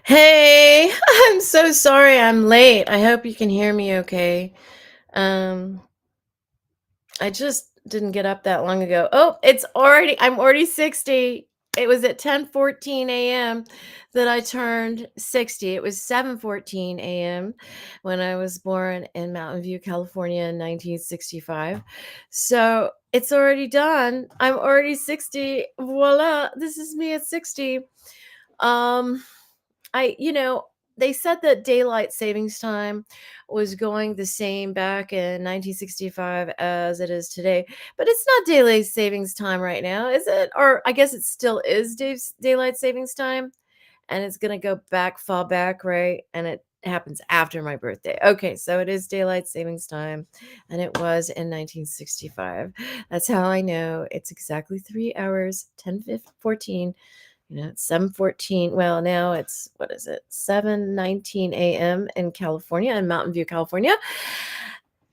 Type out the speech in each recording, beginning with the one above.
Hey, I'm so sorry I'm late. I hope you can hear me okay. Um, I just didn't get up that long ago. Oh, I'm already 60. It was at 10:14 a.m. that I turned 60. It was 7:14 a.m. when I was born in Mountain View, California in 1965. So it's already done. I'm already 60. Voila. This is me at 60. Um, they said that daylight savings time was going the same back in 1965 as it is today, but it's not daylight savings time right now, is it? Or I guess it still is daylight savings time, and it's gonna fall back, right? And it happens after my birthday. Okay, so it is daylight savings time, and it was in 1965. That's how I know it's exactly 3 hours, 14. It's 7:14. Well, now it's what is it? 7:19 a.m. in California, in Mountain View, California.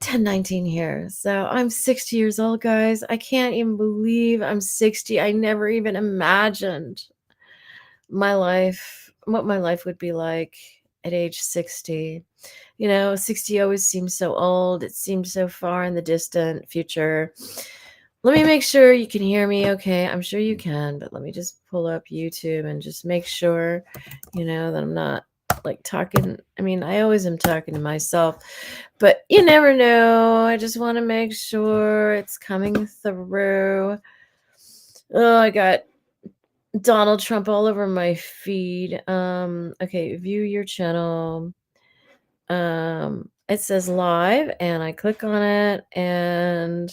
10:19 here. So I'm 60 years old, guys. I can't even believe I'm 60. I never even imagined what my life would be like at age 60. 60 always seems so old. It seems so far in the distant future. Let me make sure you can hear me okay. I'm sure you can, but let me just pull up YouTube and just make sure, that I'm not like talking. I mean, I always am talking to myself, but you never know. I just want to make sure it's coming through. Oh, I got Donald Trump all over my feed. Okay, view your channel. It says live, and I click on it, and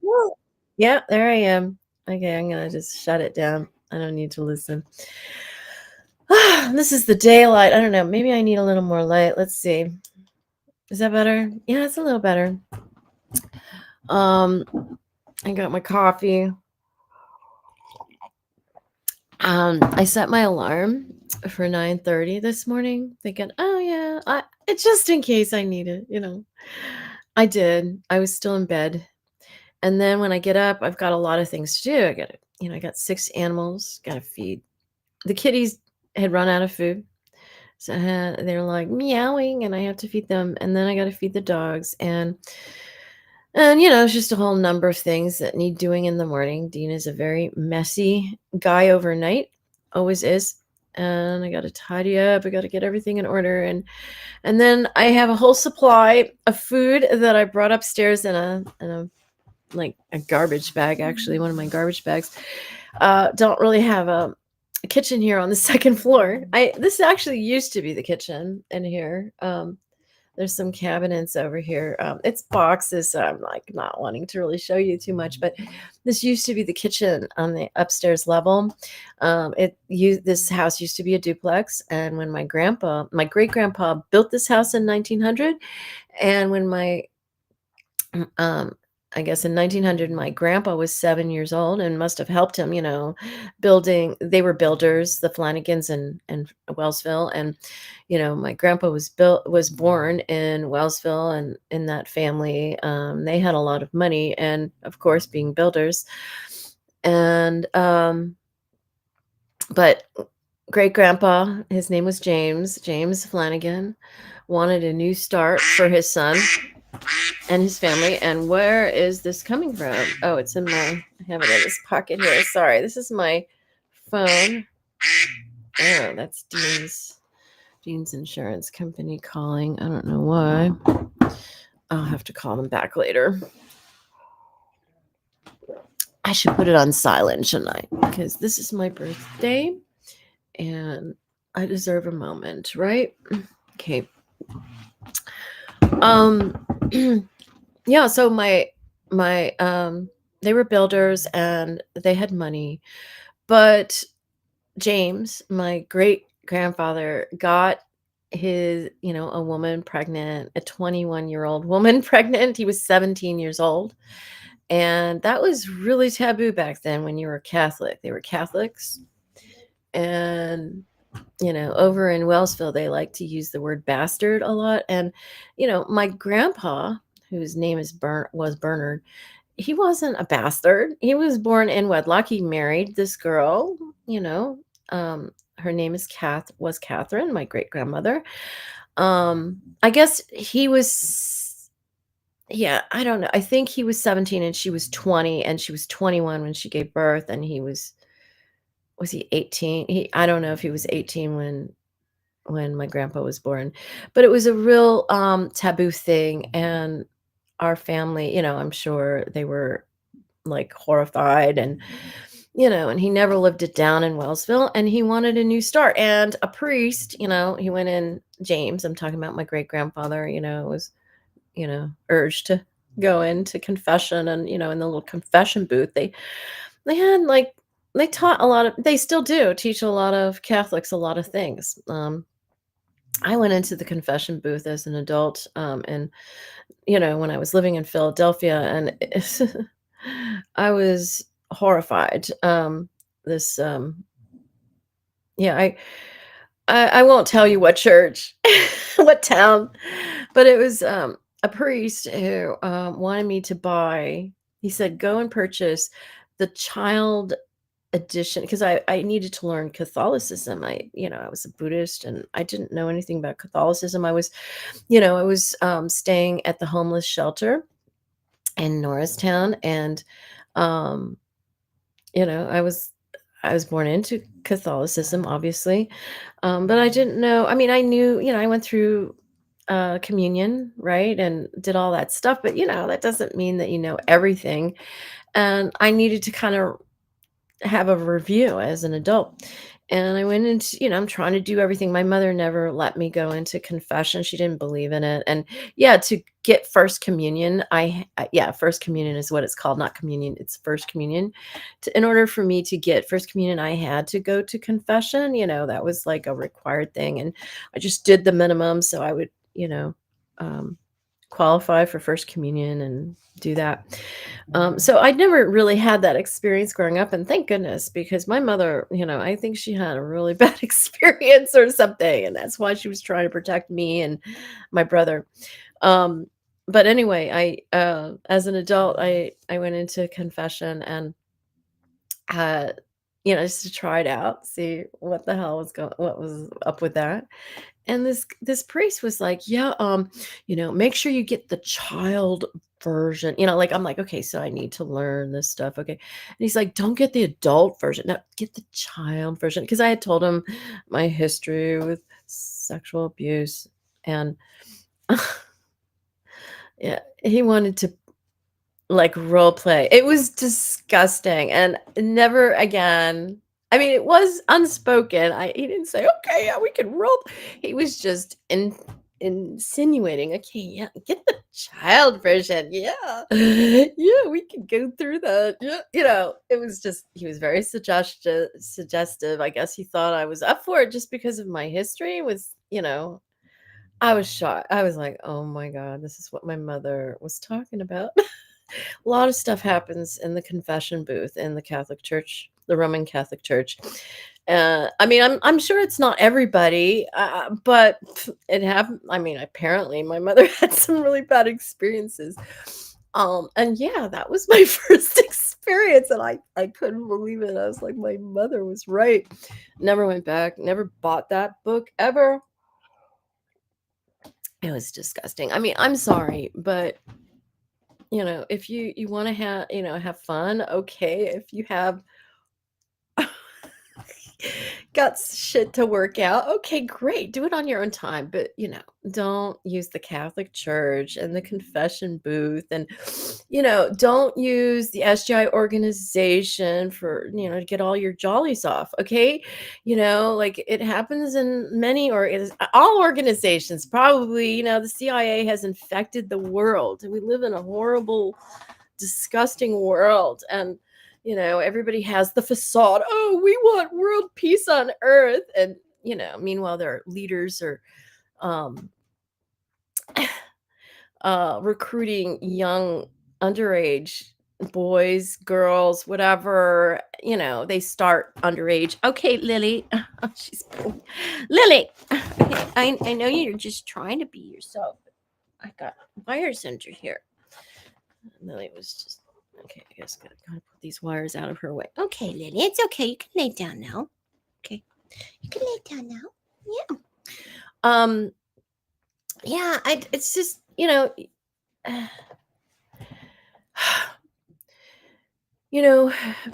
woo, yeah, there I am. Okay, I'm gonna just shut it down. I don't need to listen. This is the daylight. I don't know. Maybe I need a little more light. Let's see. Is that better? Yeah, it's a little better. Um, I got my coffee. I set my alarm for 9:30 this morning, thinking, "Oh yeah, it's just in case I need it." I did. I was still in bed. And then when I get up, I've got a lot of things to do. I got 6 animals, gotta feed. The kitties had run out of food, so they're like meowing, and I have to feed them, and then I gotta feed the dogs, and it's just a whole number of things that need doing in the morning. Dean is a very messy guy overnight, always is. And I gotta tidy up. I gotta get everything in order, and then I have a whole supply of food that I brought upstairs in a like a garbage bag. Actually, one of my garbage bags. Don't really have a kitchen here on the second floor. This actually used to be the kitchen in here. There's some cabinets over here. It's boxes, so I'm like not wanting to really show you too much, but this used to be the kitchen on the upstairs level. This house used to be a duplex, and when my great grandpa built this house in 1900, and when my um, I guess in 1900, my grandpa was 7 years old and must have helped him, building. They were builders, the Flanagans and Wellsville, and my grandpa was born in Wellsville, and in that family, they had a lot of money, and of course, being builders, and but great grandpa, his name was James Flanagan, wanted a new start for his son and his family. And where is this coming from? Oh, I have it in this pocket here. Sorry, this is my phone. Oh, that's Dean's insurance company calling. I don't know why. I'll have to call them back later. I should put it on silent, shouldn't I? Because this is my birthday and I deserve a moment, right? Okay. Yeah, so my they were builders and they had money, but James, my great grandfather, got a woman pregnant, a 21-year-old woman pregnant. He was 17 years old, and that was really taboo back then when you were Catholic. They were Catholics, and over in Wellsville, they like to use the word bastard a lot. And, my grandpa, whose name was Bernard, he wasn't a bastard. He was born in wedlock. He married this girl, her name is was Catherine, my great grandmother. I guess he was, yeah, I don't know. I think he was 17 and she was 20, and she was 21 when she gave birth, and he was he 18? I don't know if he was 18 when my grandpa was born, but it was a real taboo thing, and our family, I'm sure they were like horrified, and and he never lived it down in Wellsville, and he wanted a new start. And a priest, he went in, James, I'm talking about my great grandfather, was, urged to go into confession. And, in the little confession booth, they had like, they taught a lot of, they still do teach a lot of Catholics a lot of things. I went into the confession booth as an adult, and when I was living in Philadelphia, and I was horrified. This, yeah, I won't tell you what church, what town, but it was a priest who wanted me to buy. He said, "Go and purchase the child edition," because I needed to learn Catholicism. I was a Buddhist, and I didn't know anything about Catholicism. I was staying at the homeless shelter in Norristown, and um, I was born into Catholicism, obviously, but I didn't know. I mean, I knew, I went through communion, right, and did all that stuff, but that doesn't mean that you know everything. And I needed to kind of have a review as an adult. And I went into, I'm trying to do everything. My mother never let me go into confession. She didn't believe in it. And yeah, to get first communion, yeah, first communion is what it's called, not communion, it's first communion. In order for me to get first communion, I had to go to confession. That was like a required thing. And I just did the minimum. So I would, um, qualify for first communion and do that. So I never really had that experience growing up, and thank goodness, because my mother, I think she had a really bad experience or something, and that's why she was trying to protect me and my brother. Um, but anyway, as an adult, I went into confession, and uh, just to try it out, see what the hell what was up with that. And this priest was like, "Yeah, make sure you get the child version." Like, I'm like, "Okay, so I need to learn this stuff, okay." And he's like, "Don't get the adult version. No, get the child version." Because I had told him my history with sexual abuse, and yeah, he wanted to like role play. It was disgusting, and never again. I mean, it was unspoken. He didn't say, "Okay, yeah, we can role." He was just insinuating, "Okay, yeah, get the child version. Yeah. Yeah, we can go through that." Yeah. It was just, he was very suggestive. I guess he thought I was up for it just because of my history I was shocked. I was like, "Oh my God, this is what my mother was talking about." A lot of stuff happens in the confession booth in the Catholic Church, the Roman Catholic Church. I mean, I'm sure it's not everybody, but it happened. I mean, apparently my mother had some really bad experiences. And yeah, that was my first experience, and I couldn't believe it. I was like, my mother was right. Never went back, never bought that book ever. It was disgusting. I mean, I'm sorry, but if you want to have fun, okay. If you have got shit to work out, okay, great, do it on your own time. But don't use the Catholic Church and the confession booth, and don't use the SGI organization for to get all your jollies off, okay. Like, it happens in many, or all organizations. Probably the CIA has infected the world, and we live in a horrible, disgusting world. And everybody has the facade, "Oh, we want world peace on earth." And meanwhile, their leaders are um recruiting young underage boys, girls, whatever. They start underage. "Okay, Lily." She's Lily. Okay, I know you're just trying to be yourself, but I got wires under here. Lily was just, okay, I guess gotta put these wires out of her way. "Okay, Lily, it's okay. You can lay down now. Okay." You can lay down now. Yeah. Um, yeah, it's just, you know,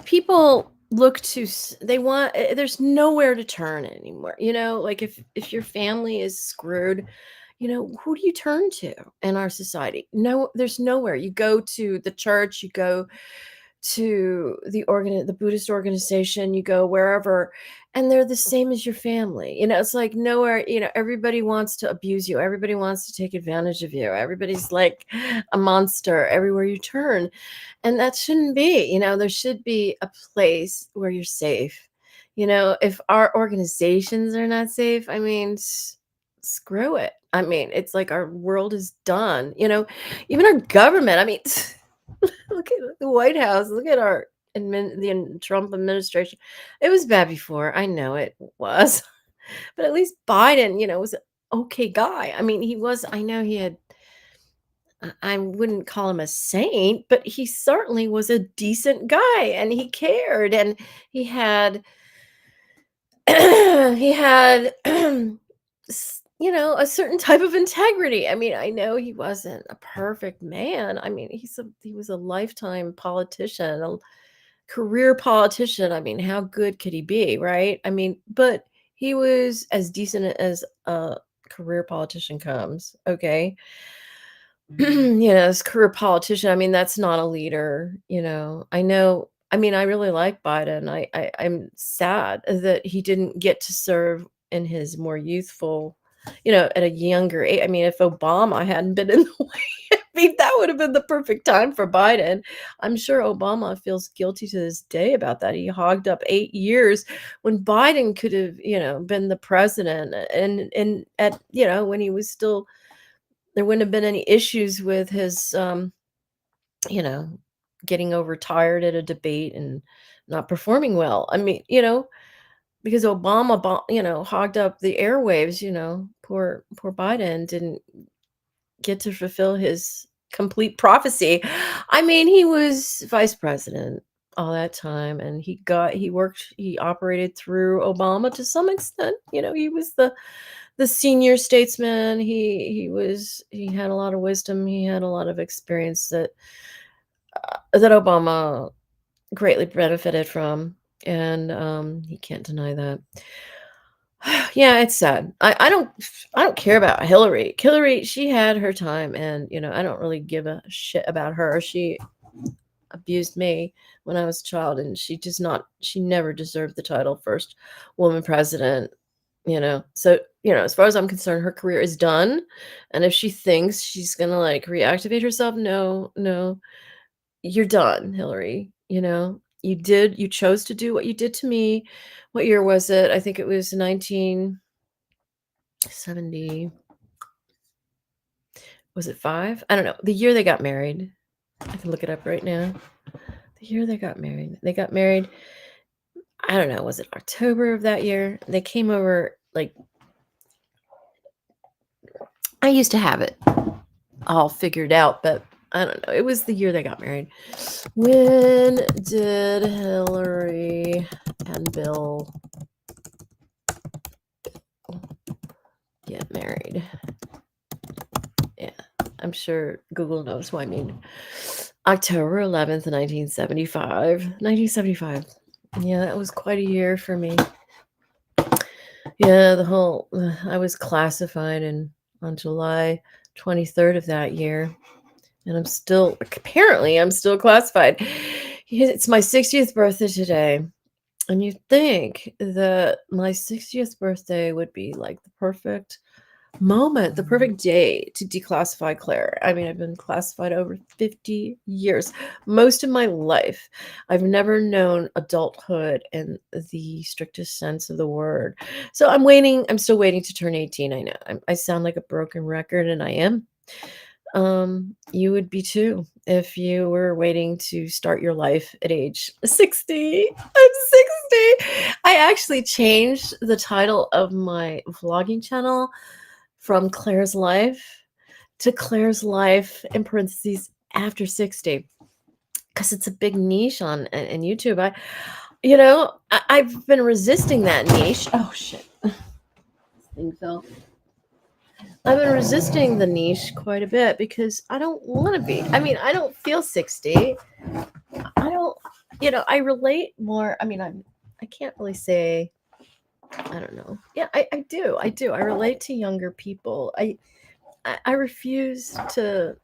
people look to they want there's nowhere to turn anymore. Like if your family is screwed, who do you turn to in our society? No, there's nowhere. You go to the church, you go to the Buddhist organization, you go wherever, and they're the same as your family. It's like nowhere, everybody wants to abuse you, everybody wants to take advantage of you, everybody's like a monster everywhere you turn. And that shouldn't be. There should be a place where you're safe. If our organizations are not safe, I mean, screw it. I mean, it's like our world is done. Even our government. I mean, look at the White House. Look at our the Trump administration. It was bad before. I know it was, but at least Biden, was an okay guy. I mean, he was. I know he had. I wouldn't call him a saint, but he certainly was a decent guy, and he cared, and he had he had a certain type of integrity. I mean, I know he wasn't a perfect man. I mean, he was a lifetime politician, a career politician. I mean, how good could he be, right? I mean, but he was as decent as a career politician comes, okay? As career politician, I mean, that's not a leader. I know. I mean, I really like Biden. I'm sad that he didn't get to serve in his more youthful, at a younger age. I mean, if Obama hadn't been in the way, I mean, that would have been the perfect time for Biden. I'm sure Obama feels guilty to this day about that. He hogged up 8 years when Biden could have, been the president, and at, when he was still, there wouldn't have been any issues with his, you know, getting overtired at a debate and not performing well. I mean, because Obama, hogged up the airwaves. Poor Biden didn't get to fulfill his complete prophecy. I mean, he was vice president all that time, and he operated through Obama to some extent. He was the senior statesman. He had a lot of wisdom. He had a lot of experience that Obama greatly benefited from, and he can't deny that. Yeah, it's sad. I don't care about Hillary. Hillary, she had her time, and I don't really give a shit about her. She abused me when I was a child, and she never deserved the title first woman president. So as far as I'm concerned, her career is done. And if she thinks she's gonna like reactivate herself, no, no, you're done, Hillary. You chose to do what you did to me. What year was it? I think it was 1970. Was it 5? I don't know. The year they got married. I can look it up right now. The year they got married. They got married, I don't know, was it October of that year? They came over, like, I used to have it all figured out, but I don't know. It was the year they got married. When did Hillary and Bill get married? Yeah, I'm sure Google knows what I mean. October 11th, 1975. 1975. Yeah, that was quite a year for me. Yeah, I was classified on July 23rd of that year. And I'm still classified. It's my 60th birthday today. And you think that my 60th birthday would be like the perfect moment, the perfect day to declassify Claire. I mean, I've been classified over 50 years. Most of my life, I've never known adulthood in the strictest sense of the word. So I'm still waiting to turn 18. I know I sound like a broken record, and I am. You would be too if you were waiting to start your life at age 60. I'm 60. I actually changed the title of my vlogging channel from Claire's Life to Claire's Life in parentheses after 60, because it's a big niche on in YouTube. You know, I've been resisting that niche. Oh shit, this thing fell. I've been resisting the niche quite a bit because I don't want to be. I mean, I don't feel 60. I don't, I relate more. I mean, I can't really say, I don't know. Yeah, I do. I do. I relate to younger people. I refuse to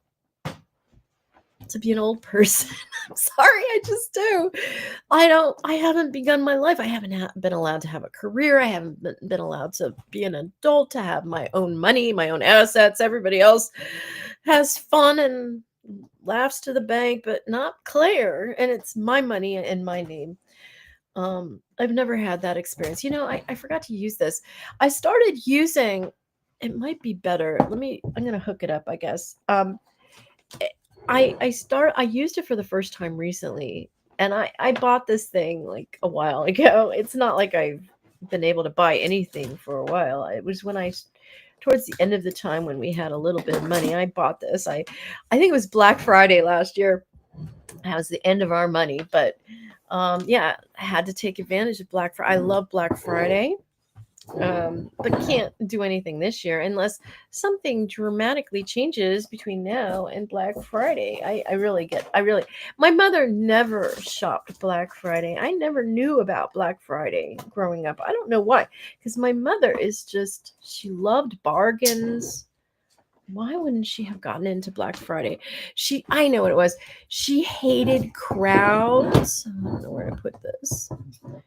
be an old person. I'm sorry, I just do. I haven't begun my life. I haven't been allowed to have a career. I haven't been allowed to be an adult, to have my own money, my own assets. Everybody else has fun and laughs to the bank, but not Claire. And it's my money in my name. I've never had that experience. I forgot to use this. I started using, it might be better. I'm gonna hook it up, I guess. I used it for the first time recently, and I bought this thing like a while ago. It's not like I've been able to buy anything for a while. It was towards the end of the time when we had a little bit of money, I bought this. I think it was Black Friday last year. That was the end of our money, but yeah, I had to take advantage of Black Friday. I love Black Friday. But can't do anything this year unless something dramatically changes between now and Black Friday. My mother never shopped Black Friday. I never knew about Black Friday growing up. I don't know why, because my mother she loved bargains. Why wouldn't she have gotten into Black Friday? I know what it was. She hated crowds. I don't know where to put this.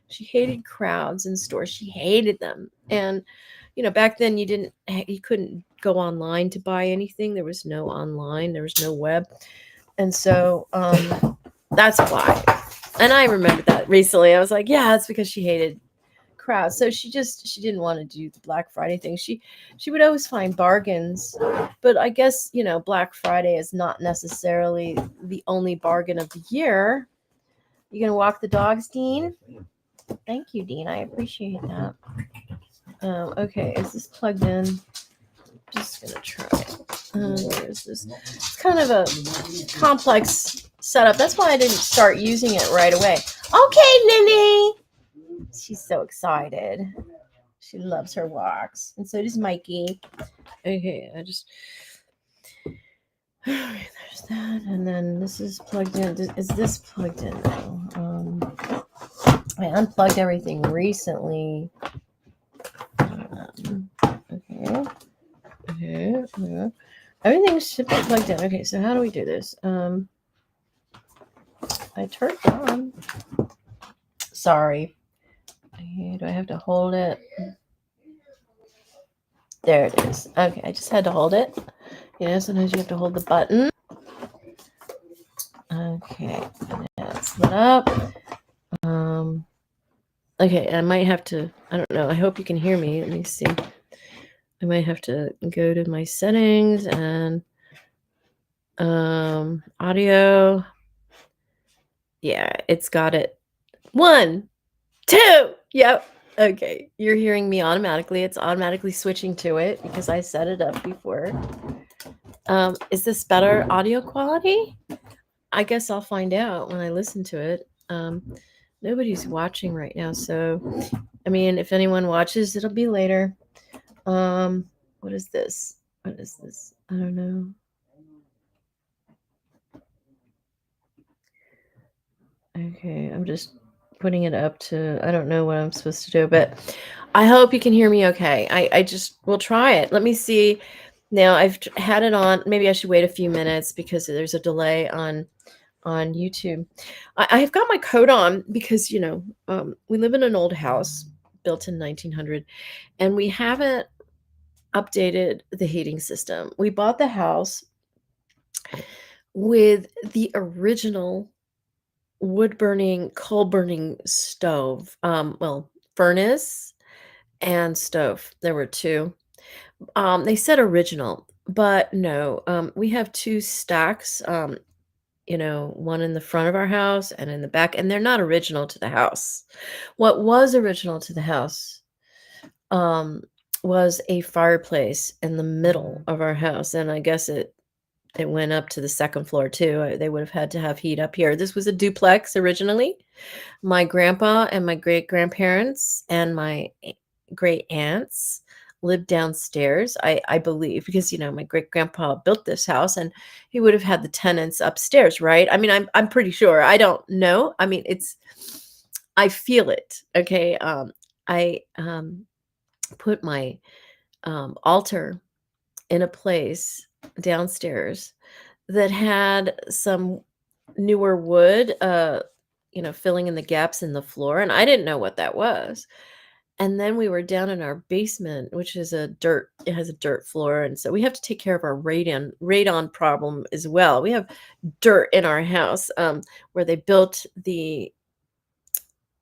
She hated crowds in stores. She hated them. And back then you couldn't go online to buy anything. There was no online, there was no web. And so that's why. And I remember that recently. I was like, yeah, that's because she hated crowds. So she didn't want to do the Black Friday thing. She would always find bargains. But I guess, Black Friday is not necessarily the only bargain of the year. You gonna walk the dogs, Dean? Thank you, Dean. I appreciate that. Okay, is this plugged in? Just gonna try it. Where is this? It's kind of a complex setup. That's why I didn't start using it right away. Okay, Lily. She's so excited. She loves her walks, and so does Mikey. Okay, there's that, and then this is plugged in. Is this plugged in now? I unplugged everything recently. Okay. Everything should be plugged in. Okay, so how do we do this? I turned it on. Sorry. Do I have to hold it? There it is. Okay, I just had to hold it. Sometimes you have to hold the button. Okay, that's lit up. Okay, I might have to, I don't know. I hope you can hear me. Let me see. I might have to go to my settings and audio. Yeah, it's got it. 1, 2. Yep. Okay, you're hearing me automatically. It's automatically switching to it because I set it up before. Is this better audio quality? I guess I'll find out when I listen to it. Nobody's watching right now, so I mean, if anyone watches, it'll be later. What is this? I don't know. Okay, I'm just putting it up to, I don't know what I'm supposed to do, but I hope you can hear me okay. I just will try it. Let me see. Now I've had it on. Maybe I should wait a few minutes because there's a delay on YouTube. I have got my coat on because, we live in an old house built in 1900 and we haven't updated the heating system. We bought the house with the original wood burning, coal burning stove. Furnace and stove. There were two. They said original, but no. We have two stacks. One in the front of our house and in the back, and they're not original to the house. What was original to the house was a fireplace in the middle of our house, and I guess it it went up to the second floor too. They would have had to have heat up here. This was a duplex originally. My grandpa and my great-grandparents and my great aunts lived downstairs, I believe, because, my great-grandpa built this house, and he would have had the tenants upstairs, right? I mean, I'm pretty sure. I don't know. I mean, I feel it, okay? I, put my, altar in a place downstairs that had some newer wood, filling in the gaps in the floor, and I didn't know what that was. And then we were down in our basement, which is it has a dirt floor, and so we have to take care of our radon problem as well. We have dirt in our house, where they built the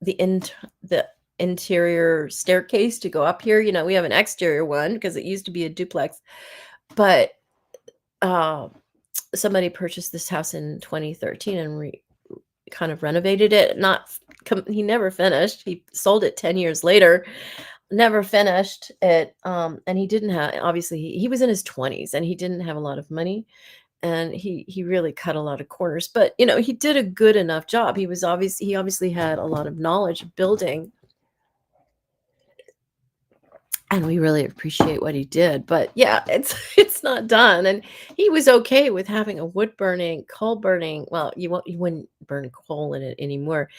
int the interior staircase to go up here. We have an exterior one because it used to be a duplex, but, uh, somebody purchased this house in 2013 and kind of renovated it. Not f com He never finished. He sold it 10 years later, never finished it, and he didn't have obviously, he was in his 20s, and he didn't have a lot of money, and he really cut a lot of corners, but, he did a good enough job. He obviously had a lot of knowledge of building, and we really appreciate what he did, but, yeah, it's it's not done, and he was okay with having a coal burning, well, you wouldn't burn coal in it anymore.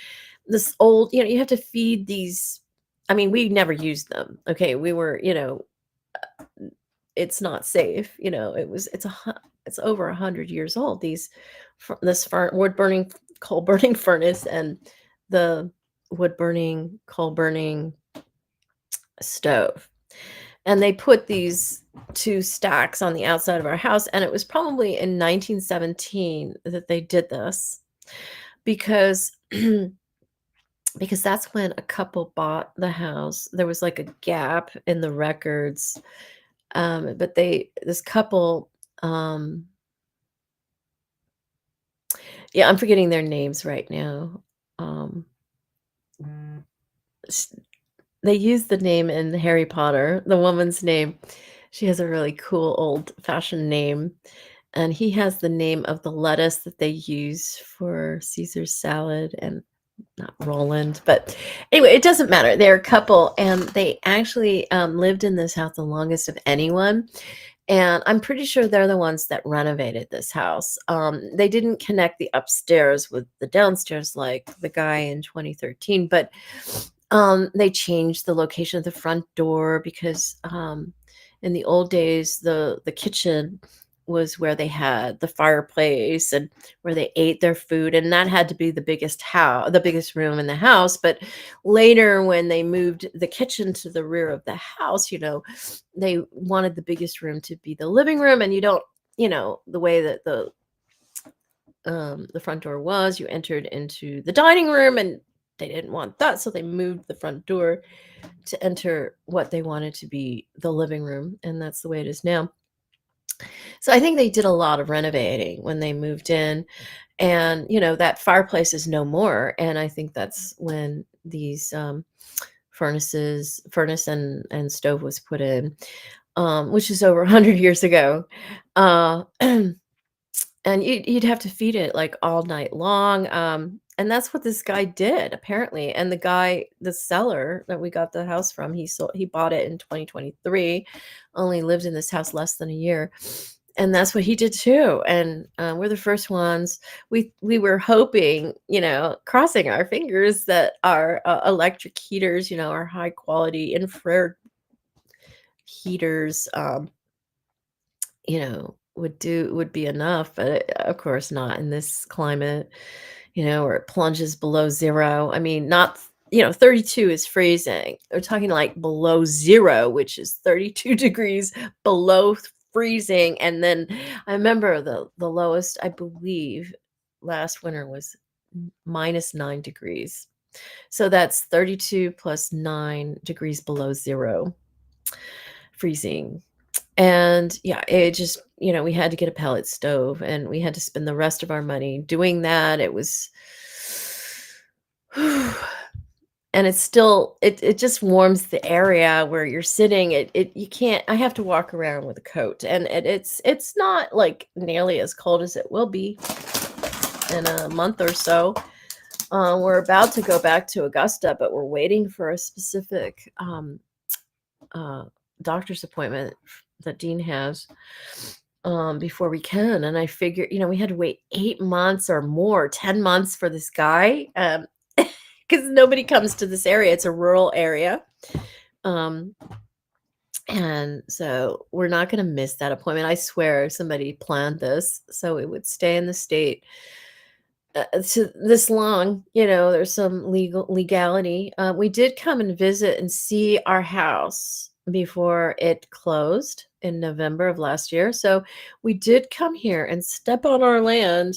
This old, you have to feed these. I mean, we never used them, okay? We were, it's not safe, it's over 100 years old, wood burning, coal burning furnace, and the wood burning, coal burning stove. And they put these 2 stacks on the outside of our house, and it was probably in 1917 that they did this because because that's when a couple bought the house. There was, like, a gap in the records, but this couple, yeah, I'm forgetting their names right now. Um, s They used the name in Harry Potter, the woman's name. She has a really cool old-fashioned name, and he has the name of the lettuce that they use for Caesar salad, and not Roland, but anyway, it doesn't matter. They're a couple, and they actually, lived in this house the longest of anyone, and I'm pretty sure they're the ones that renovated this house. They didn't connect the upstairs with the downstairs like the guy in 2013, but, they changed the location of the front door because, in the old days, the kitchen was where they had the fireplace and where they ate their food, and that had to be the biggest room in the house. But later, when they moved the kitchen to the rear of the house, they wanted the biggest room to be the living room, and you don't, the way that the front door was, you entered into the dining room, and they didn't want that, so they moved the front door to enter what they wanted to be the living room, and that's the way it is now. So I think they did a lot of renovating when they moved in, and, that fireplace is no more, and I think that's when these, furnace and stove was put in, which is over 100 years ago. And you'd have to feed it, like, all night long, and that's what this guy did, apparently, and the seller that we got the house from, he bought it in 2023, only lived in this house less than a year, and that's what he did too, and, we're the first ones. We were hoping, crossing our fingers that our, electric heaters, our high quality infrared heaters, would be enough, but, of course not in this climate, where it plunges below 0. I mean, not 32 is freezing. We're talking, like, below 0, which is 32 degrees below freezing, and then I remember the lowest, I believe, last winter was -9 degrees. So that's 32 plus 9 degrees below 0, freezing. And yeah, it just, we had to get a pellet stove, and we had to spend the rest of our money doing that. It was and it's still it just warms the area where you're sitting. It you can't I have to walk around with a coat, and it's not like nearly as cold as it will be in a month or so. We're about to go back to Augusta, but we're waiting for a specific uh, doctor's appointment that Dean has before we can. And I figure, we had to wait 8 months or more, 10 months for this guy because nobody comes to this area. It's a rural area. Um, and so we're not going to miss that appointment. I swear somebody planned this so it would stay in the state to this long. There's some legality. We did come and visit and see our house before it closed in November of last year. So we did come here and step on our land,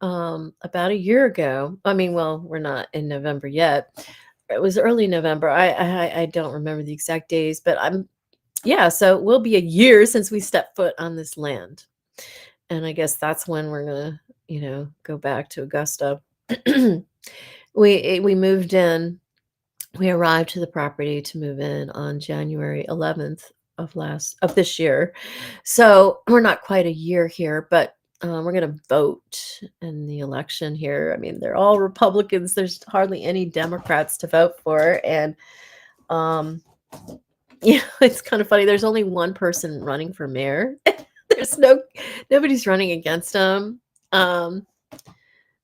about a year ago. I mean, well, we're not in November yet. It was early November. I don't remember the exact days, but yeah, so it will be a year since we stepped foot on this land. And I guess that's when we're gonna, go back to Augusta. We moved in. We arrived to the property to move in on January 11th of this year. So we're not quite a year here, but we're going to vote in the election here. I mean, they're all Republicans. There's hardly any Democrats to vote for. And, it's kind of funny. There's only one person running for mayor. Nobody's running against him.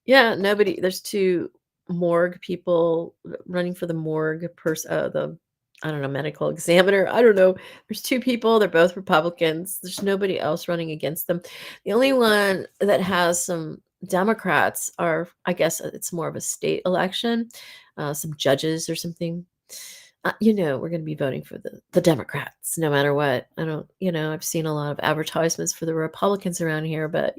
Yeah, nobody. There's two morgue people running for the morgue I don't know, medical examiner. I don't know. There's two people. They're both Republicans. There's nobody else running against them. The only one that has some Democrats are, I guess it's more of a state election, some judges or something. We're going to be voting for the Democrats no matter what. I don't, I've seen a lot of advertisements for the Republicans around here, but,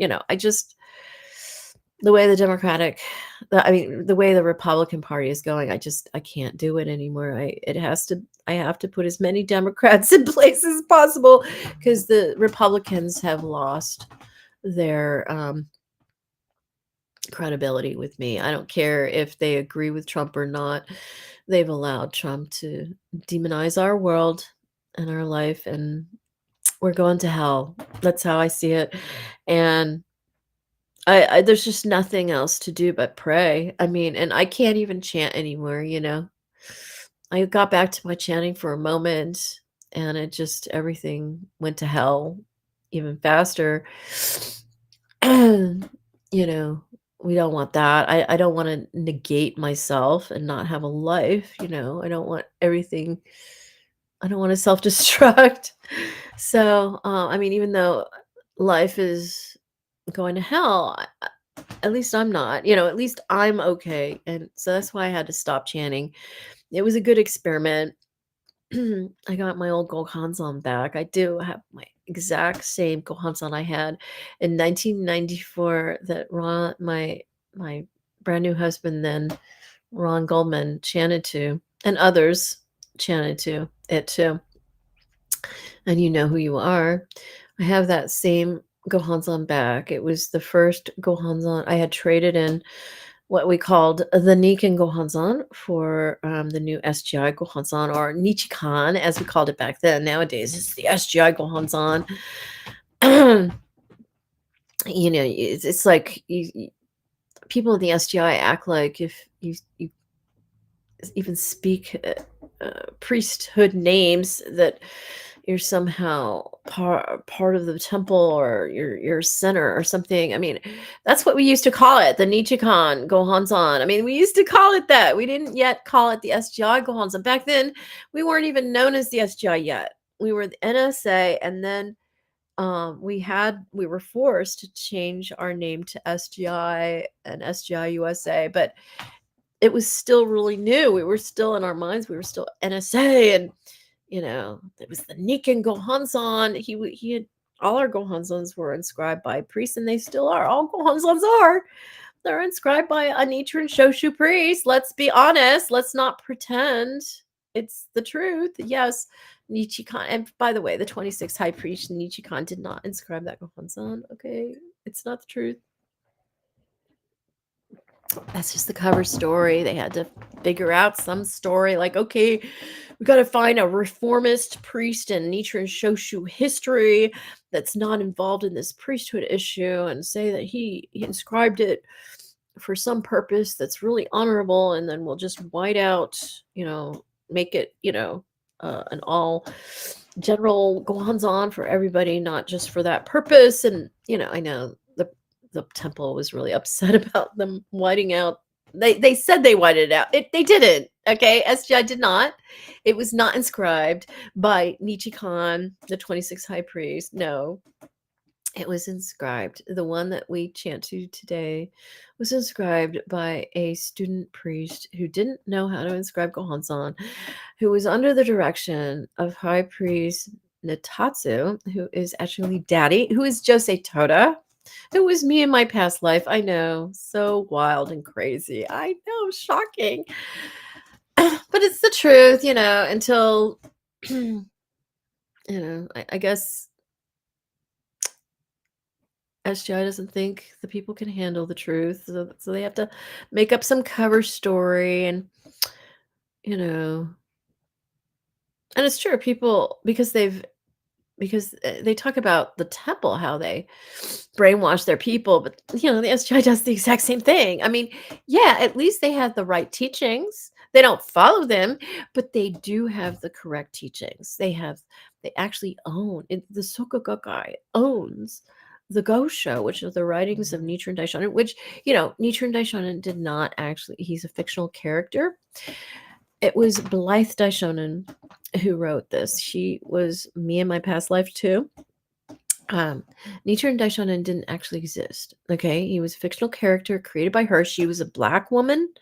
the way the way the Republican Party is going, I can't do it anymore. I have to put as many Democrats in place as possible because the Republicans have lost their credibility with me. I don't care if they agree with Trump or not. They've allowed Trump to demonize our world and our life, and we're going to hell. That's how I see it. And I there's just nothing else to do but pray. I mean, and I can't even chant anymore. I got back to my chanting for a moment, and everything went to hell even faster. We don't want that. I don't want to negate myself and not have a life. I don't want everything. I don't want to self-destruct. So, I mean, even though life is going to hell, at least I'm not, at least I'm okay. And so that's why I had to stop chanting. It was a good experiment. I got my old Gohanzon back. I do have my exact same Gohanzon I had in 1994 that my brand new husband then, Ron Goldman, chanted to, and others chanted to it too. And you know who you are. I have that same Gohanzon back. It was the first Gohanzon I had traded in what we called the Nikken Gohanzon for the new SGI Gohanzon, or Nichikan as we called it back then. Nowadays it's the SGI Gohanzon. It's like people in the SGI act like if you even speak priesthood names that you're somehow part of the temple, or you're a sinner or something. I mean, that's what we used to call it, the Nichikan Gohanzon. I mean, we used to call it that. We didn't yet call it the SGI Gohanzon. Back then, we weren't even known as the SGI yet. We were the NSA, and then we were forced to change our name to SGI and SGI USA, but it was still really new. We were still in our minds. We were still NSA, and it was the Nikken Gohanzon. He had all our Gohanzons were inscribed by priests, and they still are. All Gohanzons are. They're inscribed by a Nichiren Shoshu priest. Let's be honest. Let's not pretend. It's the truth. Yes, Nichikan. And by the way, the 26th high priest Nichikan did not inscribe that Gohanzon. Okay, it's not the truth. That's just the cover story. They had to figure out some story like, okay, we got to find a reformist priest in Nichiren Shoshu history that's not involved in this priesthood issue and say that he inscribed it for some purpose that's really honorable, and then we'll just white out, make it, an all general gohanzon for everybody, not just for that purpose. And I know the temple was really upset about them whiting out. They said they whited it out. They didn't. Okay, SGI did not. It was not inscribed by Nichikan, the 26th high priest. No, it was inscribed. The one that we chant to today was inscribed by a student priest who didn't know how to inscribe Gohanzon, who was under the direction of High Priest Natatsu, who is actually Daddy, who is Josei Toda, who was me in my past life. I know, so wild and crazy. I know, shocking. But it's the truth, until, I guess SGI doesn't think the people can handle the truth. So they have to make up some cover story. And, you know, and it's true. People, because they talk about the temple, how they brainwash their people, but the SGI does the exact same thing. I mean, yeah, at least they have the right teachings. They don't follow them, but they do have the correct teachings. They actually own it. The Sokogokai owns the Gosho, which are the writings of Nichiren Daishonin, which, Nichiren Daishonin did not actually, he's a fictional character. It was Blythe Daishonin who wrote this. She was me in my past life too. Nichiren Daishonin didn't actually exist. Okay, he was a fictional character created by her. She was a black woman.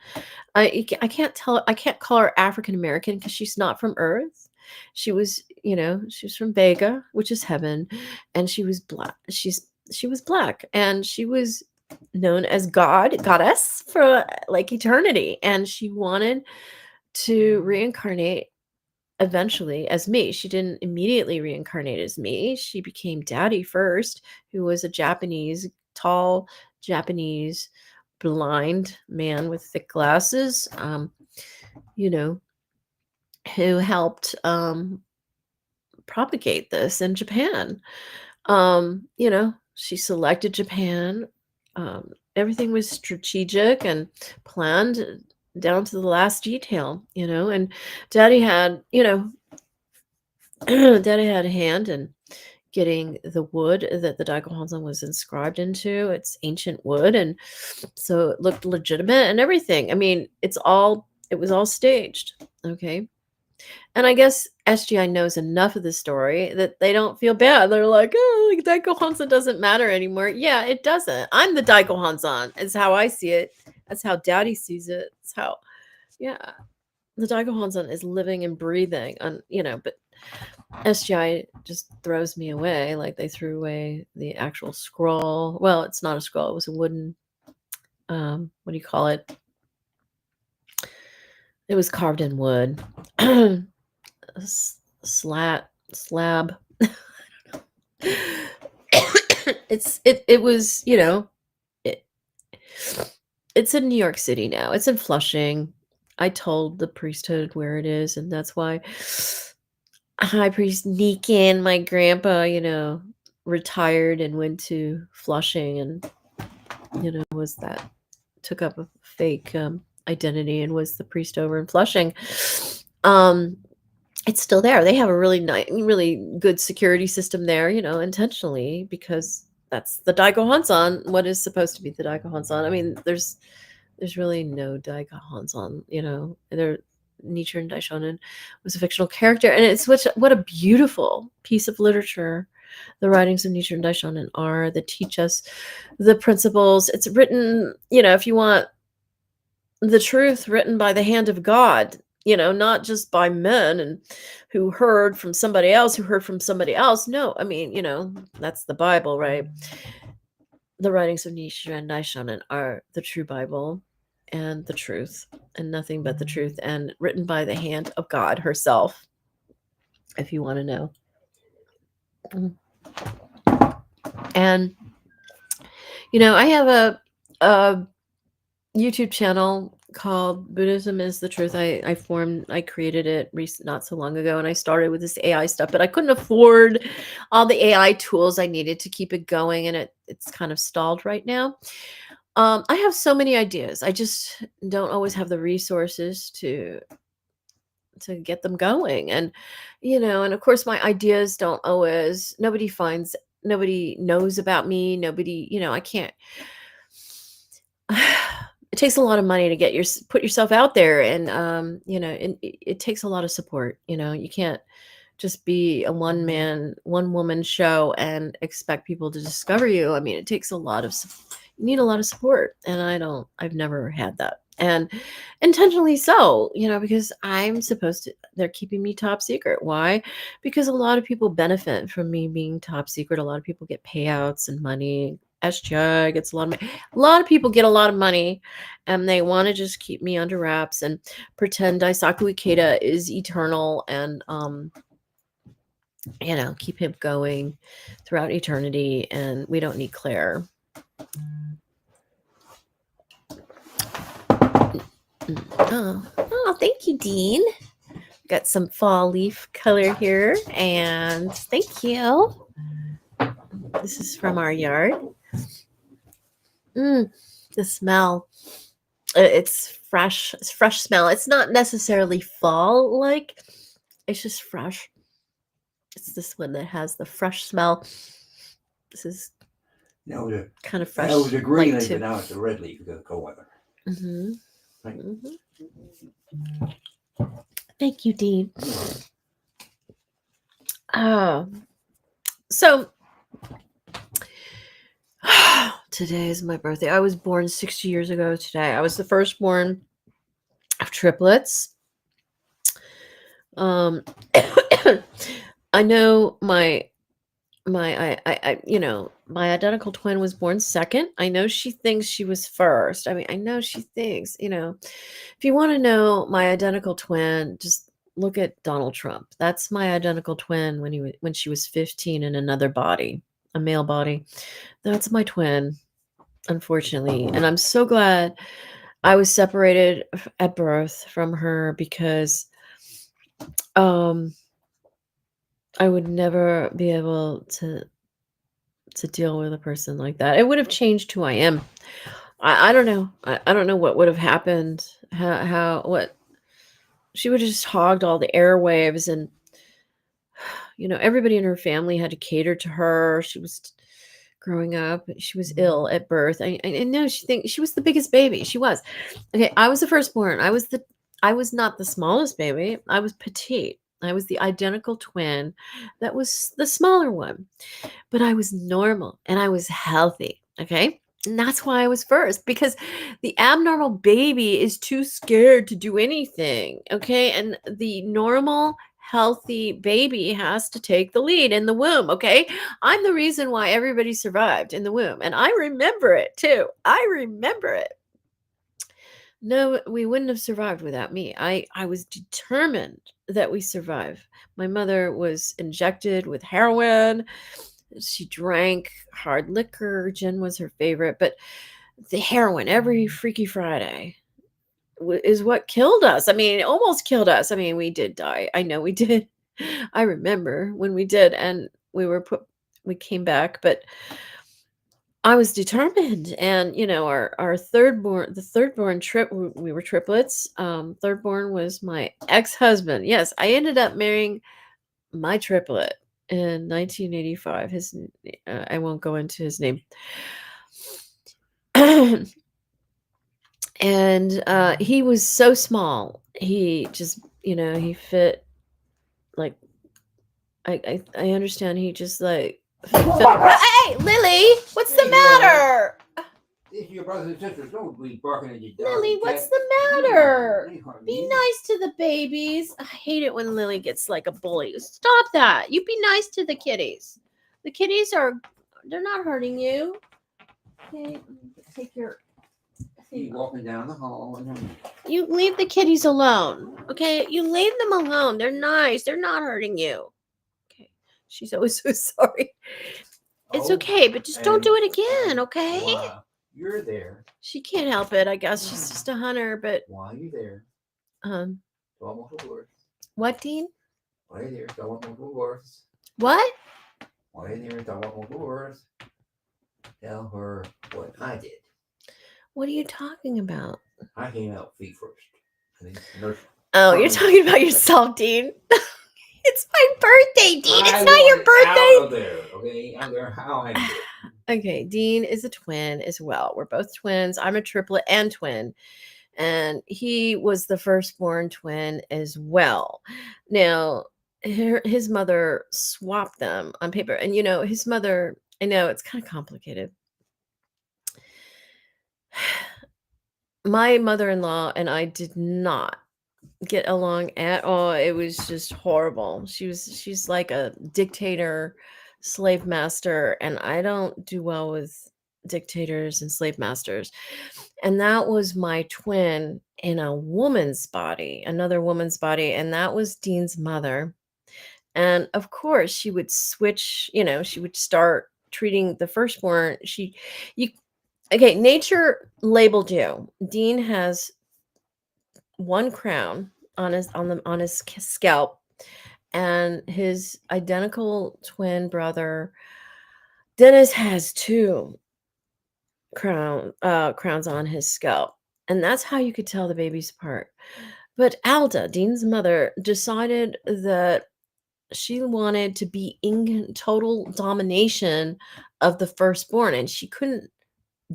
I can't call her African American because she's not from Earth. She was, she was from Vega, which is heaven, and she was black. She was black, and she was known as goddess for like eternity, and she wanted to reincarnate eventually as me. She didn't immediately reincarnate as me. She became Daddy first, who was a tall Japanese blind man with thick glasses, you know, who helped propagate this in Japan. She selected Japan. Everything was strategic and planned down to the last detail, and Daddy had, Daddy had a hand in getting the wood that the Daigohanzan was inscribed into. It's ancient wood, and so it looked legitimate and everything. I mean, it was all staged, okay? And I guess SGI knows enough of the story that they don't feel bad. They're like, oh, Daigo doesn't matter anymore. Yeah, it doesn't. I'm the Daigo Hanzan, is how I see it. That's how Daddy sees it. It's how, yeah, the Daigo Hanzan is living and breathing. But SGI just throws me away. Like they threw away the actual scroll. Well, it's not a scroll. It was a wooden, what do you call it? It was carved in wood. Slab. It was, it's in New York City now. It's in Flushing. I told the priesthood where it is, and that's why High Priest Neekin, my grandpa, retired and went to Flushing, and took up a fake identity and was the priest over in Flushing. It's still there. They have a really good security system there, intentionally, because that's the Daigo Hanzan, what is supposed to be the Daigo Hanzan. I mean, there's really no Daigo Hanzan, Nichiren Daishonin was a fictional character, and it's what a beautiful piece of literature the writings of Nichiren Daishonin are, that teach us the principles. It's written, if you want the truth, written by the hand of God, not just by men and who heard from somebody else who heard from somebody else. No, I mean, that's the Bible, right? The writings of Nichiren Daishonin are the true Bible and the truth, and nothing but the truth, and written by the hand of God herself, if you want to know. And I have a YouTube channel called Buddhism is the Truth. I created it not so long ago, and I started with this AI stuff, but I couldn't afford all the AI tools I needed to keep it going, and it's kind of stalled right now. I have so many ideas. I just don't always have the resources to get them going. And and of course my ideas don't always nobody knows about me. Nobody, I can't it takes a lot of money to put yourself out there, and and it takes a lot of support. You can't just be a one woman show and expect people to discover you. I mean, it takes a lot of you need a lot of support, and I've never had that, and intentionally so, because they're keeping me top secret. Why? Because a lot of people benefit from me being top secret. A lot of people get payouts and money. SGI gets a lot of money. A lot of people get a lot of money, and they want to just keep me under wraps and pretend Daisaku Ikeda is eternal, and keep him going throughout eternity, and we don't need Claire. Oh, thank you, Dean. Got some fall leaf color here, and thank you. This is from our yard. The smell. It's fresh. It's fresh smell. It's not necessarily fall like. It's just fresh. It's this one that has the fresh smell. This is kind of fresh. That was a green leaf, but now it's a red leaf because of cold weather. Mm-hmm. Thank you, Dean. So today is my birthday. I was born 60 years ago today. I was the firstborn of triplets. I know my identical twin was born second. I know she thinks she was first. I mean, I know she thinks, if you want to know my identical twin, just look at Donald Trump. That's my identical twin when she was 15 in another body, a male body. That's my twin, unfortunately. And I'm so glad I was separated at birth from her, because I would never be able to deal with a person like that. It would have changed who I am. I don't know. I don't know what would have happened. What she would have just hogged all the airwaves, and everybody in her family had to cater to her. She was growing up. She was ill at birth. I know she thinks she was the biggest baby. She was. Okay, I was the firstborn. I was not the smallest baby. I was petite. I was the identical twin that was the smaller one, but I was normal and I was healthy. Okay. And that's why I was first, because the abnormal baby is too scared to do anything. Okay. And the normal, healthy baby has to take the lead in the womb. Okay. I'm the reason why everybody survived in the womb. And I remember it too. I remember it. No, we wouldn't have survived without me. I was determined that we survive. My mother was injected with heroin. She drank hard liquor. Gin was her favorite, but the heroin every Freaky Friday is what killed us. I mean, it almost killed us. I mean, we did die. I know we did. I remember when we did, and we came back, but I was determined. And our the thirdborn we were triplets. Thirdborn was my ex-husband. Yes, I ended up marrying my triplet in 1985. I won't go into his name. And he was so small. He just, he fit like I understand he just like Hey, Lily, what's the matter? If your brothers and sisters don't be barking at you. Lily, what's the matter? Be nice to the babies. I hate it when Lily gets like a bully. Stop that. You be nice to the kitties. The kitties they're not hurting you. Okay, take your... You walking down the hall. You leave the kitties alone. Okay, you leave them alone. They're nice. They're not hurting you. Okay, she's always so sorry. It's okay, but just don't do it again, okay? Wow. You're there. She can't help it. I guess she's just a hunter. But While you're there, um, tell multiple words. what, Dean? While you're there, tell multiple words. What? While you're there, tell multiple words. Tell her what I did. What are you talking about? I came out feet first. And then nurse. Oh, you're talking about yourself, Dean. It's my birthday, Dean. It's not your birthday. Out of there, okay? Out there, how I did. Okay, Dean is a twin as well. We're both twins. I'm a triplet and twin. And he was the firstborn twin as well. Now, his mother swapped them on paper. And, his mother, I know it's kind of complicated. My mother-in-law and I did not get along at all. It was just horrible. She's like a dictator, slave master, and I don't do well with dictators and slave masters. And that was my twin in a woman's body, another woman's body, and that was Dean's mother. And of course, she would switch, she would start treating the firstborn. Okay, nature labeled you. Dean has one crown on his scalp, and his identical twin brother Dennis has two crowns on his scalp, and that's how you could tell the babies apart. But Alda, Dean's mother, decided that she wanted to be in total domination of the firstborn, and she couldn't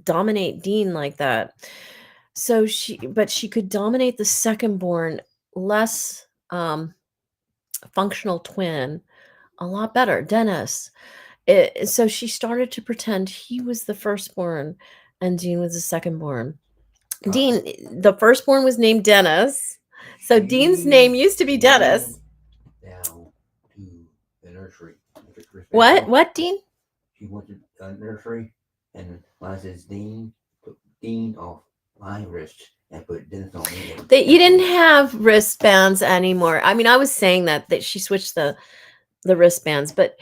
dominate Dean like that. So she could dominate the secondborn, less functional twin a lot better, Dennis. So she started to pretend he was the firstborn and Dean was the secondborn. Dean, the firstborn was named Dennis. So Dean's name used to be Dennis. Down to the nursery. What, Dean? She went to the nursery, and when I says Dean, took Dean off my wrist and put Dennis on me. You didn't have wristbands anymore. I mean, I was saying that she switched the wristbands, but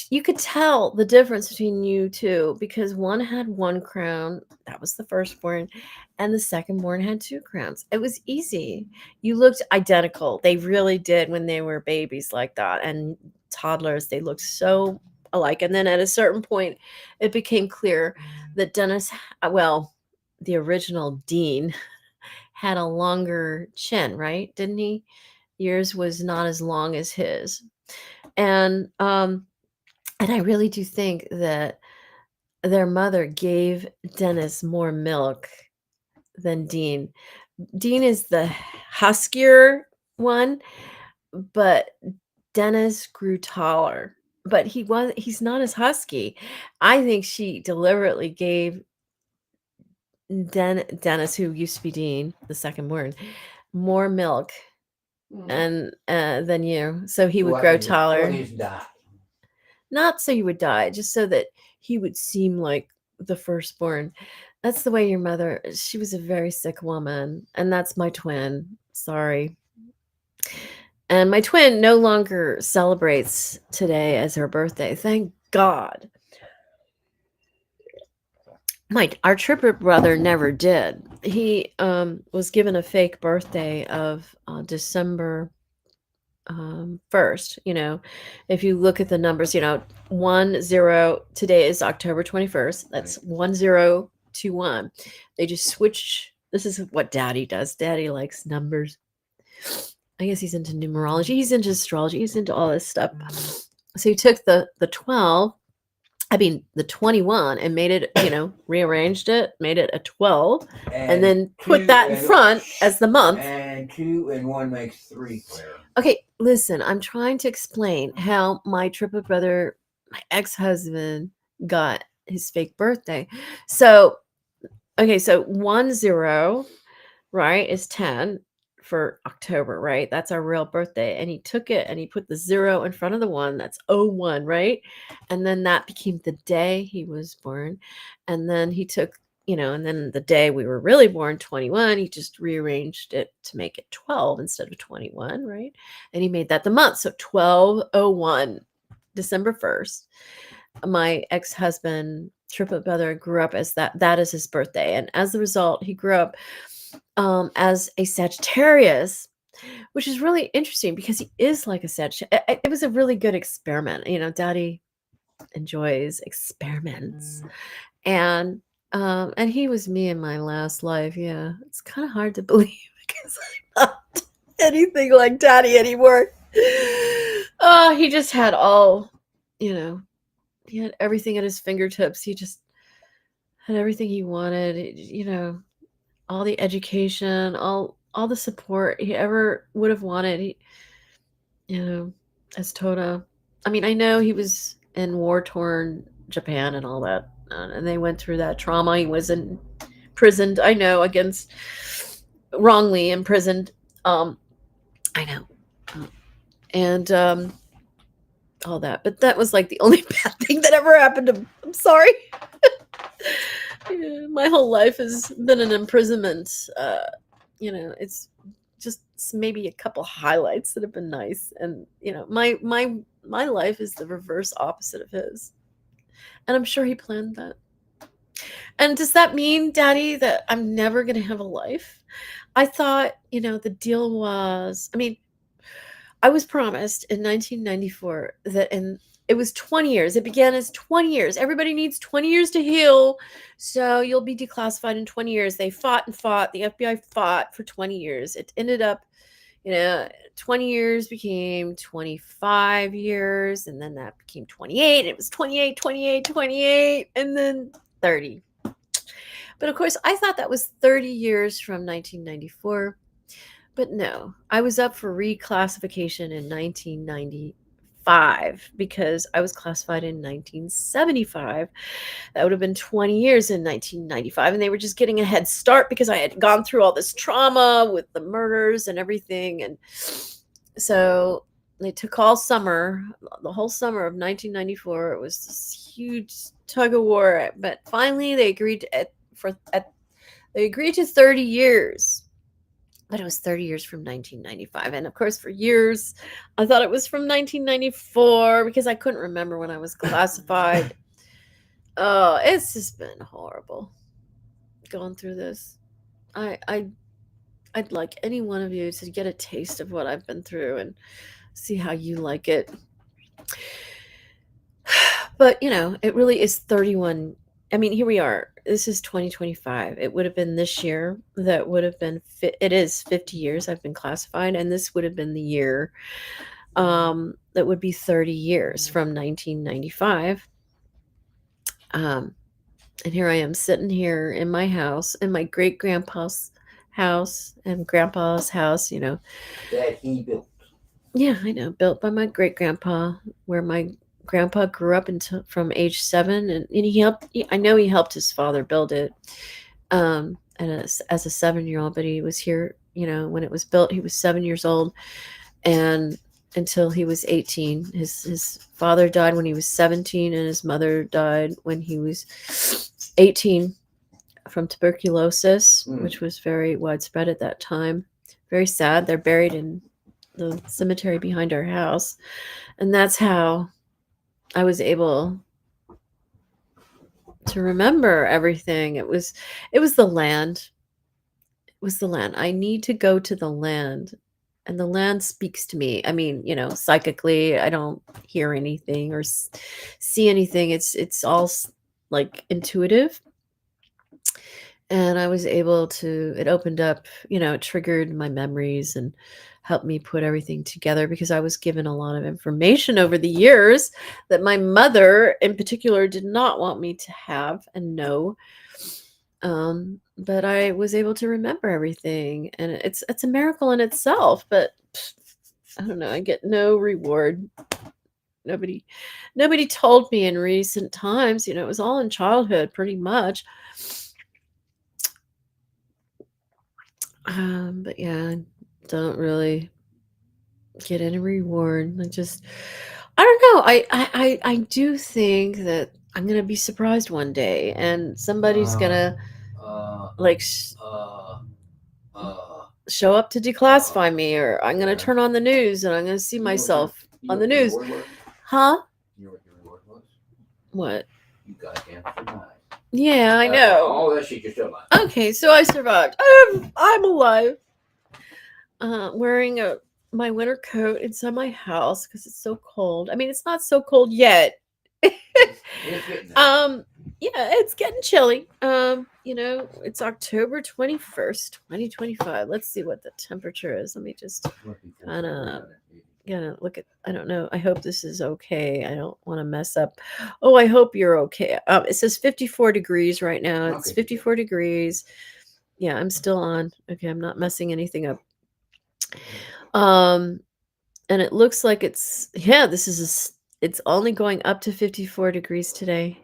you could tell the difference between you two because one had one crown, that was the firstborn, and the secondborn had two crowns. It was easy. You looked identical. They really did when they were babies like that, and toddlers, they looked so alike. And then at a certain point, it became clear that Dennis, the original Dean, had a longer chin, right? Didn't he? Yours was not as long as his. And I really do think that their mother gave Dennis more milk than Dean. Dean is the huskier one, but Dennis grew taller. But he's not as husky. I think she deliberately gave Dennis, who used to be Dean, the secondborn, more milk and than you, so he would grow taller. Not so you would die, just so that he would seem like the firstborn. That's the way your mother, she was a very sick woman, and that's my twin. Sorry. And my twin no longer celebrates today as her birthday. Thank God. Our triplet brother never did. He was given a fake birthday of December 1st. If you look at the numbers, 10, today is October 21st. That's 1021. They just switch. This is what Daddy does. Daddy likes numbers. I guess he's into numerology. He's into astrology. He's into all this stuff. So he took the 21 and made it, rearranged it, made it a 12, and then put that in front as the month. And 2 and 1 makes 3, Claire. Okay, listen, I'm trying to explain how my triplet brother, my ex-husband, got his fake birthday. So, okay, so 10, right, is 10 for October, right? That's our real birthday. And he took it and he put the 0 in front of the 1. That's 01, right? And then that became the day he was born. And then he took, and then the day we were really born, 21, he just rearranged it to make it 12 instead of 21, right? And he made that the month. So 12/01, December 1st. My ex-husband triplet brother grew up as that is his birthday, and as a result, he grew up as a Sagittarius, which is really interesting because he is like a Sagittarius. It was a really good experiment. Daddy enjoys experiments, and he was me in my last life. Yeah, it's kind of hard to believe because I'm not anything like Daddy anymore. He just had all, he had everything at his fingertips. He just had everything he wanted. All the education, all the support he ever would have wanted. As Toto. I mean, I know he was in war-torn Japan and all that, and they went through that trauma. He was imprisoned, I know, wrongly imprisoned. I know. And all that. But that was like the only bad thing that ever happened to him. I'm sorry. My whole life has been an imprisonment. It's just maybe a couple highlights that have been nice, and my life is the reverse opposite of his, and I'm sure he planned that. And does that mean, Daddy, that I'm never going to have a life? I thought, the deal was, I was promised in 1994 that it was 20 years. It began as 20 years. Everybody needs 20 years to heal. So you'll be declassified in 20 years. They fought and fought. The FBI fought for 20 years. It ended up, 20 years became 25 years. And then that became 28. It was 28, 28, 28, and then 30. But of course, I thought that was 30 years from 1994. But no, I was up for reclassification in 1995 because I was classified in 1975. That would have been 20 years in 1995. And they were just getting a head start because I had gone through all this trauma with the murders and everything. And so they took all summer, the whole summer of 1994. It was this huge tug of war. But finally, they agreed to 30 years. But it was 30 years from 1995. And of course, for years, I thought it was from 1994 because I couldn't remember when I was classified. Oh, it's just been horrible going through this. I'd like any one of you to get a taste of what I've been through and see how you like it. But, it really is 31. Here we are. This is 2025. It would have been this year that would have been, it is 50 years I've been classified, and this would have been the year that would be 30 years from 1995. And here I am sitting here in my house, in my great-grandpa's house and grandpa's house, That he built. Yeah, I know. Built by my great-grandpa, where my grandpa grew up from age 7, and I know he helped his father build it and as a 7-year-old, but he was here when it was built. He was 7 years old, and until he was 18. His father died when he was 17, and his mother died when he was 18 from tuberculosis, which was very widespread at that time. Very sad. They're buried in the cemetery behind our house, and that's how I was able to remember everything. It was the land. It was the land. I need to go to the land, and the land speaks to me. Psychically, I don't hear anything or see anything. It's all like intuitive. And I was able to, it opened up, it triggered my memories and helped me put everything together, because I was given a lot of information over the years that my mother in particular did not want me to have and know. But I was able to remember everything, and it's a miracle in itself, but I don't know, I get no reward. Nobody told me in recent times, it was all in childhood pretty much. But yeah, I don't really get any reward. I don't know. I do think that I'm gonna be surprised one day, and somebody's gonna show up to declassify me, or I'm gonna turn on the news and I'm gonna see myself on the news. Huh? You know what your reward was? What? You goddamn survived. Yeah, I know. All that shit, you're still alive. Okay, so I survived. I'm alive. Wearing my winter coat inside my house because it's so cold. I mean, it's not so cold yet. It's getting there. Yeah, it's getting chilly. It's October 21st, 2025. Let's see what the temperature is. Let me just kind of gonna look at. I don't know. I hope this is okay. I don't want to mess up. Oh, I hope you're okay. It says 54 degrees right now. It's Okay. 54 degrees. Yeah, I'm still on. Okay, I'm not messing anything up. And it looks like it's it's only going up to 54 degrees today.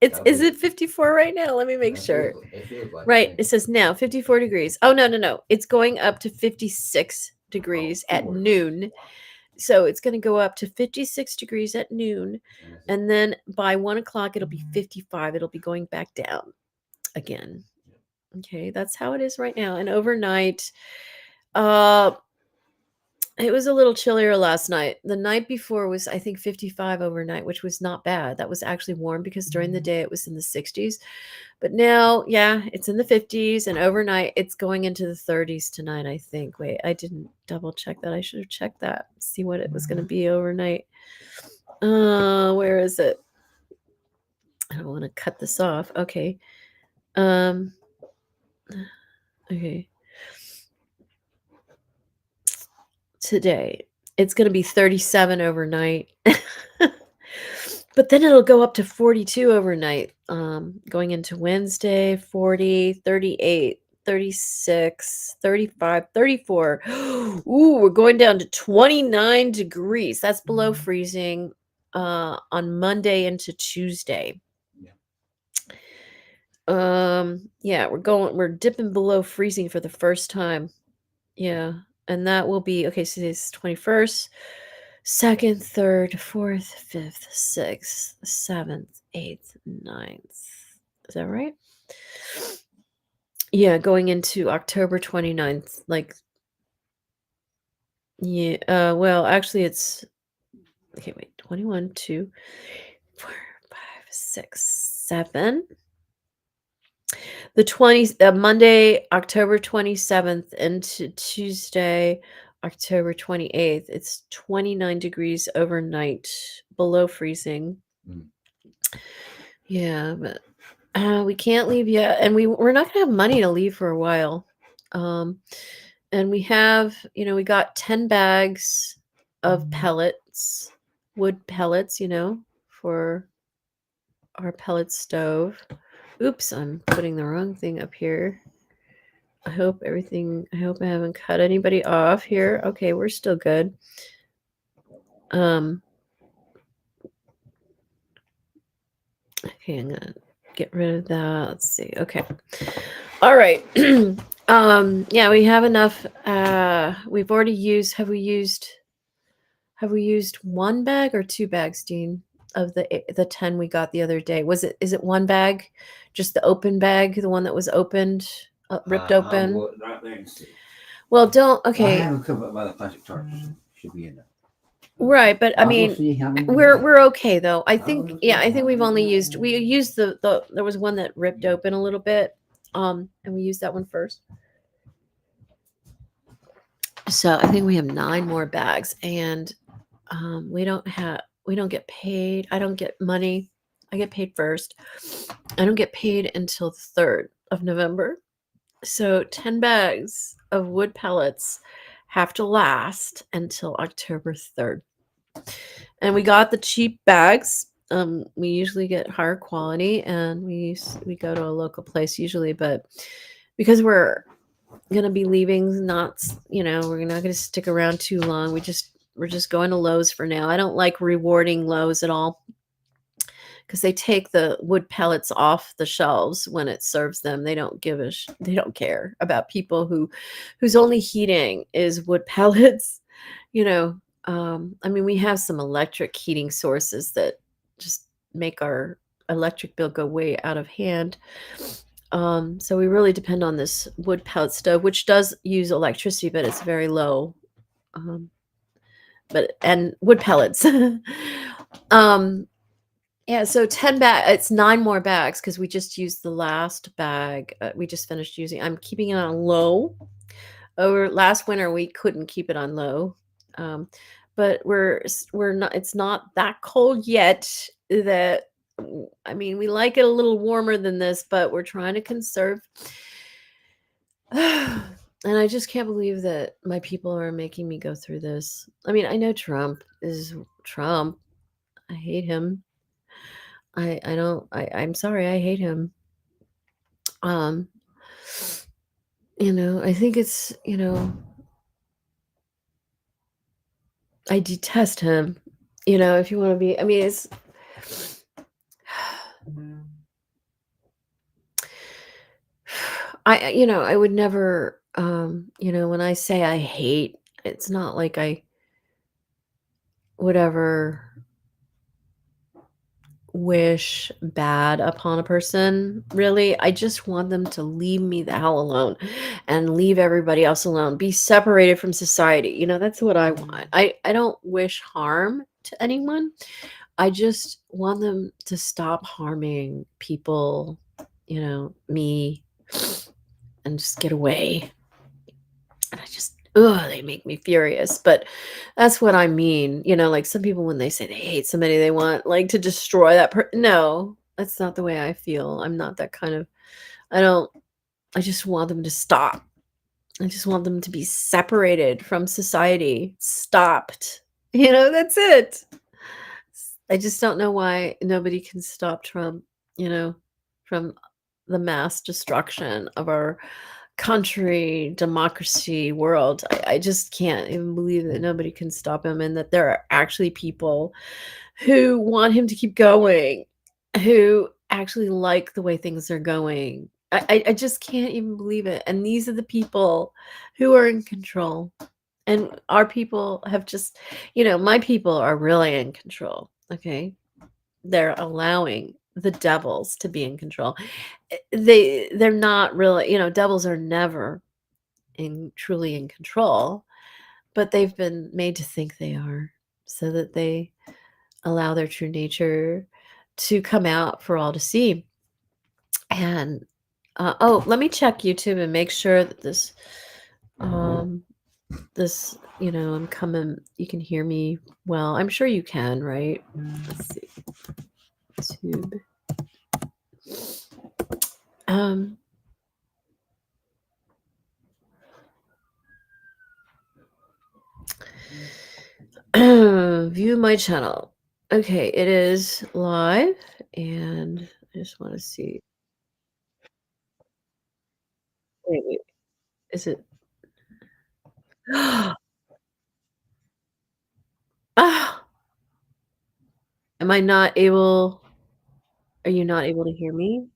Is it 54 right now? Let me make sure. It feels like Right, it says now 54 degrees. Oh no. It's going up to 56 degrees at noon. So it's going to go up to 56 degrees at noon, and then by 1 o'clock it'll be 55. It'll be going back down again. Okay, that's how it is right now. And overnight, it was a little chillier last night. The night before was, I think, 55 overnight, which was not bad. That was actually warm because during the day it was in the 60s. But now, yeah, it's in the 50s, and overnight it's going into the 30s tonight, I think. Wait, I didn't double check that. I should have checked that. See what it was going to be overnight. Where is it? I don't want to cut this off. Okay. Okay. Today, it's going to be 37 overnight. But then it'll go up to 42 overnight. Going into Wednesday, 40, 38, 36, 35, 34. Ooh, we're going down to 29 degrees. That's below freezing on Monday into Tuesday. Yeah, we're dipping below freezing for the first time. Yeah. And that will be okay, so it's 21st, 2nd, 3rd, 4th, 5th, 6th, 7th, 8th, 9th. Is that right? Yeah, going into October 29th. Like, yeah, well, actually it's okay, wait, 21, 2, 4, 5, 6, 7. The Monday, October 27th into Tuesday, October 28th. It's 29 degrees overnight, below freezing. Yeah, but we can't leave yet, and we're not gonna have money to leave for a while. And we have, we got 10 bags of pellets, wood pellets, for our pellet stove. Oops, I'm putting the wrong thing up here. I hope I haven't cut anybody off here. Okay, we're still good. Okay, I'm gonna get rid of that. Let's see. Okay. All right. Yeah, we have enough. We've already used, have we used one bag or 2 bags, Dean, of the 10 we got the other day? Is it one bag? Just the open bag, the one that was opened, ripped open? I'll go right there and see. Well, don't, I okay. have them covered by the plastic tarps. Should be enough. Right, but I mean, see how many we're okay though. I think we've only used the there was one that ripped open a little bit, and we used that one first. So I think we have 9 more bags, and we don't get paid. I don't get money. I get paid first. I don't get paid until the 3rd of November. So 10 bags of wood pellets have to last until October 3rd. And we got the cheap bags. We usually get higher quality, and we go to a local place usually, but because we're gonna be leaving, we're not gonna stick around too long. We're just going to Lowe's for now. I don't like rewarding Lowe's at all, because they take the wood pellets off the shelves when it serves them. They don't they don't care about people whose only heating is wood pellets. I mean, we have some electric heating sources that just make our electric bill go way out of hand. So we really depend on this wood pellet stove, which does use electricity, but it's very low. And wood pellets. Yeah, so 10 bag it's 9 more bags because we just used the last bag, we just finished using I'm keeping it on low. Over last winter, we couldn't keep it on low, um, but we're not it's not that cold yet that I mean, we like it a little warmer than this, but we're trying to conserve. And I just can't believe that my people are making me go through this. I mean, I know Trump is Trump. I hate him. I don't I'm sorry, I hate him. Um, I think it's, I detest him. If you want to be, I mean, it's, I would never, when I say I hate, it's not like I would ever wish bad upon a person, really. I just want them to leave me the hell alone and leave everybody else alone. Be separated from society. That's what I want. I don't wish harm to anyone. I just want them to stop harming people, me, and just get away. And I just, ugh, they make me furious. But that's what I mean. Like some people, when they say they hate somebody, they want like to destroy that person. No, that's not the way I feel. I'm not that kind of, I don't, I just want them to stop. I just want them to be separated from society, stopped. That's it. I just don't know why nobody can stop Trump, you know, from the mass destruction of our country, democracy, world. I just can't even believe that nobody can stop him and that there are actually people who want him to keep going, who actually like the way things are going. I just can't even believe it. And these are the people who are in control. And our people have just, my people are really in control. Okay. They're allowing the devils to be in control. They're not really, devils are never in truly in control, but they've been made to think they are so that they allow their true nature to come out for all to see. And oh, let me check YouTube and make sure that um I'm coming, you can hear me well. I'm sure you can, right? Let's see. YouTube. Um view my channel. Okay, it is live and I just want to see. Wait, is it Ah, am I not able are you not able to hear me?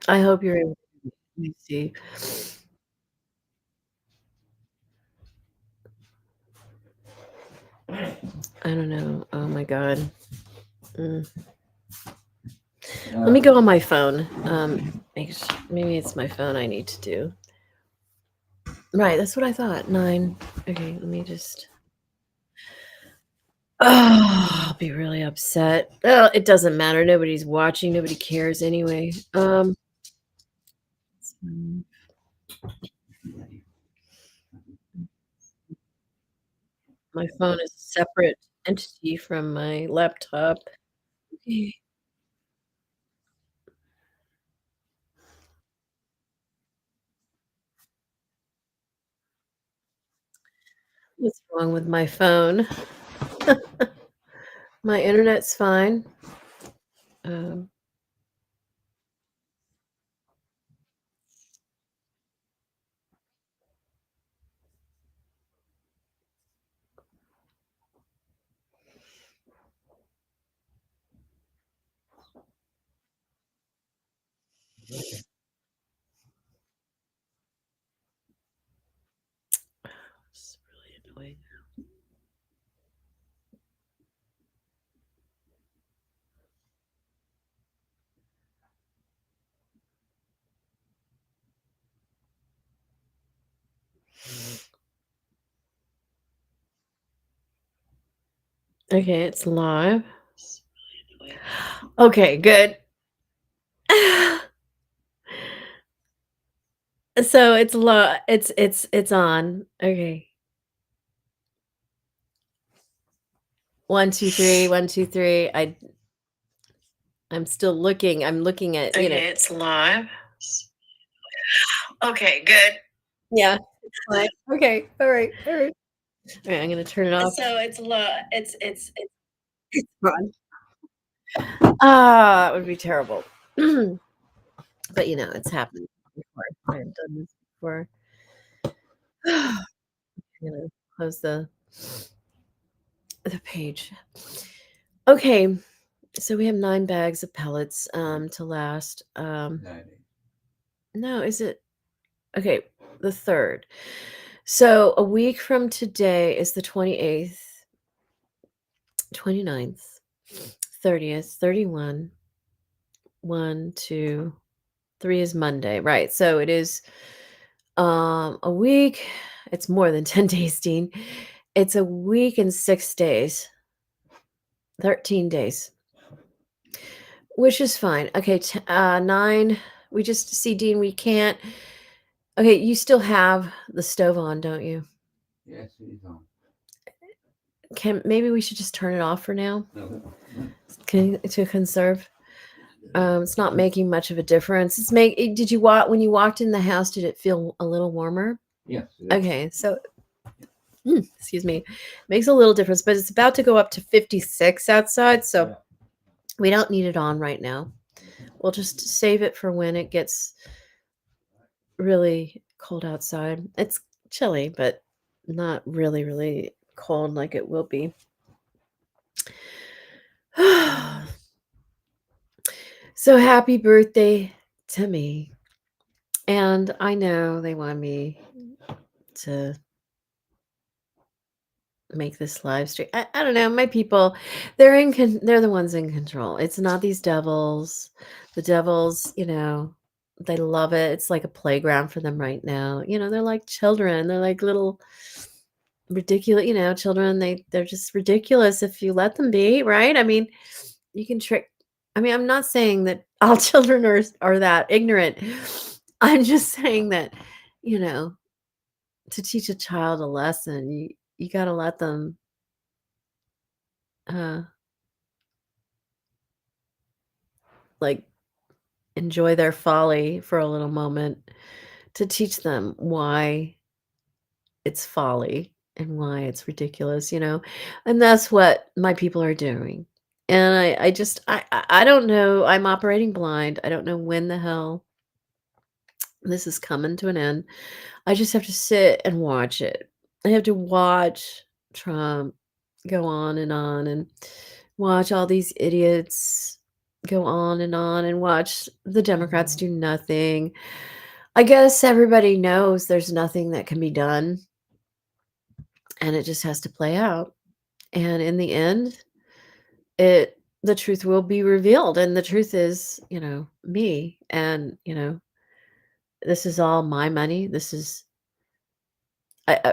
I hope you're able to let me see. I don't know. Oh my god. Mm. Let me go on my phone. Maybe it's my phone I need to do. Right, that's what I thought. 9. Okay, let me just Oh, I'll be really upset. Well, it doesn't matter. Nobody's watching. Nobody cares anyway. Mm, my phone is a separate entity from my laptop. Okay. What's wrong with my phone? My internet's fine. Um, it's really annoying. Okay, it's live. Okay, good. So it's it's on. Okay. 1, 2, 3, 1, 2, 3. I'm still looking. I'm looking at, Okay, it's live. Okay, good. Yeah. It's live. Okay. All right. All right. All right, I'm gonna turn it off. So it's On. Ah, that would be terrible. But you know, it's happened before. I've done this before. I'm gonna close the page. Okay, so we have 9 bags of pellets to last. 9 days. No, is it okay? The 3rd. So a week from today is the 28th, 29th, 30th, 31. 1, 2, 3 is Monday, right? So it is a week. It's more than 10 days, Dean. It's a week and 6 days. 13 days. Which is fine. Okay, 9. We just see, Dean, we can't. Okay, you still have the stove on, don't you? Yes, it is on. Maybe we should just turn it off for now No. to conserve. It's not making much of a difference. Did you when you walked in the house, did it feel a little warmer? Yes. Okay, so excuse me, makes a little difference, but it's about to go up to 56 outside, so Yeah. we don't need it on right now. We'll just save it for when it gets really cold outside. It's chilly, but not really, really cold like it will be. So happy birthday to me. And I know they want me to make this live stream. I don't know. My people, they're the ones in control. It's not these devils. The devils, you know, they love it. It's like a playground for them right now. You know, they're like children. They're like little ridiculous, you know, children. They're just ridiculous if you let them be, right? I mean, you can trick. I mean, I'm not saying that all children are that ignorant. I'm just saying that, you know, to teach a child a lesson, you got to let them uh like enjoy their folly for a little moment, to teach them why it's folly and why it's ridiculous, you know. And that's what my people are doing. And I just I don't know. I'm operating blind. I don't know when the hell this is coming to an end. I just have to sit and watch it. I have to watch Trump go on and watch all these idiots go on and watch the Democrats do nothing. I guess everybody knows there's nothing that can be done and it just has to play out. And in the end, the truth will be revealed, and the truth is, you know, me, and, you know, this is all my money. This is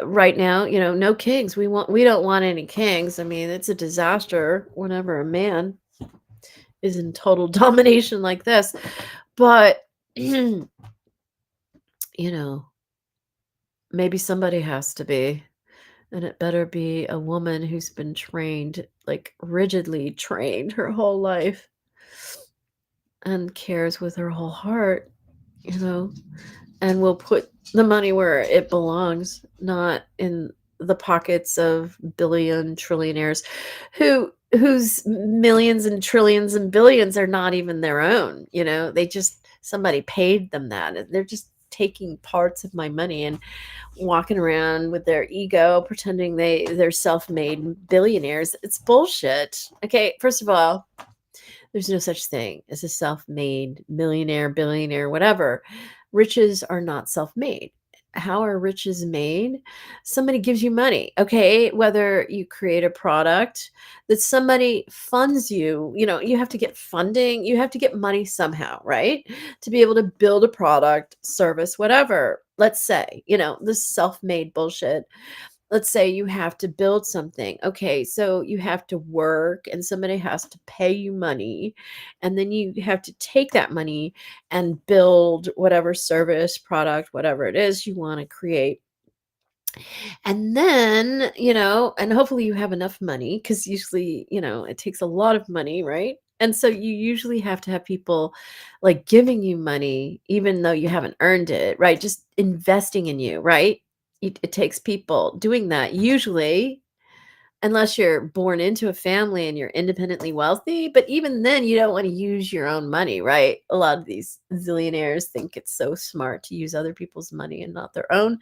right now, you know, no kings. We don't want any kings. I mean, it's a disaster whenever a man is in total domination like this. But you know, maybe somebody has to be, and it better be a woman who's been trained, like rigidly trained her whole life and cares with her whole heart, you know, and will put the money where it belongs, not in the pockets of trillionaires whose millions and trillions and billions are not even their own. You know, they just, somebody paid them that. They're just taking parts of my money and walking around with their ego pretending they're self-made billionaires. It's bullshit. Okay, first of all, there's no such thing as a self-made millionaire, billionaire, whatever. Riches are not self-made. How are riches made? Somebody gives you money, okay? Whether you create a product that somebody funds you, you know, you have to get funding, you have to get money somehow, right? To be able to build a product, service, whatever. Let's say, you know, this self-made bullshit. let's say you have to build something. Okay, so you have to work and somebody has to pay you money. And then you have to take that money and build whatever service, product, whatever it is you want to create. And then, and hopefully you have enough money because usually, it takes a lot of money, right? And so you usually have to have people like giving you money, even though you haven't earned it, right? Just investing in you, right? It takes people doing that usually, unless you're born into a family and you're independently wealthy. But even then, you don't want to use your own money, right? A lot of these zillionaires think it's so smart to use other people's money and not their own.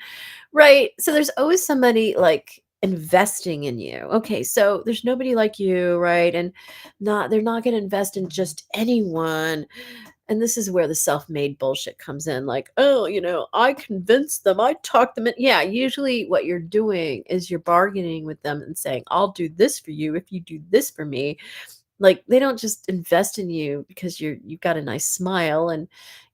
Right. So there's always somebody like investing in you. Okay, so there's nobody like you, right? And they're not going to invest in just anyone. And this is where the self-made bullshit comes in. Like, oh, I convinced them, I talked them in. Yeah, usually what you're doing is you're bargaining with them and saying, I'll do this for you if you do this for me. Like, they don't just invest in you because you've got a nice smile and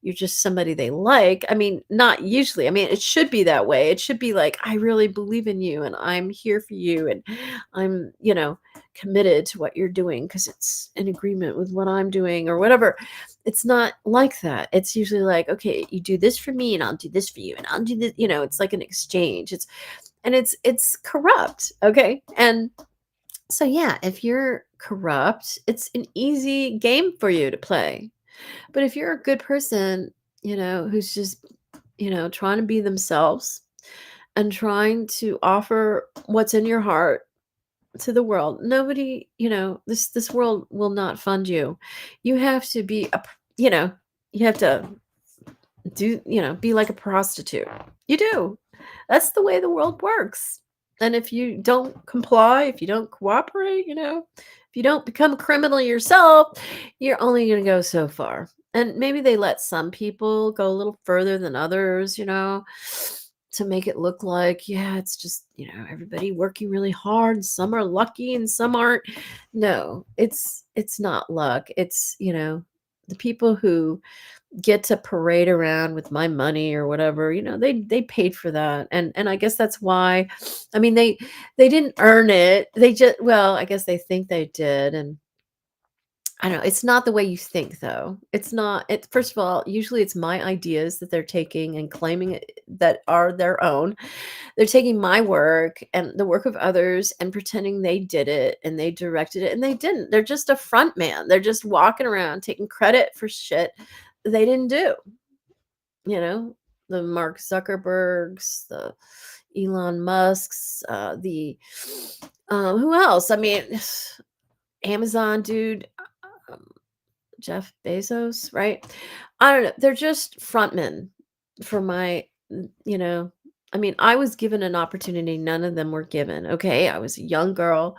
you're just somebody they like. I mean, not usually. I mean, it should be that way. It should be like, I really believe in you and I'm here for you and I'm, committed to what you're doing because it's in agreement with what I'm doing or whatever. It's not like that. It's usually like, okay, you do this for me and I'll do this for you and I'll do this, it's like an exchange. It's corrupt, okay? And so, yeah, if you're corrupt, it's an easy game for you to play. But if you're a good person, who's just, trying to be themselves and trying to offer what's in your heart to the world, nobody, this world will not fund you. You have to be you have to be like a prostitute. You do. That's the way the world works. And if you don't comply, if you don't cooperate, if you don't become a criminal yourself, you're only going to go so far. And maybe they let some people go a little further than others, to make it look like, yeah, it's just, everybody working really hard. Some are lucky and some aren't. No, it's not luck. It's, the people who get to parade around with my money or whatever, they paid for that. And I guess that's why, I mean, they didn't earn it. They just, well, I guess they think they did. And I don't know. It's not the way you think, though. It's not. First of all, usually it's my ideas that they're taking and claiming that are their own. They're taking my work and the work of others and pretending they did it and they directed it, and they didn't. They're just a front man. They're just walking around taking credit for shit they didn't do. The Mark Zuckerbergs, the Elon Musks, the who else? I mean, Amazon dude, um, Jeff Bezos, right? I don't know. They're just frontmen for my, I mean, I was given an opportunity none of them were given. Okay, I was a young girl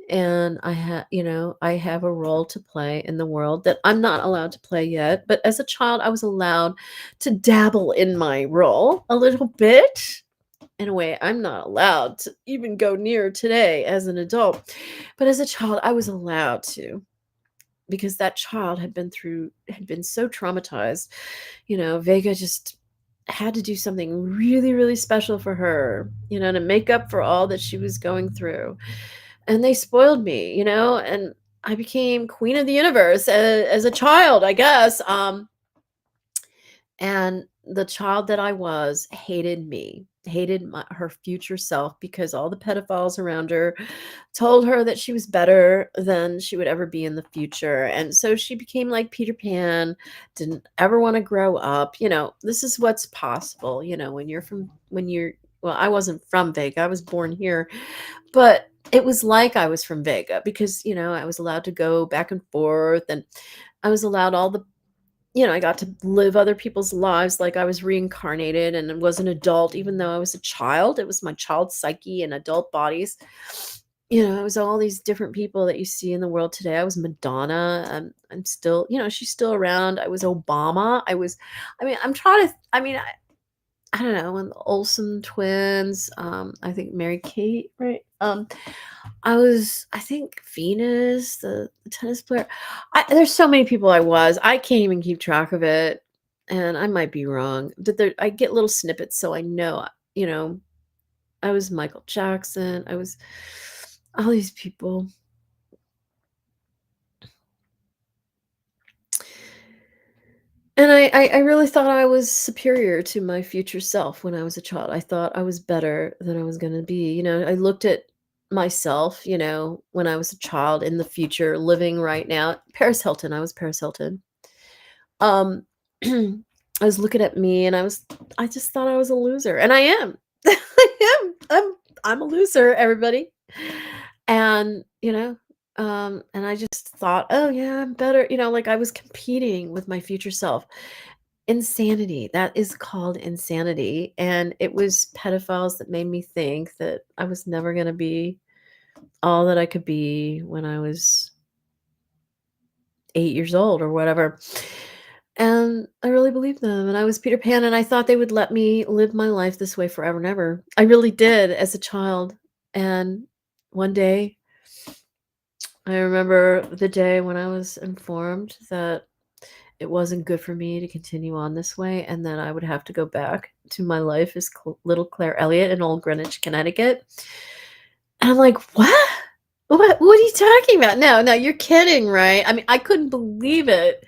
and I have a role to play in the world that I'm not allowed to play yet, but as a child I was allowed to dabble in my role a little bit in a way I'm not allowed to even go near today as an adult. But as a child I was allowed to, because that child had been so traumatized. Vega just had to do something really, really special for her, to make up for all that she was going through. And they spoiled me, and I became queen of the universe as a child, I guess. And the child that I was hated me, hated her future self, because all the pedophiles around her told her that she was better than she would ever be in the future. And so she became like Peter Pan, didn't ever want to grow up. This is what's possible, well, I wasn't from Vega. I was born here, but it was like I was from Vega because, I was allowed to go back and forth and I was allowed all the I got to live other people's lives like I was reincarnated and was an adult, even though I was a child. It was my child psyche and adult bodies. It was all these different people that you see in the world today. I was Madonna. I'm still, she's still around. I was Obama. I'm trying to, I don't know, when the Olsen twins, I think Mary Kate, right? I think Venus, the tennis player. There's so many people I can't even keep track of it. And I might be wrong, but I get little snippets. So I know, I was Michael Jackson. I was all these people. And I really thought I was superior to my future self when I was a child. I thought I was better than I was gonna be. You know, I looked at myself, you know, when I was a child in the future, living right now. Paris Hilton, I was Paris Hilton. Um, I was looking at me and I just thought I was a loser, and I am. I am. I'm a loser, everybody. And, you know, and I just thought, "Oh, yeah, I'm better." You know, like I was competing with my future self. Insanity. That is called insanity, and it was pedophiles that made me think that I was never gonna be all that I could be when I was 8 years old or whatever. And I really believed them, and I was Peter Pan, and I thought they would let me live my life this way forever and ever. I really did as a child, and one day, I remember the day when I was informed that it wasn't good for me to continue on this way, and that I would have to go back to my life as little Claire Elliott in Old Greenwich, Connecticut. And I'm like, "What? What are you talking about? No, no, you're kidding, right?" I mean, I couldn't believe it.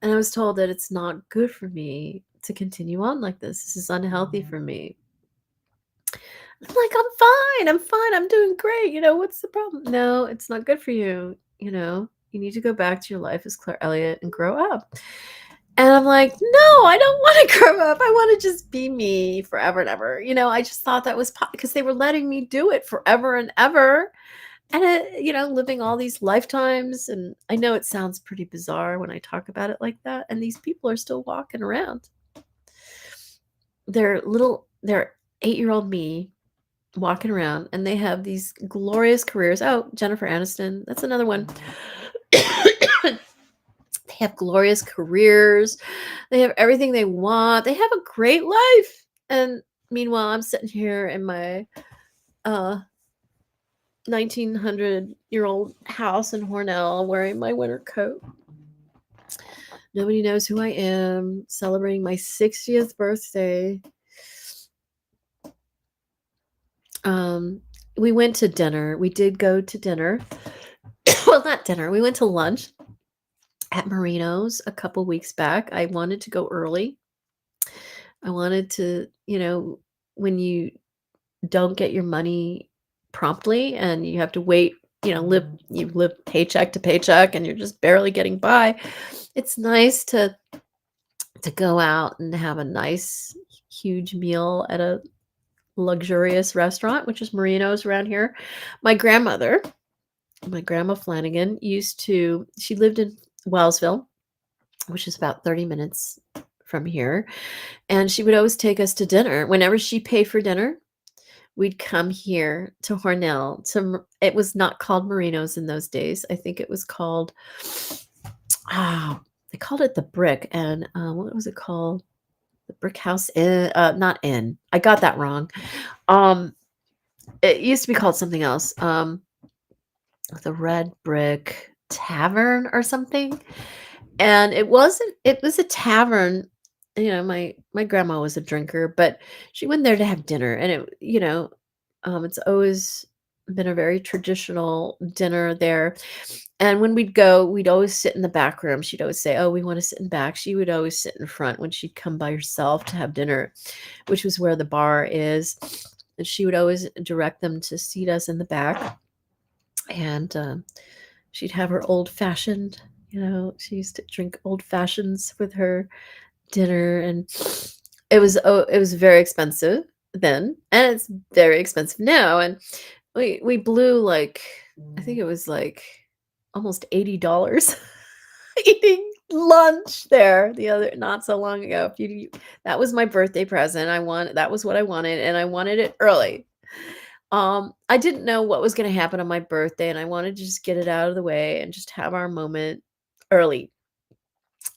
And I was told that it's not good for me to continue on like this. This is unhealthy for me. I'm like, I'm fine, I'm doing great. You know, what's the problem? No, it's not good for you. You know, you need to go back to your life as Claire Elliott and grow up. And I'm like, no, I don't want to grow up. I want to just be me forever and ever. You know, I just thought that was because they were letting me do it forever and ever. And, you know, living all these lifetimes. And I know it sounds pretty bizarre when I talk about it like that. And these people are still walking around. They're 8-year-old me walking around, and they have these glorious careers. Oh, Jennifer Aniston, that's another one. They have glorious careers. They have everything they want. They have a great life. And meanwhile, I'm sitting here in my 1900-year-old house in Hornell wearing my winter coat. Nobody knows who I am, celebrating my 60th birthday. We went to dinner. We did go to dinner. Well, not dinner. We went to lunch at Marino's a couple weeks back. I wanted to go early. I wanted to, you know, when you don't get your money promptly and you have to wait, you know, you live paycheck to paycheck and you're just barely getting by. It's nice to go out and have a nice huge meal at a luxurious restaurant, which is Marino's around here. My grandma Flanagan she lived in Wellsville, which is about 30 minutes from here. And she would always take us to dinner. Whenever she paid for dinner, we'd come here to Hornell. It was not called Marino's in those days. I think it was called, they called it the Brick. And what was it called? The Brick House Inn, not Inn. I got that wrong. It used to be called something else. The Red Brick Tavern or something. And it was a tavern. You know, my grandma was a drinker, but she went there to have dinner. And it, you know, it's always been a very traditional dinner there. And when we'd go, we'd always sit in the back room. She'd always say, "Oh, we want to sit in back." She would always sit in front when she'd come by herself to have dinner, which was where the bar is. And she would always direct them to seat us in the back. And she'd have her old fashioned, you know, she used to drink old fashions with her dinner. And it was very expensive then, and it's very expensive now. And we blew like, I think it was like almost $80 eating lunch there not so long ago. That was my birthday present. That was what I wanted, and I wanted it early. I didn't know what was going to happen on my birthday, and I wanted to just get it out of the way and just have our moment early.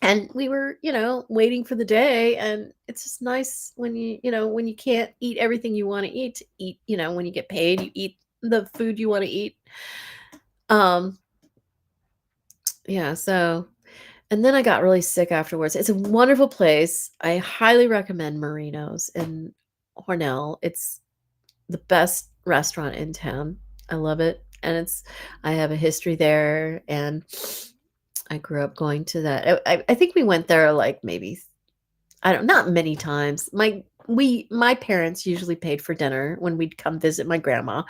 And we were, you know, waiting for the day, and it's just nice when when you can't eat everything you want to eat, you know, when you get paid, you eat the food you want to eat. Yeah, so, and then I got really sick afterwards. It's a wonderful place. I highly recommend Marino's in Hornell. It's the best restaurant in town. I love it. And I have a history there, and I grew up going to that. I think we went there like maybe, I don't, not many times. My parents usually paid for dinner when we'd come visit my grandma,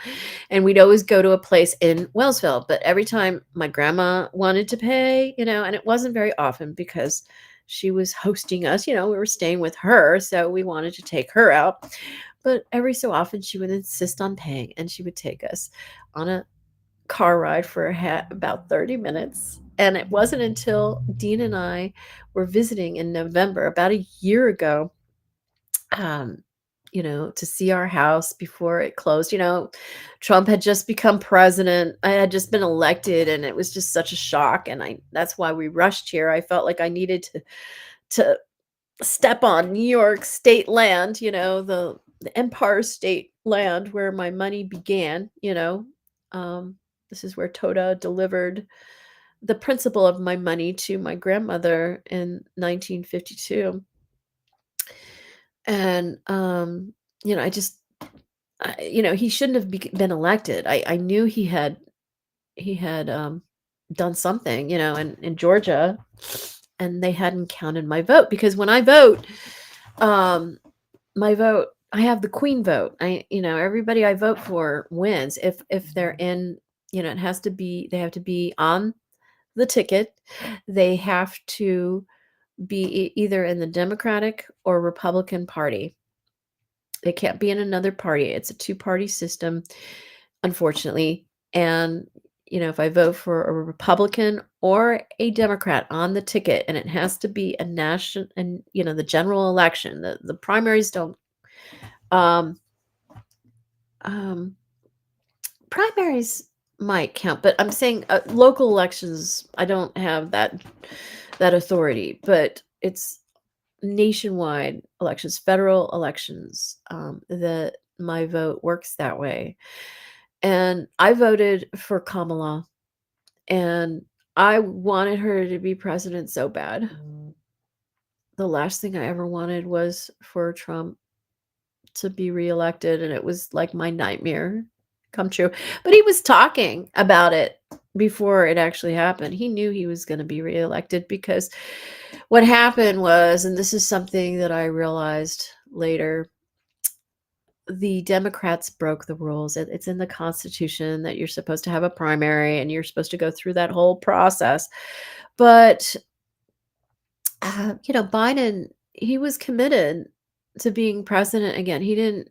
and we'd always go to a place in Wellsville. But every time my grandma wanted to pay, and it wasn't very often because she was hosting us, we were staying with her, so we wanted to take her out. But every so often she would insist on paying, and she would take us on a car ride for about 30 minutes. And it wasn't until Dean and I were visiting in November, about a year ago, um, to see our house before it closed. Trump had just become president. I had just been elected, and it was just such a shock. And that's why we rushed here. I felt like I needed to step on New York state land, the Empire State Land where. My money began. Um, this is where Toda delivered the principal of my money to my grandmother in 1952. And, I just, he shouldn't have been elected. I knew he had done something, in Georgia, and they hadn't counted my vote, because when I vote, um, my vote, I have the queen vote. Everybody I vote for wins. If they're in, it has to be, they have to be on the ticket. They have to be either in the Democratic or Republican Party. They can't be in another party. It's a two-party system, unfortunately. And if I vote for a Republican or a Democrat on the ticket, and it has to be a national, and the general election, the primaries don't. Um, um, Primaries might count, but I'm saying local elections, I don't have that authority. But it's nationwide elections, federal elections, that my vote works that way. And I voted for Kamala, and I wanted her to be president so bad. The last thing I ever wanted was for Trump to be reelected, and it was like my nightmare come true. But he was talking about it before it actually happened. He knew he was going to be reelected, because what happened was, and this is something that I realized later, the Democrats broke the rules. It's in the Constitution that you're supposed to have a primary, and you're supposed to go through that whole process. But Biden, he was committed to being president again. He didn't,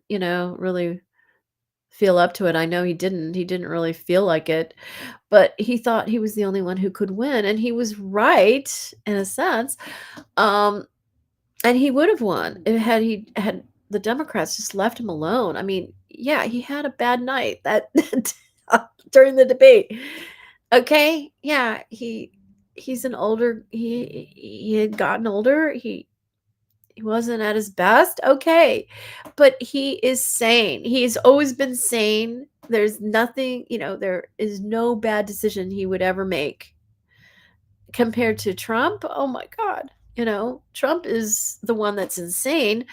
really feel up to it. I know he didn't. He didn't really feel like it, but he thought he was the only one who could win, and he was right in a sense. And he would have won had the Democrats just left him alone. I mean, yeah, he had a bad night that during the debate. Okay, yeah, he's an older, he had gotten older. He wasn't at his best. Okay. But he is sane. He's always been sane. There's nothing, there is no bad decision he would ever make compared to Trump. Oh my God. Trump is the one that's insane.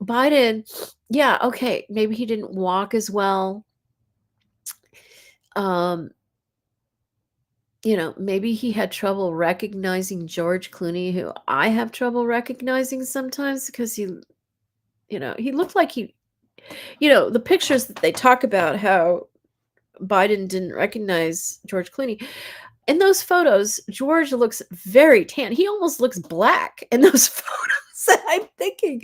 Biden, yeah, okay, maybe he didn't walk as well. Maybe he had trouble recognizing George Clooney, who I have trouble recognizing sometimes, because he looked like the pictures that they talk about how Biden didn't recognize George Clooney. In those photos, George looks very tan. He almost looks black in those photos. I'm thinking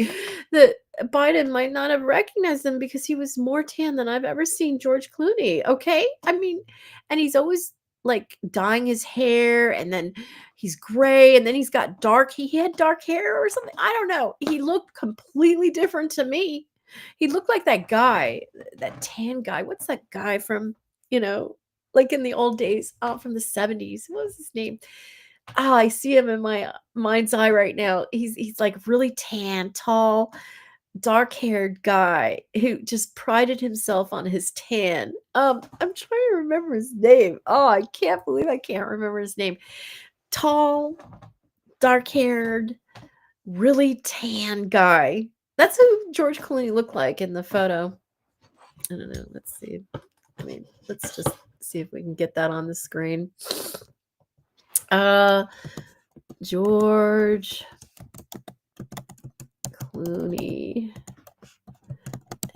that Biden might not have recognized him because he was more tan than I've ever seen George Clooney. Okay. I mean, and he's always like dyeing his hair, and then he's gray, and then he's got he had dark hair or something. I don't know. He looked completely different to me. He looked like that guy, that tan guy. What's that guy from, like in the old days, from the 70s? What was his name? Oh, I see him in my mind's eye right now. He's like really tan, tall, dark-haired guy who just prided himself on his tan. I'm trying to remember his name. Oh, I can't believe I can't remember his name. Tall, dark-haired, really tan guy. That's who George Clooney looked like in the photo. I don't know. Let's see. I mean, let's just see if we can get that on the screen. George Clooney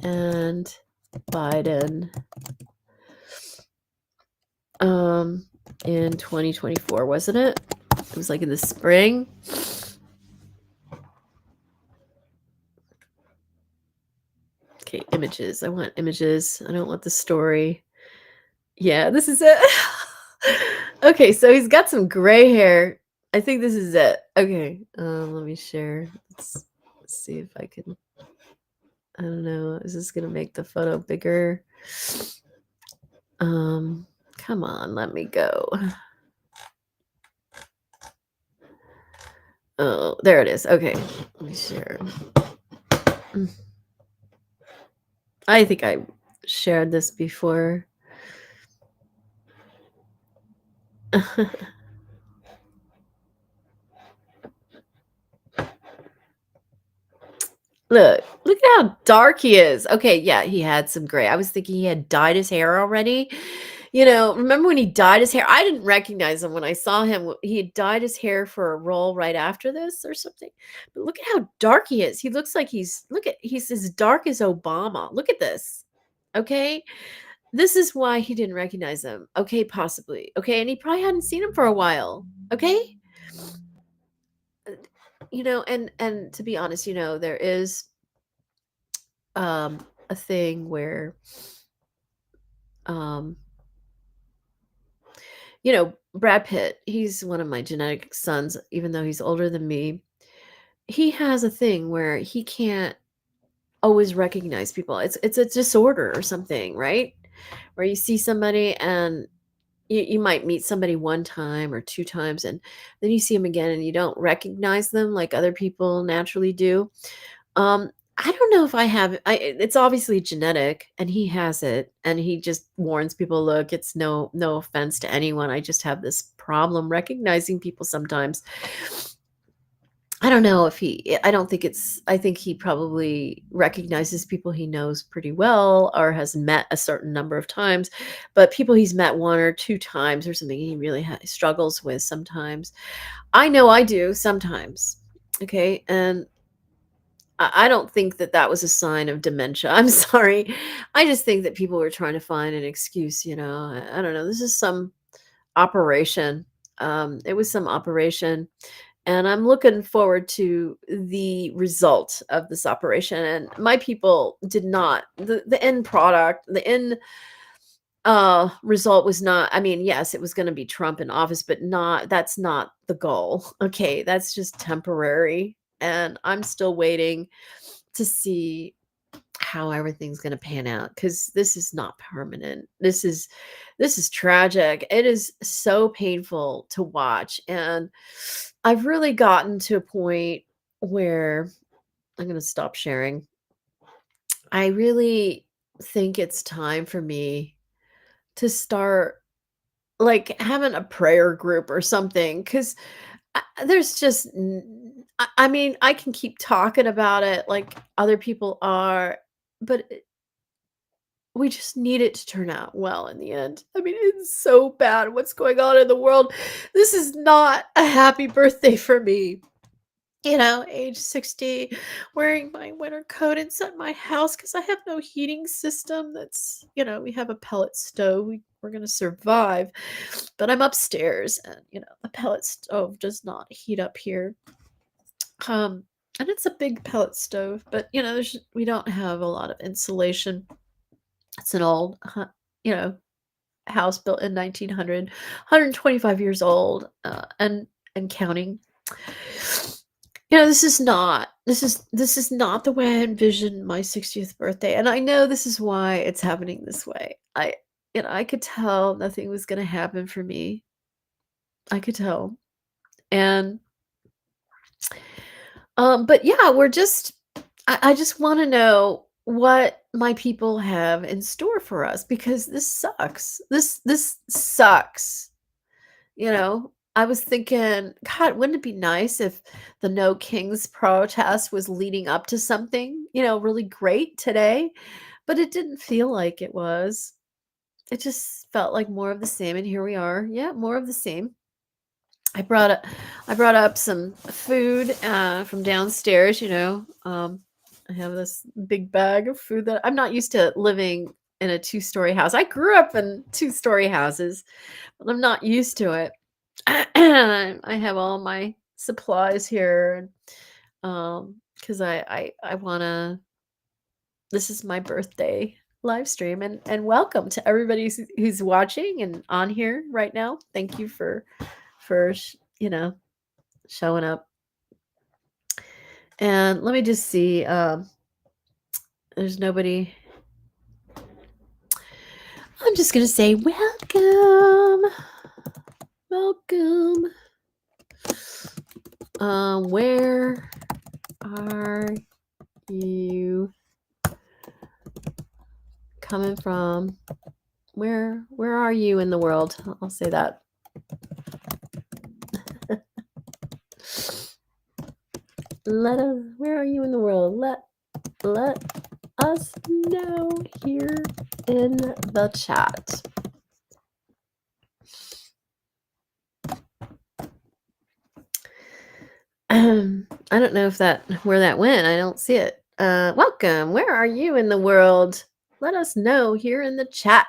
and Biden in 2024, wasn't it? It was like in the spring. Okay, images. I want images. I don't want the story. Yeah, this is it. Okay, so he's got some gray hair. I think this is it. Okay, let me share. Let's see if I can. I don't know. Is this gonna make the photo bigger? Come on, let me go. Oh, there it is. Okay, let me share. I think I shared this before. Look at how dark he is. Okay, yeah, he had some gray. I was thinking he had dyed his hair already. You know, remember when he dyed his hair? I didn't recognize him when I saw him. He had dyed his hair for a role right after this or something. But look at how dark he is. He looks like he's as dark as Obama. Look at this. Okay? This is why he didn't recognize him. Okay, possibly. Okay, and he probably hadn't seen him for a while. Okay? You know, and to be honest, you know, there is a thing where um you know, Brad Pitt, he's one of my genetic sons, even though he's older than me. He has a thing where he can't always recognize people. It's a disorder or something, right? Where you see somebody and you might meet somebody one time or two times, and then you see them again and you don't recognize them like other people naturally do. I don't know if I have it's obviously genetic and he has it and he just warns people, look, it's no offense to anyone. I just have this problem recognizing people sometimes. I don't know if I don't think I think he probably recognizes people he knows pretty well or has met a certain number of times, but people he's met one or two times or something, he really struggles with sometimes. I know I do sometimes. Okay. And I don't think that that was a sign of dementia. I'm sorry. I just think that people were trying to find an excuse, you know. I don't know. This is some operation. It was some operation. And I'm looking forward to the result of this operation. And my people did not, the end product, the end result was not, I mean, yes, it was going to be Trump in office, but that's not the goal. Okay. That's just temporary. And I'm still waiting to see how everything's going to pan out, because this is not permanent. This is tragic. It is so painful to watch, and I've really gotten to a point where I'm going to stop sharing. I really think it's time for me to start like having a prayer group or something, because there's just I mean, I can keep talking about it like other people are, but we just need it to turn out well in the end. I mean, it's so bad what's going on in the world. This is not a happy birthday for me. You know, age 60, wearing my winter coat inside my house because I have no heating system. That's, you know, we have a pellet stove. We're going to survive. But I'm upstairs and, you know, the pellet stove does not heat up here. And it's a big pellet stove, but, you know, we don't have a lot of insulation. It's an old, you know, house built in 1900, 125 years old, and counting. You know, this is not the way I envisioned my 60th birthday, and I know this is why it's happening this way. I could tell nothing was going to happen for me. I could tell, and but yeah, I just want to know what my people have in store for us, because this sucks. This sucks. You know, I was thinking, God, wouldn't it be nice if the No Kings protest was leading up to something, you know, really great today? but it didn't feel like it was. It just felt like more of the same, and here we are. Yeah, more of the same. I brought up some food from downstairs. I have this big bag of food that I'm not used to living in a 2-story house. I grew up in 2-story houses, but I'm not used to it. I have all my supplies here, because I want to. This is my birthday live stream, and welcome to everybody who's watching and on here right now. Thank you for showing up. And let me just see. There's nobody. I'm just gonna say welcome. Where are you coming from? Where are you in the world? I'll say that. Where are you in the world? Let us know here in the chat. I don't know where that went. I don't see it. Welcome. Where are you in the world? Let us know here in the chat.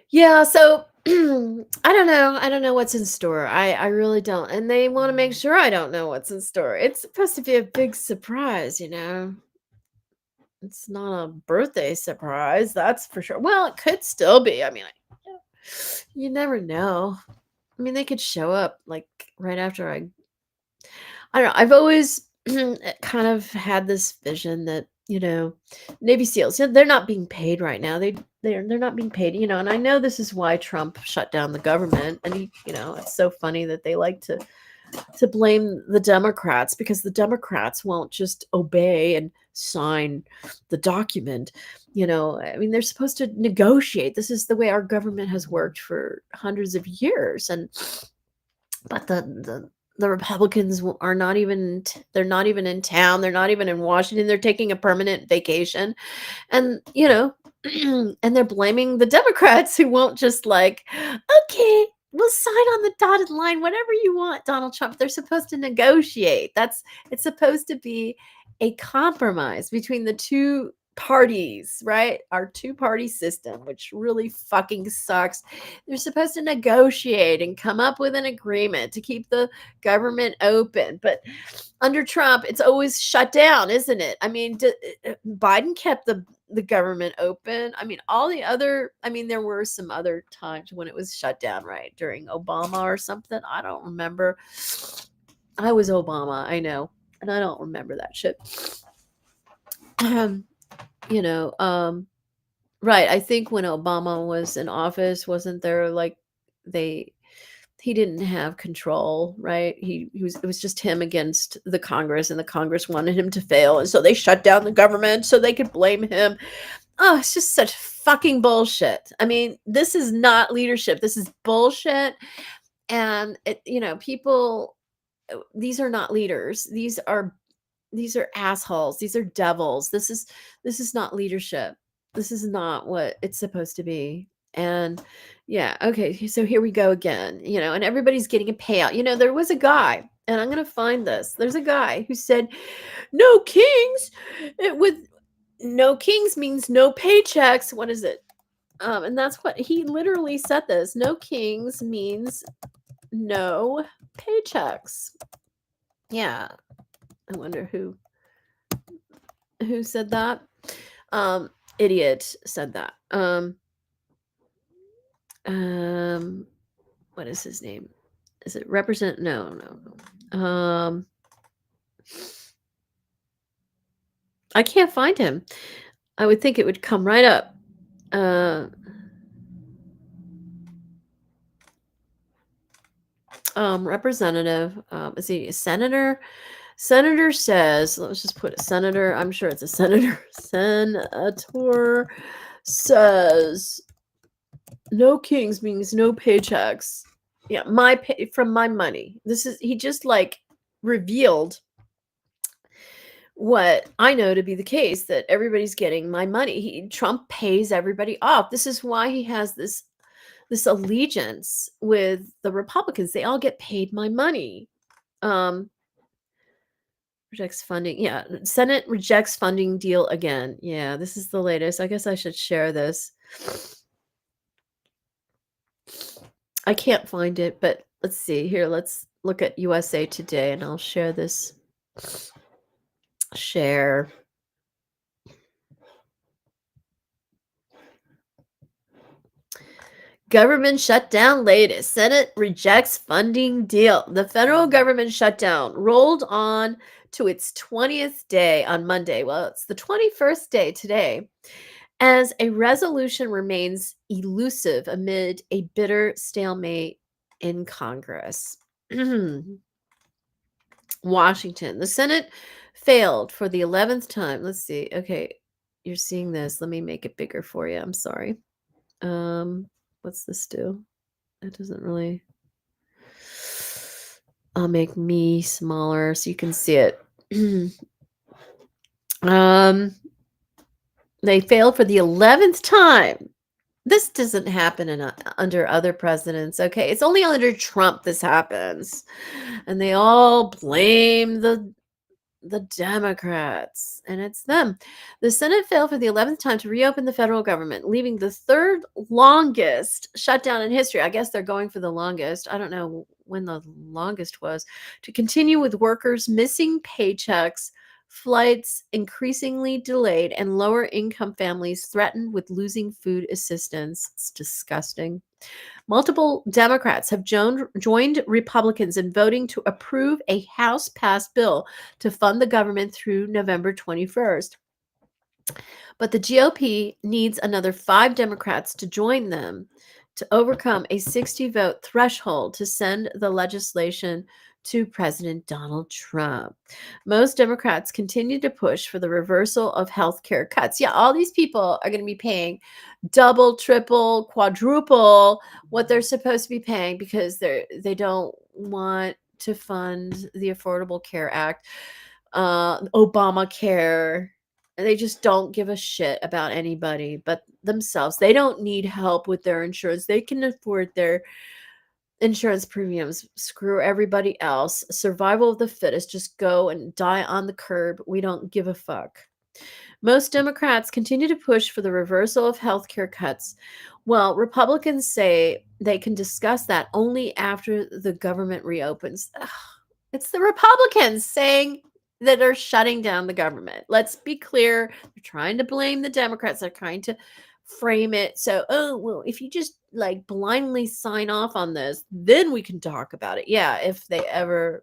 Yeah, so I don't know. I don't know what's in store. I really don't. And they want to make sure I don't know what's in store. It's supposed to be a big surprise, It's not a birthday surprise, that's for sure. Well, it could still be. I mean, you never know. I mean, they could show up like right after I don't know. I've always kind of had this vision that, Navy SEALs, they're not being paid right now. They're not being paid, and I know this is why Trump shut down the government. And it's so funny that they like to blame the Democrats, because the Democrats won't just obey and sign the document. I mean, they're supposed to negotiate. This is the way our government has worked for hundreds of years. But the Republicans are not even, they're not even in town. They're not even in Washington. They're taking a permanent vacation. And, and they're blaming the Democrats, who won't just okay, we'll sign on the dotted line, whatever you want, Donald Trump. They're supposed to negotiate. It's supposed to be a compromise between the two parties, right? Our 2-party system, which really fucking sucks. They're supposed to negotiate and come up with an agreement to keep the government open. But under Trump, it's always shut down, isn't it? I mean, Biden kept the government open. I mean, there were some other times when it was shut down, right? During Obama or something. I don't remember. I was Obama, I know. And I don't remember that shit. Right. I think when Obama was in office, wasn't there he didn't have control, right? It was just him against the Congress, and the Congress wanted him to fail. And so they shut down the government so they could blame him. Oh, it's just such fucking bullshit. I mean, this is not leadership. This is bullshit. And people, these are not leaders. These are assholes. These are devils. This is not leadership. This is not what it's supposed to be. And yeah, okay, so here we go again, and everybody's getting a payout. There was a guy, and I'm going to find this. There's a guy who said, no kings, no kings means no paychecks. What is it? And that's what he literally said this. No kings means no paychecks. Yeah. I wonder who said that. Idiot said that. What is his name? Is it represent? No. I can't find him. I would think it would come right up. Representative. Is he a senator? Senator says, let's just put it, senator. I'm sure it's a senator. Senator says, no kings means no paychecks. Yeah, from my money. He just revealed what I know to be the case, that everybody's getting my money. Trump pays everybody off. This is why he has this allegiance with the Republicans. They all get paid my money. Rejects funding. Yeah, Senate rejects funding deal again. Yeah, this is the latest. I guess I should share this. I can't find it, but let's see here. Let's look at USA Today and I'll share this. Share. Government shutdown latest. Senate rejects funding deal. The federal government shutdown rolled on to its 20th day on Monday. Well, it's the 21st day today, as a resolution remains elusive amid a bitter stalemate in Congress. Washington. The Senate failed for the 11th time. Let's see. Okay, you're seeing this. Let me make it bigger for you. I'm sorry. What's this do? It doesn't really. I'll make me smaller so you can see it. They failed for the 11th time. This doesn't happen under other presidents, okay? It's only under Trump this happens. And they all blame the Democrats, and it's them. The Senate failed for the 11th time to reopen the federal government, leaving the third longest shutdown in history. I guess they're going for the longest. I don't know when the longest was. To continue with workers missing paychecks, flights increasingly delayed, and lower income families threatened with losing food assistance. It's disgusting. Multiple Democrats have joined Republicans in voting to approve a House-passed bill to fund the government through November 21st. But the GOP needs another 5 Democrats to join them to overcome a 60-vote threshold to send the legislation to President Donald Trump. Most Democrats continue to push for the reversal of health care cuts. Yeah, all these people are going to be paying double, triple, quadruple what they're supposed to be paying because they don't want to fund the Affordable Care Act, Obamacare. They just don't give a shit about anybody but themselves. They don't need help with their insurance. They can afford their insurance premiums. Screw everybody else. Survival of the fittest. Just go and die on the curb. We don't give a fuck. Most Democrats continue to push for the reversal of healthcare cuts. Well, Republicans say they can discuss that only after the government reopens. Ugh, it's the Republicans saying that are shutting down the government. Let's be clear. They're trying to blame the Democrats. They're trying to frame it so, oh, well, if you just like blindly sign off on this, then we can talk about it. Yeah, if they ever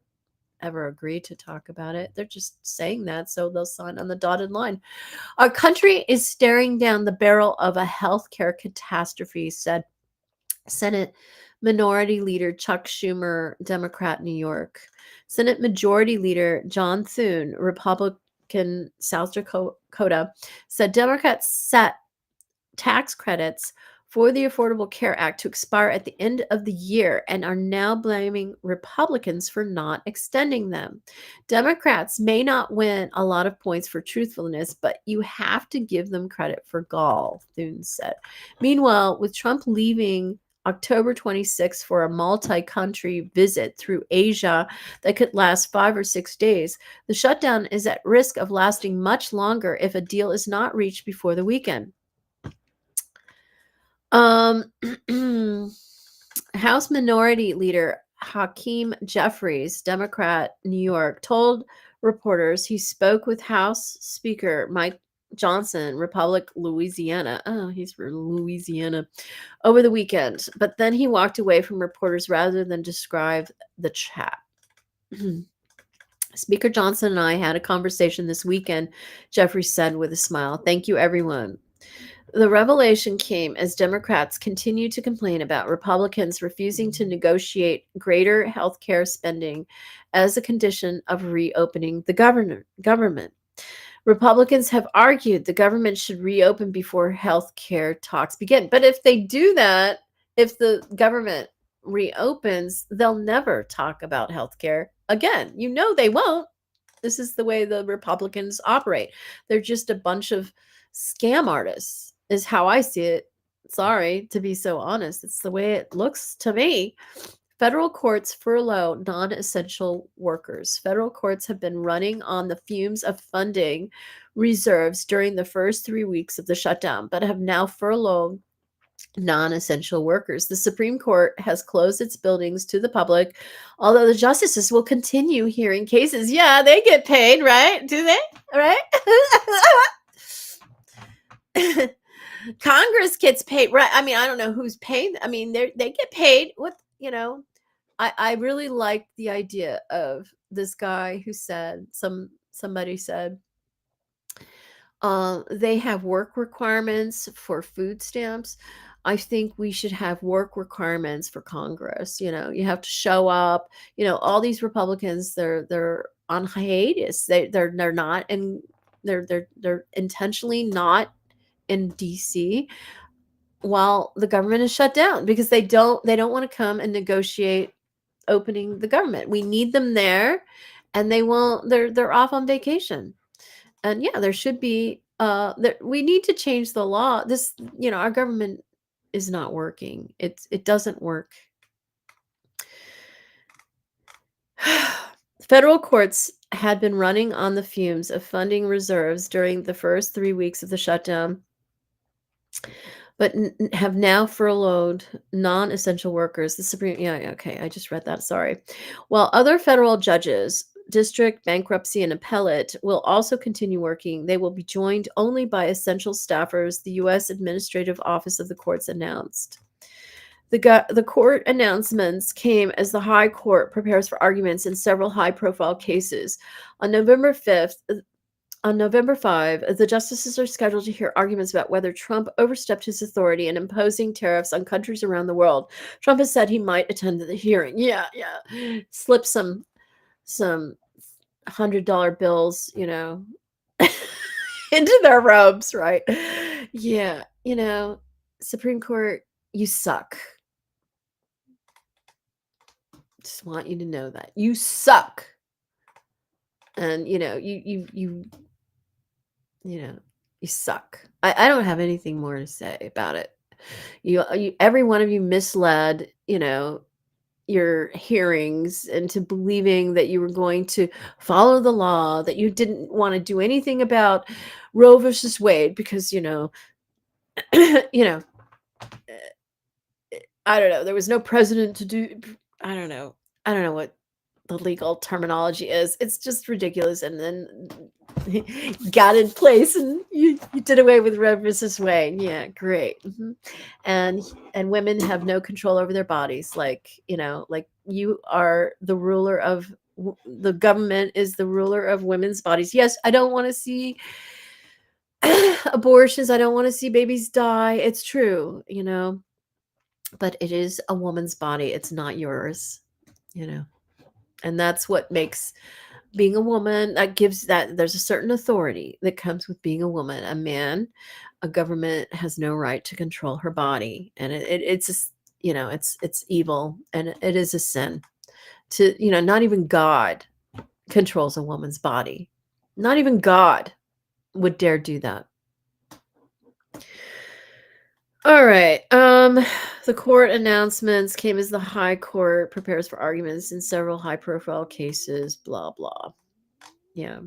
agree to talk about it. They're just saying that so they'll sign on the dotted line. Our country is staring down the barrel of a healthcare catastrophe, said Senate Minority Leader Chuck Schumer, Democrat, New York. Senate Majority Leader John Thune, Republican, South Dakota, said Democrats set tax credits for the Affordable Care Act to expire at the end of the year and are now blaming Republicans for not extending them. Democrats may not win a lot of points for truthfulness, but you have to give them credit for gall, Thune said. Meanwhile, with Trump leaving October 26th for a multi-country visit through Asia that could last 5 or 6 days, the shutdown is at risk of lasting much longer if a deal is not reached before the weekend. House Minority Leader Hakeem Jeffries, Democrat, New York, told reporters he spoke with House Speaker Mike Johnson, Republic, Louisiana. Oh, he's from Louisiana, over the weekend. But then he walked away from reporters rather than describe the chat. Speaker Johnson and I had a conversation this weekend, Jeffries said with a smile. Thank you, everyone. The revelation came as Democrats continue to complain about Republicans refusing to negotiate greater health care spending as a condition of reopening the government. Republicans have argued the government should reopen before health care talks begin. But if they do that, if the government reopens, they'll never talk about health care again. You know they won't. This is the way the Republicans operate. They're just a bunch of scam artists, is how I see it. Sorry to be so honest. It's the way it looks to me. Federal courts furlough non essential workers. Federal courts have been running on the fumes of funding reserves during the first 3 weeks of the shutdown, but have now furloughed non essential workers. The Supreme Court has closed its buildings to the public, although the justices will continue hearing cases. Yeah, they get paid, right? Do they? Right? Congress gets paid, right? I mean, I don't know who's paying. I mean, they get paid. What, you know? I really like the idea of this guy who said somebody said they have work requirements for food stamps. I think we should have work requirements for Congress. You know, you have to show up. You know, all these Republicans, they're on hiatus. They're not, and they're intentionally not in DC while the government is shut down because they don't want to come and negotiate opening the government. We need them there, and they won't. They're off on vacation. And yeah, there should be we need to change the law. This, you know, our government is not working. It doesn't work. Federal courts had been running on the fumes of funding reserves during the first 3 weeks of the shutdown, but have now furloughed non-essential workers. The Supreme, yeah, okay, I just read that, sorry. While other federal judges, district, bankruptcy, and appellate will also continue working, they will be joined only by essential staffers, the U.S. Administrative Office of the Courts announced. The court announcements came as the High Court prepares for arguments in several high-profile cases. On November 5, the justices are scheduled to hear arguments about whether Trump overstepped his authority in imposing tariffs on countries around the world. Trump has said he might attend the hearing. Yeah. Slip some $100 bills, you know, into their robes, right? Yeah, you know, Supreme Court, you suck. Just want you to know that you suck. And you know, you suck. I don't have anything more to say about it. You every one of you misled, you know, your hearings into believing that you were going to follow the law, that you didn't want to do anything about Roe versus Wade because, you know, you know, I don't know, there was no president to do, I don't know what the legal terminology is. It's just ridiculous. And then got in place and you did away with Roe versus Wade. Yeah, great. And women have no control over their bodies. Like, you know, like you are the ruler of the government is the ruler of women's bodies. Yes, I don't want to see abortions. I don't want to see babies die. It's true, you know, but it is a woman's body. It's not yours, you know. And that's what makes being a woman, that gives that there's a certain authority that comes with being a woman. A man, a government has no right to control her body. And it's just, you know, it's evil, and it is a sin to, you know, not even God controls a woman's body. Not even God would dare do that. All right. The court announcements came as the High Court prepares for arguments in several high-profile cases, blah, blah. Yeah.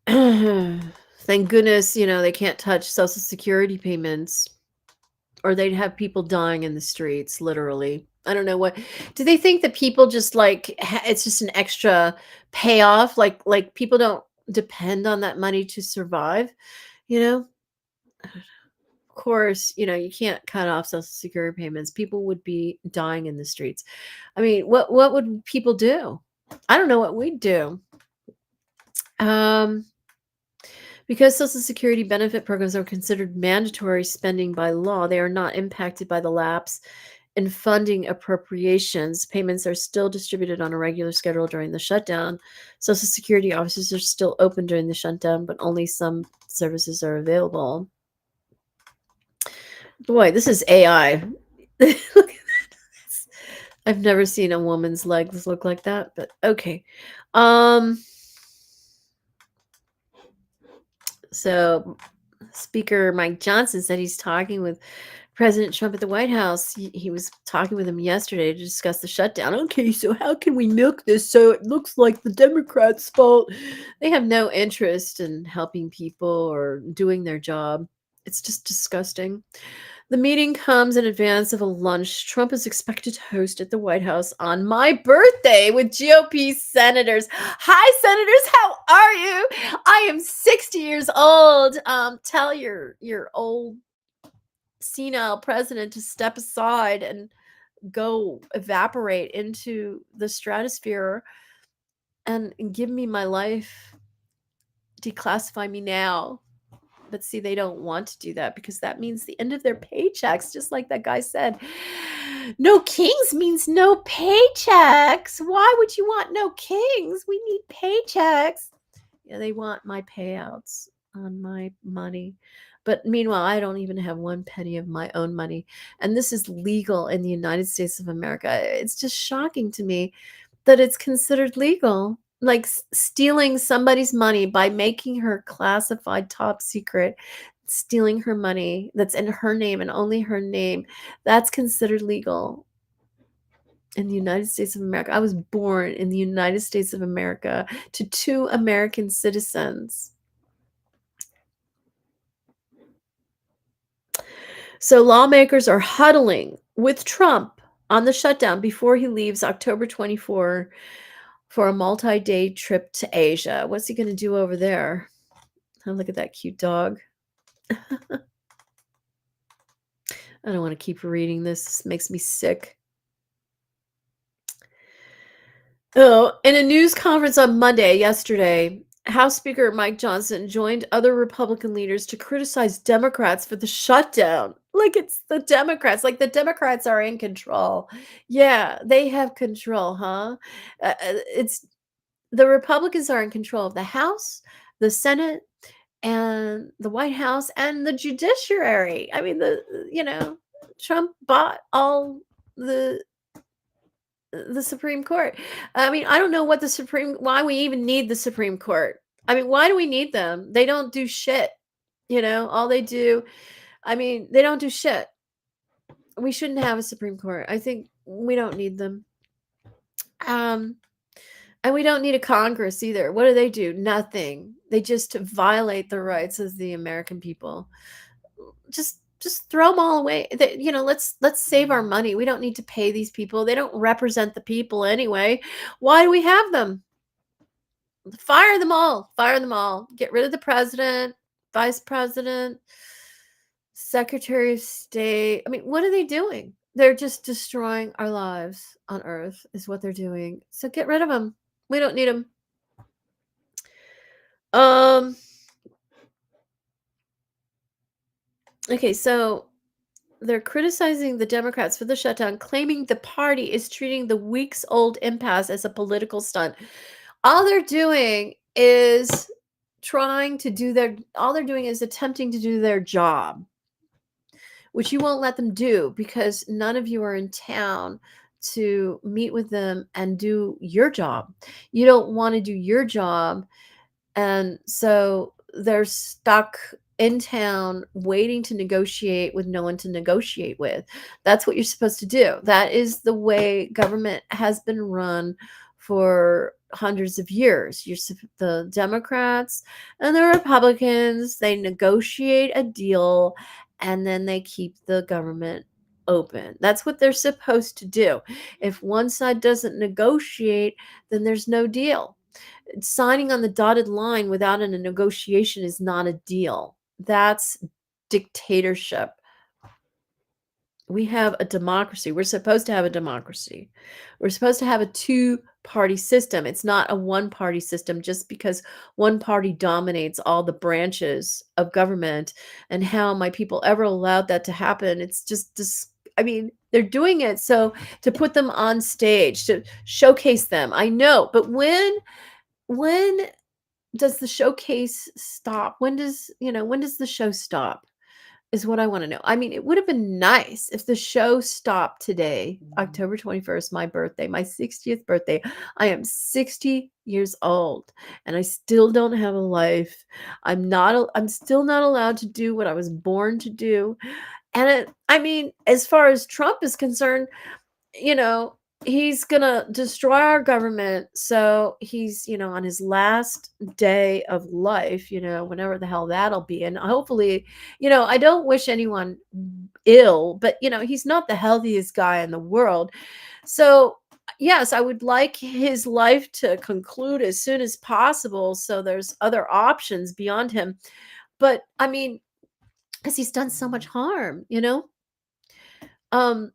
Thank goodness, you know, they can't touch Social Security payments, or they'd have people dying in the streets, literally. I don't know what. Do they think that people just like it's just an extra payoff? Like people don't depend on that money to survive, you know? Of course, you know, you can't cut off Social Security payments. People would be dying in the streets. I mean, what would people do? I don't know what we'd do. Because Social Security benefit programs are considered mandatory spending by law, they are not impacted by the lapse in funding appropriations. Payments are still distributed on a regular schedule during the shutdown. Social Security offices are still open during the shutdown, but only some services are available. Boy, this is AI. Look at this. I've never seen a woman's legs look like that, but okay. So Speaker Mike Johnson said he's talking with President Trump at the White House. He was talking with him yesterday to discuss the shutdown. Okay, so how can we milk this so it looks like the Democrats' fault? They have no interest in helping people or doing their job. It's just disgusting. The meeting comes in advance of a lunch Trump is expected to host at the White House on my birthday with GOP senators. Hi, senators. How are you? I am 60 years old. Tell your old senile president to step aside and go evaporate into the stratosphere and give me my life. Declassify me now. But see, they don't want to do that because that means the end of their paychecks, just like that guy said. No kings means no paychecks. Why would you want no kings? We need paychecks. Yeah, they want my payouts on my money. But meanwhile, I don't even have one penny of my own money. And this is legal in the United States of America. It's just shocking to me that it's considered legal. Like stealing somebody's money by making her classified top secret, stealing her money that's in her name and only her name, that's considered legal in the United States of America. I was born in the United States of America to 2 American citizens. So lawmakers are huddling with Trump on the shutdown before he leaves October 24 for a multi-day trip to Asia. What's he going to do over there? Oh, look at that cute dog. I don't want to keep reading this. This makes me sick. Oh, in a news conference on Monday, yesterday, House Speaker Mike Johnson joined other Republican leaders to criticize Democrats for the shutdown. Like it's the Democrats, like the Democrats are in control. Yeah, they have control, huh? It's the Republicans are in control of the House, the Senate, and the White House and the judiciary. I mean, Trump bought all the Supreme Court. I mean, I don't know why we even need the Supreme Court. I mean, why do we need them? They don't do shit. All they do, they don't do shit. We shouldn't have a Supreme Court. I think we don't need them. And we don't need a Congress either. What do? Nothing. They just violate the rights of the American people. Just throw them all away. Let's save our money. We don't need to pay these people. They don't represent the people anyway. Why do we have them? Fire them all. Fire them all. Get rid of the president, vice president, secretary of state. I mean, what are they doing? They're just destroying our lives on earth is what they're doing. So get rid of them. We don't need them. Okay, so they're criticizing the Democrats for the shutdown, claiming the party is treating the weeks-old impasse as a political stunt. All they're doing is attempting to do their job, which you won't let them do because none of you are in town to meet with them and do your job. You don't want to do your job, and so they're stuck in town waiting to negotiate with no one to negotiate with. That's what you're supposed to do. That is the way government has been run for hundreds of years. The Democrats and the Republicans, they negotiate a deal and then they keep the government open. That's what they're supposed to do. If one side doesn't negotiate, then there's no deal. Signing on the dotted line without a negotiation is not a deal. That's dictatorship. We have a democracy. We're supposed to have a democracy. We're supposed to have a 2-party system. It's not a 1-party system just because one party dominates all the branches of government. And how my people ever allowed that to happen? It's just they're doing it so to put them on stage, to showcase them. I know, but when does the showcase stop? When does the show stop? is what I want to know. I mean, it would have been nice if the show stopped today, October 21st, my birthday, my 60th birthday. I am 60 years old and I still don't have a life. I'm still not allowed to do what I was born to do. And I mean, as far as Trump is concerned, you know, he's gonna destroy our government. So he's, on his last day of life, whenever the hell that'll be. And hopefully, I don't wish anyone ill, but he's not the healthiest guy in the world. So yes, I would like his life to conclude as soon as possible. So there's other options beyond him. But I mean, because he's done so much harm. Um,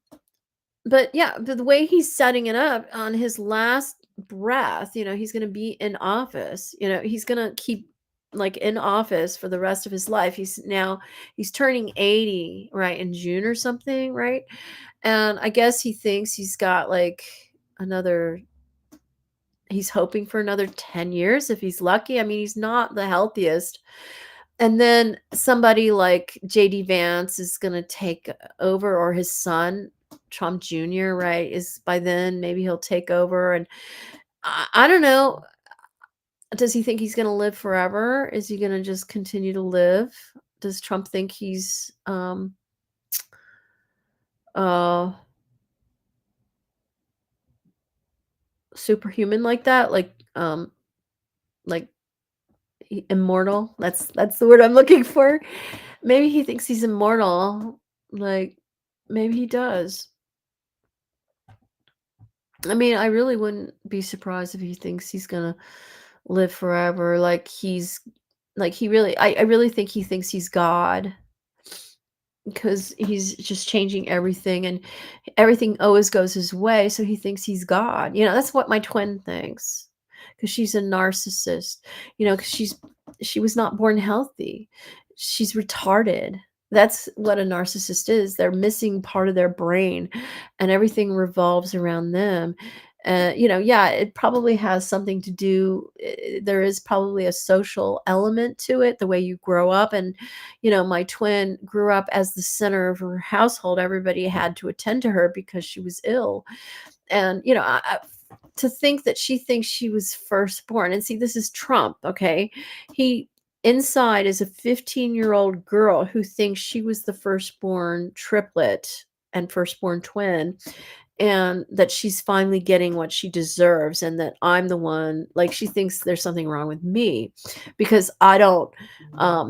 but yeah, the way he's setting it up on his last breath, he's going to be in office. He's going to keep like in office for the rest of his life. He's turning 80 right in June or something, right? And I guess he thinks he's got like another he's hoping for another 10 years if he's lucky. I mean, he's not the healthiest. And then somebody like JD Vance is going to take over, or his son Trump Jr., right? Is by then maybe he'll take over. And I don't know. Does he think he's going to live forever? Is he going to just continue to live? Does Trump think he's uh superhuman like that? Like immortal? That's the word I'm looking for. Maybe he thinks he's immortal. Like maybe he does. I mean, I really wouldn't be surprised if he thinks he's gonna live forever. I really think he thinks he's God because he's just changing everything and everything always goes his way. So he thinks he's God. That's what my twin thinks because she's a narcissist, because she was not born healthy. She's retarded. That's what a narcissist is. They're missing part of their brain and everything revolves around them. Yeah, it probably has something to do. There is probably a social element to it, the way you grow up. And, my twin grew up as the center of her household. Everybody had to attend to her because she was ill. And, to think that she thinks she was firstborn. And see, this is Trump, okay? He inside is a 15-year-old girl who thinks she was the firstborn triplet and firstborn twin, and that she's finally getting what she deserves, and that I'm the one, like, she thinks there's something wrong with me because I don't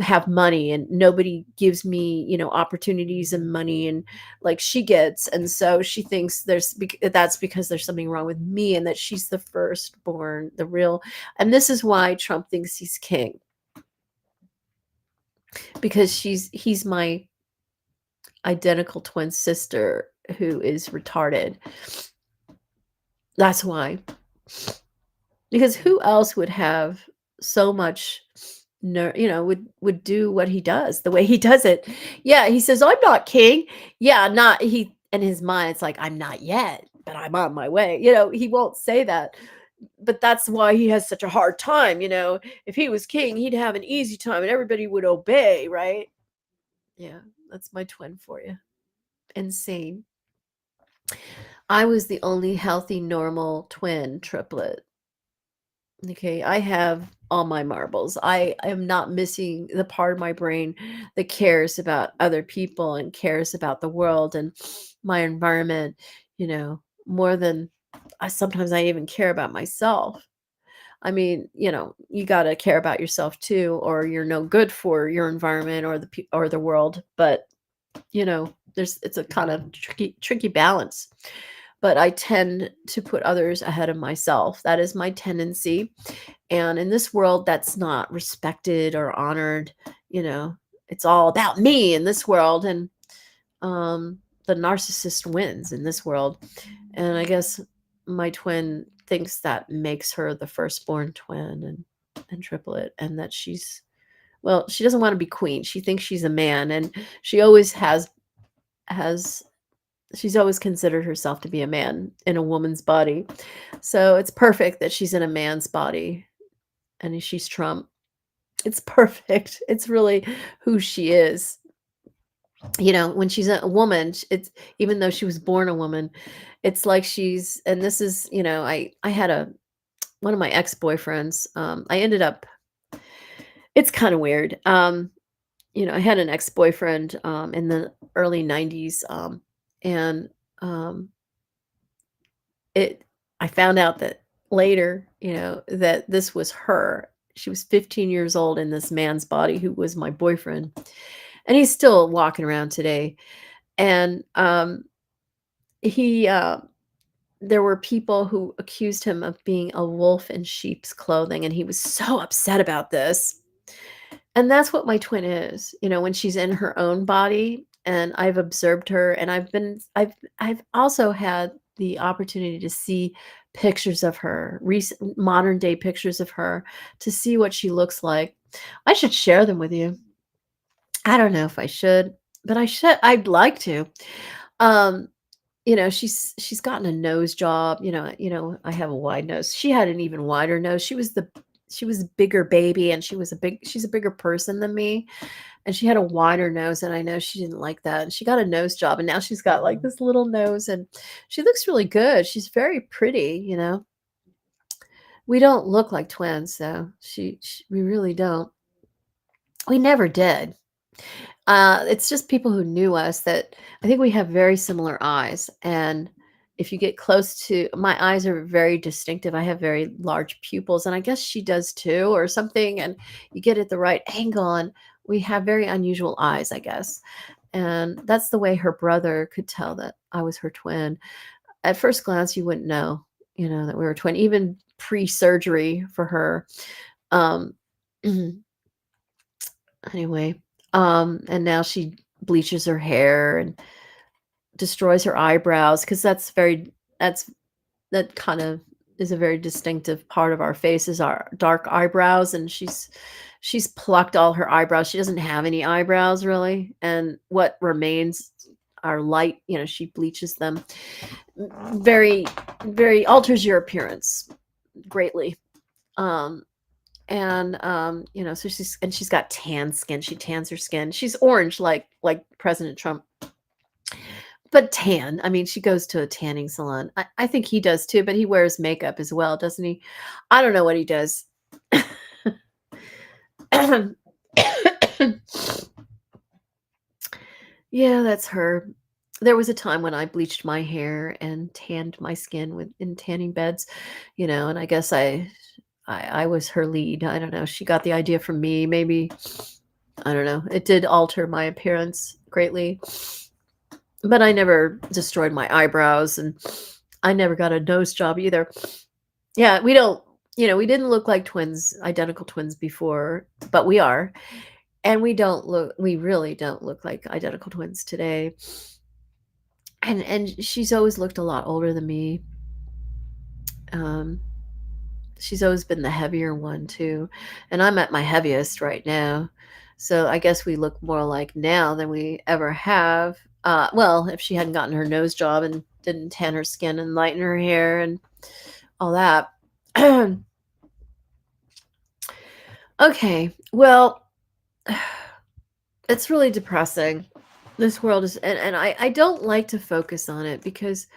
have money and nobody gives me, opportunities and money and like she gets. And so she thinks that's because there's something wrong with me and that she's the firstborn, the real. And this is why Trump thinks he's king, because he's my identical twin sister who is retarded. That's why. Because who else would have so much would do what he does the way he does it? Yeah, he says, I'm not king. Yeah, not he. In his mind, it's like, I'm not yet, but I'm on my way. He won't say that. But that's why he has such a hard time. If he was king, he'd have an easy time and everybody would obey, right? Yeah, that's my twin for you. Insane. I was the only healthy, normal twin triplet. Okay, I have all my marbles. I am not missing the part of my brain that cares about other people and cares about the world and my environment, more than sometimes I even care about myself. I mean, you got to care about yourself too, or you're no good for your environment or the world. But it's a kind of tricky balance. But I tend to put others ahead of myself. That is my tendency. And in this world, that's not respected or honored. It's all about me in this world. And the narcissist wins in this world. And I guess my twin thinks that makes her the firstborn twin and triplet, and that she doesn't want to be queen. She thinks she's a man, and she always has she's always considered herself to be a man in a woman's body. So it's perfect that she's in a man's body and she's Trump. It's perfect. It's really who she is. when she's a woman, it's even though she was born a woman, it's like she's, and this is, I had one of my ex-boyfriends, I ended up, it's kind of weird. I had an ex-boyfriend in the early 90s, and um it I found out that later, that this was her. She was 15 years old in this man's body who was my boyfriend. And he's still walking around today. And he there were people who accused him of being a wolf in sheep's clothing, and he was so upset about this. And that's what my twin is, when she's in her own body, and I've observed her, and I've also had the opportunity to see pictures of her, recent modern day pictures of her, to see what she looks like. I should share them with you. I don't know if I should, but I'd like to. Um, she's gotten a nose job, I have a wide nose. She had an even wider nose. She was a bigger baby, and she's a bigger person than me, and she had a wider nose, and I know she didn't like that. And she got a nose job, and now she's got like this little nose, and she looks really good. She's very pretty. We don't look like twins, though. We really don't. We never did. It's just people who knew us that I think we have very similar eyes. And if you get close to, my eyes are very distinctive. I have very large pupils, and I guess she does too, or something. And you get at the right angle, and we have very unusual eyes, I guess. And that's the way her brother could tell that I was her twin. At first glance, you wouldn't know, that we were twin, even pre-surgery for her. Um, Anyway, and now she bleaches her hair and destroys her eyebrows, because that kind of is a very distinctive part of our face, is our dark eyebrows, and she's plucked all her eyebrows. She doesn't have any eyebrows really, and what remains are light, she bleaches them. Very, very alters your appearance greatly. And so she's got tan skin. She tans her skin. She's orange like President Trump, but tan. I mean, she goes to a tanning salon. I think he does too, but he wears makeup as well, doesn't he? I don't know what he does. Yeah, that's her. There was a time when I bleached my hair and tanned my skin in tanning beds, and I guess I was her lead. I don't know. She got the idea from me. Maybe, I don't know. It did alter my appearance greatly, but I never destroyed my eyebrows, and I never got a nose job either. Yeah, we didn't look like twins, identical twins before, but we are. And we really don't look like identical twins today. And she's always looked a lot older than me. She's always been the heavier one too, and I'm at my heaviest right now. So I guess we look more alike now than we ever have. Well, if she hadn't gotten her nose job and didn't tan her skin and lighten her hair and all that. Okay, well, it's really depressing. This world is, and I don't like to focus on it because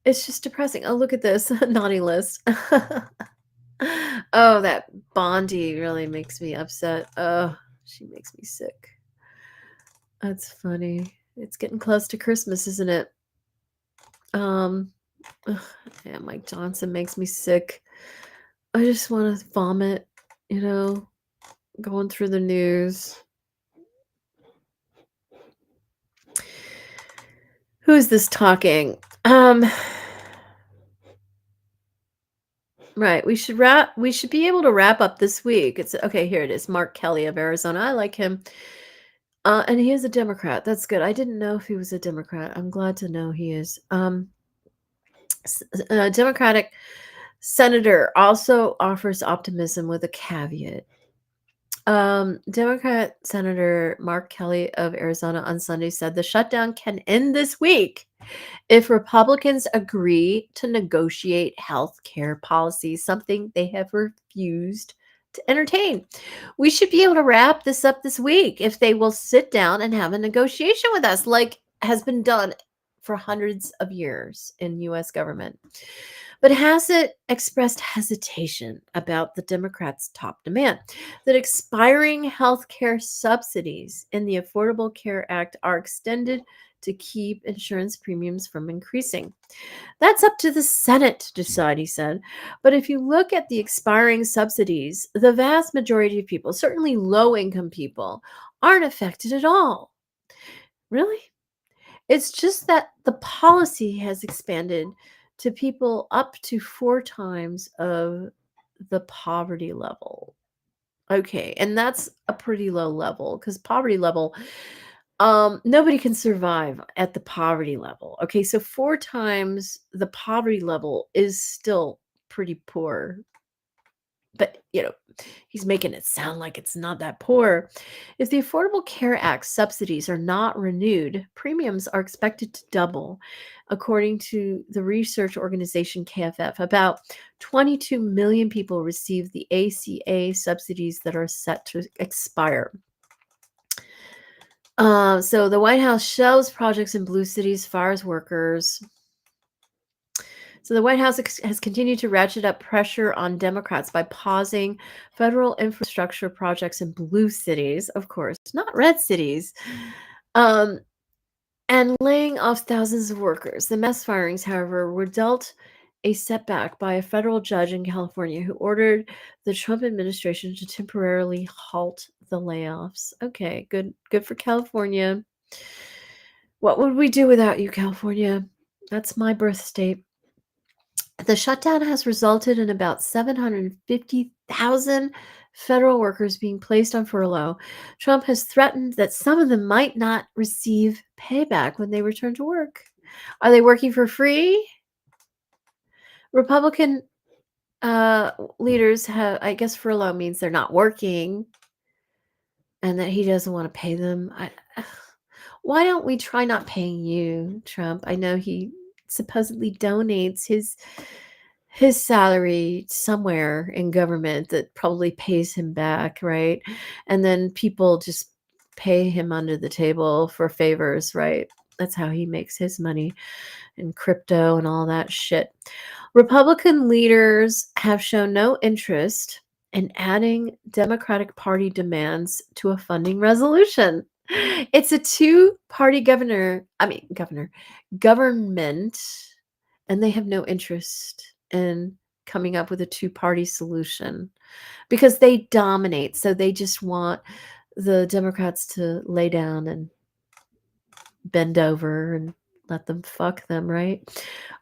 it's just depressing. Oh, look at this naughty list. Oh, that Bondi really makes me upset. Oh, she makes me sick. That's funny. It's getting close to Christmas, isn't it? Ugh, yeah, Mike Johnson makes me sick. I just want to vomit, going through the news. Who is this talking? Right. We should be able to wrap up this week. It's okay. Here it is. Mark Kelly of Arizona. I like him. And he is a Democrat. That's good. I didn't know if he was a Democrat. I'm glad to know he is. A Democratic senator also offers optimism with a caveat. Democrat Senator Mark Kelly of Arizona on Sunday said the shutdown can end this week if Republicans agree to negotiate health care policies, something they have refused to entertain. We should be able to wrap this up this week if they will sit down and have a negotiation with us, like has been done for hundreds of years in US government. But has it expressed hesitation about the Democrats' top demand that expiring health care subsidies in the Affordable Care Act are extended to keep insurance premiums from increasing? That's up to the Senate to decide, he said. But if you look at the expiring subsidies, the vast majority of people, certainly low income people, aren't affected at all. Really? It's just that the policy has expanded to people up to 4 times of the poverty level. Okay, and that's a pretty low level because poverty level, nobody can survive at the poverty level. Okay, so 4 times the poverty level is still pretty poor. But, he's making it sound like it's not that poor. If the Affordable Care Act subsidies are not renewed, premiums are expected to double. According to the research organization KFF, about 22 million people receive the ACA subsidies that are set to expire. So the White House shelves projects in blue cities, fires workers. So the White House has continued to ratchet up pressure on Democrats by pausing federal infrastructure projects in blue cities, of course, not red cities, and laying off thousands of workers. The mass firings, however, were dealt a setback by a federal judge in California who ordered the Trump administration to temporarily halt the layoffs. Okay, good for California. What would we do without you, California? That's my birth state. The shutdown has resulted in about 750,000 federal workers being placed on furlough. Trump has threatened that some of them might not receive payback when they return to work. Are they working for free? Republican leaders have, I guess furlough means they're not working and that he doesn't want to pay them. Why don't we try not paying you, Trump? I know he supposedly donates his salary somewhere in government that probably pays him back, right? And then people just pay him under the table for favors, right? That's how he makes his money in crypto and all that shit. Republican leaders have shown no interest in adding Democratic Party demands to a funding resolution. It's a two-party government, and they have no interest in coming up with a two-party solution because they dominate. So they just want the Democrats to lay down and bend over and let them fuck them, right?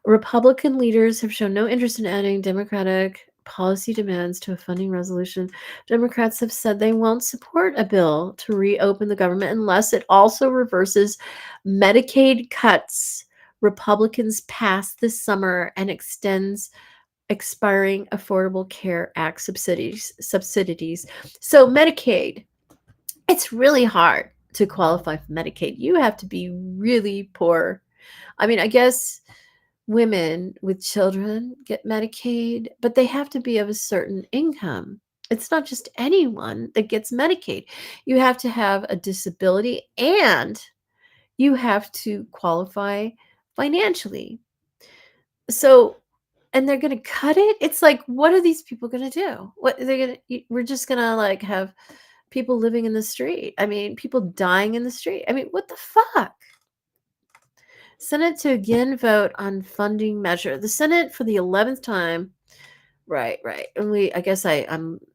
Republican leaders have shown no interest in adding Democratic policy demands to a funding resolution. Democrats have said they won't support a bill to reopen the government unless it also reverses Medicaid cuts Republicans passed this summer and extends expiring Affordable Care Act subsidies. So Medicaid, it's really hard to qualify for Medicaid. You have to be really poor. I mean, I guess women with children get Medicaid, but they have to be of a certain income. It's not just anyone that gets Medicaid. You have to have a disability and you have to qualify financially. So, and they're going to cut it. It's like, what are these people going to do? What they're going to, we're just going to like have people living in the street. I mean, people dying in the street. I mean, what the fuck? Senate to again vote on funding measure. The Senate for the 11th time. Right. And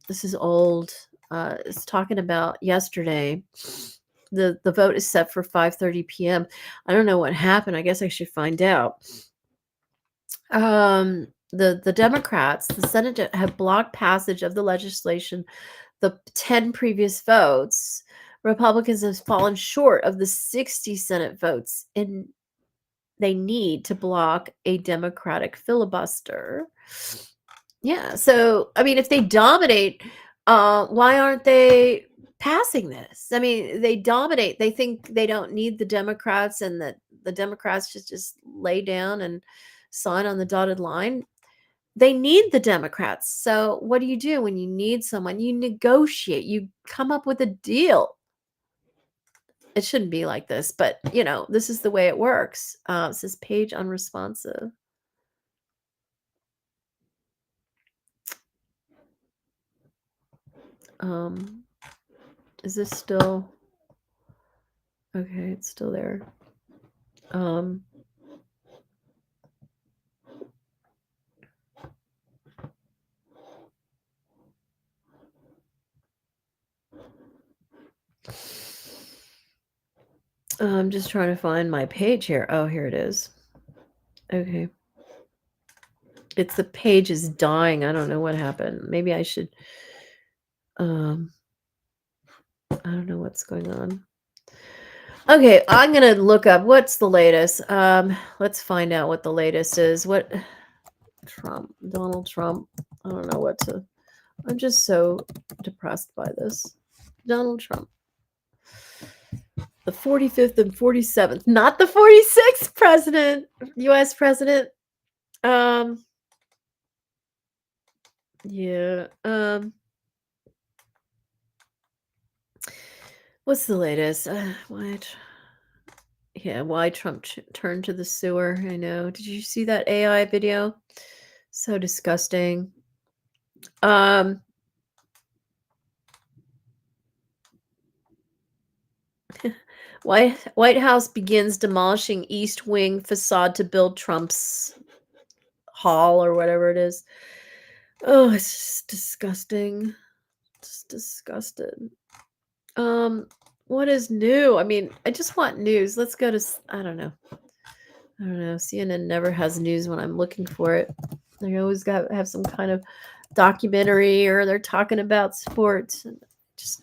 this is old. It's talking about yesterday. The vote is set for 5:30 p.m. I don't know what happened. I guess I should find out. The Democrats, the Senate have blocked passage of the legislation. The 10 previous votes, Republicans have fallen short of the 60 Senate votes they need to block a Democratic filibuster. Yeah, so I mean, if they dominate, why aren't they passing this? I mean, they dominate. They think they don't need the Democrats, and that the Democrats should just lay down and sign on the dotted line. they need the Democrats. So what do? When you need someone? You negotiate. You come up with a deal. It shouldn't be like this, but this is the way it works. It says page unresponsive. Is this still okay? It's still there. I'm just trying to find my page here. Oh, here it is. Okay. The page is dying. I don't know what happened. Maybe I should I don't know what's going on. Okay, I'm gonna look up what's the latest. Let's find out what the latest is. What Donald Trump. I don't know what to. I'm just so depressed by this. Donald Trump. The 45th and 47th, not the 46th president, U.S. president. Yeah. What's the latest? Why Trump turned to the sewer. I know. Did you see that AI video? So disgusting. White House begins demolishing East Wing facade to build Trump's hall or whatever it is. Oh, it's just disgusting. Just disgusted. What is new? I mean, I just want news. Let's go to I don't know. CNN never has news when I'm looking for it. They always have some kind of documentary or they're talking about sports.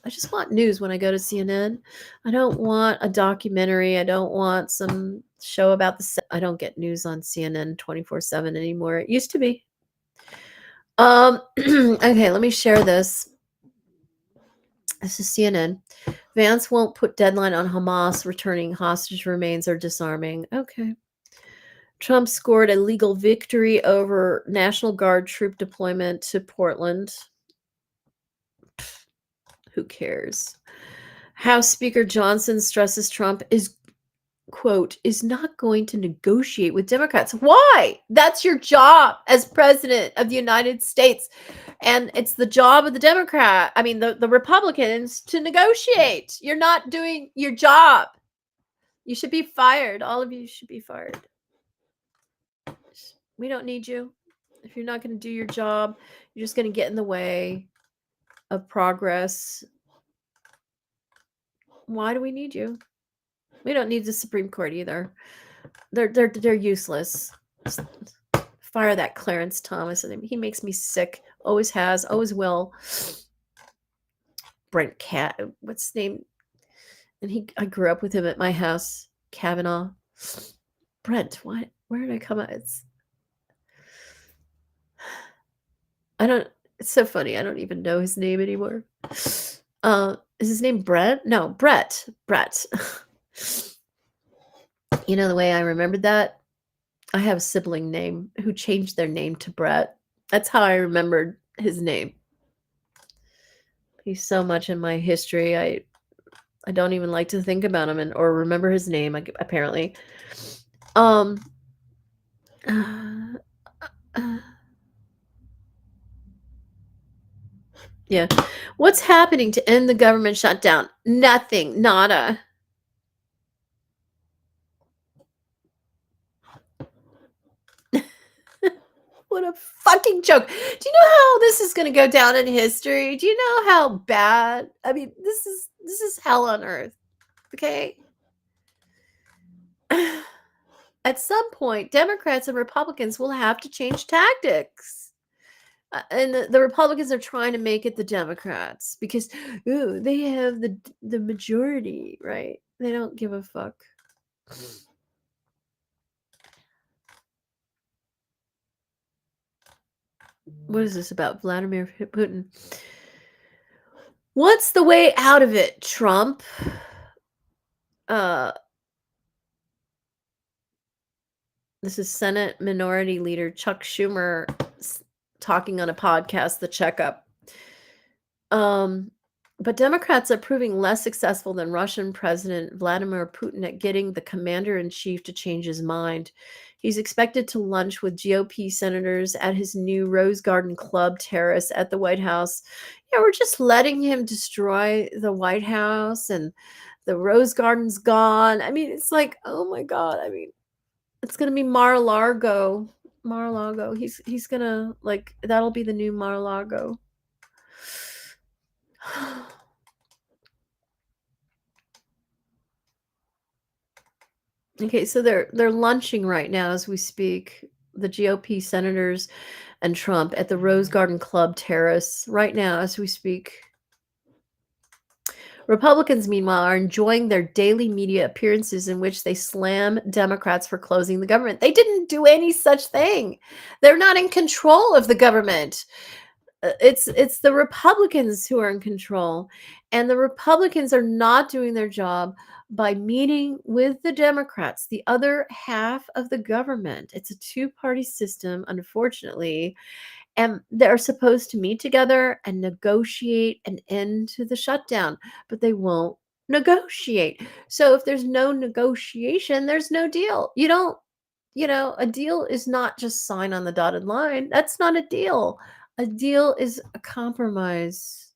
I just want news when I go to CNN. I don't want a documentary. I don't want some show about I don't get news on CNN 24/7 anymore. It used to be. Okay, let me share this. This is CNN. Vance won't put deadline on Hamas returning hostage remains or disarming. Okay. Trump scored a legal victory over National Guard troop deployment to Portland. Who cares? House Speaker Johnson stresses Trump is, quote, is not going to negotiate with Democrats. Why? That's your job as president of the United States. And it's the job of the Republicans to negotiate. You're not doing your job. You should be fired. All of you should be fired. We don't need you. If you're not going to do your job, you're just going to get in the way of progress. Why do we need you? We don't need the Supreme Court either. They're useless. Just fire that Clarence Thomas. He makes me sick. Always has. Always will. Brent what's his name? And I grew up with him at my house. Kavanaugh. Brent. What? Where did I come out? It's so funny. I don't even know his name anymore. Is his name Brett? No, Brett. You know the way I remembered that? I have a sibling name who changed their name to Brett. That's how I remembered his name. He's so much in my history. I don't even like to think about him or remember his name, apparently. Yeah. What's happening to end the government shutdown? Nothing. Nada. What a fucking joke. Do you know how this is going to go down in history? Do you know how bad? I mean, this is hell on earth. Okay? At some point, Democrats and Republicans will have to change tactics. And the Republicans are trying to make it the Democrats because they have the majority, right? They don't give a fuck. What is this about Vladimir Putin? What's the way out of it, Trump? This is Senate Minority Leader Chuck Schumer talking on a podcast, The Checkup. But Democrats are proving less successful than Russian President Vladimir Putin at getting the commander in chief to change his mind. He's expected to lunch with GOP senators at his new Rose Garden Club terrace at the White House. Yeah, we're just letting him destroy the White House, and the Rose Garden's gone. I mean, it's like, oh my God. I mean, it's gonna be Mar-a-Lago. Mar-a-Lago. He's gonna, like, that'll be the new Mar-a-Lago. Okay, so they're lunching right now as we speak, the GOP senators and Trump at the Rose Garden Club terrace right now as we speak. Republicans, meanwhile, are enjoying their daily media appearances in which they slam Democrats for closing the government. They didn't do any such thing. They're not in control of the government. It's the Republicans who are in control, and the Republicans are not doing their job by meeting with the Democrats, the other half of the government. It's a two-party system, unfortunately, and they're supposed to meet together and negotiate an end to the shutdown, but they won't negotiate. So if there's no negotiation, there's no deal. You don't, a deal is not just sign on the dotted line. That's not a deal. A deal is a compromise.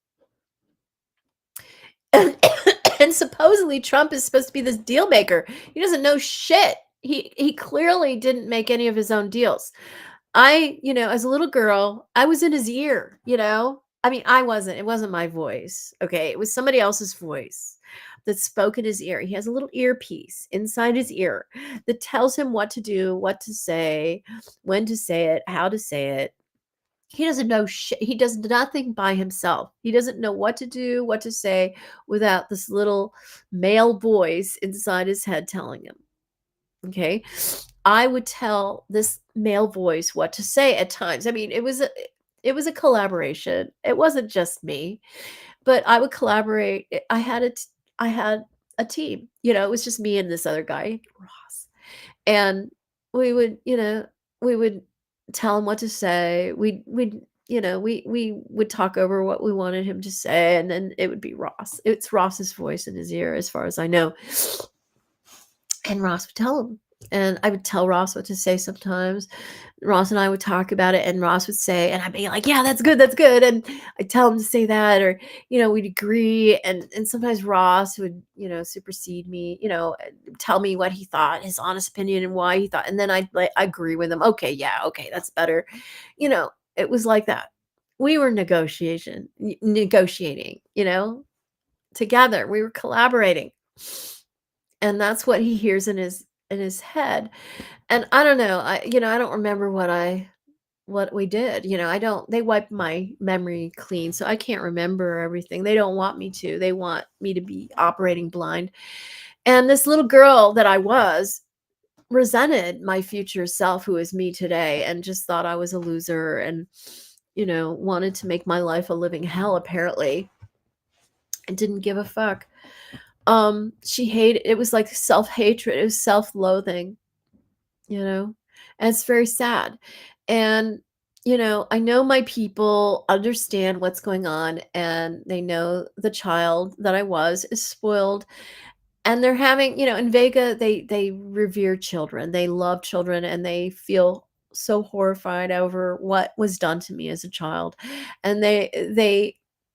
And supposedly Trump is supposed to be this deal maker. He doesn't know shit. He clearly didn't make any of his own deals. As a little girl, I was in his ear, I mean, I wasn't. It wasn't my voice, okay? It was somebody else's voice that spoke in his ear. He has a little earpiece inside his ear that tells him what to do, what to say, when to say it, how to say it. He doesn't know shit. He does nothing by himself. He doesn't know what to do, what to say without this little male voice inside his head telling him. Okay? I would tell this male voice what to say at times. I mean, it was a collaboration. It wasn't just me, but I would collaborate. I had a team. It was just me and this other guy, Ross. And we would, we would tell him what to say. We would talk over what we wanted him to say, and then it would be Ross. It's Ross's voice in his ear, as far as I know. And Ross would tell him. And I would tell Ross what to say sometimes. Ross and I would talk about it, and Ross would say, and I'd be like, yeah, that's good, that's good. And I'd tell him to say that, or, we'd agree. And sometimes Ross would, supersede me, tell me what he thought, his honest opinion and why he thought. And then I'd agree with him. Okay, yeah, okay, that's better. It was like that. We were negotiating, together. We were collaborating. And that's what he hears in his head. And I don't know, I don't remember what we did. They wiped my memory clean, so I can't remember everything. They don't want me to. They want me to be operating blind. And this little girl that I was resented my future self, who is me today, and just thought I was a loser, and wanted to make my life a living hell, apparently, and didn't give a fuck. She hated it. Was like self-hatred. It was self-loathing, and it's very sad. And I know my people understand what's going on, and they know the child that I was is spoiled, and they're having, in Vega, they revere children. They love children, and they feel so horrified over what was done to me as a child. And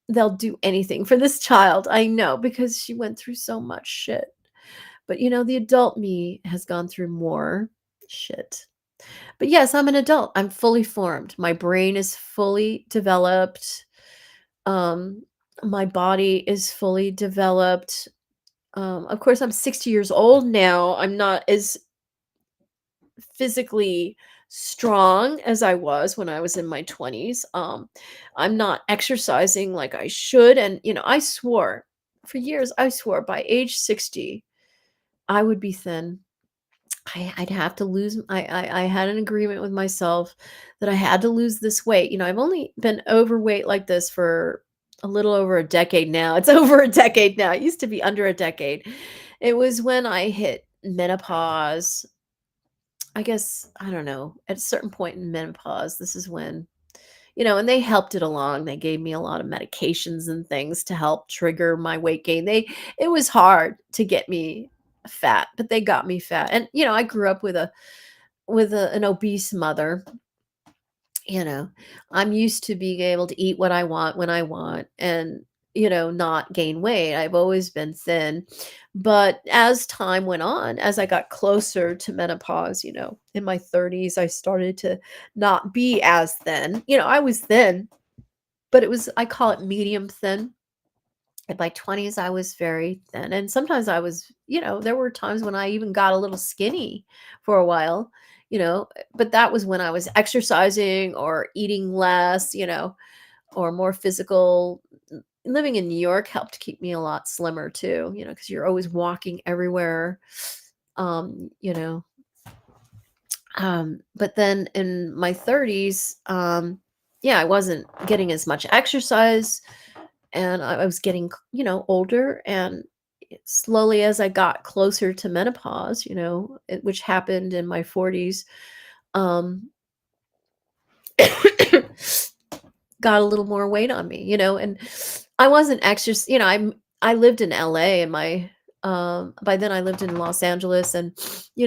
they'll do anything for this child. I know, because she went through so much shit. But the adult me has gone through more shit. But yes, I'm an adult. I'm fully formed. My brain is fully developed. My body is fully developed. Of course, I'm 60 years old now. I'm not as physically strong as I was when I was in my 20s. I'm not exercising like I should. And, I swore for years, by age 60, I would be thin. I'd have to lose. I had an agreement with myself that I had to lose this weight. I've only been overweight like this for a little over a decade now. It's over a decade now. It used to be under a decade. It was when I hit menopause. I guess, I don't know, at a certain point in menopause, this is when, and they helped it along. They gave me a lot of medications and things to help trigger my weight gain. It was hard to get me fat, but they got me fat. And I grew up with an obese mother. you know I'm used to being able to eat what I want when I want, and not gain weight. I've always been thin. But as time went on, as I got closer to menopause, in my 30s, I started to not be as thin. I was thin, but I call it medium thin. In my 20s, I was very thin. And sometimes there were times when I even got a little skinny for a while, but that was when I was exercising or eating less, or more physical. Living in New York helped keep me a lot slimmer too, because you're always walking everywhere. Um, you know, but then in my 30s, yeah, I wasn't getting as much exercise, and I was getting, older, and slowly as I got closer to menopause, which happened in my 40s, um, got a little more weight on me, and I wasn't exercising. I lived in LA, and by then I lived in Los Angeles, and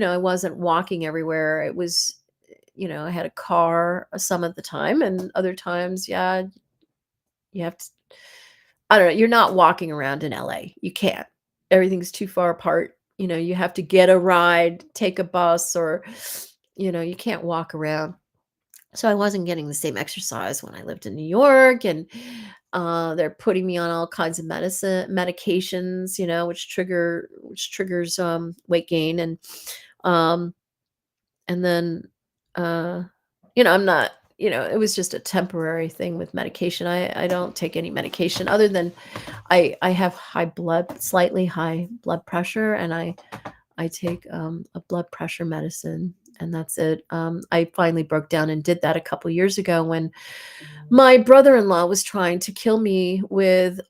I wasn't walking everywhere. It was, I had a car some of the time, and other times, yeah, you have to, I don't know, you're not walking around in LA. You can't. Everything's too far apart. You have to get a ride, take a bus, or you can't walk around. So I wasn't getting the same exercise when I lived in New York, and they're putting me on all kinds of medications, which triggers weight gain, um, and then uh, I'm not. It was just a temporary thing with medication. I don't take any medication other than I have slightly high blood pressure, and I take a blood pressure medicine, and that's it. I finally broke down and did that a couple years ago when my brother-in-law was trying to kill me with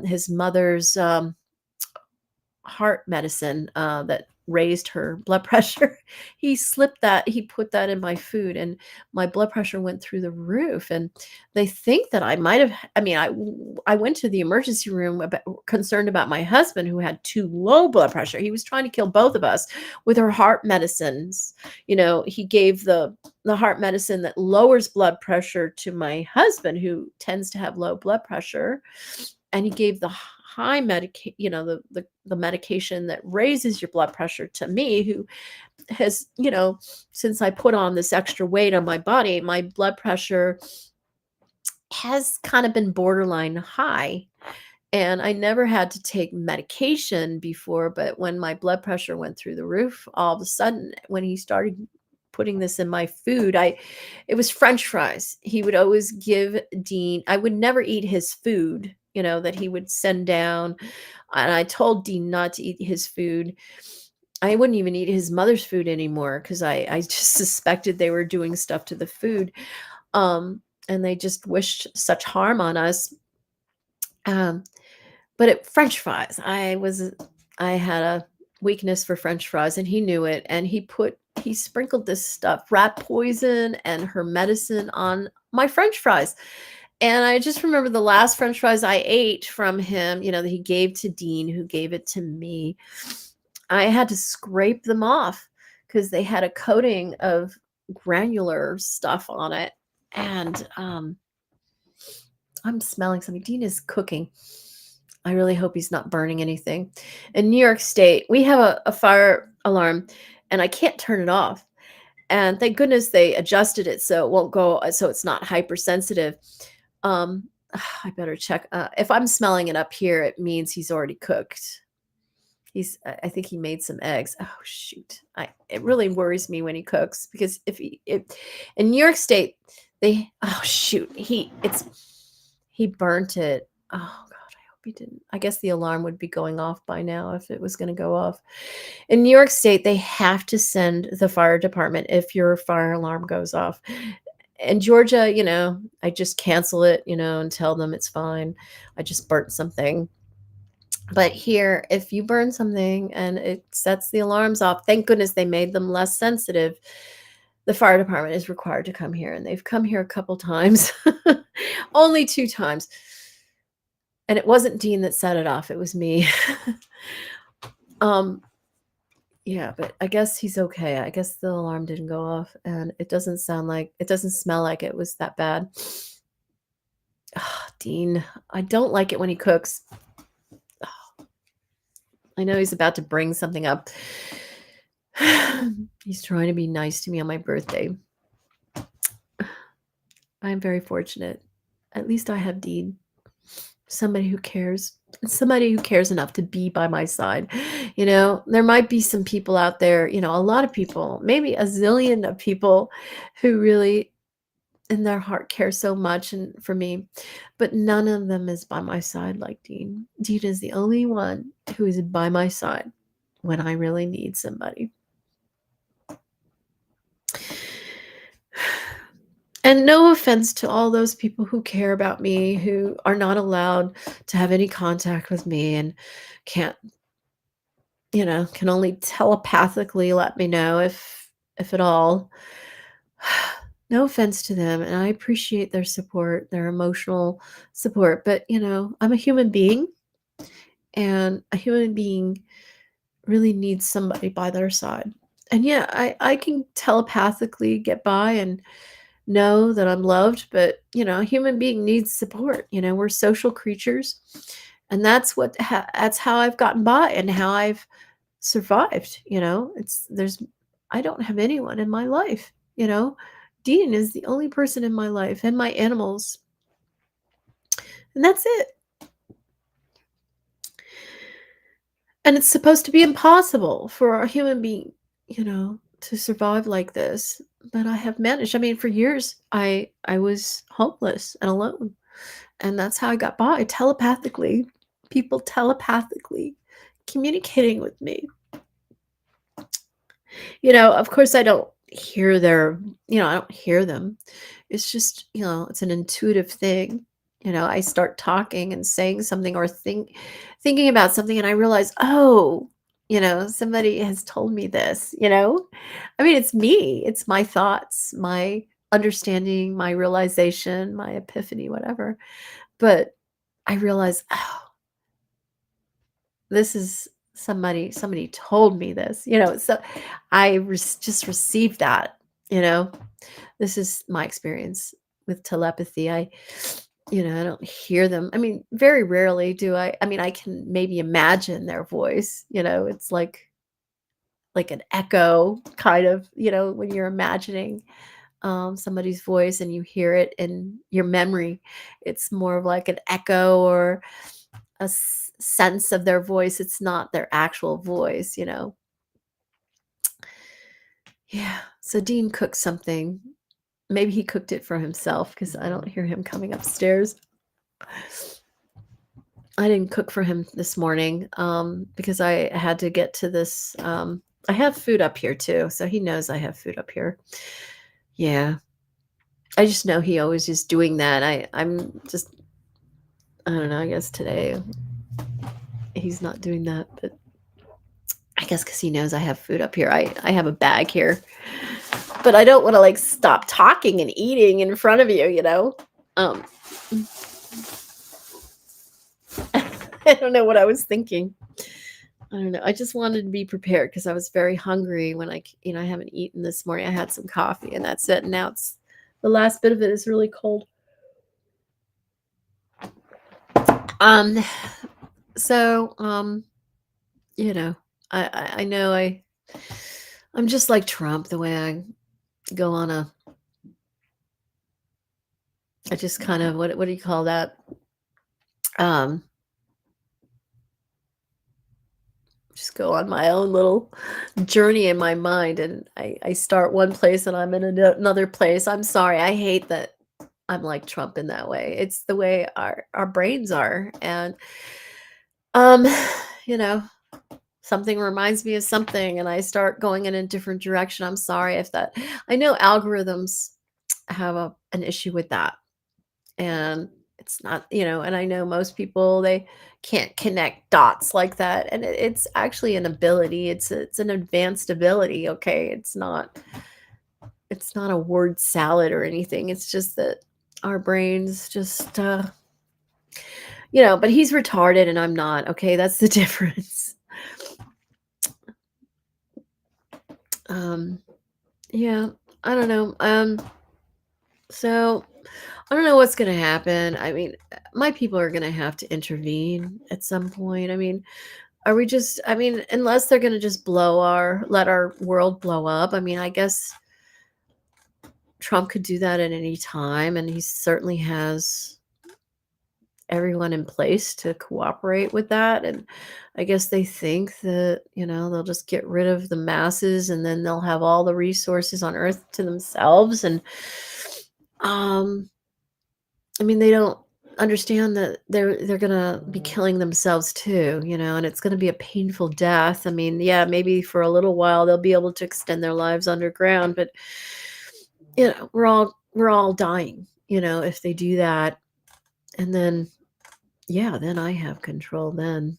his mother's heart medicine that raised her blood pressure. He put that in my food, and my blood pressure went through the roof. And they think that I might have, I went to the emergency room concerned about my husband, who had too low blood pressure. He was trying to kill both of us with her heart medicines. He gave the heart medicine that lowers blood pressure to my husband, who tends to have low blood pressure, and he gave the high the medication that raises your blood pressure to me, who has, since I put on this extra weight on my body, my blood pressure has kind of been borderline high. And I never had to take medication before, but when my blood pressure went through the roof, all of a sudden, when he started putting this in my food, it was French fries. He would always give Dean, I would never eat his food, that he would send down. And I told Dean not to eat his food. I wouldn't even eat his mother's food anymore, because I just suspected they were doing stuff to the food. And they just wished such harm on us. But French fries, I had a weakness for French fries, and he knew it. And he sprinkled this stuff, rat poison and her medicine, on my French fries. And I just remember the last French fries I ate from him, that he gave to Dean, who gave it to me. I had to scrape them off because they had a coating of granular stuff on it. And I'm smelling something. Dean is cooking. I really hope he's not burning anything. In New York State, we have a fire alarm, and I can't turn it off. And thank goodness they adjusted it so it won't go, so it's not hypersensitive. I better check. If I'm smelling it up here, it means he's already cooked. I think he made some eggs. Oh shoot! It really worries me when he cooks, because in New York State, oh shoot, he burnt it. Oh God, I hope he didn't. I guess the alarm would be going off by now if it was going to go off. In New York State, they have to send the fire department if your fire alarm goes off. In Georgia, I just cancel it, and tell them it's fine. I just burnt something. But here, if you burn something and it sets the alarms off, thank goodness they made them less sensitive. the fire department is required to come here, and they've come here a couple times. Only 2 times. And it wasn't Dean that set it off, it was me. Yeah, but I guess he's okay. I guess the alarm didn't go off, and it doesn't smell like it was that bad. Dean, I don't like it when he cooks. I know he's about to bring something up. He's trying to be nice to me on my birthday. I'm very fortunate. At least I have Dean. Somebody who cares. Somebody who cares enough to be by my side. There might be some people out there, a lot of people, maybe a zillion of people who really in their heart care so much for me, but none of them is by my side like Dean. Dean is the only one who is by my side when I really need somebody. And no offense to all those people who care about me, who are not allowed to have any contact with me and can't, can only telepathically let me know if at all. No offense to them, and I appreciate their support, their emotional support, but, I'm a human being, and a human being really needs somebody by their side. And yeah, I can telepathically get by and know that I'm loved, but, a human being needs support. We're social creatures, and that's that's how I've gotten by and how I've survived. I don't have anyone in my life. Dean is the only person in my life, and my animals, and that's it. And it's supposed to be impossible for a human being, to survive like this, but I have managed. I mean, for years I was homeless and alone, and that's how I got by, telepathically. People telepathically communicating with me. Of course I don't hear I don't hear them. It's just, it's an intuitive thing. I start talking and saying something or thinking about something, and I realize, oh, somebody has told me this. I mean, it's me. It's my thoughts, my understanding, my realization, my epiphany, whatever. But I realize, oh, this is somebody told me this. So I just received that. This is my experience with telepathy. I don't hear them. I mean, very rarely do I. I mean, I can maybe imagine their voice. It's like an echo, kind of. When you're imagining somebody's voice and you hear it in your memory, it's more of like an echo or a sense of their voice. It's not their actual voice. Yeah. So Dean cooked something. Maybe he cooked it for himself, because I don't hear him coming upstairs. I didn't cook for him this morning because I had to get to this. I have food up here too, so he knows I have food up here. Yeah. I just know he always is doing that. I'm just, I don't know, I guess today he's not doing that, but I guess because he knows I have food up here. I have a bag here, but I don't want to stop talking and eating in front of you, I don't know what I was thinking. I don't know. I just wanted to be prepared because I was very hungry when I haven't eaten this morning. I had some coffee and that's it. And now the last bit of it is really cold. So, I know I'm just like Trump, the way I go on I just kind of, what do you call that? Just go on my own little journey in my mind, and I start one place and I'm in another place. I'm sorry. I hate that I'm like Trump in that way. It's the way our brains are. And, you know, something reminds me of something and I start going in a different direction. I'm sorry if I know algorithms have an issue with that. And it's not, and I know most people, they can't connect dots like that. And it's actually an ability. It's an advanced ability. Okay. It's not, it's not a word salad or anything. It's just that our brains just, but he's retarded and I'm not. Okay, that's the difference. Yeah, I don't know. So I don't know what's going to happen. I mean, my people are going to have to intervene at some point. I mean, unless they're going to just let our world blow up. I mean, I guess Trump could do that at any time, and he certainly has everyone in place to cooperate with that. And I guess they think that, they'll just get rid of the masses and then they'll have all the resources on earth to themselves. And, I mean, they don't understand that they're gonna be killing themselves too, and it's gonna be a painful death. I mean, yeah, maybe for a little while they'll be able to extend their lives underground, but we're all dying, if they do that. And then, yeah, then I have control then.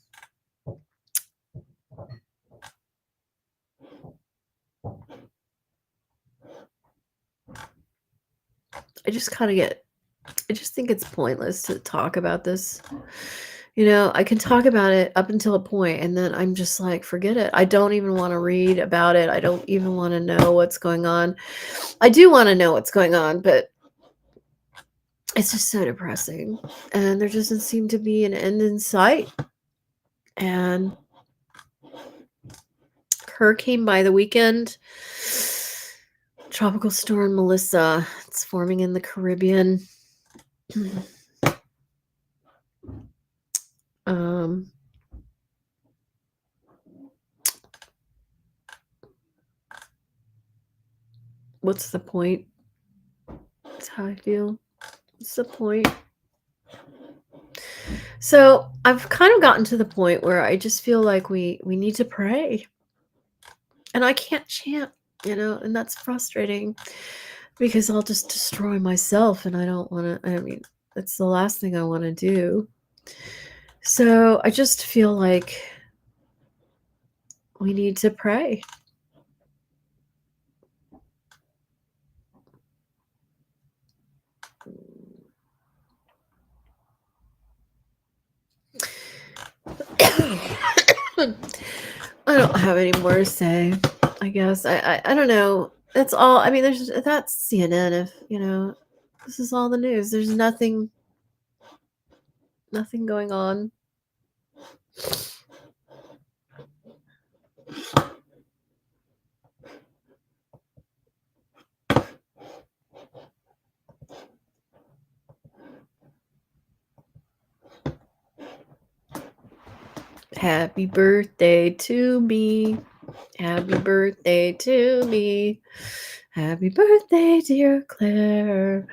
I just think it's pointless to talk about this. I can talk about it up until a point, and then I'm just like, forget it. I don't even want to read about it. I don't even want to know what's going on. I do want to know what's going on, but it's just so depressing. And there doesn't seem to be an end in sight. And hurricane by the weekend. Tropical storm Melissa. It's forming in the Caribbean. What's the point? That's how I feel. What's the point? So I've kind of gotten to the point where I just feel like we need to pray. And I can't chant, and that's frustrating because I'll just destroy myself, and I don't want to. I mean, that's the last thing I want to do. So I just feel like we need to pray. I don't have any more to say. I guess I don't know. That's all. I mean, that's CNN. If this is all the news. There's nothing going on. Happy birthday to me. Happy birthday to me. Happy birthday, dear Claire.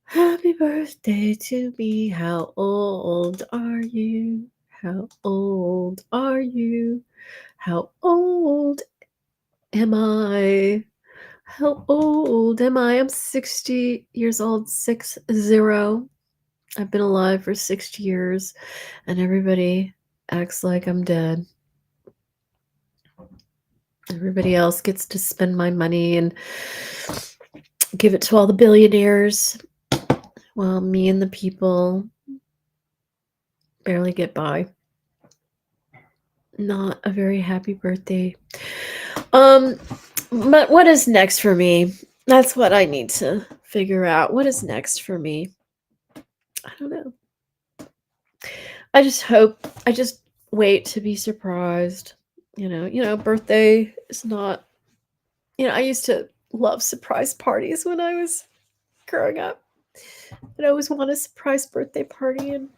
Happy birthday to me. How old are you? How old are you? How old am I? How old am I? I'm 60 years old, 60. I've been alive for 60 years, and everybody acts like I'm dead. Everybody else gets to spend my money and give it to all the billionaires, while me and the people barely get by. Not a very happy birthday. But what is next for me? That's what I need to figure out. What is next for me? I don't know. I just wait to be surprised. Birthday is not, I used to love surprise parties when I was growing up. I always want a surprise birthday party, and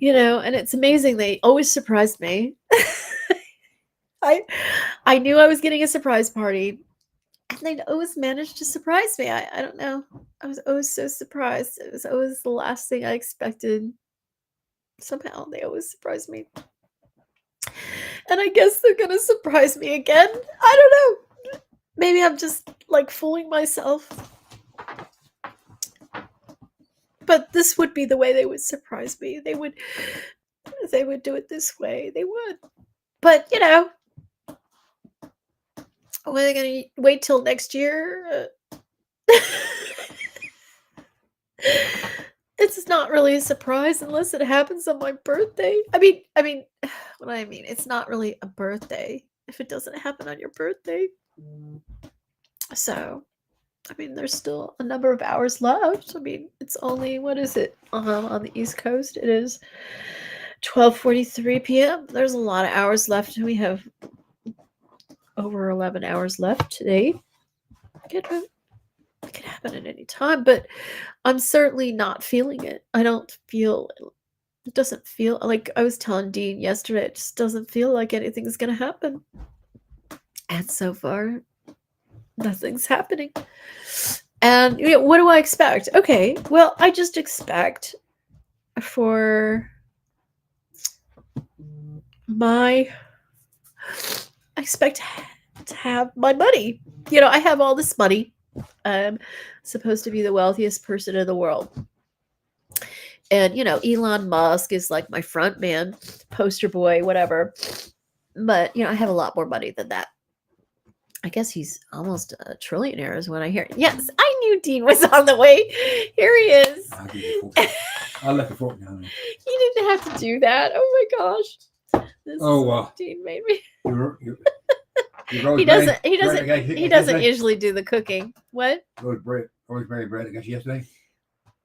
and it's amazing. They always surprised me. I knew I was getting a surprise party, and they'd always manage to surprise me. I don't know. I was always so surprised. It was always the last thing I expected. Somehow they always surprise me. And I guess they're gonna surprise me again. I don't know. Maybe I'm just like fooling myself. But this would be the way they would surprise me. They would do it this way. They would. But Are they going to wait till next year? It's not really a surprise unless it happens on my birthday. I mean, what I mean, it's not really a birthday if it doesn't happen on your birthday. So, I mean, there's still a number of hours left. I mean, it's only, what is it? On the East Coast, it is 12:43 p.m. There's a lot of hours left. We have over 11 hours left today. It could happen at any time, but I'm certainly not feeling it. I don't feel it. Doesn't feel like, I was telling Dean yesterday, it just doesn't feel like anything's going to happen. And so far, nothing's happening. And what do I expect? Okay, well, I just expect for I expect to have my money. I have all this money. I'm supposed to be the wealthiest person in the world. And, Elon Musk is like my front man, poster boy, whatever. But, I have a lot more money than that. I guess he's almost a trillionaire is what I hear. Yes, I knew Dean was on the way. Here he is. I left the fork down there. You didn't have to do that. Oh my gosh. Dean made me. He doesn't usually do the cooking. What? Rosemary bread I guess yesterday.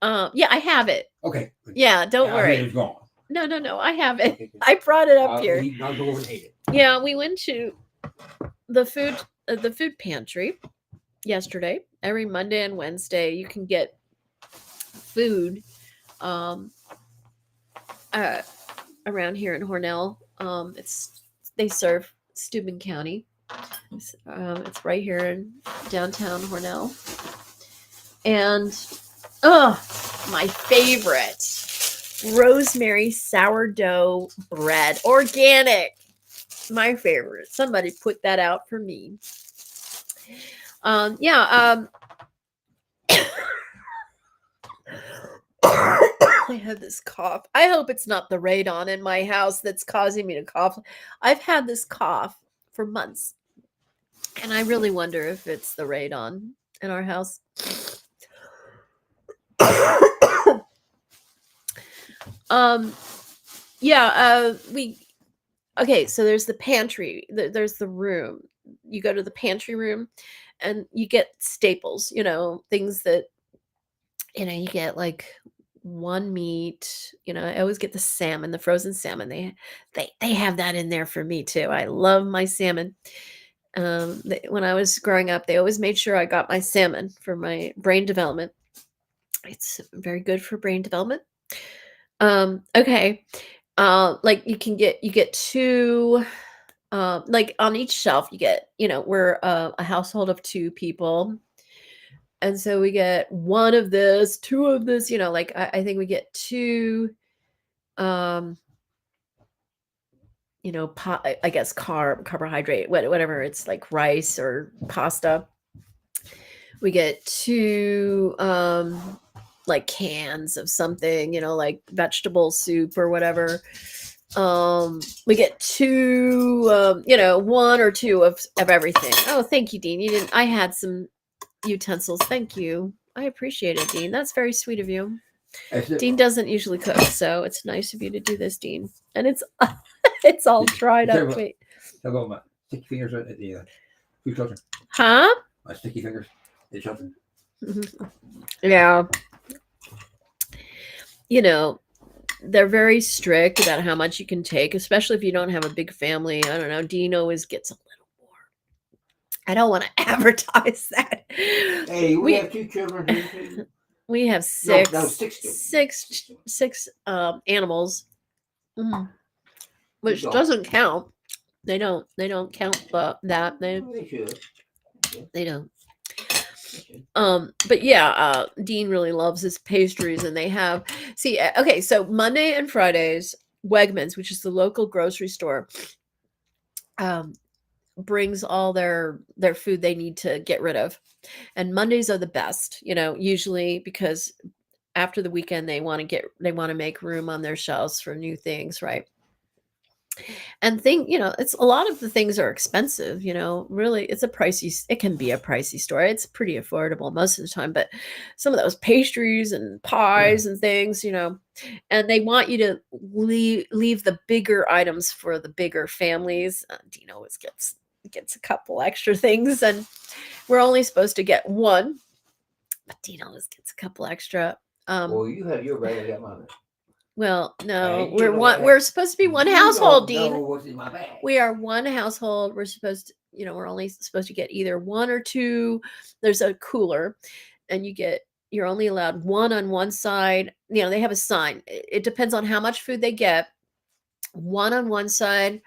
Yeah, I have it. Okay. Yeah, don't worry. It's gone. No, I have it. Okay. I brought it up here. I'll go over and eat it. Yeah, we went to the food pantry yesterday. Every Monday and Wednesday, you can get food around here in Hornell. They serve Steuben County. It's right here in downtown Hornell. And my favorite, rosemary sourdough bread, organic. My favorite. Somebody put that out for me. I had this cough. I hope it's not the radon in my house that's causing me to cough. I've had this cough for months, and I really wonder if it's the radon in our house. Okay, so there's the pantry. There's the room. You go to the pantry room, and you get staples. Things that you get like one meat. I always get the salmon, the frozen salmon. They have that in there for me too. I love my salmon. When I was growing up, they always made sure I got my salmon for my brain development. It's very good for brain development. Okay. Like you get two, like on each shelf you get, we're a household of 2 people. And so we get one of this, 2 of this, like I think we get 2, I guess carbohydrate, whatever, it's like rice or pasta. We get 2, like cans of something, like vegetable soup or whatever. We get 2, 1 or 2 of everything. Oh, thank you, Dean. I had some utensils. Thank you. I appreciate it, Dean. That's very sweet of you. Dean doesn't usually cook, so it's nice of you to do this, Dean. And it's all dried up. Wait. How about my sticky fingers at the food shelter? Huh? My sticky fingers at the shelter. Yeah. They're very strict about how much you can take, especially if you don't have a big family. I don't know. Dean always gets a little more. I don't want to advertise that. Hey, we have 2 children. We have 6. No, 6 six animals, which doesn't count. They don't count that. They should. They don't. But yeah, Dean really loves his pastries, and they have, okay, so Monday and Fridays, Wegmans, which is the local grocery store, brings all their food they need to get rid of. And Mondays are the best, usually because after the weekend they want to make room on their shelves for new things, right? And it's a lot of the things are expensive, really it can be a pricey store. It's pretty affordable most of the time, but some of those pastries and pies and things, and they want you to leave the bigger items for the bigger families. Dino always gets a couple extra things, and we're only supposed to get one, but Dino always gets a couple extra. Well, you have your bag, I got mine. Well, no, And you know we're supposed to be one You household, don't know Dean. what's in my bag. We are one household. We're supposed to, we're only supposed to get either one or two. There's a cooler, and you're only allowed one on one side. They have a sign. It depends on how much food they get. One on one side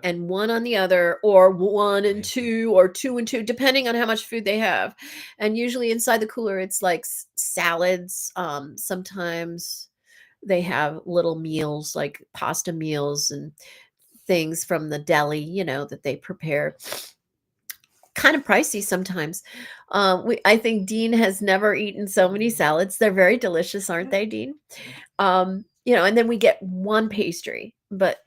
and one on the other, or one and two, or two and two, depending on how much food they have. And usually inside the cooler, it's like salads. Sometimes they have little meals like pasta meals and things from the deli, that they prepare. Kind of pricey sometimes. I think Dean has never eaten so many salads. They're very delicious, aren't they, Dean? And then we get one pastry, but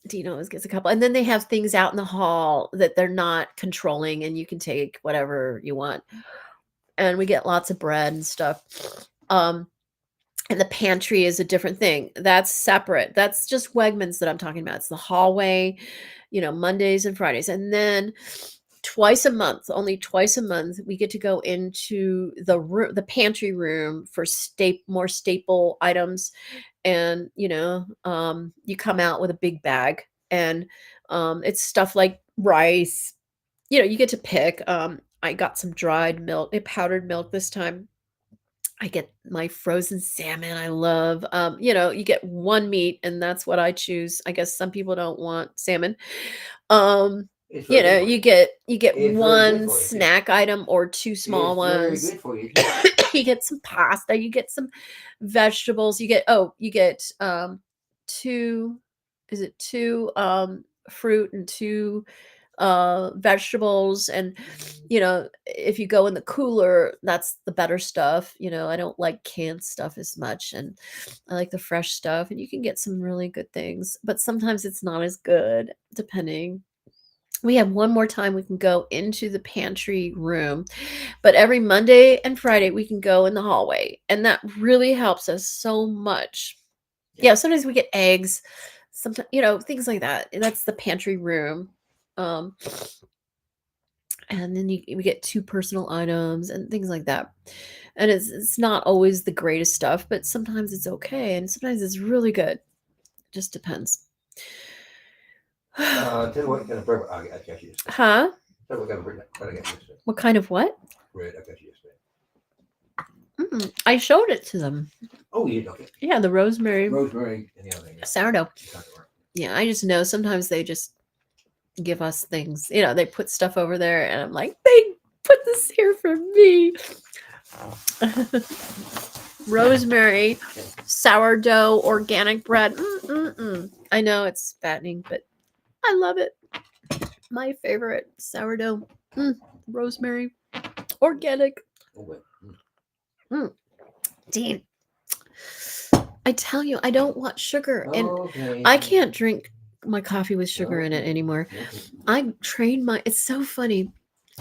Dean always gets a couple. And then they have things out in the hall that they're not controlling, and you can take whatever you want. And we get lots of bread and stuff. And the pantry is a different thing. That's separate. That's just Wegmans that I'm talking about. It's the hallway, Mondays and Fridays. And then only twice a month, we get to go into the pantry room for more staple items. And, you come out with a big bag, and it's stuff like rice. You get to pick. I got some dried milk, powdered milk this time. I get my frozen salmon. I love, you get one meat, and that's what I choose. I guess some people don't want salmon. It's very good for You get It's very good one for you, too. snack item or two small It's very ones. good for you. You get some pasta, you get some vegetables, you get two fruit and two vegetables. And if you go in the cooler, that's the better stuff. I don't like canned stuff as much, and I like the fresh stuff. And you can get some really good things, but sometimes it's not as good, depending. We have one more time we can go into the pantry room, but every Monday and Friday we can go in the hallway, and that really helps us so much. Yeah, sometimes we get eggs, sometimes things like that. That's the pantry room. And then we get two personal items and things like that. And it's not always the greatest stuff, but sometimes it's okay, and sometimes it's really good. Just depends. Tell me what kind of bread I got you yesterday. Huh? Tell me what kind of bread I got you yesterday. What kind of what? Bread I got you yesterday. I showed it to them. Oh, you did? Okay. Yeah, the rosemary And the other thing. Yeah. sourdough. Yeah, I just know sometimes they just give us things. They put stuff over there, and I'm like, they put this here for me. Rosemary sourdough organic bread. I know it's fattening, but I love it. My favorite sourdough. Rosemary organic. Oh, wait. Dean, I tell you, I don't want sugar, and Okay. I can't drink my coffee with sugar in it anymore. Okay. It's so funny.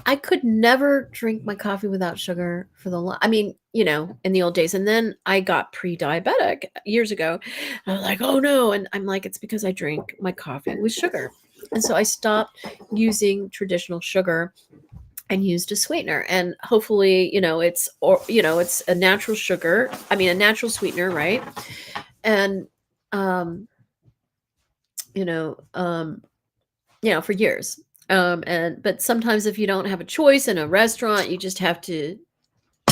I could never drink my coffee without sugar for in the old days. And then I got pre-diabetic years ago. I was like, oh no. And I'm like, it's because I drink my coffee with sugar. And so I stopped using traditional sugar and used a sweetener. And hopefully, it's a natural sugar. I mean, a natural sweetener, right? And for years. But sometimes if you don't have a choice in a restaurant, you just have to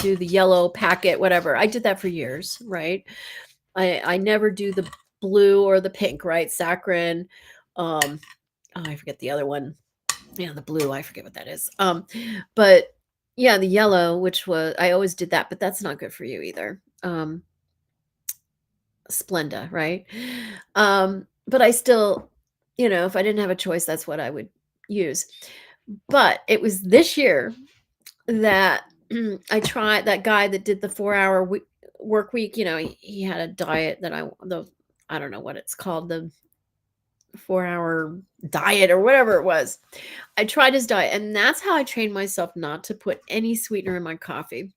do the yellow packet, whatever. I did that for years, right? I never do the blue or the pink, right? Saccharin. I forget the other one. Yeah, the blue, I forget what that is. But yeah, the yellow, I always did that, but that's not good for you either. Splenda, right? But I still, if I didn't have a choice, that's what I would use. But it was this year that I tried that guy that did the 4-hour work week. He had a diet that I don't know what it's called, the 4-hour diet or whatever it was. I tried his diet, and that's how I trained myself not to put any sweetener in my coffee.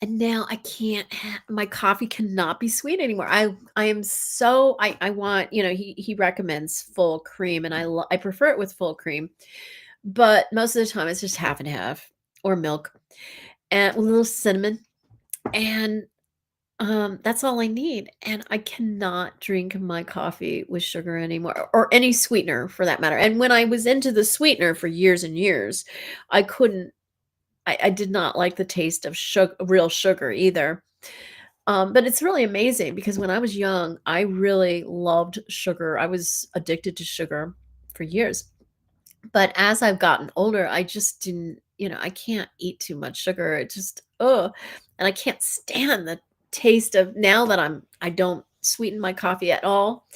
And now I can't my coffee cannot be sweet anymore. I am so I want, he recommends full cream, and I prefer it with full cream. But most of the time it's just half and half, or milk and with a little cinnamon, and that's all I need. And I cannot drink my coffee with sugar anymore, or any sweetener for that matter. And when I was into the sweetener for years and years, I couldn't I did not like the taste of real sugar either. But it's really amazing because when I was young, I really loved sugar. I was addicted to sugar for years. But as I've gotten older, I just didn't, I can't eat too much sugar. It just, oh, and I can't stand the taste of, now that I don't sweeten my coffee at all.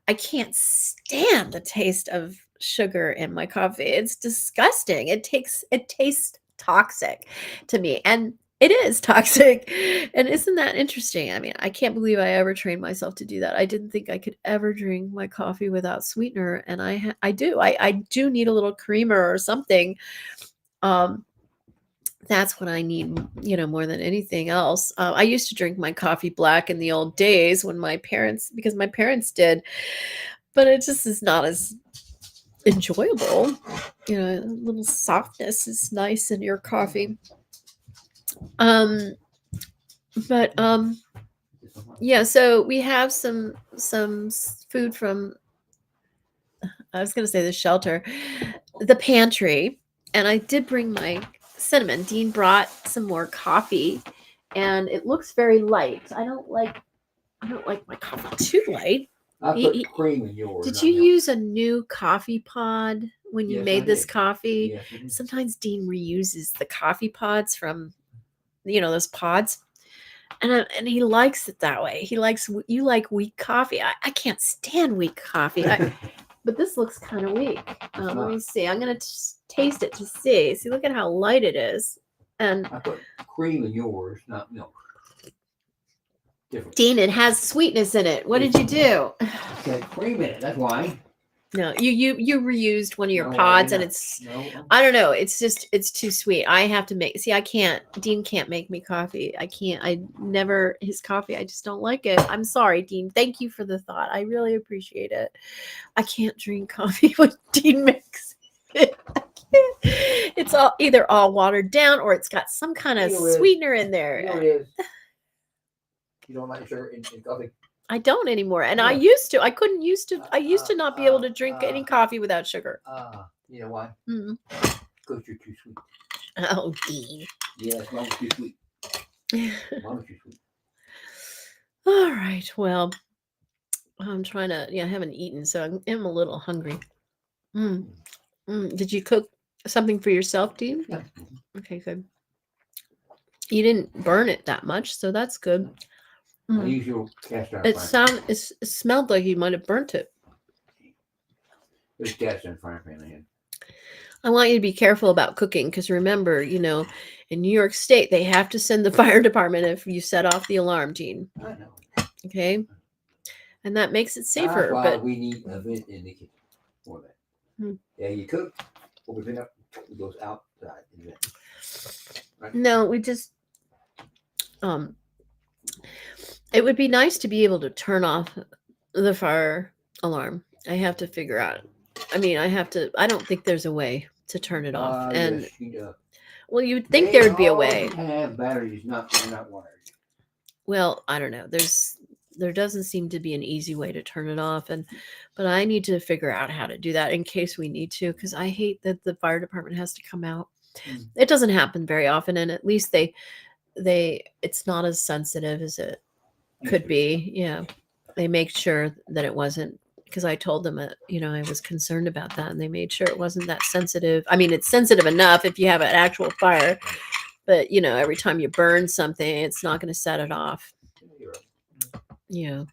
I can't stand the taste of sugar in my coffee. It's disgusting. It tastes toxic to me. And it is toxic. And isn't that interesting? I mean, I can't believe I ever trained myself to do that. I didn't think I could ever drink my coffee without sweetener, and I do. I do need a little creamer or something. That's what I need, more than anything else. I used to drink my coffee black in the old days because my parents did, but it just is not as enjoyable. A little softness is nice in your coffee. But yeah, so we have some food from, I was going to say the shelter, the pantry, and I did bring my cinnamon. Dean brought some more coffee, and it looks very light. I don't like my coffee too light. I put cream in yours. Did you use a new coffee pod when you Yes, made I this did. Yes, Yes, I did. Sometimes Dean reuses the coffee pods from, those pods. And he likes it that way. You like weak coffee. I can't stand weak coffee. But this looks kind of weak. Let me see. I'm going to taste it to see. See, look at how light it is. And I put cream in yours, not milk. Different. Dean, it has sweetness in it. What did you do? Got cream in it. That's why. No, you reused one of your No, I pods, did and not. it's, No. I don't know. It's too sweet. I have to make, see, I can't, Dean can't make me coffee. His coffee, I just don't like it. I'm sorry, Dean. Thank you for the thought. I really appreciate it. I can't drink coffee when Dean makes it. It's either all watered down, or it's got some kind of sweetener in there. You know what it is? You don't like sugar in coffee? I don't anymore. And Yeah. I used to. I used to not be able to drink any coffee without sugar. You know why? Mm. Because you're too sweet. Oh, Dean. Yes, Mama's too sweet. Mama's too sweet. All right. Well, I'm trying to, I haven't eaten, so I'm a little hungry. Did you cook something for yourself, Dean? Yeah. Okay, good. You didn't burn it that much, so that's good. I use your cast iron It frying pan. it smelled like you might have burnt it. There's cast iron frying pan I had. I want you to be careful about cooking, because remember, in New York State, they have to send the fire department if you set off the alarm, Dean. I know. Okay? And that makes it safer. That's why But we need a vent in the kitchen for that. Yeah, you cook, what we clean up, it goes outside in the vent. Right? no, we just, it would be nice to be able to turn off the fire alarm. I have to figure out. I don't think there's a way to turn it off. And yes, you do. well, you'd think there would be a way. They have batteries, they're not wired. Well, I don't know. There doesn't seem to be an easy way to turn it off, but I need to figure out how to do that in case we need to, because I hate that the fire department has to come out. It doesn't happen very often, and at least it's not as sensitive as it could be. Yeah, they make sure that it wasn't, because I told them I was concerned about that, and they made sure it wasn't that sensitive. I mean, it's sensitive enough if you have an actual fire, but every time you burn something, it's not going to set it off. You're right. Yeah.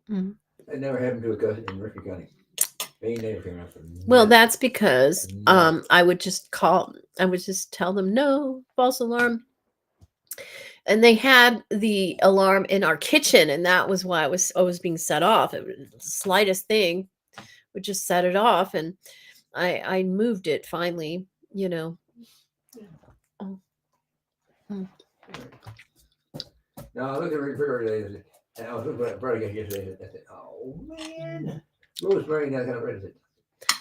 That never happened to a cousin in Ricky County. They never came out for Well, nothing. that's because No. I would just tell them, no, false alarm. And they had the alarm in our kitchen, and that was why it was always being set off. It was the slightest thing would just set it off, and I moved it finally, you know. Oh, No, I looked at the refrigerator and I was looking at bread again yesterday. I said, "Oh man, Rosemary not gonna read it."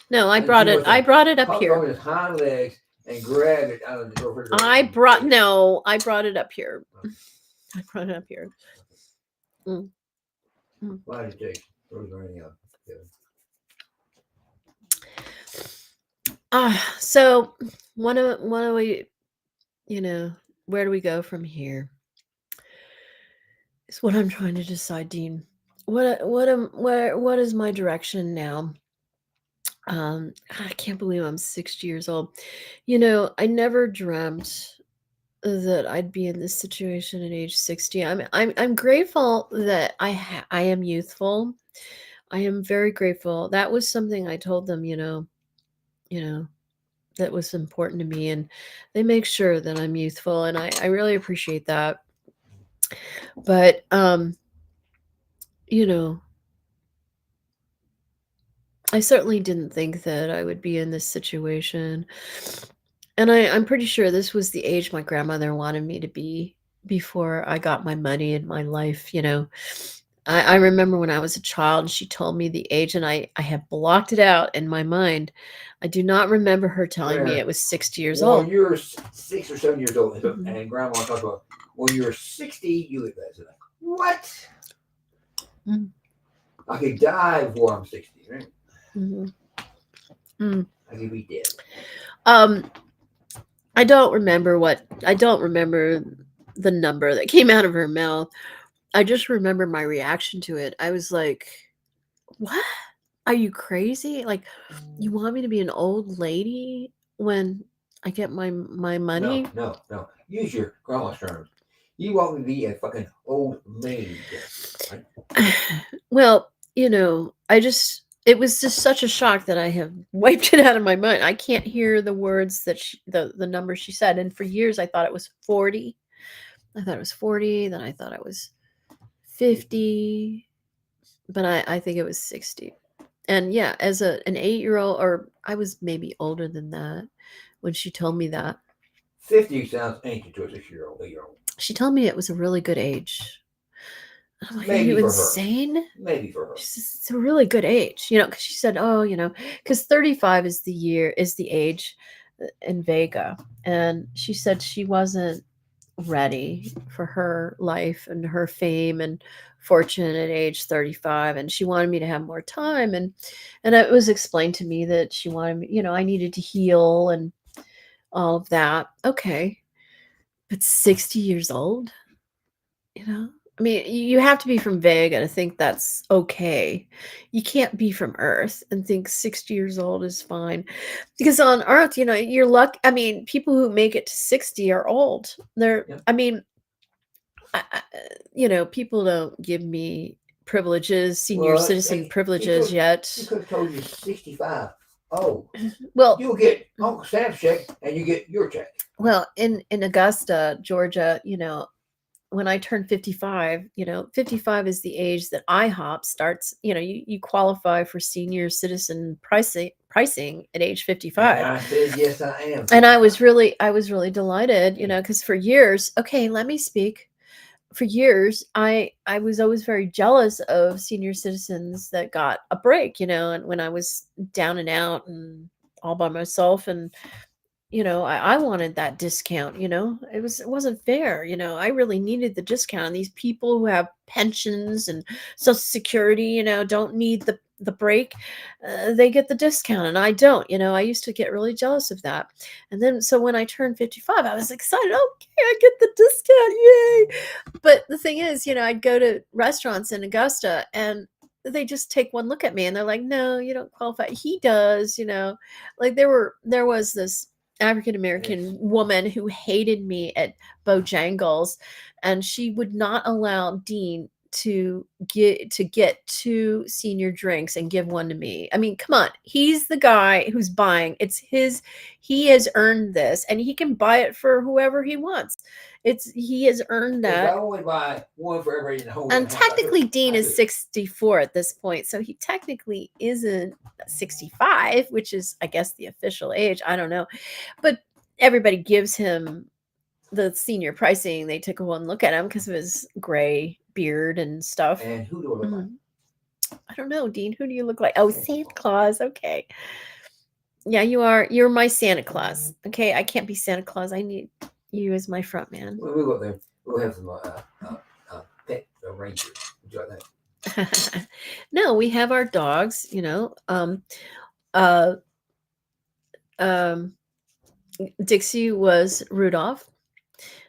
no, I And brought she it. must I have brought it up hopped here. on his hind legs and grabbed it out of the refrigerator. I brought it up here. I brought it up here. Why did you take Rosemary out? So one of we, you know, where do we go from here? Is what I'm trying to decide, Dean. What is my direction now? I can't believe I'm 60 years old. You know, I never dreamt that I'd be in this situation at age 60. I'm grateful that I am youthful. I am very grateful. That was something I told them, you know, that was important to me, and they make sure that I'm youthful, and I really appreciate that. But you know, I certainly didn't think that I would be in this situation. And I'm pretty sure this was the age my grandmother wanted me to be before I got my money and my life, you know. I remember when I was a child, she told me the age, and I have blocked it out in my mind. I do not remember her telling me Yeah. it was 60 years When old. you're 6 or 7 years old, Mhm. and Grandma talked about when you're 60, you live as like, what? Mm. I could die before I'm 60, right? Mhm. Mm. I could be dead. I don't remember the number that came out of her mouth. I just remember my reaction to it. I was like, "What? Are you crazy? Like, you want me to be an old lady when I get my money?" No. Use your grandma's terms. You want me to be a fucking old maid. Right? Well, you know, it was just such a shock that I have wiped it out of my mind. I can't hear the words that the number she said, and for years I thought it was 40. I thought it was 40, then I thought it was 50, but I think it was 60. And yeah, as an 8-year-old, or I was maybe older than that when she told me that. 50 sounds ancient to a 6-year-old, 8-year-old. She told me it was a really good age. I'm like, "Are Maybe you for insane?" Maybe for her. She says, "It's a really good age," you know, because she said, "Oh, you know, because 35 is the age in Vega," and she said she wasn't ready for her life and her fame and fortune at age 35, and she wanted me to have more time, and it was explained to me that she wanted me, you know, I needed to heal and all of that. Okay, but 60 years old, you know, I mean, you have to be from Vega to think that's okay. You can't be from Earth and think 60 years old is fine. Because on Earth, you know, you're luck. I mean, people who make it to 60 are old. Yep. I mean, you know, people don't give me privileges, senior Well, citizen she privileges could yet. have told you 65. Oh, Well, you'll get Uncle Sam's check and you get your check. well, in Augusta, Georgia, you know, when I turned 55, you know, 55 is the age that IHOP starts, you know, you qualify for senior citizen pricing at age 55. And I said, yes, I am. And I was really delighted, you know, because for years, okay, let me speak. For years, I was always very jealous of senior citizens that got a break, you know, and when I was down and out and all by myself, and you know, I wanted that discount, you know. It wasn't fair, you know. I really needed the discount. And these people who have pensions and social security, you know, don't need the break. They get the discount and I don't, you know. I used to get really jealous of that. And then so when I turned 55, I was excited. Okay, I get the discount. Yay. But the thing is, you know, I'd go to restaurants in Augusta and they just take one look at me and they're like, "No, you don't qualify." He does, you know. Like there was this African American woman who hated me at Bojangles, and she would not allow Dean to get 2 senior drinks and give one to me. I mean, come on. He's the guy who's buying. It's his. He has earned this, and he can buy it for whoever he wants. He has earned If I that. only buy one for every in the whole And house, I technically, could- Dean I is could- 64 at this point, so he technically isn't 65, which is, I guess, the official age. I don't know, but everybody gives him the senior pricing. They took one look at him because of his gray beard and stuff. And who do I look like? I don't know, Dean. Who do you look like? Oh, Santa Claus. Okay. Yeah, you are. You're my Santa Claus. Okay, I can't be Santa Claus. I need you as my front man. We'll go there. We'll have some pet reindeer. Would you like that? No, we have our dogs. Dixie was Rudolph.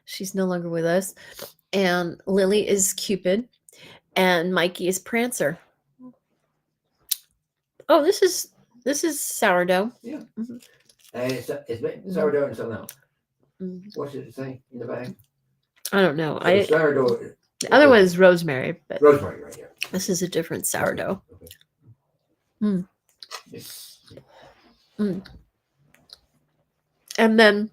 She's no longer with us. And Lily is Cupid. And Mikey is Prancer. Oh, this is sourdough. Yeah. Mhm. And it's sourdough and something else. Mhm. What's it say in the bag? I don't know. So the sourdough. The other one is rosemary, but Rosemary right here. this is a different sourdough. Okay. Mm. Yes. And then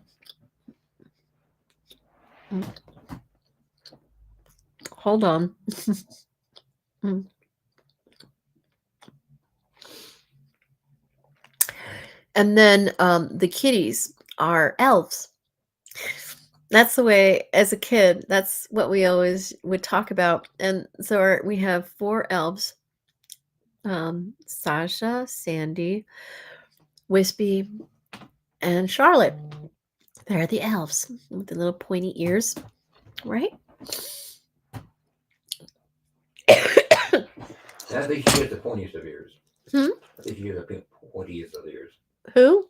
hold on. Mm. And then the kitties are elves. That's the way, as a kid, that's what we always would talk about. And so we have 4 elves. Sasha, Sandy, Wispy, and Charlotte. They're the elves with the little pointy ears, right? I think she has the pointiest of ears. Hmm? I think she has the pointiest of ears. Who?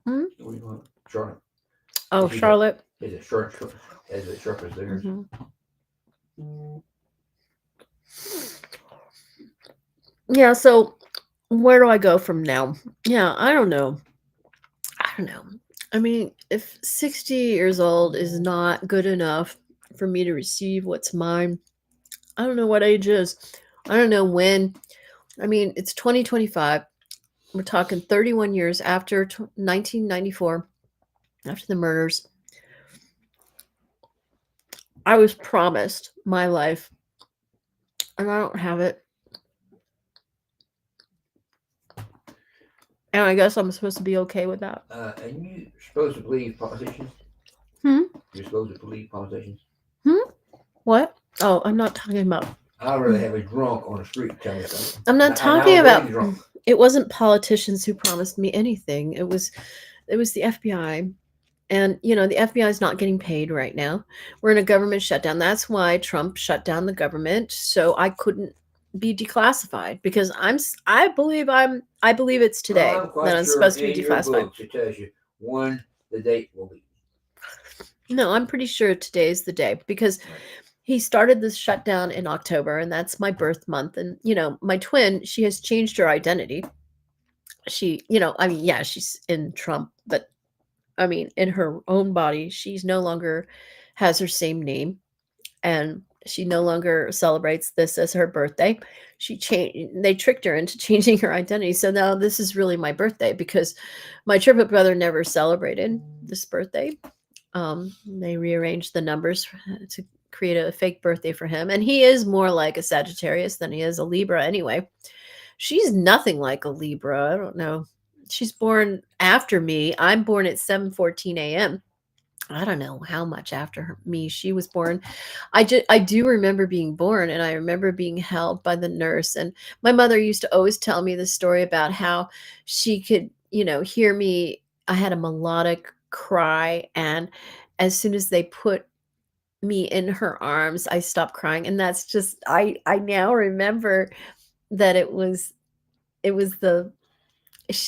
What do you want? Charlotte. Oh, She Charlotte. Is it sharp as theirs? Mhm. Yeah, so where do I go from now? Yeah, I don't know. I mean, if 60 years old is not good enough for me to receive what's mine, I don't know what age is. I don't know when. I mean, it's 2025. We're talking 31 years after 1994, after the murders. I was promised my life, and I don't have it. And I guess I'm supposed to be okay with that. And you supposed to believe politicians? Hmm? You're supposed to believe politicians? What? Oh, I'm not talking about. I'd rather have a drunk on the street tell me something. I'm not And talking I'm already about. drunk. It wasn't politicians who promised me anything. It was the FBI. And the FBI is not getting paid right now. We're in a government shutdown. That's why Trump shut down the government, so I couldn't be declassified, because I believe it's today I'm quite that I'm sure supposed to be in your declassified. books it tells you when the date will be. No, I'm pretty sure today's the day, because he started this shutdown in October, and that's my birth month. And my twin, she has changed her identity. She, I mean, yeah, she's in Trump, but I mean, in her own body, she's no longer has her same name, and she no longer celebrates this as her birthday. They tricked her into changing her identity. So now this is really my birthday, because my triplet brother never celebrated this birthday. They rearranged the numbers to create a fake birthday for him. And he is more like a Sagittarius than he is a Libra anyway. She's nothing like a Libra. I don't know. She's born after me. I'm born at 7:14 a.m. I don't know how much after me she was born. I do remember being born, and I remember being held by the nurse. And my mother used to always tell me the story about how she could, hear me. I had a melodic cry, and as soon as they put me in her arms, I stopped crying. And that's just I now remember that it was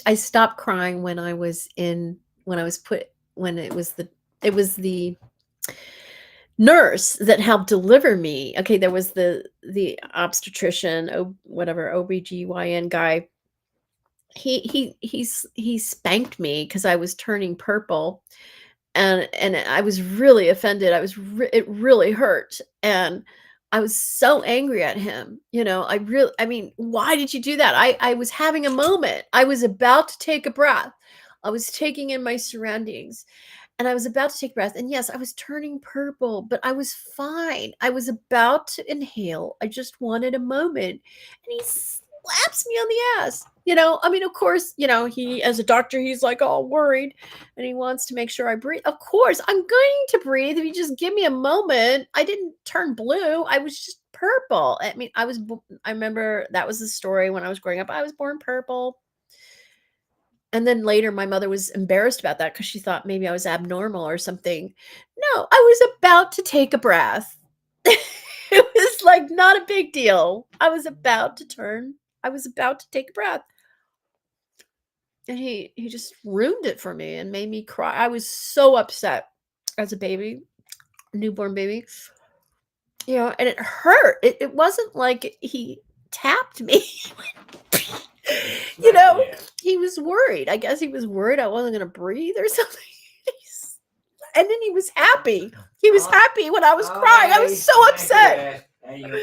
I stopped crying when it was the nurse that helped deliver me. Okay, there was the obstetrician, whatever, OBGYN guy. He spanked me because I was turning purple, and I was really offended. It really hurt, and I was so angry at him. I mean, why did you do that? I was having a moment. I was about to take a breath. I was taking in my surroundings and I was about to take a breath. And yes, I was turning purple, but I was fine. I was about to inhale. I just wanted a moment. And he slaps me on the ass. I mean, of course, he, as a doctor, he's like all worried and he wants to make sure I breathe. Of course, I'm going to breathe if you just give me a moment. I didn't turn blue. I was just purple. I mean, I remember that was the story when I was growing up. I was born purple. And then later, my mother was embarrassed about that because she thought maybe I was abnormal or something. No, I was about to take a breath. It was like not a big deal. I was about to take a breath. And he just ruined it for me and made me cry. I was so upset as a baby, newborn baby. And it hurt. It wasn't like he tapped me. He was worried. I guess he was worried I wasn't going to breathe or something. And then he was happy. He was happy when I was crying. I was so upset. He was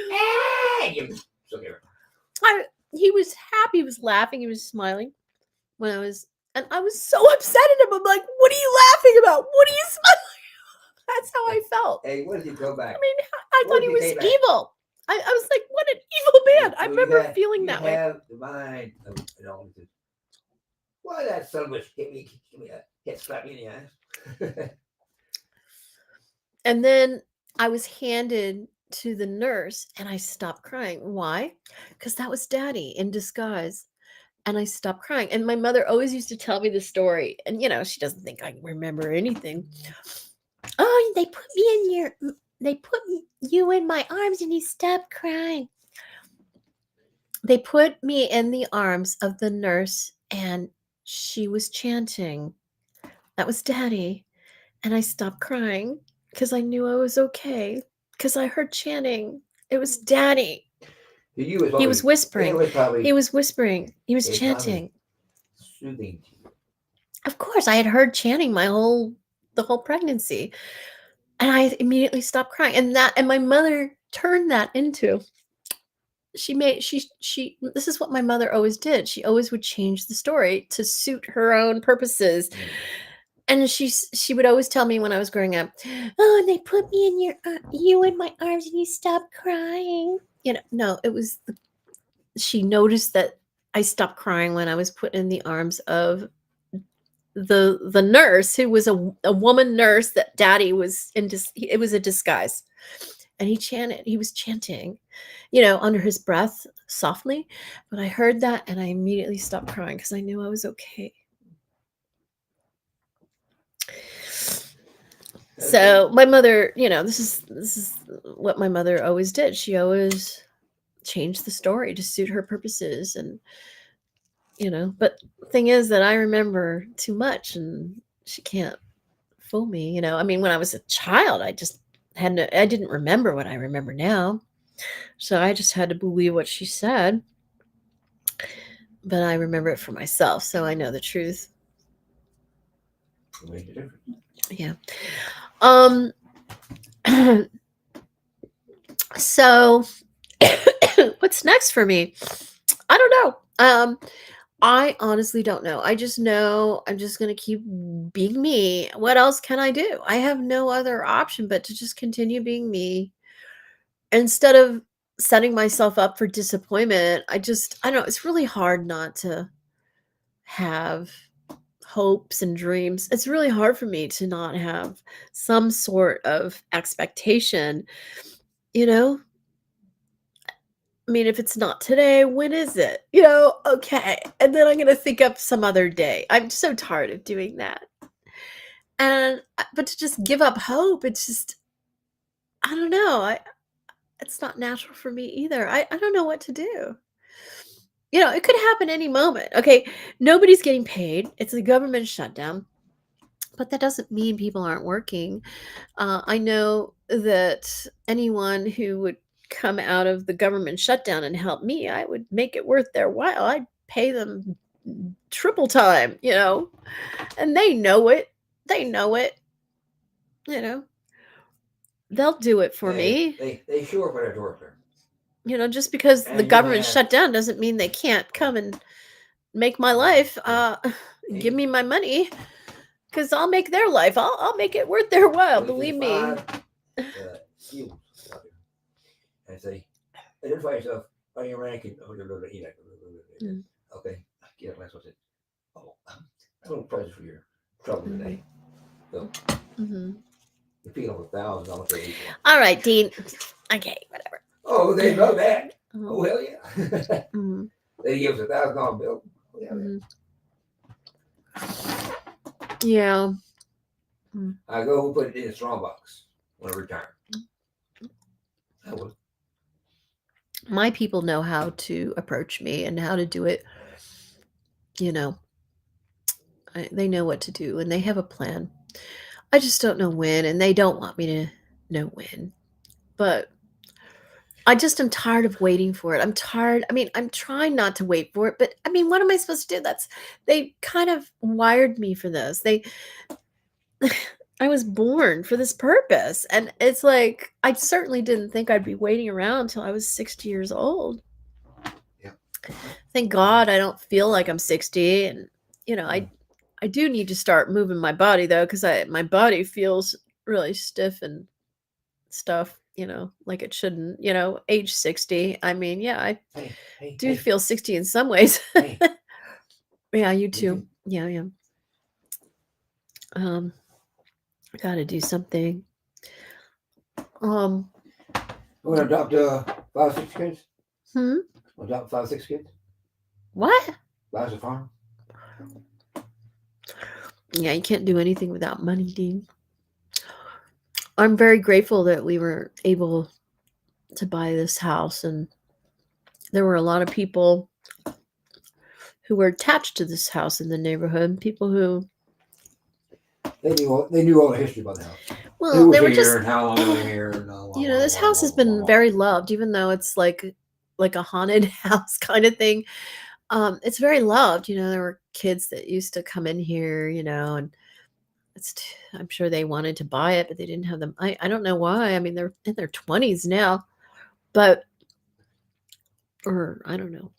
happy. He was laughing. He was smiling and I was so upset at him. I'm like, what are you laughing about? What are you smiling? That's how I felt. Hey, what did you go back? I mean, I thought he was evil. I was like, what an evil man. I remember feeling that way. You have the mind of an officer. Why that son of a hit me a slap me in the eyes? And then I was handed to the nurse and I stopped crying. Why? Because that was Daddy in disguise. And I stopped crying. And my mother always used to tell me the story. And, she doesn't think I remember anything. Oh, they put you in my arms and you stopped crying. They put me in the arms of the nurse and she was chanting. That was Daddy. And I stopped crying because I knew I was okay. Because I heard chanting. It was Daddy. He was whispering. He was whispering. He was chanting. Soothing to you. Of course, I had heard chanting the whole pregnancy. And I immediately stopped crying. And my mother turned that into this is what my mother always did. She always would change the story to suit her own purposes. And she would always tell me when I was growing up, oh, and they put me in you in my arms and you stopped crying. No, it was she noticed that I stopped crying when I was put in the arms of the nurse, who was a woman nurse that Daddy was it was a disguise. And he was chanting, under his breath softly. But I heard that and I immediately stopped crying because I knew I was okay. So my mother, this is what my mother always did. She always changed the story to suit her purposes. And, but the thing is that I remember too much and she can't fool me. I mean, when I was a child, I just I didn't remember what I remember now. So I just had to believe what she said. But I remember it for myself. So I know the truth. Yeah. So what's next for me? I don't know. I honestly don't know. I just know I'm just going to keep being me. What else can I do? I have no other option but to just continue being me. Instead of setting myself up for disappointment, I don't know. It's really hard not to have hopes and dreams. It's really hard for me to not have some sort of expectation, I mean, if it's not today, when is it? Okay. And then I'm going to think up some other day. I'm so tired of doing that. But to just give up hope, it's just, I don't know. It's not natural for me either. I don't know what to do. It could happen any moment. Okay. Nobody's getting paid. It's a government shutdown. But that doesn't mean people aren't working. I know that anyone who would come out of the government shutdown and help me, I would make it worth their while. I'd pay them triple time, and they know it. They know it. they'll do it for me. They sure put it to work there. You know, just because And the you government have- shut down doesn't mean they can't come and make my life. Give me my money, because I'll make their life. I'll make it worth their while. We do Believe me. 5 skills out there. And say, identify yourself by your rank and Mm. okay. Get up. That's what's it. Oh, I have a little present for your trouble today. So Mhm. you pick up $1,000 for each one. All right, Dean. Okay, whatever. Oh, they love that. Mhm. Oh hell yeah. Mhm. They give us $1,000 bill. Oh, yeah, Mhm. Yeah. I go and put it in a strong box when I retire. I will. My people know how to approach me and how to do it. You know, they know what to do and they have a plan. I just don't know when, and they don't want me to know when. But I just am tired of waiting for it. I'm tired. I mean, I'm trying not to wait for it, but I mean, what am I supposed to do? They kind of wired me for this. I was born for this purpose. And it's like, I certainly didn't think I'd be waiting around until I was 60 years old. Yeah. Thank God I don't feel like I'm 60. And, you know, I do need to start moving my body though, because my body feels really stiff and stuff, you know, like it shouldn't, you know, age 60. I mean, yeah, I Hey, do feel 60 in some ways. hey. Yeah, you too. too. Yeah, yeah. I gotta do something. Want to adopt 5, 6 kids? Hmm? Adopt 5, 6 kids? What? Buy us a farm? Yeah, you can't do anything without money, Dean. I'm very grateful that we were able to buy this house, and there were a lot of people who were attached to this house in the neighborhood. People who, They knew all the history about the house. well, Who was they were here just, and how long they were here. And you know, this house has been very loved, even though it's like a haunted house kind of thing. It's very loved. You know, there were kids that used to come in here, you know, and I'm sure they wanted to buy it, but they didn't have them. I don't know why. I mean, they're in their 20s now, but, or I don't know.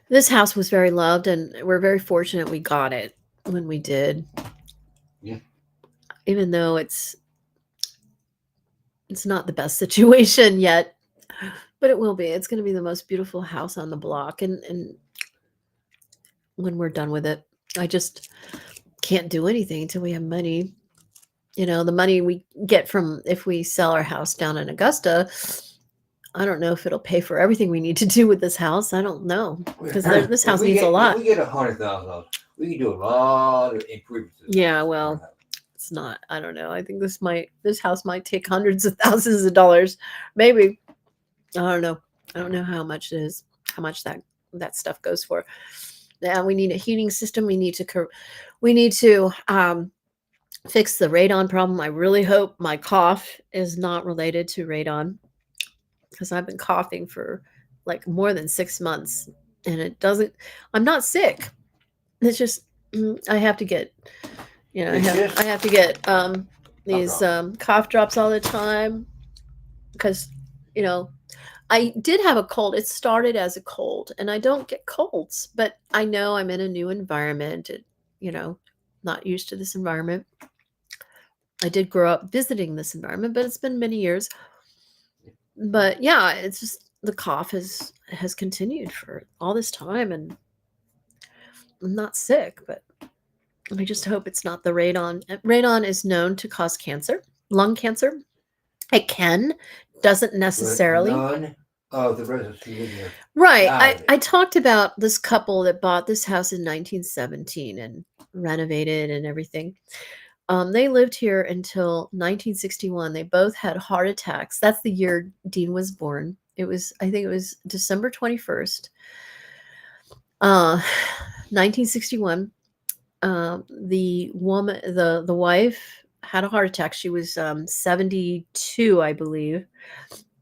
This house was very loved, and we're very fortunate we got it when we did. Yeah. Even though it's not the best situation yet, but it will be. It's going to be the most beautiful house on the block, and when we're done with it, I just can't do anything until we have money. You know, the money we get from if we sell our house down in Augusta, I don't know if it'll pay for everything we need to do with this house. I don't know, because this house needs a lot. If we get $100,000, we can do a lot of improvements. Yeah, well, it's not. I don't know. I think this house might take hundreds of thousands of dollars, maybe. I don't know. I don't know how much it is, how much that stuff goes for. Yeah, we need a heating system. We need to fix the radon problem. I really hope my cough is not related to radon, because I've been coughing for like more than 6 months, and it doesn't. I'm not sick. It's just I have to get, you know, I have to get these cough drops all the time, because, you know, I did have a cold. It started as a cold, and I don't get colds, but I know I'm in a new environment. You know, not used to this environment. I did grow up visiting this environment, but it's been many years. But yeah, it's just the cough has continued for all this time, and I'm not sick, but I just hope it's not the radon. Radon is known to cause cancer, lung cancer. It doesn't necessarily. None of the residents who live here. Right. I talked about this couple that bought this house in 1917 and renovated and everything. They lived here until 1961. They both had heart attacks. That's the year Dean was born. I think it was December 21st, 1961. The woman, the wife, had a heart attack. She was 72, I believe,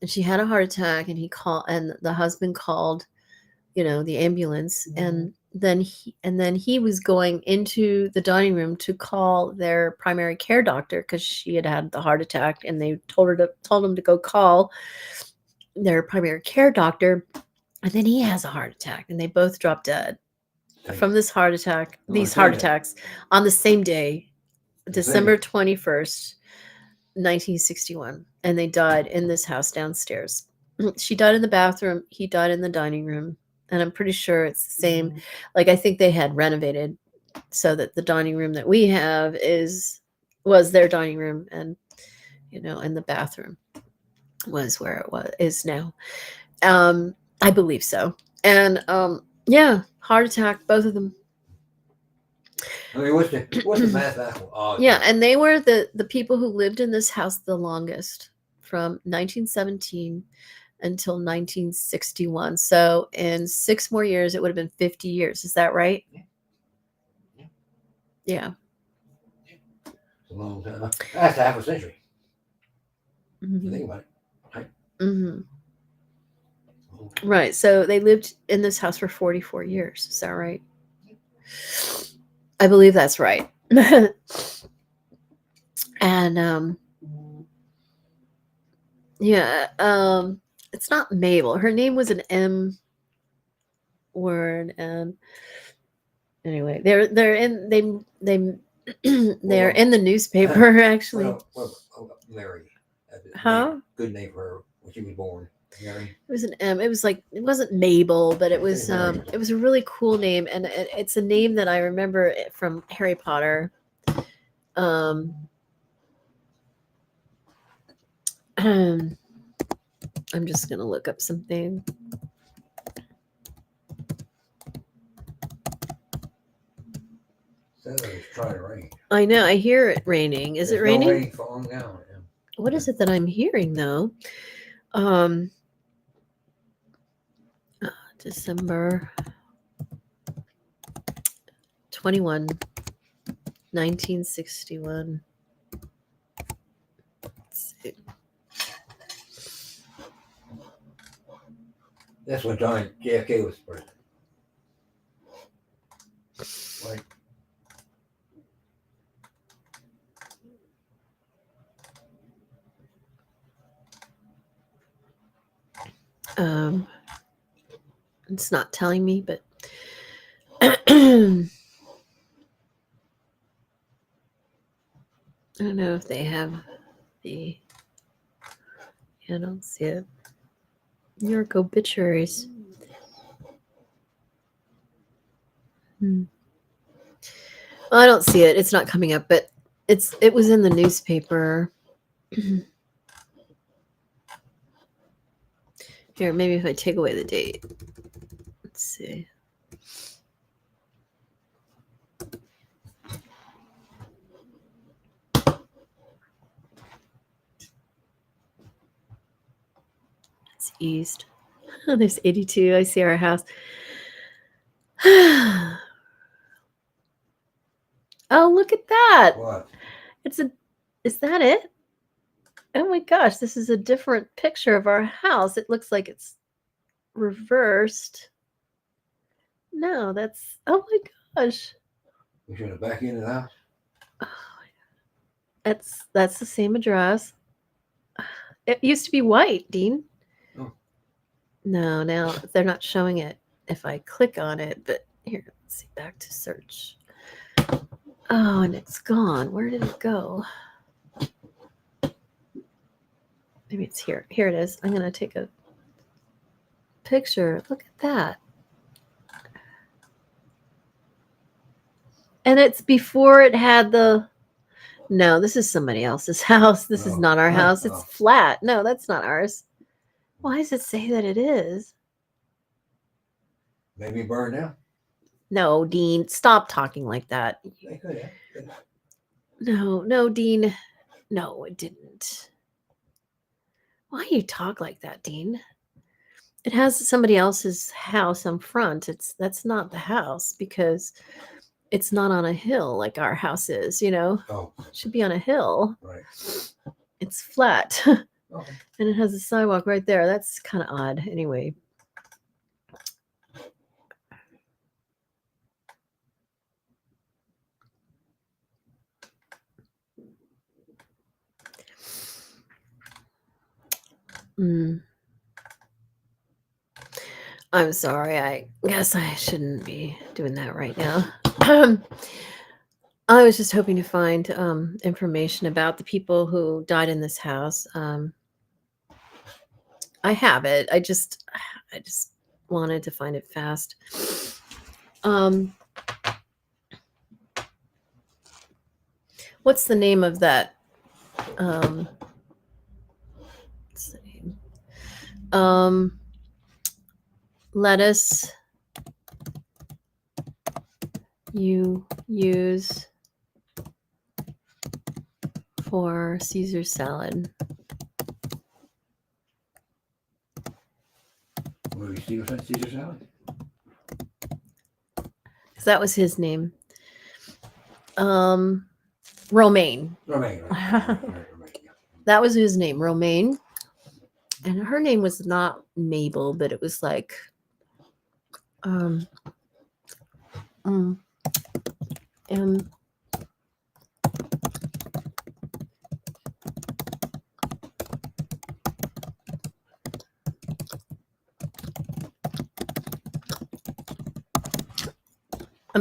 and she had a heart attack. And the husband called, you know, the ambulance, and then he was going into the dining room to call their primary care doctor because she had had the heart attack, and they told him to go call their primary care doctor, and then he has a heart attack, and they both drop dead from this heart attack. These heart attacks on the same day, December 21st, 1961, and they died in this house downstairs. She died in the bathroom. He died in the dining room. And I'm pretty sure it's the same. Like, I think they had renovated so that the dining room that we have was their dining room, and and the bathroom was where it is now. I believe so. And yeah, heart attack, both of them. I mean, what's the mathematical odds? Yeah, and they were the people who lived in this house the longest, from 1917 until 1961. So in 6 more years, it would have been 50 years. Is that right? Yeah. It's a long time. That's half a century. Mm-hmm. Think about it. Right? Mm-hmm. Right. So they lived in this house for 44 years. Is that right? I believe that's right. And yeah, it's not Mabel. Her name was an M or an M. Anyway, they're in they're in the newspaper actually. Mary. Huh? Good name for her when she was born. Mary. It was an M. It was like, it wasn't Mabel, but it was a really cool name, and it's a name that I remember from Harry Potter. I'm just gonna look up something. Says it's trying to rain. I know. I hear it raining. Is it raining? No rain falling down. Yeah. What is it that I'm hearing though? December 21, 1961. Let's see. That's when John JFK was president. Right. It's not telling me, but I don't know if they have the. I don't see it. New York obituaries. Well, I don't see it. It's not coming up, but it was in the newspaper. Here, maybe if I take away the date. Let's see. It's east. Oh, there's 82. I see our house. Oh, look at that. What? Is that it? Oh my gosh, this is a different picture of our house. It looks like it's reversed. No, oh my gosh. We should have back into the house. Oh, that's the same address. It used to be white, Dean. Oh. No, now they're not showing it if I click on it, but here, let's see, back to search. Oh, and it's gone. Where did it go? Maybe it's here. Here it is. I'm going to take a picture. Look at that. And it's before it had no, this is somebody else's house. This is not our house. It's flat. No, that's not ours. Why does it say that it is? Maybe burned down. No, Dean, stop talking like that. They could have. No, Dean. No, it didn't. Why you talk like that, Dean? It has somebody else's house on front. That's not the house because it's not on a hill like our house is, Oh. It should be on a hill. Right. It's flat. Okay. And it has a sidewalk right there. That's kind of odd. Anyway. Mm. I'm sorry. I guess I shouldn't be doing that right now. I was just hoping to find information about the people who died in this house. I have it. I just wanted to find it fast. What's the name of that? What's the name? Lettuce you use for Caesar salad. Where you see Caesar salad? Because that was his name. Romaine. Romaine. Right, Romaine, yeah. That was his name, Romaine. And her name was not Mabel, but it was like I'm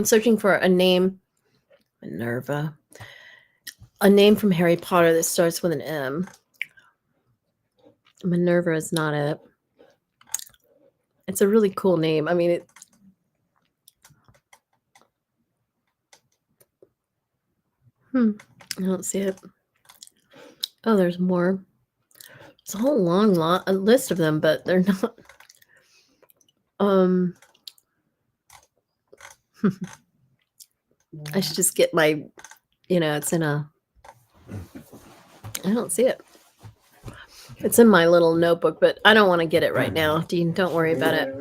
searching for a name. Minerva. A name from Harry Potter that starts with an M. Minerva is not it. It's a really cool name. I mean, I don't see it. Oh, there's more. It's a whole long list of them, but they're not. I should just get my, it's in a. I don't see it. It's in my little notebook, but I don't want to get it right now. Dean, don't worry about it.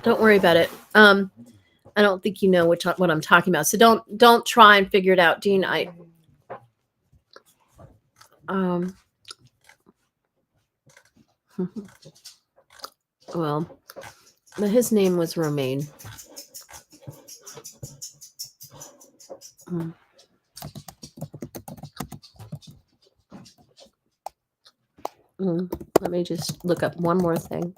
Don't worry about it. I don't think you know what I'm talking about. So don't try and figure it out, Dean. Well, but his name was Romaine. Let me just look up one more thing.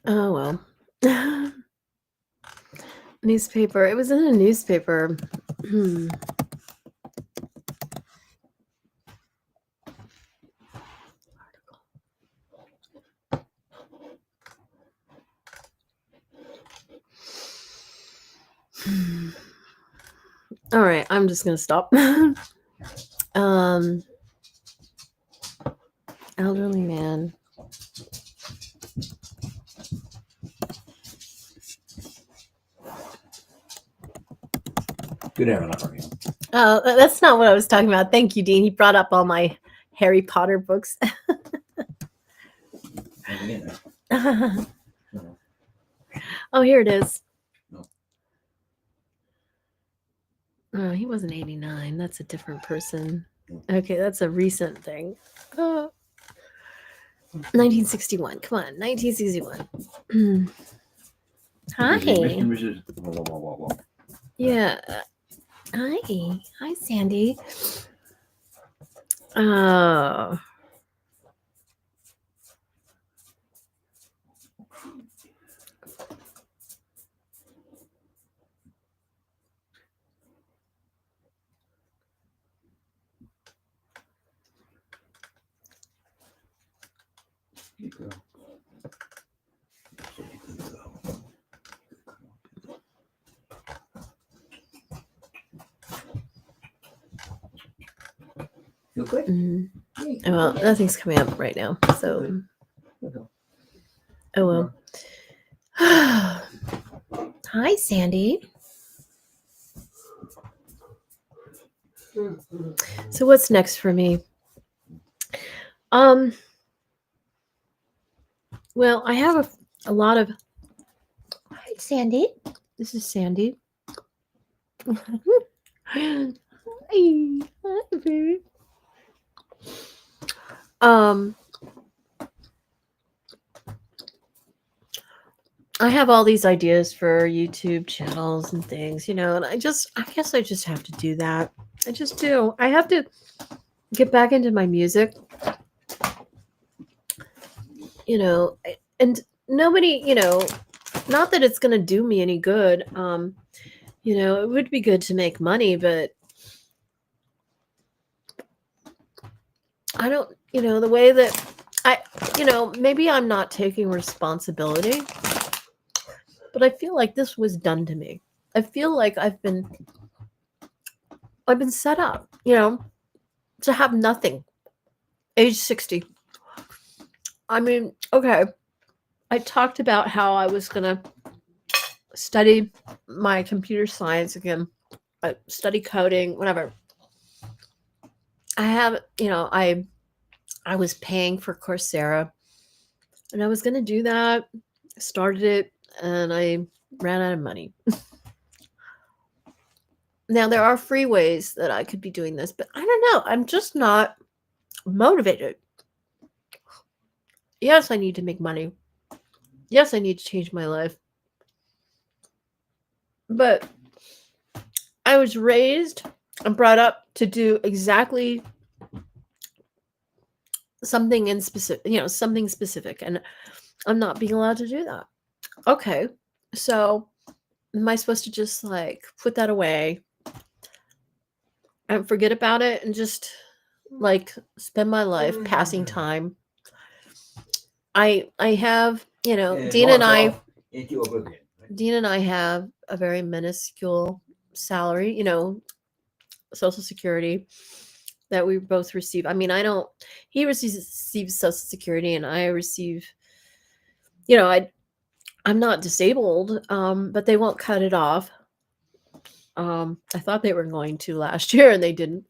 Oh, well. Newspaper. It was in a newspaper. All right, I'm just gonna stop. Elderly man. Good error, not wrong. Oh, that's not what I was talking about. Thank you, Dean. He brought up all my Harry Potter books. Oh, here it is. No. Oh, he wasn't 89. That's a different person. Okay, that's a recent thing. 1961. Come on, 1961. Hi. Whoa. Yeah. Hi. Hi, Sandy. Oh. Feel good? Well, nothing's coming up right now. So, oh well. Hi, Sandy. So what's next for me? Well, I a lot of. Hi, Sandy. This is Sandy. Hi, baby. I have all these ideas for YouTube channels and things, and I guess I just have to do that. I just do. I have to get back into my music, and nobody, not that it's going to do me any good. It would be good to make money, but I don't, the way that maybe I'm not taking responsibility, but I feel like this was done to me. I feel like I've been set up, to have nothing. Age 60. I mean, okay. I talked about how I was going to study my computer science again, study coding, whatever. I have, I was paying for Coursera, and I was going to do that. Started it, and I ran out of money. Now, there are free ways that I could be doing this, but I don't know. I'm just not motivated. Yes, I need to make money. Yes, I need to change my life. But I was raised and brought up to do exactly something in specific, something specific, and I'm not being allowed to do that. Okay, so am I supposed to just like put that away and forget about it and just like spend my life passing time? I have, Dean and I into oblivion. Right? Dean and I have a very minuscule salary, Social Security that we both receive. I mean, he receives Social Security and I receive, I'm not disabled, but they won't cut it off. I thought they were going to last year and they didn't.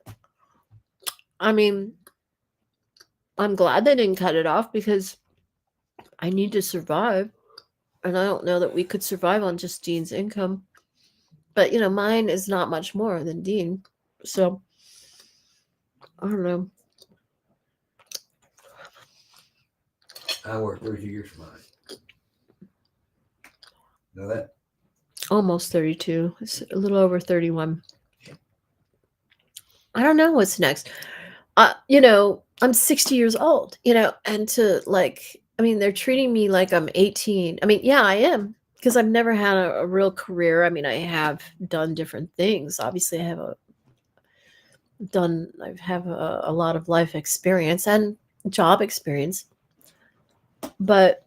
I mean, I'm glad they didn't cut it off because I need to survive. And I don't know that we could survive on just Dean's income. But, mine is not much more than Dean. So, I don't know. I worked 32 years for mine. Know that? Almost 32. It's a little over 31. I don't know what's next. I'm 60 years old, and to they're treating me like I'm 18. I mean, yeah, I am, because I've never had a real career. I mean, I have done different things. Obviously, I have a lot of life experience and job experience, but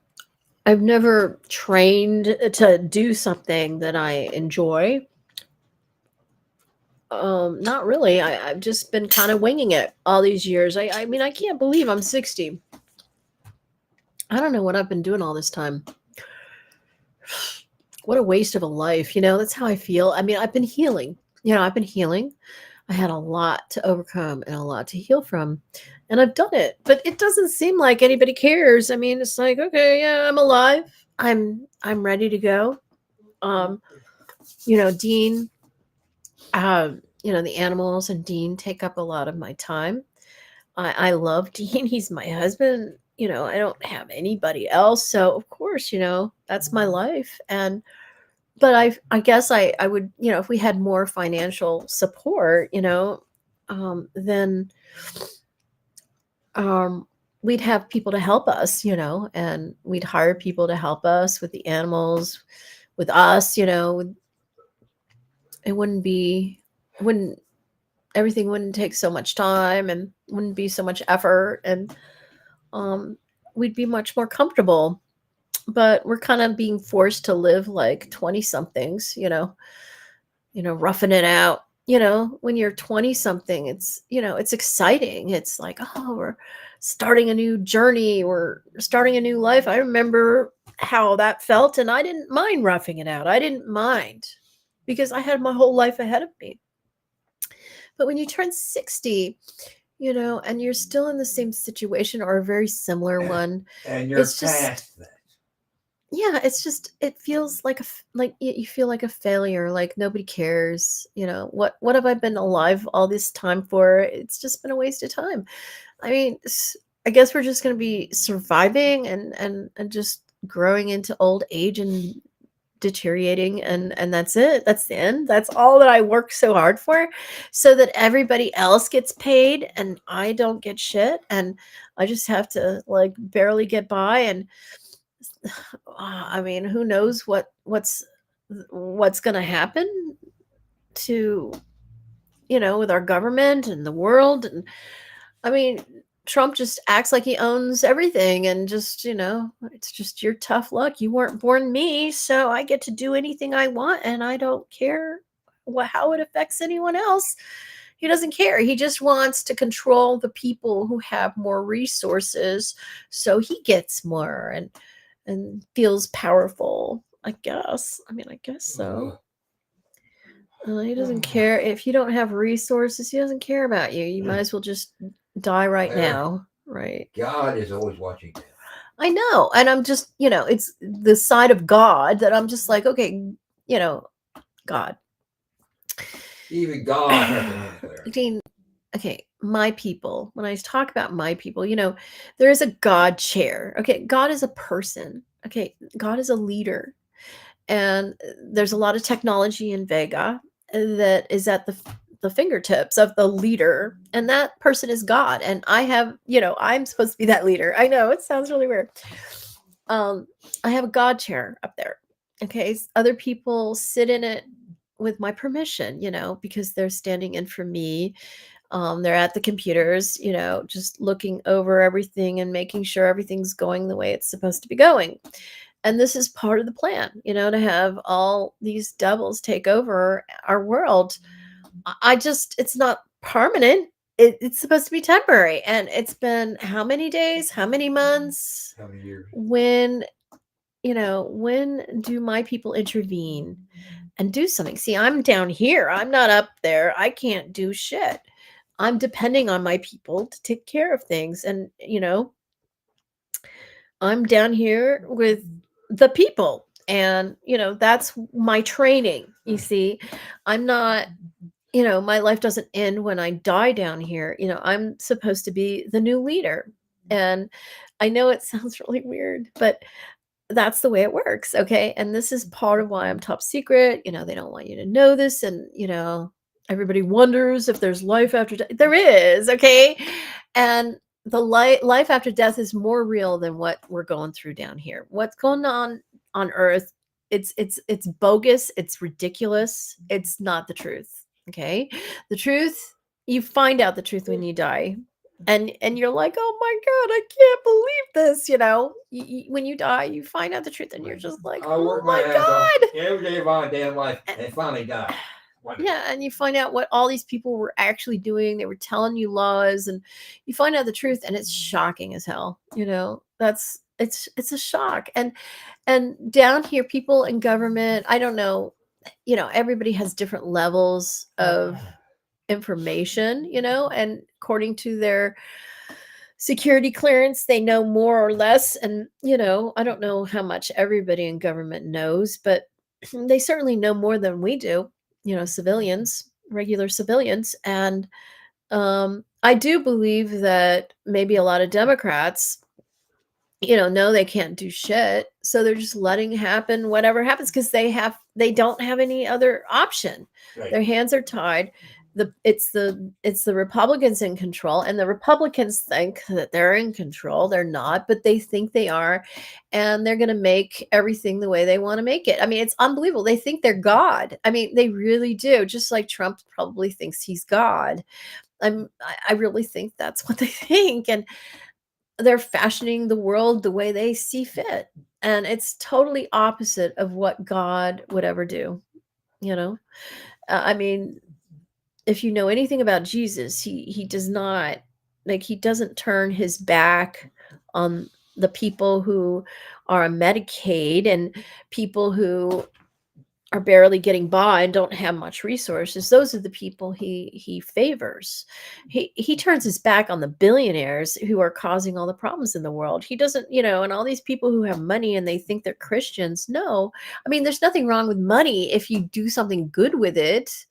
I've never trained to do something that I enjoy. Not really. I've just been kind of winging it all these years. I mean, I can't believe I'm 60. I don't know what I've been doing all this time. What a waste of a life. That's how I feel. I mean, I've been healing. I had a lot to overcome and a lot to heal from, and I've done it, but it doesn't seem like anybody cares. I mean, it's like, okay, yeah, I'm alive. I'm ready to go. Dean, the animals and Dean take up a lot of my time. I love Dean. He's my husband. I don't have anybody else. So of course, that's my life. But I guess I would, if we had more financial support, then we'd have people to help us, and we'd hire people to help us with the animals, with us, it wouldn't everything wouldn't take so much time and wouldn't be so much effort, and we'd be much more comfortable. But we're kind of being forced to live like 20 somethings, roughing it out. When you're 20 something, it's exciting. It's like, oh, we're starting a new journey, we're starting a new life. I remember how that felt, and I didn't mind roughing it out. I didn't mind, because I had my whole life ahead of me. But when you turn 60, and you're still in the same situation or a very similar one, And you're it's just past that. yeah, it's just it feels like like you feel like a failure, like nobody cares. What have I been alive all this time for? It's just been a waste of time. I mean, I guess we're just going to be surviving and just growing into old age and deteriorating, and that's it. That's the end. That's all that I worked so hard for, so that everybody else gets paid and I don't get shit, and I just have to like barely get by. And I mean, who knows what's going to happen to with our government and the world. And I mean, Trump just acts like he owns everything, and just, it's just your tough luck. You weren't born me, so I get to do anything I want, and I don't care how it affects anyone else. He doesn't care. He just wants to control the people who have more resources, so he gets more and feels powerful, I guess. I mean, I guess so. He doesn't care if you don't have resources. He doesn't care about you. You might as well just die right now, right? God is always watching them. I know, and I'm just, it's the side of God that I'm just like, okay, God. Even God has to learn there. Dean, okay, my people. When I talk about my people, there is a God chair. Okay, God is a person. Okay, God is a leader, and there's a lot of technology in Vega that is at the fingertips of the leader, and that person is God. And I have, I'm supposed to be that leader. I know it sounds really weird. I have a God chair up there. Okay, other people sit in it with my permission, because they're standing in for me. They're at the computers, just looking over everything and making sure everything's going the way it's supposed to be going. And this is part of the plan, to have all these devils take over our world. It's not permanent. It's supposed to be temporary. And it's been how many days, how many months? How many years? When do my people intervene and do something? See, I'm down here. I'm not up there. I can't do shit. I'm depending on my people to take care of things. And, I'm down here with the people. And, that's my training. You see, I'm not, my life doesn't end when I die down here. I'm supposed to be the new leader. And I know it sounds really weird, but that's the way it works. Okay. And this is part of why I'm top secret. They don't want you to know this. And, everybody wonders if there's life after death. There is. Okay. And the life after death is more real than what we're going through down here. What's going on Earth? It's bogus. It's ridiculous. It's not the truth. Okay. The truth, you find out the truth when you die. And you're like, oh my God, I can't believe this. When you die, you find out the truth, and you're just like, I work oh my my ass off God. every day of my damn life and finally die. Yeah, and you find out what all these people were actually doing. They were telling you lies, and you find out the truth, and it's shocking as hell. It's a shock. And down here, people in government, I don't know, everybody has different levels of information, and according to their security clearance, they know more or less. And I don't know how much everybody in government knows, but they certainly know more than we do, civilians, regular civilians. And I do believe that maybe a lot of Democrats know they can't do shit, so they're just letting happen whatever happens, because they don't have any other option. Right. Their hands are tied. It's the Republicans in control, and the Republicans think that they're in control. They're not, but they think they are, and they're going to make everything the way they want to make it. I mean, it's unbelievable. They think they're God. I mean, they really do. Just like Trump probably thinks he's God. I really think that's what they think, and they're fashioning the world the way they see fit. And it's totally opposite of what God would ever do. I mean, if you know anything about Jesus, he does not, like, he doesn't turn his back on the people who are on Medicaid and people who are barely getting by and don't have much resources, those are the people he favors. He turns his back on the billionaires who are causing all the problems in the world. He doesn't, and all these people who have money and they think they're Christians. No, I mean, there's nothing wrong with money if you do something good with it,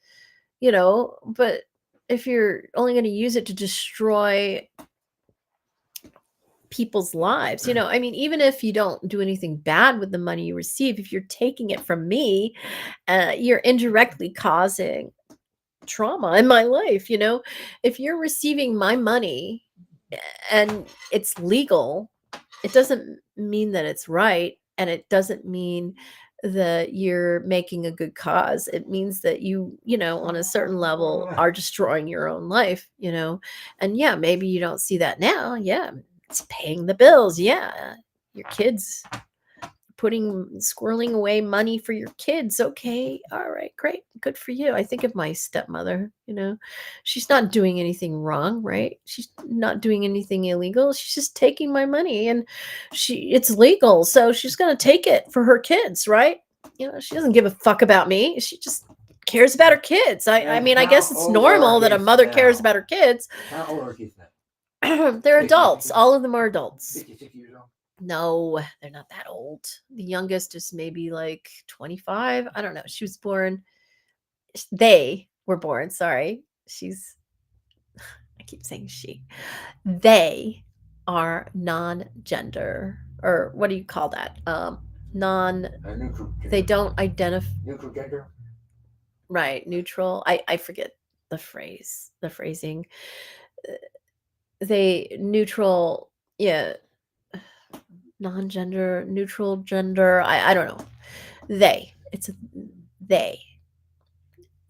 but if you're only going to use it to destroy people's lives, I mean, even if you don't do anything bad with the money you receive, if you're taking it from me, you're indirectly causing trauma in my life. If you're receiving my money and it's legal, it doesn't mean that it's right, and it doesn't mean that you're making a good cause. It means that on a certain level are destroying your own life. And yeah, maybe you don't see that now. Yeah, it's paying the bills. Yeah, your kids squirreling away money for your kids. Okay, all right, great, good for you. I think of my stepmother. She's not doing anything wrong, right? She's not doing anything illegal. She's just taking my money, and it's legal, so she's gonna take it for her kids, right? She doesn't give a fuck about me. She just cares about her kids. I mean, I guess it's normal that a mother cares about her kids. How old are kids now? They're adults. All of them are adults. 56 years old. No, they're not that old. The youngest is maybe like 25. I don't know. They were born. Sorry. I keep saying she. They are non-gender, or what do you call that? Neutral gender. They don't identify. Neutral gender. Right. Neutral. I forget the phrasing. Neutral. Yeah. Non-gender, neutral gender. I don't know. It's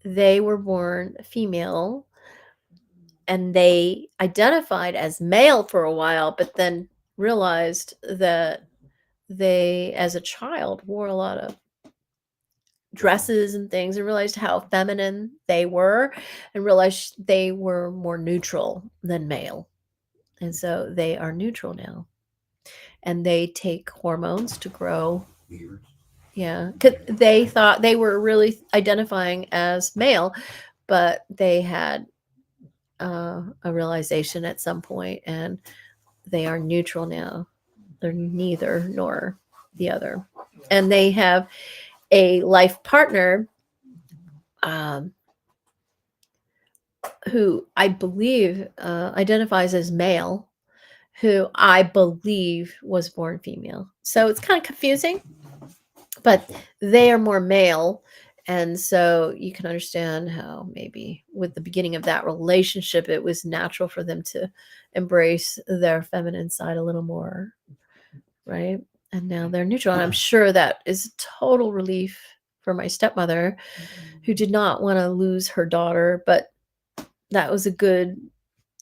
they were born female, and they identified as male for a while, but then realized that they, as a child, wore a lot of dresses and things, and realized how feminine they were, and realized they were more neutral than male. And so they are neutral now. And they take hormones to grow. Beards. Yeah, 'cause they thought they were really identifying as male, but they had a realization at some point, and they are neutral now. They're neither nor the other. And they have a life partner who I believe identifies as male, who I believe was born female. So it's kind of confusing, but they are more male. And so you can understand how maybe with the beginning of that relationship, it was natural for them to embrace their feminine side a little more, right? And now they're neutral. And I'm sure that is a total relief for my stepmother, who did not want to lose her daughter, but that was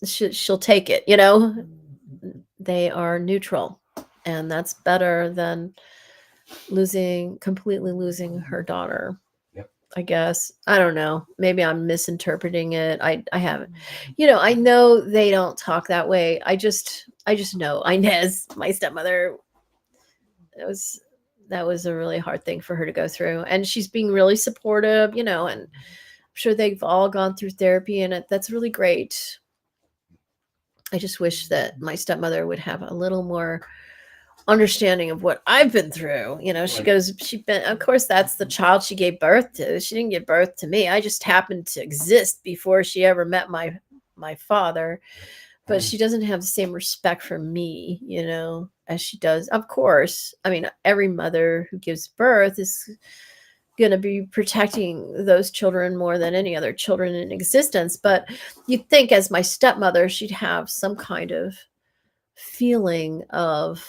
she'll take it, They are neutral, and that's better than completely losing her daughter. Yep. I guess. I don't know. Maybe I'm misinterpreting it. I haven't. I know they don't talk that way. I just know Inez, my stepmother, that was a really hard thing for her to go through, and she's being really supportive, and I'm sure they've all gone through therapy, and that's really great. I just wish that my stepmother would have a little more understanding of what I've been through. Of course, that's the child she gave birth to. She didn't give birth to me. I just happened to exist before she ever met my father. But she doesn't have the same respect for me, as she does. Of course. I mean, every mother who gives birth is going to be protecting those children more than any other children in existence. But you'd think, as my stepmother, she'd have some kind of feeling of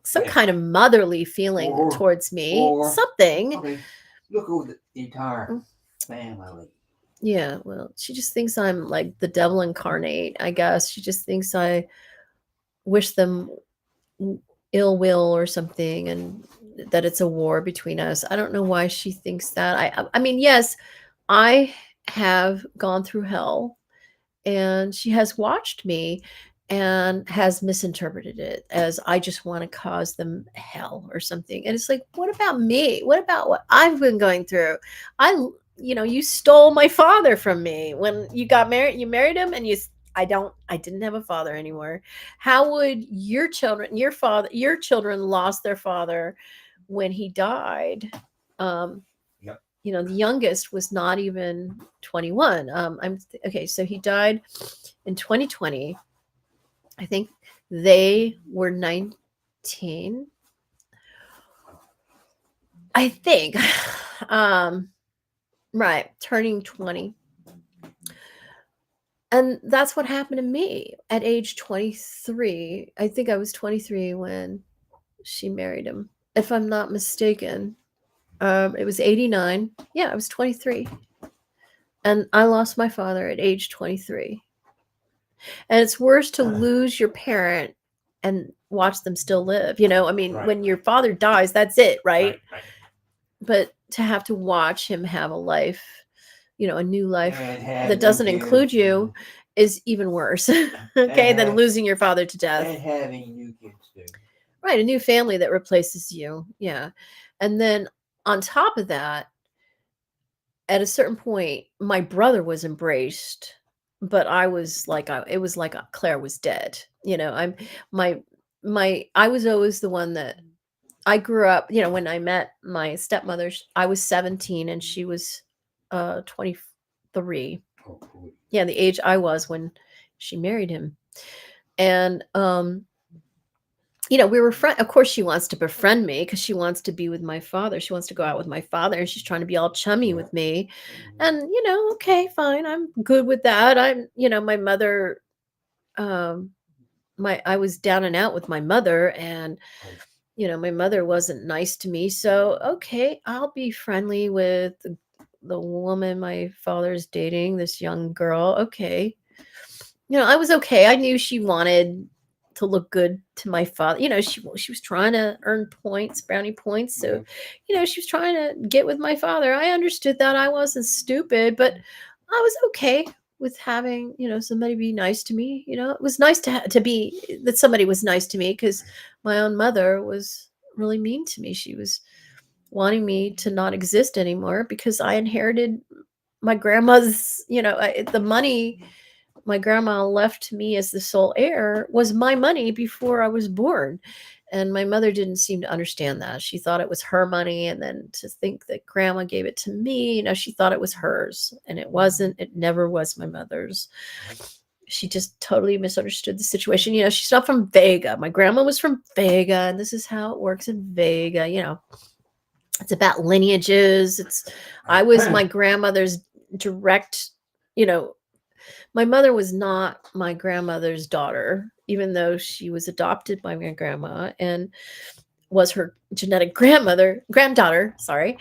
some kind of motherly feeling towards me. Something. Okay. Look over the entire family. Yeah, well, she just thinks I'm like the devil incarnate, I guess. She just thinks I wish them ill will or something, and that it's a war between us. I don't know why she thinks that. I mean, yes, I have gone through hell, and she has watched me, and has misinterpreted it as I just want to cause them hell or something. And it's like, what about me? What about what I've been going through? You stole my father from me when you got married. You married him, and I didn't have a father anymore. How would your children lost their father when he died? Yep. The youngest was not even 21. Okay, so he died in 2020. I think they were 19. I think. Right, turning 20. And that's what happened to me at age 23. I think I was 23 when she married him, if I'm not mistaken. It was 89. Yeah, I was 23. And I lost my father at age 23. And it's worse to lose your parent and watch them still live. I mean, Right. when your father dies, that's it, right? Right. But to have to watch him have a life, a new life And have that doesn't new include kids, you is even worse, okay, than losing your father to death. and having new kids too. Right, a new family that replaces you. Yeah. And then on top of that, at a certain point, my brother was embraced, but I was like, it was like Claire was dead. My I was always the one that I grew up. When I met my stepmother, I was 17 and she was 23. Oh, cool. Yeah, the age I was when she married him. And we were friends. Of course, she wants to befriend me because she wants to be with my father. She wants to go out with my father, and she's trying to be all chummy with me. And okay, fine, I'm good with that. My mother. I was down and out with my mother, and my mother wasn't nice to me. So okay, I'll be friendly with the woman my father's dating, this young girl. Okay, I was okay. I knew she wanted to look good to my father. She was trying to earn points, brownie points. So, she was trying to get with my father. I understood that. I wasn't stupid, but I was okay with having, somebody be nice to me. It was nice to be that somebody was nice to me because my own mother was really mean to me. She was wanting me to not exist anymore because I inherited my grandma's, the money my grandma left to me as the sole heir was my money before I was born. And my mother didn't seem to understand that. She thought it was her money. And then to think that grandma gave it to me, she thought it was hers. And it wasn't. It never was my mother's. She just totally misunderstood the situation. She's not from Vega. My grandma was from Vega. And this is how it works in Vega. It's about lineages. I was my grandmother's direct, my mother was not my grandmother's daughter, even though she was adopted by my grandma and was her genetic granddaughter. Sorry.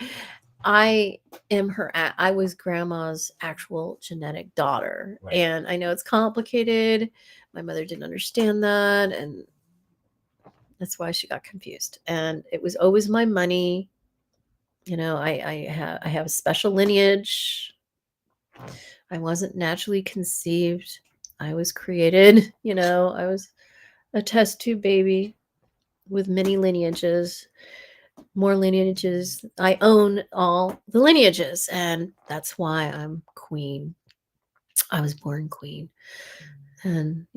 I was grandma's actual genetic daughter. Right. And I know it's complicated. My mother didn't understand that. And that's why she got confused. And it was always my money. I have a special lineage. I wasn't naturally conceived. I was created, I was a test tube baby with many lineages, more lineages. I own all the lineages, and that's why I'm queen. I was born queen. And,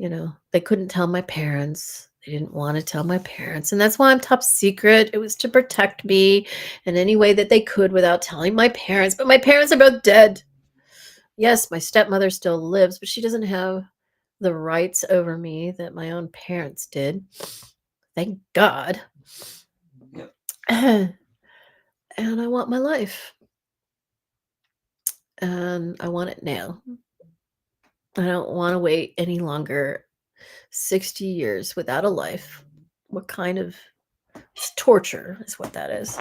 they couldn't tell my parents. They didn't want to tell my parents. And that's why I'm top secret. It was to protect me in any way that they could without telling my parents. But my parents are both dead. Yes, my stepmother still lives, but she doesn't have the rights over me that my own parents did. Thank God. Yep. And I want my life. And I want it now. I don't want to wait any longer. 60 years without a life. What kind of torture is what that is?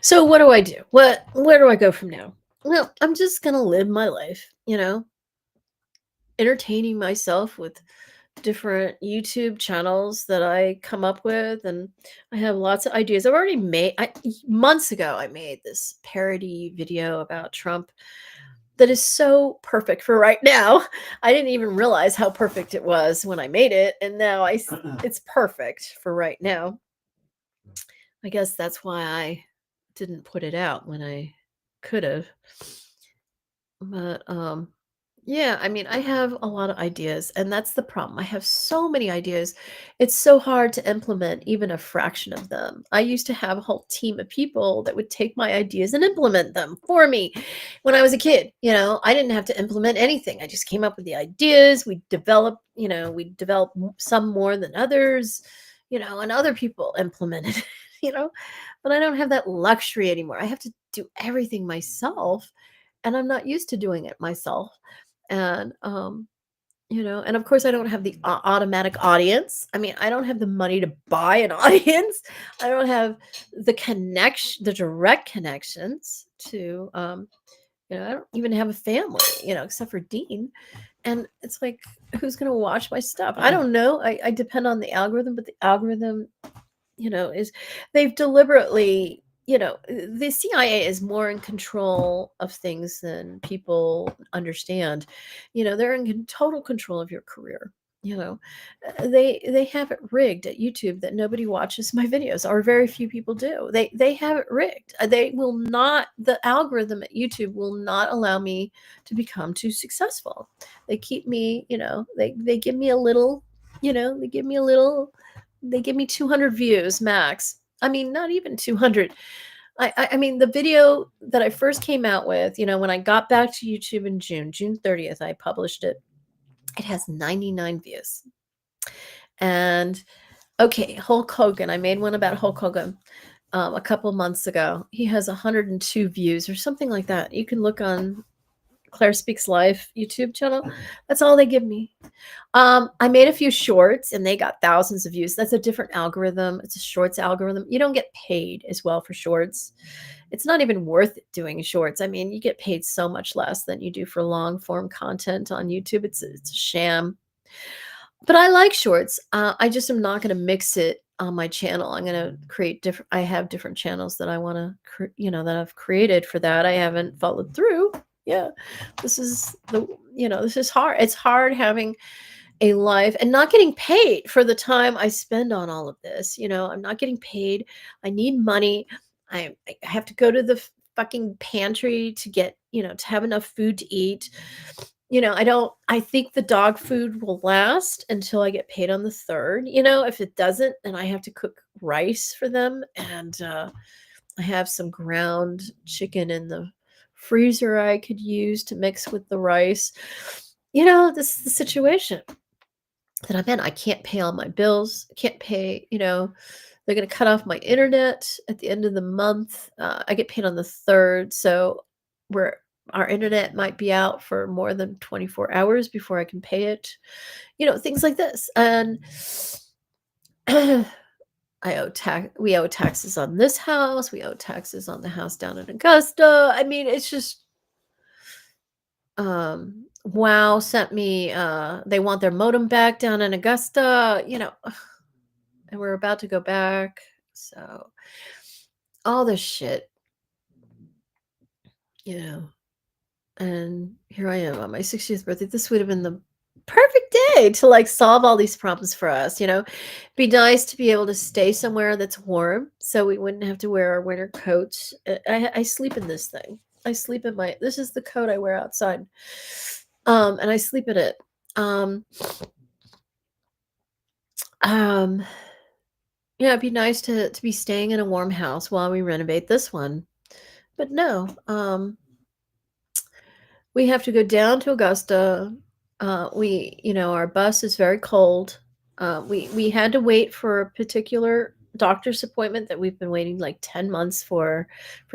So what do I do? Where do I go from now? Well, I'm just going to live my life, entertaining myself with different YouTube channels that I come up with, and I have lots of ideas. I've already months ago I made this parody video about Trump, that is so perfect for right now. I didn't even realize how perfect it was when I made it, and now it's perfect for right now. I guess that's why I didn't put it out when I could have. But yeah, I mean, I have a lot of ideas, and that's the problem. I have so many ideas. It's so hard to implement even a fraction of them. I used to have a whole team of people that would take my ideas and implement them for me. When I was a kid, I didn't have to implement anything. I just came up with the ideas. We developed some more than others, and other people implemented it, but I don't have that luxury anymore. I have to do everything myself, and I'm not used to doing it myself. And and of course I don't have the automatic audience. I mean, I don't have the money to buy an audience. I don't have the direct connections to I don't even have a family, except for Dean. And it's like, who's going to watch my stuff? I don't know. I depend on the algorithm, but the algorithm is they've deliberately, the CIA is more in control of things than people understand. They're in total control of your career. They have it rigged at YouTube that nobody watches my videos, or very few people do. They have it rigged. They will not, the algorithm at YouTube will not allow me to become too successful. They keep me, they give me a little, they give me 200 views max. I mean, not even 200. I mean, the video that I first came out with, when I got back to YouTube in June 30th, I published it. It has 99 views. And okay, Hulk Hogan. I made one about Hulk Hogan a couple months ago. He has 102 views or something like that. You can look on Claire Speaks Live YouTube channel. That's all they give me. I made a few shorts and they got thousands of views. That's a different algorithm. It's a shorts algorithm. You don't get paid as well for shorts. It's not even worth it doing shorts. I mean, you get paid so much less than you do for long form content on YouTube. It's a sham. But I like shorts. I just am not going to mix it on my channel. I'm going to create different. I have different channels that I want to, that I've created for that. I haven't followed through. Yeah, this is hard. It's hard having a life and not getting paid for the time I spend on all of this. I'm not getting paid. I need money. I have to go to the fucking pantry to get, to have enough food to eat. I think the dog food will last until I get paid on the 3rd. If it doesn't, then I have to cook rice for them. And I have some ground chicken in the freezer I could use to mix with the rice. This is the situation that I'm in. I can't pay all my bills. I can't pay, they're going to cut off my internet at the end of the month. I get paid on the 3rd. So our internet might be out for more than 24 hours before I can pay it. Things like this. And we owe taxes on this house. We owe taxes on the house down in Augusta. I mean, it's just, Wow sent me, they want their modem back down in Augusta, and we're about to go back. So all this shit, and here I am on my 60th birthday. This would have been the perfect day to solve all these problems for us. Be nice to be able to stay somewhere that's warm so we wouldn't have to wear our winter coats. I sleep in this thing. I sleep in this is the coat I wear outside. And I sleep in it. It'd be nice to be staying in a warm house while we renovate this one. But no, we have to go down to Augusta. Our bus is very cold. We had to wait for a particular doctor's appointment that we've been waiting 10 months for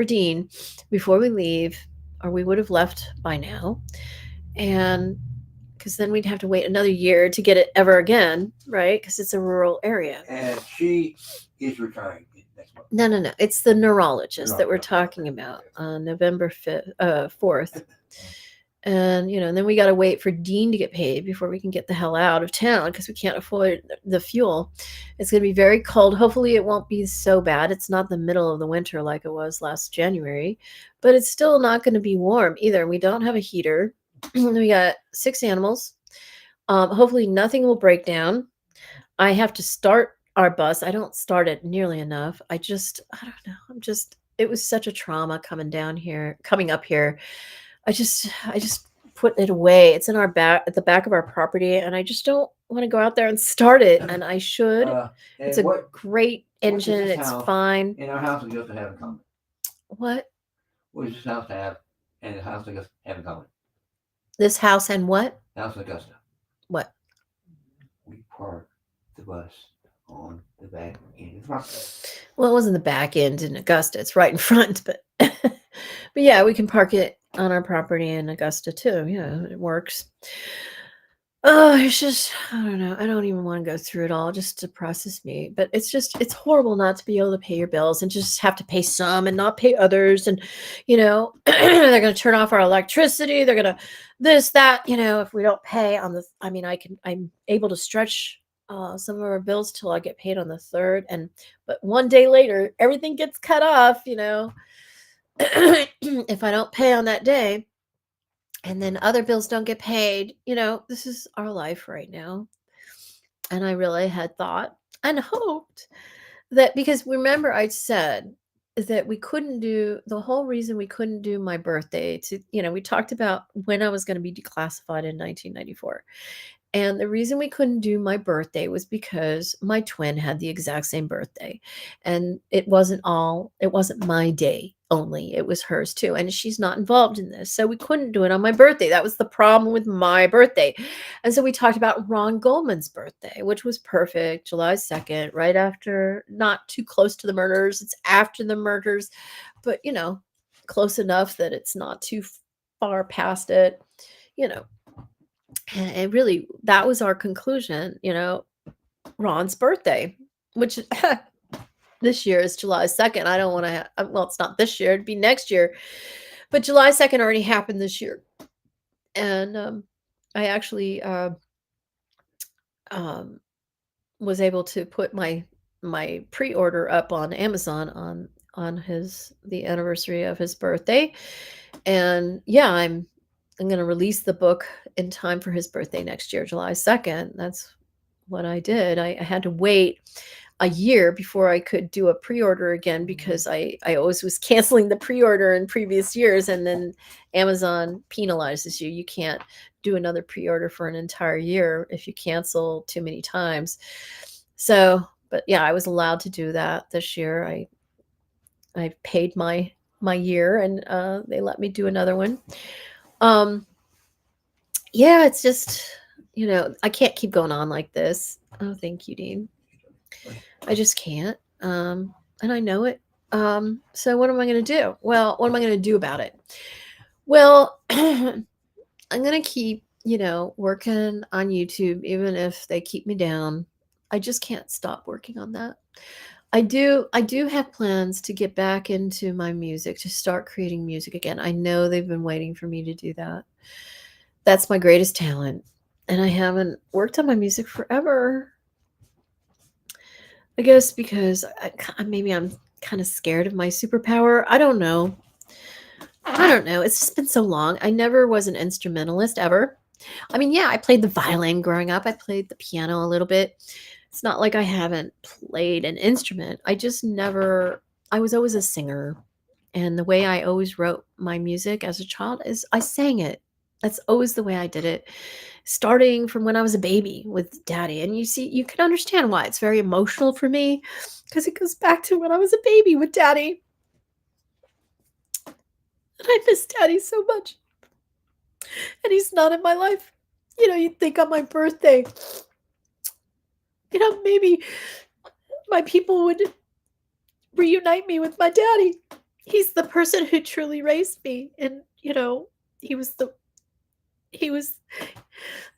Dean before we leave, or we would have left by now. And because then we'd have to wait another year to get it ever again, right? Because it's a rural area. And she is retiring next month. No. It's the neurologist that we're talking about on November 4th. And, and then we got to wait for Dean to get paid before we can get the hell out of town because we can't afford the fuel. It's going to be very cold. Hopefully it won't be so bad. It's not the middle of the winter like it was last January, but it's still not going to be warm either. We don't have a heater. We got 6 animals. Hopefully nothing will break down. I have to start our bus. I don't start it nearly enough. I don't know. It was such a trauma coming up here. I just put it away. It's in our back at the back of our property, and I just don't want to go out there and start it. And I should. It's a great engine. It's fine. In our house, we used to have in common. What? What does this house have, and the house we used to have in common? This house and what? House in Augusta. What? We park the bus on the back end of the property. Well, it wasn't the back end in Augusta. It's right in front, but but yeah, we can park it on our property in Augusta too. Yeah, it works. Oh, it's just, I don't know. I don't even want to go through it all. It just depresses me. But it's horrible not to be able to pay your bills and just have to pay some and not pay others. And, they're going to turn off our electricity. They're going to this, that, if we don't pay on I'm able to stretch some of our bills till I get paid on the 3rd. But one day later, everything gets cut off, if I don't pay on that day. And then other bills don't get paid. This is our life right now. And I really had thought and hoped that, because remember I said that the whole reason we couldn't do my birthday we talked about when I was going to be declassified in 1994. And the reason we couldn't do my birthday was because my twin had the exact same birthday. And it wasn't my day only. It was hers too. And she's not involved in this. So we couldn't do it on my birthday. That was the problem with my birthday. And so we talked about Ron Goldman's birthday, which was perfect. July 2nd, right after, not too close to the murders. It's after the murders, but close enough that it's not too far past it, And really, that was our conclusion, Ron's birthday, which this year is July 2nd. I don't want to well, it's not this year, it'd be next year. But July 2nd already happened this year. And I actually was able to put my pre-order up on Amazon on the anniversary of his birthday. And yeah, I'm going to release the book in time for his birthday next year, July 2nd. That's what I did. I had to wait a year before I could do a pre-order again because I always was canceling the pre-order in previous years, and then Amazon penalizes you. You can't do another pre-order for an entire year if you cancel too many times. So, but yeah, I was allowed to do that this year. I paid my year, and they let me do another one. Yeah, it's just, I can't keep going on like this. Oh, thank you, Dean. I just can't. And I know it. So what am I going to do? Well, what am I going to do about it? Well, I'm going to keep, working on YouTube, even if they keep me down. I just can't stop working on that. I do have plans to get back into my music, to start creating music again. I know they've been waiting for me to do that. That's my greatest talent. And I haven't worked on my music forever. I guess because maybe I'm kind of scared of my superpower. I don't know. It's just been so long. I never was an instrumentalist ever. I mean, yeah, I played the violin growing up. I played the piano a little bit. It's not like I haven't played an instrument. I was always a singer. And the way I always wrote my music as a child is I sang it. That's always the way I did it, starting from when I was a baby with Daddy. And you can understand why it's very emotional for me, because it goes back to when I was a baby with Daddy. And I miss Daddy so much. And he's not in my life. You'd think on my birthday, maybe my people would reunite me with my daddy. He's the person who truly raised me. And,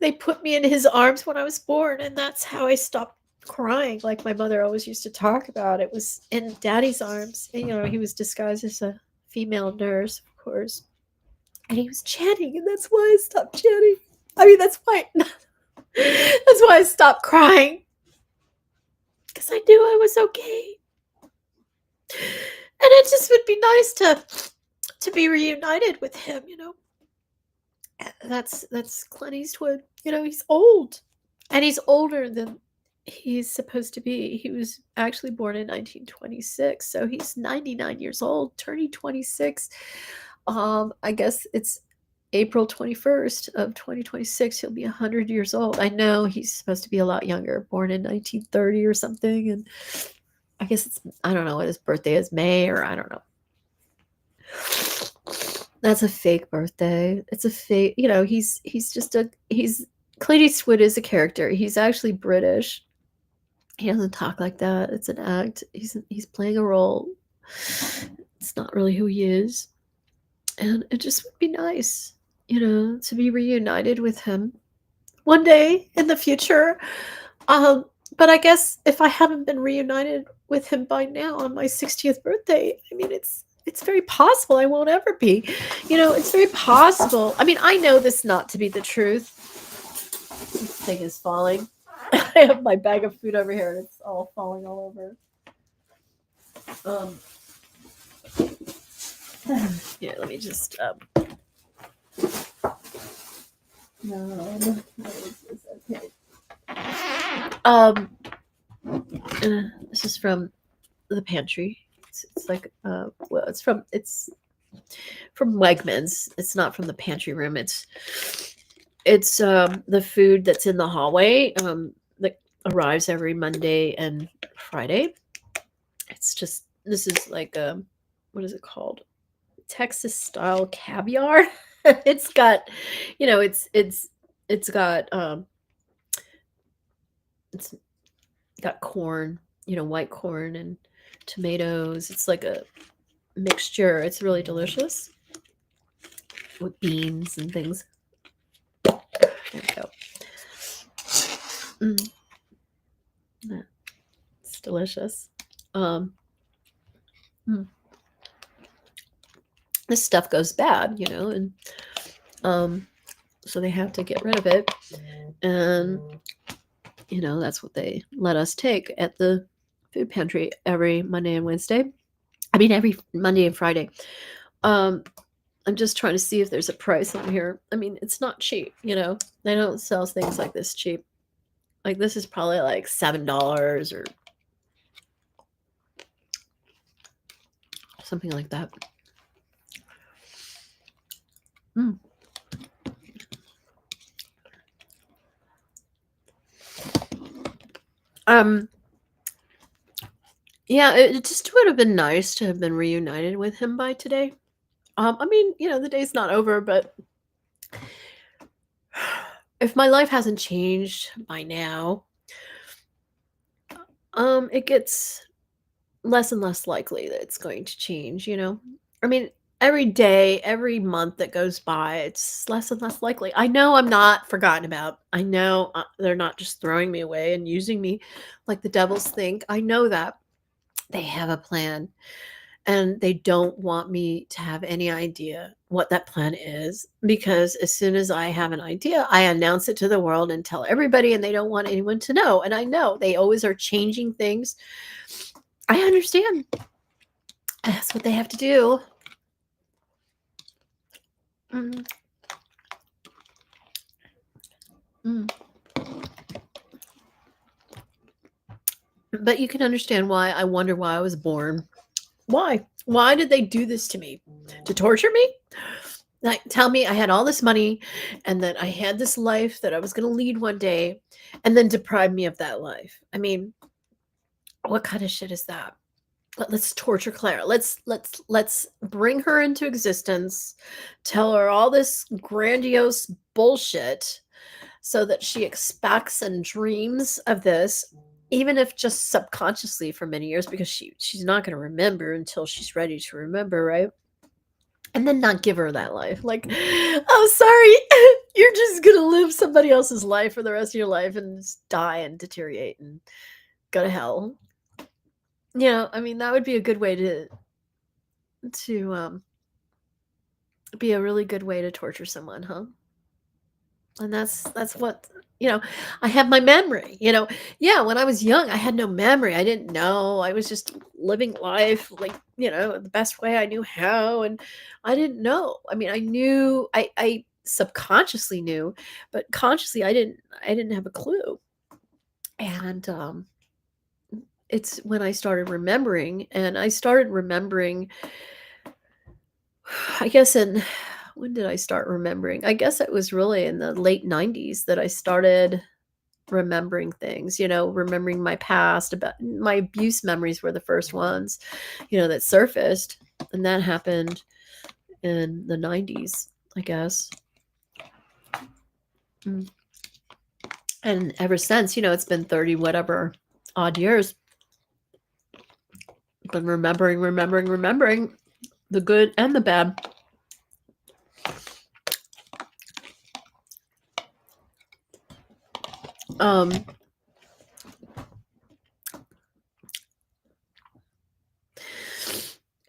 they put me in his arms when I was born, and that's how I stopped crying, like my mother always used to talk about. It was in Daddy's arms. And, he was disguised as a female nurse, of course. And he was chanting, and that's why I stopped chanting. I mean, that's why I stopped crying. Because I knew I was okay. And it just would be nice to be reunited with him, you know. That's Clint Eastwood. You know, he's old. And he's older than he's supposed to be. He was actually born in 1926, so he's 99 years old, turning 26. I guess it's April 21st of 2026. He'll be 100 years old. I know he's supposed to be a lot younger, born in 1930 or something, and I guess I don't know what his birthday is, May, or I don't know. That's a fake birthday. It's a fake, you know, he's Clint Eastwood is a character. He's actually British. He doesn't talk like that. It's an act. He's playing a role. It's not really who he is. And it just would be nice, you know, to be reunited with him one day in the future. But I guess if I haven't been reunited with him by now on my 60th birthday, I mean, it's very possible I won't ever be. You know, it's very possible. I mean, I know this not to be the truth. This thing is falling. I have my bag of food over here and it's all falling all over. Yeah, let me just no, okay. This is from the pantry. It's like well, it's from Wegmans. It's not from the pantry room. It's the food that's in the hallway that arrives every Monday and Friday. It's just, this is like what is it called? Texas style caviar. It's got, you know, it's got corn, you know, white corn and tomatoes. It's like a mixture. It's really delicious with beans and things. There we go. Yeah, it's delicious. This stuff goes bad, you know, and so they have to get rid of it, and you know, that's what they let us take at the food pantry every Monday and Wednesday. I mean, every Monday and Friday. I'm just trying to see if there's a price on here. I mean, it's not cheap, you know. They don't sell things like this cheap. Like this is probably like $7 or something like that. Yeah, it just would have been nice to have been reunited with him by today. I mean, you know, the day's not over, but if my life hasn't changed by now, it gets less and less likely that it's going to change, you know? I mean, every day, every month that goes by, it's less and less likely. I know I'm not forgotten about. I know they're not just throwing me away and using me like the devils think. I know that they have a plan and they don't want me to have any idea what that plan is, because as soon as I have an idea, I announce it to the world and tell everybody, and they don't want anyone to know. And I know they always are changing things. I understand. That's what they have to do. But you can understand why I wonder why I was born. Why? Why did they do this to me? To torture me? Like, tell me I had all this money and that I had this life that I was going to lead one day, and then deprive me of that life. I mean, what kind of shit is that? Let's torture Claire. Let's bring her into existence, tell her all this grandiose bullshit so that she expects and dreams of this, even if just subconsciously for many years, because she's not going to remember until she's ready to remember, right? And then not give her that life. Like, oh, sorry, you're just going to live somebody else's life for the rest of your life and just die and deteriorate and go to hell. You know, I mean, that would be a good way to be a really good way to torture someone, huh? And that's what, I have my memory, Yeah, when I was young, I had no memory. I didn't know. I was just living life like, the best way I knew how, and I didn't know. I mean, I knew I subconsciously knew, but consciously I didn't have a clue. And it's when I started remembering, and I started remembering, I guess in when did I start remembering? I guess it was really in the late 90s that I started remembering things, remembering my past. About my abuse memories were the first ones, that surfaced, and that happened in the 90s, I guess. Mm. And ever since, it's been 30 whatever odd years. Been remembering the good and the bad.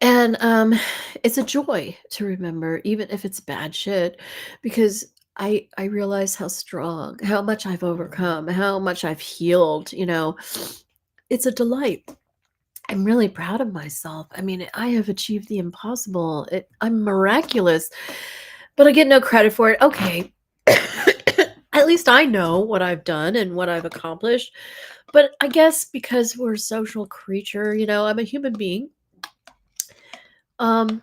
And it's a joy to remember, even if it's bad shit, because I realize how strong, how much I've overcome, how much I've healed. It's a delight. I'm really proud of myself. I mean, I have achieved the impossible. I'm miraculous, but I get no credit for it. Okay. At least I know what I've done and what I've accomplished. But I guess because we're a social creature, I'm a human being. Um,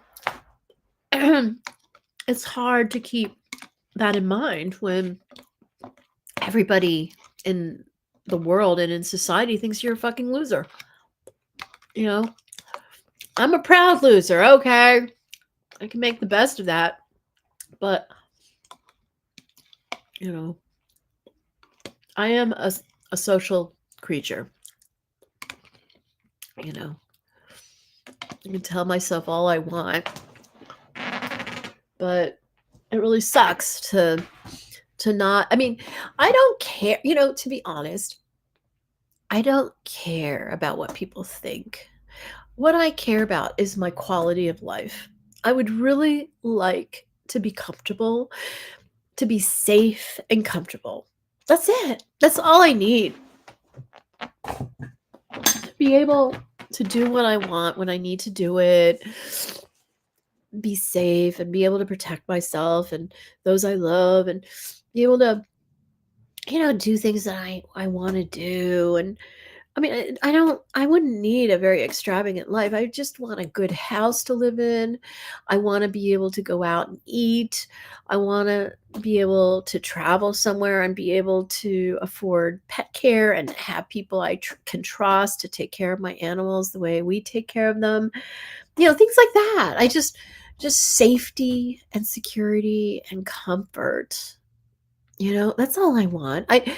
it's hard to keep that in mind when everybody in the world and in society thinks you're a fucking loser. I'm a proud loser. Okay. I can make the best of that. But, I am a social creature. I can tell myself all I want, but it really sucks to not. I mean, I don't care, to be honest. I don't care about what people think. What I care about is my quality of life. I would really like to be comfortable, to be safe and comfortable. That's it. That's all I need. To be able to do what I want when I need to do it, be safe, and be able to protect myself and those I love, and be able to, do things that I want to do. And I mean, I wouldn't need a very extravagant life. I just want a good house to live in. I want to be able to go out and eat. I want to be able to travel somewhere and be able to afford pet care and have people I can trust to take care of my animals the way we take care of them. Things like that. Just safety and security and comfort. That's all I want. I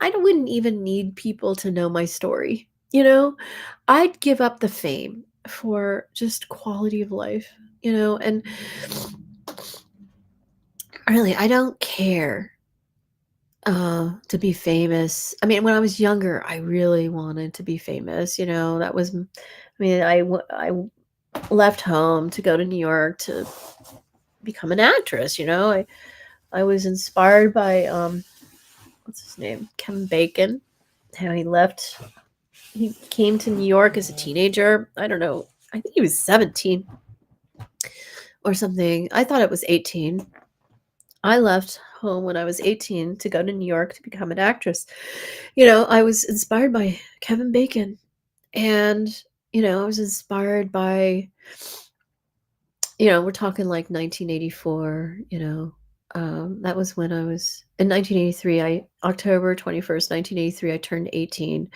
wouldn't even need people to know my story. I'd give up the fame for just quality of life, and really, I don't care to be famous. I mean, when I was younger, I really wanted to be famous. That was, I mean, I left home to go to New York to become an actress. I was inspired by what's his name? Kevin Bacon. How he came to New York as a teenager. I don't know. I think he was 17 or something. I thought it was 18. I left home when I was 18 to go to New York to become an actress. I was inspired by Kevin Bacon, and I was inspired by, we're talking like 1984. That was when I was in 1983. October 21st, 1983, I turned 18.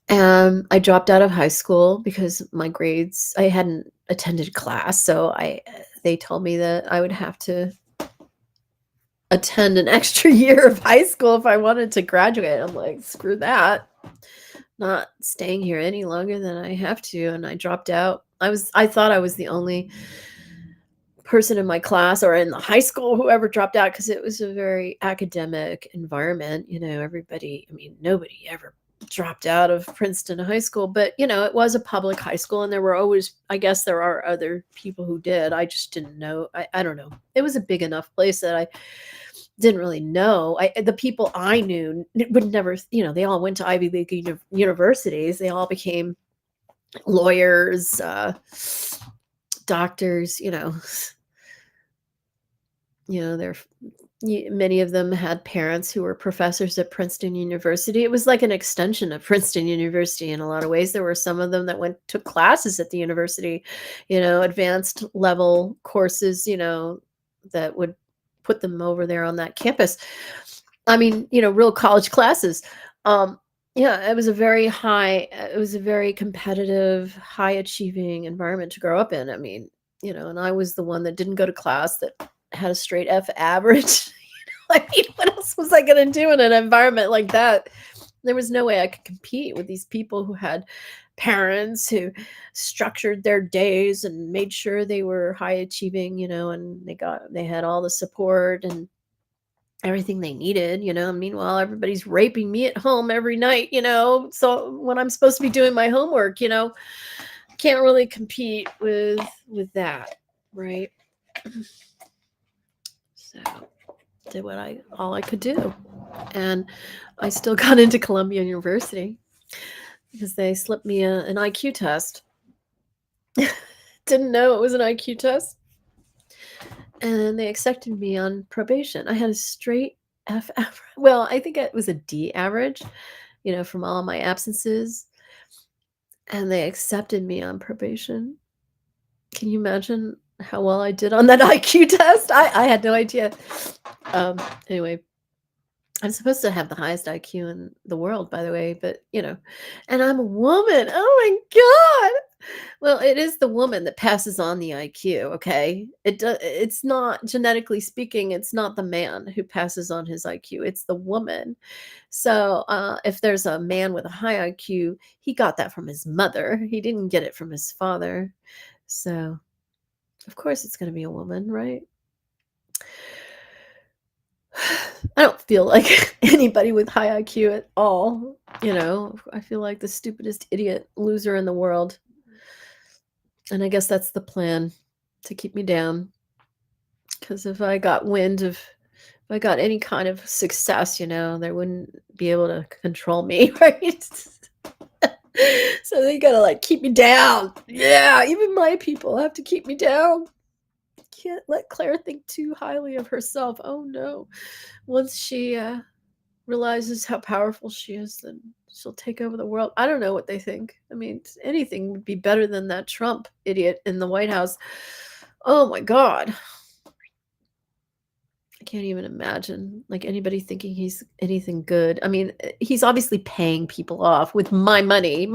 And I dropped out of high school because my grades, I hadn't attended class. So they told me that I would have to attend an extra year of high school if I wanted to graduate. I'm like, screw that. Not staying here any longer than I have to. And I dropped out. I thought I was the only person in my class or in the high school who ever dropped out, because it was a very academic environment. Everybody, I mean, nobody ever dropped out of Princeton High School, but it was a public high school, and there were always, I guess there are other people who did. I just didn't know. I don't know. It was a big enough place that I didn't really know. The people I knew would never, they all went to Ivy League universities. They all became lawyers, doctors, they're many of them had parents who were professors at Princeton University. It was like an extension of Princeton University in a lot of ways. There were some of them that took classes at the university, advanced level courses, that would put them over there on that campus. I mean, real college classes. Yeah, it was a very competitive, high achieving environment to grow up in. I mean, and I was the one that didn't go to class, that had a straight F average. I mean, what else was I going to do in an environment like that? There was no way I could compete with these people who had parents who structured their days and made sure they were high achieving, and they had all the support and everything they needed, Meanwhile, everybody's raping me at home every night, so when I'm supposed to be doing my homework, can't really compete with that, right? So did all I could do, and I still got into Columbia University because they slipped me an IQ test. Didn't know it was an IQ test, and they accepted me on probation. I had a straight F average. Well, I think it was a D average, from all my absences, and they accepted me on probation. Can you imagine how well I did on that IQ test? I had no idea. Anyway, I'm supposed to have the highest IQ in the world, by the way, but and I'm a woman. Oh my God. Well, it is the woman that passes on the IQ, okay? It's not, genetically speaking, it's not the man who passes on his IQ, it's the woman. So, if there's a man with a high IQ, he got that from his mother. He didn't get it from his father. So, of course it's going to be a woman, right? I don't feel like anybody with high IQ at all. I feel like the stupidest idiot loser in the world. And I guess that's the plan, to keep me down. Because if I got any kind of success, they wouldn't be able to control me, right? So they gotta keep me down. Yeah, even my people have to keep me down. Can't let Claire think too highly of herself. Oh no. Once she realizes how powerful she is, then she'll take over the world. I don't know what they think. I mean, anything would be better than that Trump idiot in the White House. Oh my God. I can't even imagine anybody thinking he's anything good. I mean, he's obviously paying people off with my money.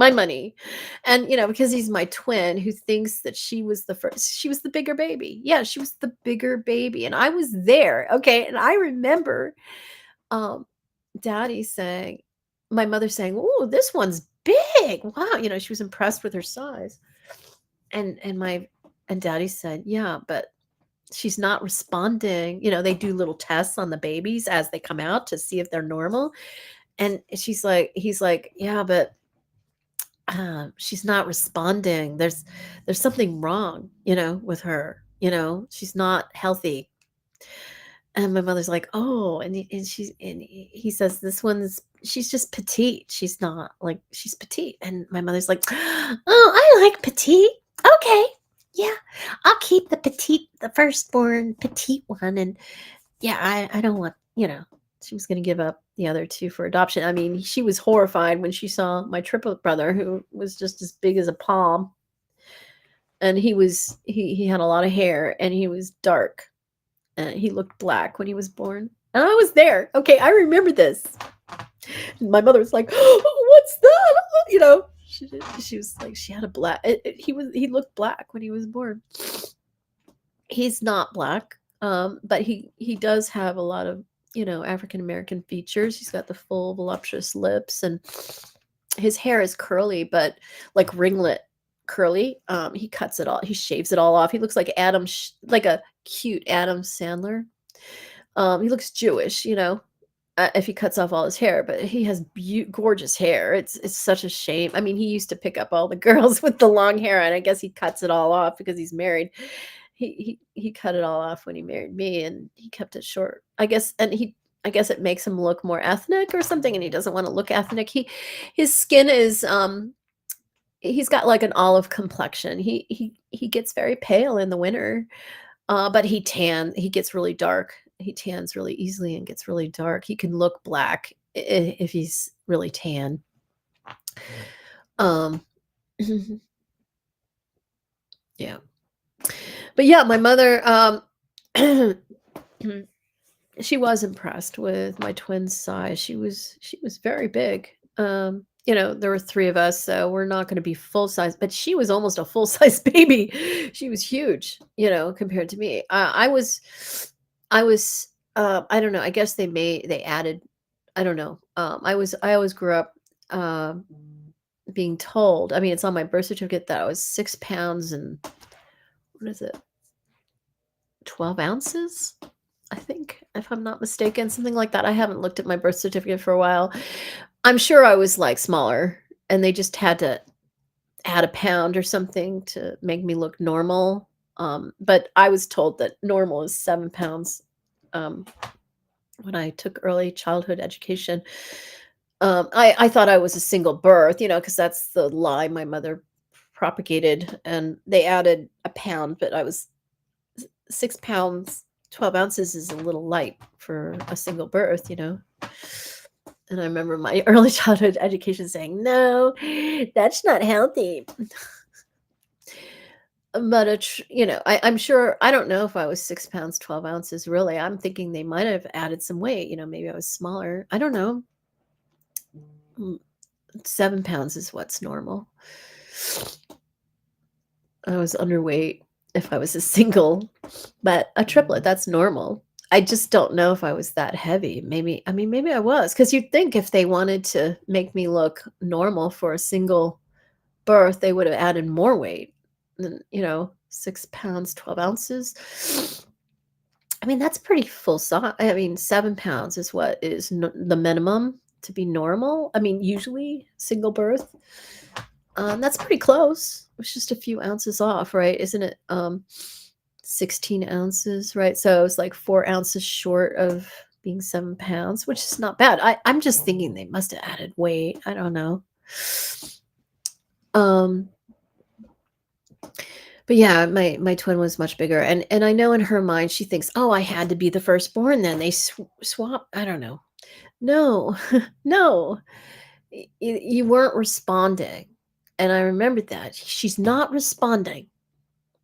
And, because he's my twin who thinks that she was the bigger baby. Yeah, she was the bigger baby. And I was there. Okay. And I remember my mother saying, "Oh, this one's big. Wow." She was impressed with her size. And Daddy said, "Yeah, but she's not responding." They do little tests on the babies as they come out to see if they're normal. And he's like, "Yeah, but she's not responding. There's something wrong, with her. She's not healthy." And my mother's like, "Oh," and he says, she's just petite. She's not she's petite." And my mother's like, "Oh, I like petite. Okay. Yeah, I'll keep the firstborn petite one." And yeah, I don't want, she was going to give up the other two for adoption. I mean, she was horrified when she saw my triplet brother, who was just as big as a palm. And he had a lot of hair, and he was dark. And he looked black when he was born. And I was there. Okay, I remember this. My mother was like, "Oh, what's that?" She was like, she had a black. He looked black when he was born. He's not black, but he does have a lot of African American features. He's got the full voluptuous lips, and his hair is curly, but ringlet curly. He cuts it all. He shaves it all off. He looks like like a cute Adam Sandler. He looks Jewish, if he cuts off all his hair, but he has gorgeous hair. It's such a shame. I mean, he used to pick up all the girls with the long hair, and I guess he cuts it all off because he's married. He cut it all off when he married me, and he kept it short. I guess, and I guess it makes him look more ethnic or something, and he doesn't want to look ethnic. His skin is he's got like an olive complexion. He gets very pale in the winter, but he gets really dark. He tans really easily and gets really dark. He can look black if he's really tan. Yeah. But yeah, my mother she was impressed with my twin's size. She was very big. You know, there were 3 of us, so we're not going to be full size, but she was almost a full size baby. She was huge, you know, compared to me. I was I don't know. I guess they added, I don't know. I always grew up being told, I mean, it's on my birth certificate that I was 6 pounds and what is it? 12 ounces? I think, if I'm not mistaken, something like that. I haven't looked at my birth certificate for a while. I'm sure I was like smaller and they just had to add a pound or something to make me look normal. But I was told that normal is 7 pounds when I took early childhood education. I thought I was a single birth, you know, because that's the lie my mother propagated. And they added a pound, but I was 6 pounds, 12 ounces is a little light for a single birth, you know. And I remember my early childhood education saying, no, that's not healthy. But, you know, I'm sure, I don't know if I was 6 pounds, 12 ounces, really. I'm thinking they might have added some weight. You know, maybe I was smaller. I don't know. 7 pounds is what's normal. I was underweight if I was a single, but a triplet, that's normal. I just don't know if I was that heavy. Maybe I was, because you'd think if they wanted to make me look normal for a single birth, they would have added more weight than, you know, 6 pounds, 12 ounces. I mean, that's pretty full size. I mean, 7 pounds is what is the minimum to be normal. I mean, usually single birth. That's pretty close. It's just a few ounces off, right? Isn't it 16 ounces, right? So it's like 4 ounces short of being 7 pounds, which is not bad. I'm just thinking they must have added weight. I don't know. But yeah, my twin was much bigger. And I know in her mind, she thinks, oh, I had to be the firstborn then. They swap. I don't know. No, no, you weren't responding. And I remembered that. She's not responding.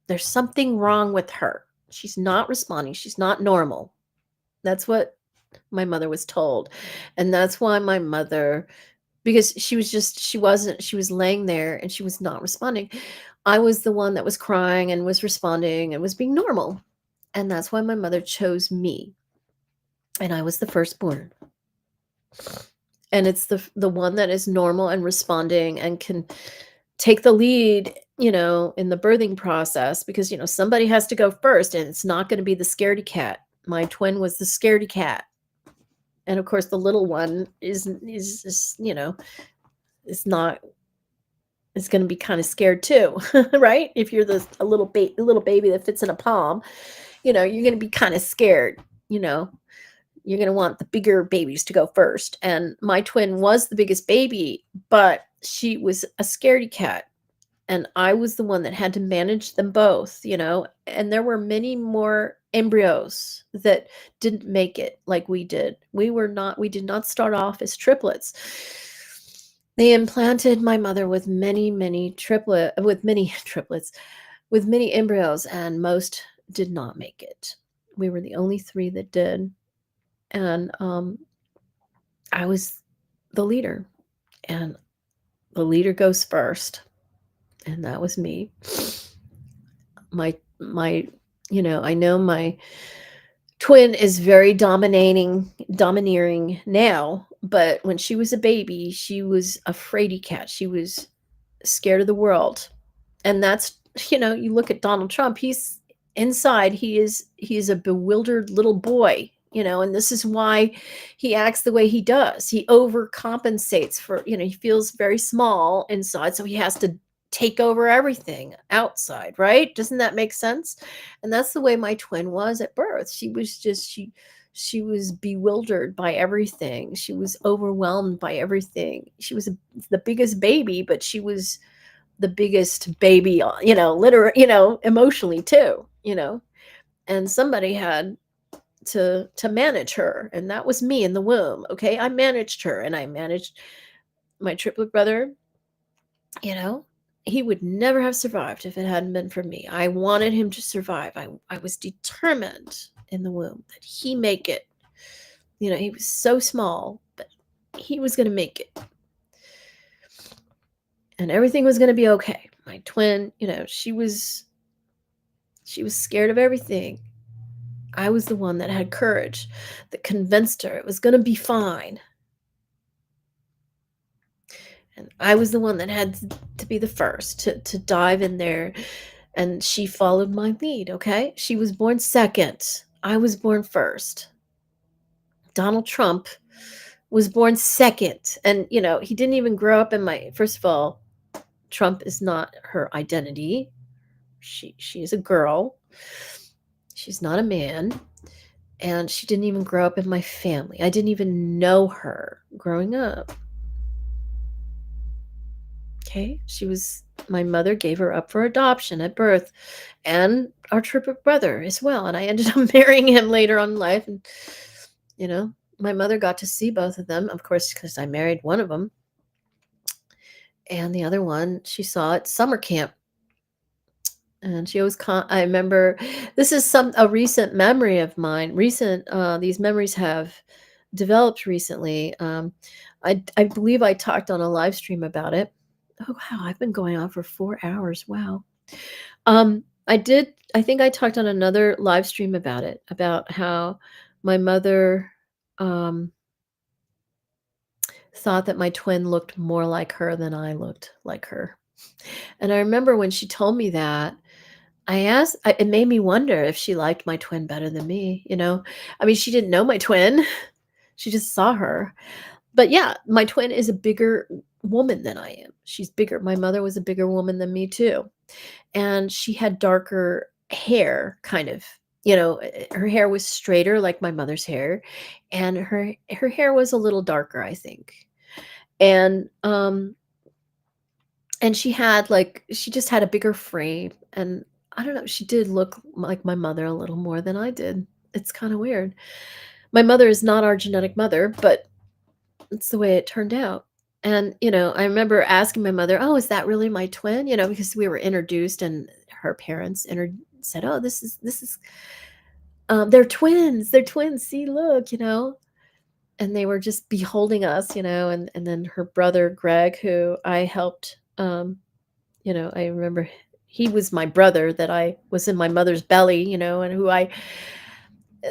There's something wrong with her. She's not responding. She's not normal. That's what my mother was told. And that's why my mother, because she was laying there and she was not responding. I was the one that was crying and was responding and was being normal. And that's why my mother chose me. And I was the firstborn. And it's the one that is normal and responding and can take the lead, you know, in the birthing process, because, you know, somebody has to go first and it's not going to be the scaredy cat. My twin was the scaredy cat. And of course the little one is you know, it's going to be kind of scared too, right? If you're a little baby that fits in a palm, you know, you're going to be kind of scared, you know. You're going to want the bigger babies to go first. And my twin was the biggest baby, but she was a scaredy cat. And I was the one that had to manage them both, you know. And there were many more embryos that didn't make it like we did. We did not start off as triplets. They implanted my mother with many triplets, with many embryos, and most did not make it. We were the only 3 that did. And I was the leader, and the leader goes first, and that was me. My, you know, I know my twin is very domineering now, but when she was a baby, she was a fraidy cat. She was scared of the world. And that's, you know, you look at Donald Trump, he's inside, he is a bewildered little boy. and this is why he acts the way he does. He overcompensates for, he feels very small inside, so he has to take over everything outside, right? Doesn't that make sense? And that's the way my twin was at birth. She was just she was bewildered by everything. She was overwhelmed by everything. She was the biggest baby, but she was the biggest baby, literally, emotionally too, and somebody had to manage her, and that was me in the womb. Okay, I managed her, and I managed my triplet brother. He would never have survived if it hadn't been for me. I wanted him to survive. I was determined in the womb that he make it. He was so small, but he was going to make it, and everything was going to be okay. My twin, she was scared of everything. I was the one that had courage, that convinced her it was going to be fine. And I was the one that had to be the first to dive in there. And she followed my lead, okay? She was born second. I was born first. Donald Trump was born second. And, he didn't even grow up in first of all, Trump is not her identity. She is a girl. She's not a man. And she didn't even grow up in my family. I didn't even know her growing up. Okay, my mother gave her up for adoption at birth, and our triplet brother as well. And I ended up marrying him later on in life. And, my mother got to see both of them, of course, because I married one of them. And the other one she saw at summer camp. And she always, I remember, this is a recent memory of mine. These memories have developed recently. I believe I talked on a live stream about it. Oh, wow. I've been going on for 4 hours. Wow. I think I talked on another live stream about it, about how my mother thought that my twin looked more like her than I looked like her. And I remember when she told me that, it made me wonder if she liked my twin better than me, I mean, she didn't know my twin. She just saw her. But yeah, my twin is a bigger woman than I am. She's bigger. My mother was a bigger woman than me too. And she had darker hair, kind of. Her hair was straighter like my mother's hair, and her hair was a little darker, I think. And she just had a bigger frame, and I don't know, she did look like my mother a little more than I did. It's kind of weird. My mother is not our genetic mother, but it's the way it turned out. And, I remember asking my mother, "Oh, is that really my twin?" Because we were introduced, and her parents said, "Oh, this is, they're twins. They're twins. See, look, And they were just beholding us, and then her brother, Greg, who I helped, I remember he was my brother that I was in my mother's belly, and who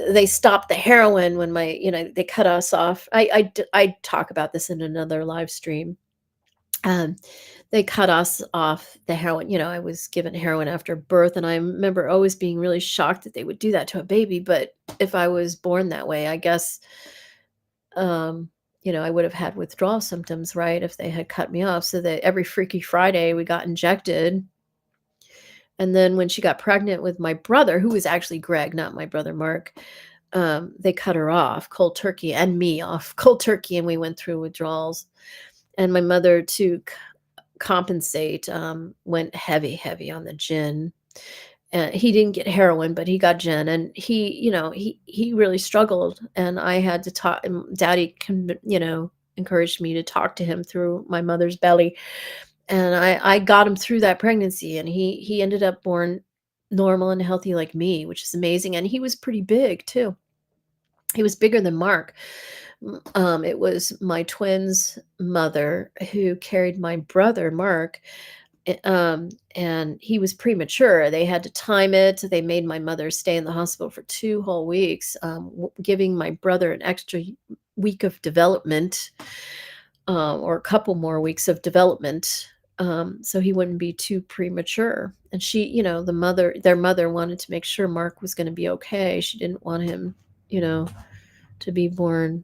they stopped the heroin when they cut us off. I talk about this in another live stream. They cut us off the heroin. I was given heroin after birth, and I remember always being really shocked that they would do that to a baby. But if I was born that way, I guess, I would have had withdrawal symptoms, right? If they had cut me off. So that every Freaky Friday we got injected. And then when she got pregnant with my brother, who was actually Greg, not my brother Mark, they cut her off cold turkey, and me off cold turkey, and we went through withdrawals. And my mother, to compensate, went heavy on the gin. He didn't get heroin, but he got gin, and he really struggled. And I had to talk. And Daddy, encouraged me to talk to him through my mother's belly. And I got him through that pregnancy, and he ended up born normal and healthy like me, which is amazing. And he was pretty big too. He was bigger than Mark. It was my twin's mother who carried my brother, Mark. And he was premature. They had to time it. They made my mother stay in the hospital for 2 whole weeks, giving my brother an extra week of development, or a couple more weeks of development. So he wouldn't be too premature. And she, their mother wanted to make sure Mark was going to be okay. She didn't want him, to be born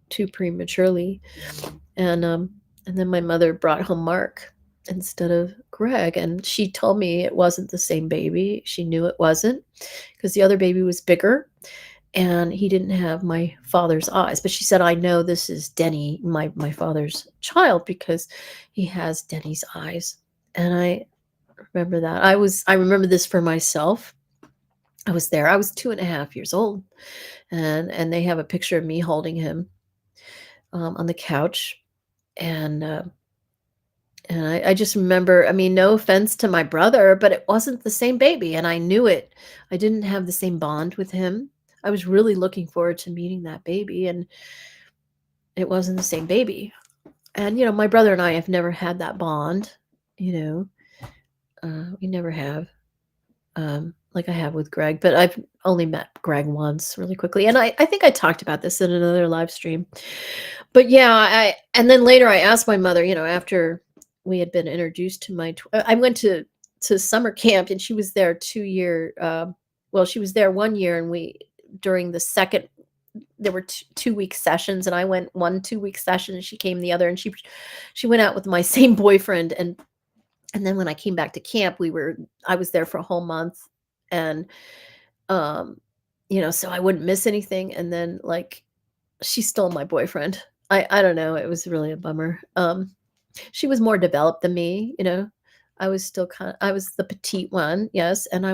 too prematurely. And then my mother brought home Mark instead of Greg, and she told me it wasn't the same baby. She knew it wasn't because the other baby was bigger and he didn't have my father's eyes. But she said, I know this is Denny, my father's child, because he has Denny's eyes. And I remember that. I remember this for myself. I was there. I was 2.5 years old, and they have a picture of me holding him on the couch, and I just remember. I mean, no offense to my brother, but it wasn't the same baby, and I knew it. I didn't have the same bond with him. I was really looking forward to meeting that baby, and it wasn't the same baby. And my brother and I have never had that bond. We never have. Like I have with Greg, but I've only met Greg once really quickly. And I think I talked about this in another live stream. But yeah, and then later I asked my mother, after we had been introduced to I went to summer camp, and she was there 2 year. Well, she was there 1 year, and during the second, there were 2 week sessions, and I went 1 2 week session, and she came the other, and she went out with my same boyfriend, and then when I came back to camp, I was there for a whole month, and so I wouldn't miss anything. And then like she stole my boyfriend. I don't know, it was really a bummer. She was more developed than me. I was still I was the petite one, yes, and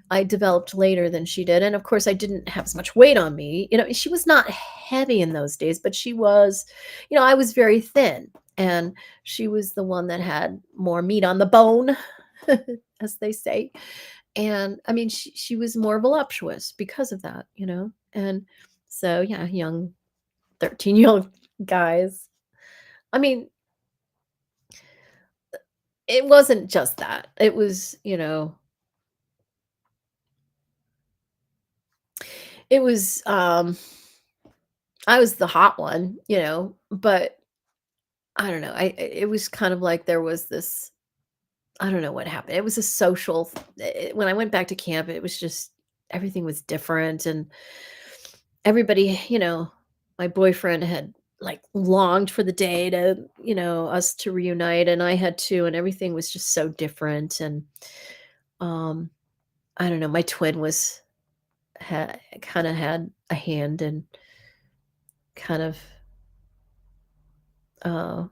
I developed later than she did. And of course I didn't have as much weight on me. She was not heavy in those days, but she was, I was very thin, and she was the one that had more meat on the bone, as they say. And I mean, she was more voluptuous because of that, And so, yeah, young 13-year-old guys. I mean, it wasn't just that. It was, it was, I was the hot one, but I don't know. It was kind of like there was this, I don't know what happened. It was a social, when I went back to camp, it was just, everything was different. And everybody, my boyfriend had like longed for the day to, us to reunite, and I had too, and everything was just so different. And I don't know, my twin kind of had a hand in kind of uh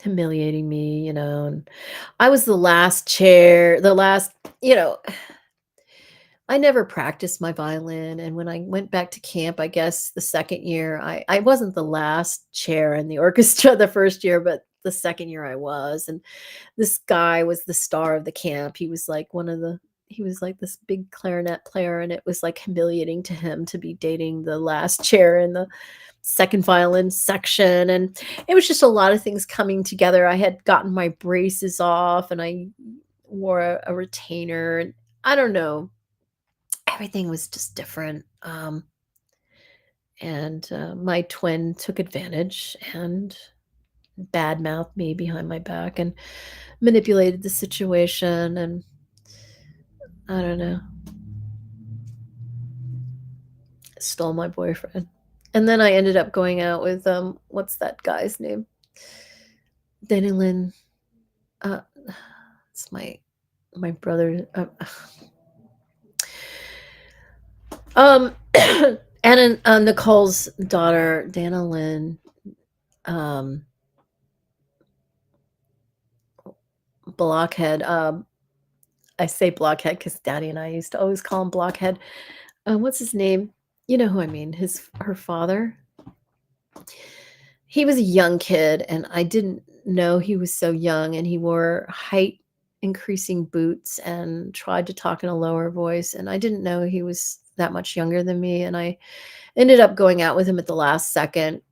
humiliating me, and I was the last you know, I never practiced my violin, and when I went back to camp, I guess the second year, I wasn't the last chair in the orchestra the first year, but the second year I was. And this guy was the star of the camp. He was like he was like this big clarinet player, and it was like humiliating to him to be dating the last chair in the second violin section. And it was just a lot of things coming together. I had gotten my braces off, and I wore a retainer, and I don't know, everything was just different. And my twin took advantage and badmouthed me behind my back and manipulated the situation. And I don't know, stole my boyfriend. And then I ended up going out with what's that guy's name? Danilyn. It's my brother. And Nicole's daughter, Danilyn. Blockhead. I say blockhead because Daddy and I used to always call him blockhead. What's his name? You know who I mean. Her father. He was a young kid, and I didn't know he was so young, and he wore height increasing boots and tried to talk in a lower voice, and I didn't know he was that much younger than me. And I ended up going out with him at the last second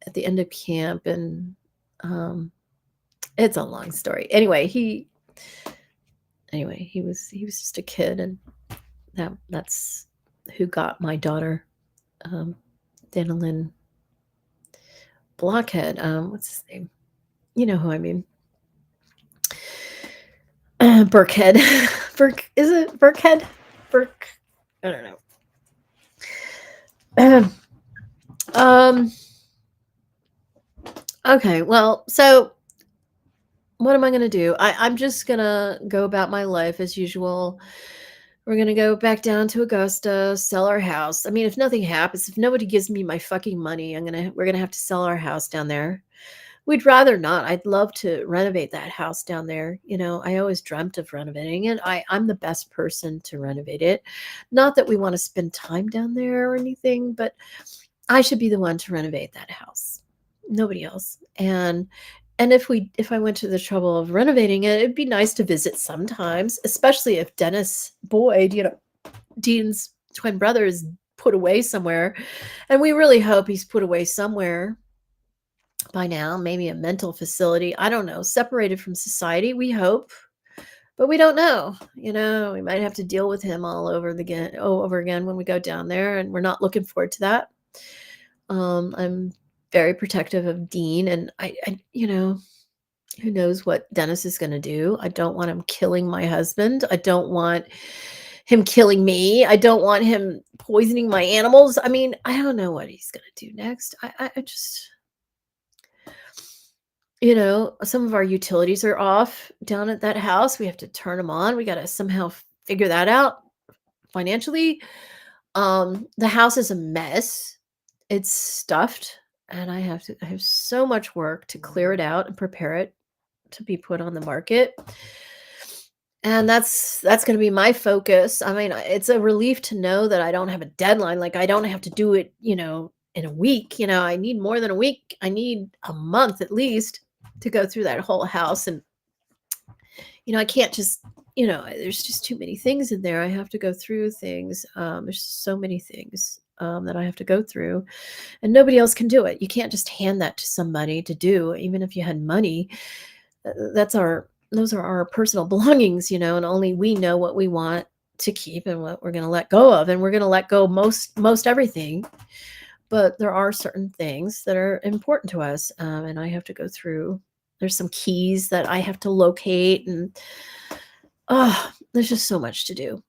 at the end of camp, and it's a long story. Anyway, he was just a kid, and that's who got my daughter, Danilyn Blockhead. What's his name? You know who I mean. Burkhead. Is it Burkhead? I don't know. Okay, well, so what am I gonna do? I'm just gonna go about my life as usual. We're gonna go back down to Augusta, sell our house. I mean, if nothing happens, if nobody gives me my fucking money, we're gonna have to sell our house down there. We'd rather not. I'd love to renovate that house down there. You know, I always dreamt of renovating it. I'm the best person to renovate it. Not that we want to spend time down there or anything, but I should be the one to renovate that house. Nobody else. And if I went to the trouble of renovating it, it'd be nice to visit sometimes, especially if Dennis Boyd, you know, Dean's twin brother, is put away somewhere. And we really hope he's put away somewhere by now, maybe a mental facility. I don't know, separated from society, we hope. But we don't know. You know, we might have to deal with him all over again when we go down there, and we're not looking forward to that. I'm very protective of Dean, and I you know, who knows what Dennis is going to do. I don't want him killing my husband. I don't want him killing me. I don't want him poisoning my animals. I mean, I don't know what he's going to do next. I just, you know, some of our utilities are off down at that house. We have to turn them on. We got to somehow figure that out financially. The house is a mess. It's stuffed, and I have so much work to clear it out and prepare it to be put on the market. And that's going to be my focus. I mean, it's a relief to know that I don't have a deadline. Like, I don't have to do it, you know, in a week. You know, I need more than a week. I need a month at least to go through that whole house. And, you know, I can't just, you know, there's just too many things in there. I have to go through things. There's so many things that I have to go through, and nobody else can do it. You can't just hand that to somebody to do, even if you had money. Those are our personal belongings, you know, and only we know what we want to keep and what we're going to let go of. And we're going to let go most everything. But there are certain things that are important to us. And I have to go through, there's some keys that I have to locate, and there's just so much to do.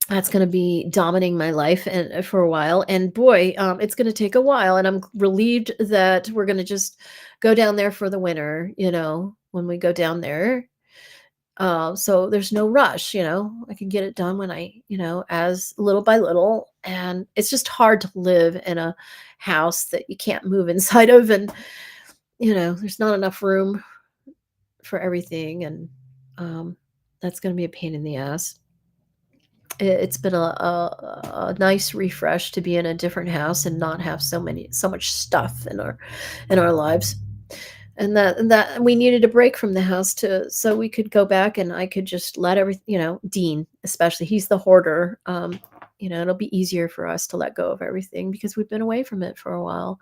That's going to be dominating my life and for a while. And boy, it's going to take a while. And I'm relieved that we're going to just go down there for the winter, you know, when we go down there. So there's no rush, you know, I can get it done when you know, as little by little. And it's just hard to live in a house that you can't move inside of. And, you know, there's not enough room for everything. And that's going to be a pain in the ass. It's been a nice refresh to be in a different house and not have so much stuff in our lives. And that we needed a break from the house so we could go back, and I could just let everything, you know, Dean, especially, he's the hoarder. You know, it'll be easier for us to let go of everything because we've been away from it for a while.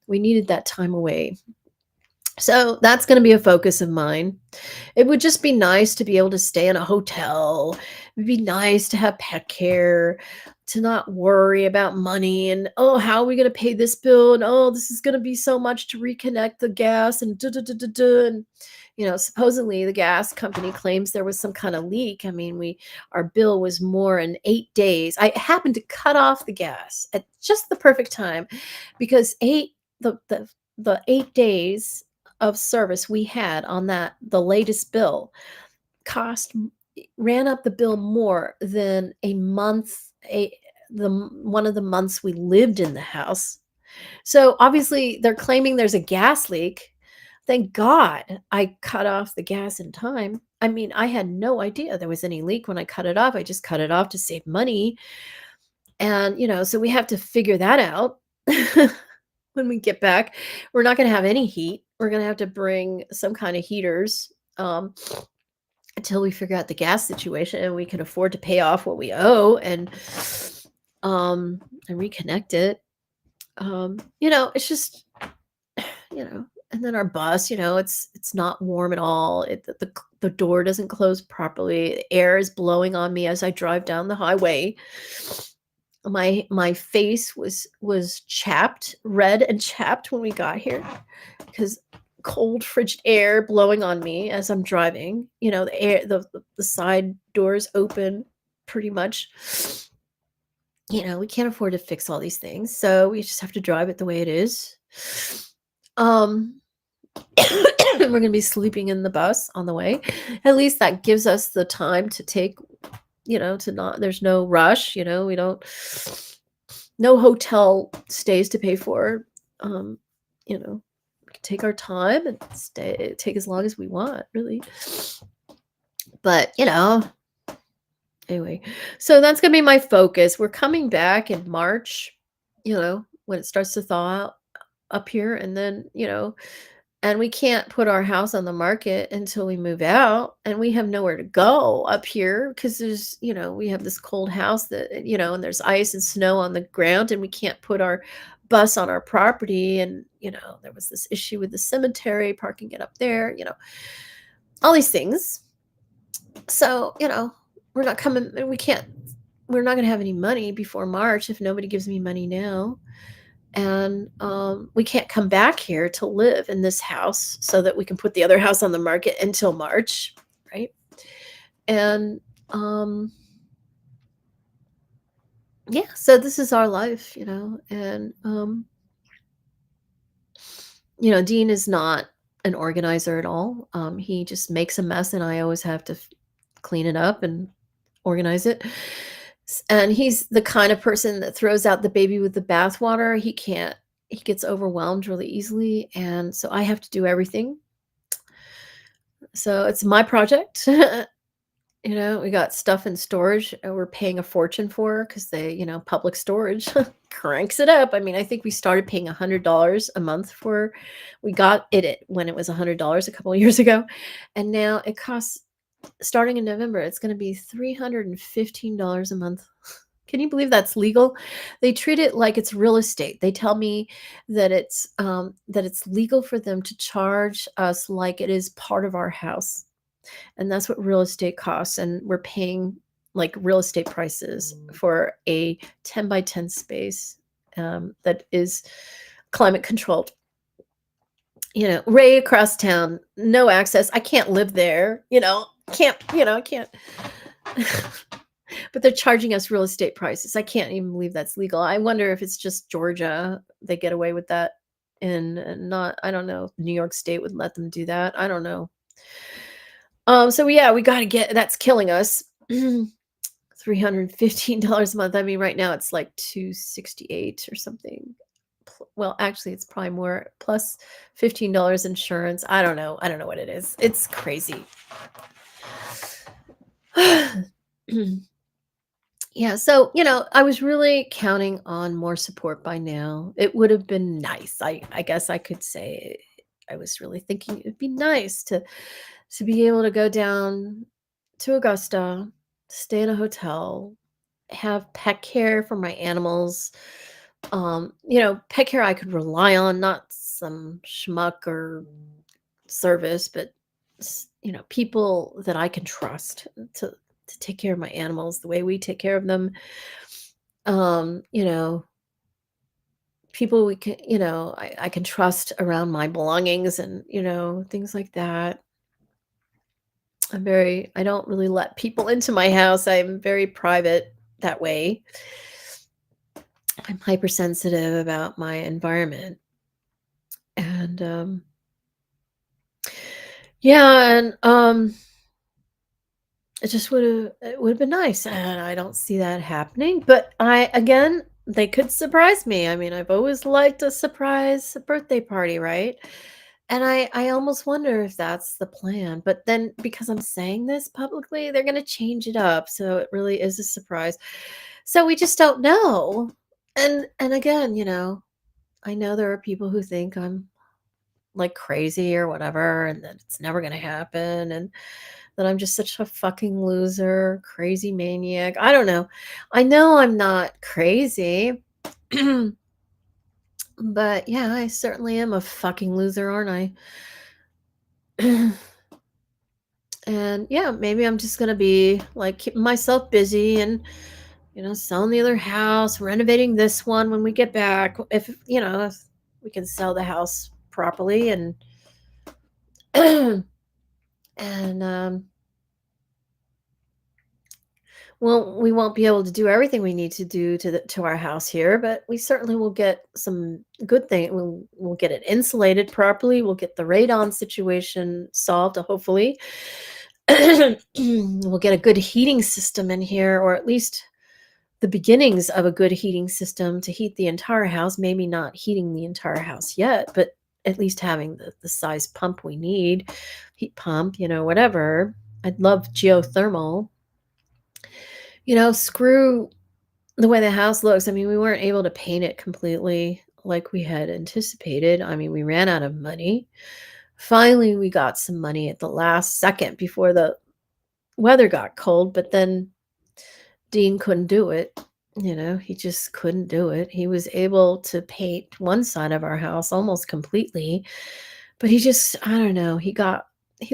We needed that time away. So that's going to be a focus of mine. It would just be nice to be able to stay in a hotel. It'd be nice to have pet care, to not worry about money and, oh, how are we going to pay this bill? And, oh, this is going to be so much to reconnect the gas and and, you know, supposedly the gas company claims there was some kind of leak. I mean, our bill was more in 8 days. I happened to cut off the gas at just the perfect time because the 8 days of service we had on the latest bill ran up the bill more than a month, one of the months we lived in the house. So obviously they're claiming there's a gas leak. Thank God I cut off the gas in time. I mean, I had no idea there was any leak when I cut it off. I just cut it off to save money. And, you know, so we have to figure that out. When we get back, we're not going to have any heat. We're going to have to bring some kind of heaters until we figure out the gas situation and we can afford to pay off what we owe and reconnect it. You know, it's just, you know, and then our bus, you know, it's not warm at all. The door doesn't close properly. The air is blowing on me as I drive down the highway. My face was chapped, red and chapped when we got here because cold frigid air blowing on me as I'm driving. You know, the side doors open pretty much. we can't afford to fix all these things, so we just have to drive it the way it is. Um, we're gonna be sleeping in the bus on the way. At least that gives us the time to take, to not, there's no rush, we don't, no hotel stays to pay for. Um, we can take our time and take as long as we want, really. But, anyway, so that's gonna be my focus. We're coming back in March, when it starts to thaw out up here, and then, and we can't put our house on the market until we move out, and we have nowhere to go up here because there's, we have this cold house that, and there's ice and snow on the ground, and we can't put our bus on our property, and, there was this issue with the cemetery, parking it up there, all these things. So, we're not coming, we're not going to have any money before March if nobody gives me money now. And we can't come back here to live in this house so that we can put the other house on the market until March, right? And yeah, so this is our life, and Dean is not an organizer at all. He just makes a mess, and I always have to clean it up and organize it. And he's the kind of person that throws out the baby with the bathwater. He gets overwhelmed really easily, and so I have to do everything. So it's my project. We got stuff in storage we're paying a fortune for because they, public storage cranks it up. I mean, I think we started paying $100 a month we got it when it was $100 a couple of years ago. And now it costs, starting in November, it's going to be $315 a month. Can you believe that's legal? They treat it like it's real estate. They tell me that it's legal for them to charge us like it is part of our house. And that's what real estate costs. And we're paying like real estate prices for a 10 by 10 space that is climate controlled. Right across town, no access. I can't live there, I can't. But they're charging us real estate prices. I can't even believe that's legal. I wonder if it's just Georgia. They get away with that. And not, I don't know, New York State would let them do that. I don't know. So yeah, we got to that's killing us. $315 a month. I mean, right now it's like $268 or something. Well, actually it's probably more, plus $15 insurance. I don't know what it is. It's crazy. Yeah, so, I was really counting on more support by now. It would have been nice. I guess I could say I was really thinking it'd be nice to be able to go down to Augusta, stay in a hotel, have pet care for my animals. Pet care I could rely on, not some schmuck or service, but people that I can trust to take care of my animals the way we take care of them. People we can, I can trust around my belongings and, things like that. I don't really let people into my house. I'm very private that way. I'm hypersensitive about my environment. And yeah, and it would have been nice, and I don't see that happening. But again, they could surprise me. I mean, I've always liked a surprise birthday party, right? And I almost wonder if that's the plan. But then because I'm saying this publicly, they're going to change it up, so it really is a surprise. So we just don't know. And again, I know there are people who think I'm like crazy or whatever, and that it's never going to happen, and that I'm just such a fucking loser, crazy maniac. I don't know. I know I'm not crazy. But yeah, I certainly am a fucking loser, aren't I? And yeah, maybe I'm just gonna be like keeping myself busy and selling the other house, renovating this one when we get back. If we can sell the house properly and and Well, we won't be able to do everything we need to do to our house here, but we certainly will get some good thing. We'll get it insulated properly. We'll get the radon situation solved, hopefully. We'll get a good heating system in here, or at least the beginnings of a good heating system to heat the entire house. Maybe not heating the entire house yet, but at least having the size pump we need, heat pump, whatever. I'd love geothermal. Screw the way the house looks. I mean, we weren't able to paint it completely like we had anticipated. I mean, we ran out of money. Finally, we got some money at the last second before the weather got cold, but then Dean couldn't do it. He just couldn't do it. He was able to paint one side of our house almost completely, but I don't know, he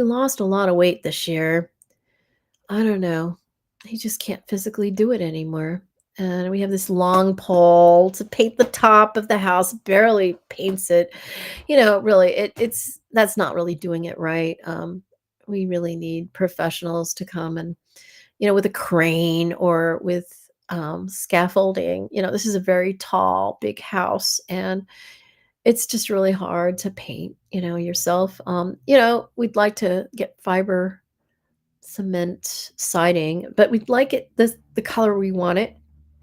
lost a lot of weight this year. I don't know. He just can't physically do it anymore. And we have this long pole to paint the top of the house, barely paints it. Really, that's not really doing it right. We really need professionals to come and, with a crane or with scaffolding. This is a very tall, big house, and it's just really hard to paint, yourself. We'd like to get fiber cement siding, but we'd like it the color we want it.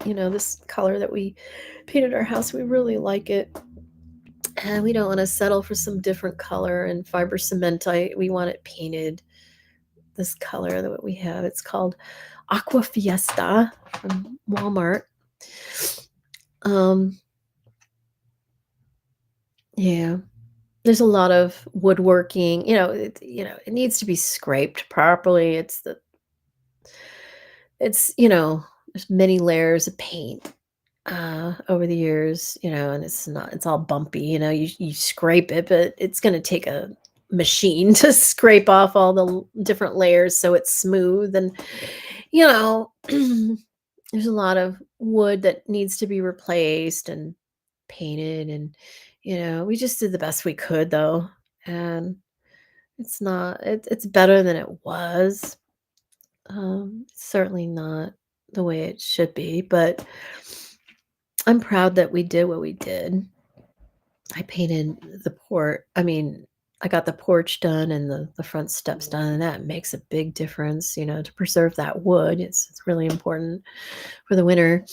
This color that we painted our house, we really like it. And we don't want to settle for some different color and fiber cement. We want it painted this color that we have. It's called Aqua Fiesta from Walmart. Yeah. There's a lot of woodworking. It needs to be scraped properly. There's many layers of paint over the years, and it's all bumpy. You scrape it, but it's going to take a machine to scrape off all the different layers so it's smooth. And there's a lot of wood that needs to be replaced and painted, and we just did the best we could, though. And it's better than it was. It's certainly not the way it should be, but I'm proud that we did what we did. I painted the I got the porch done and the front steps done, and that makes a big difference, to preserve that wood. It's really important for the winter.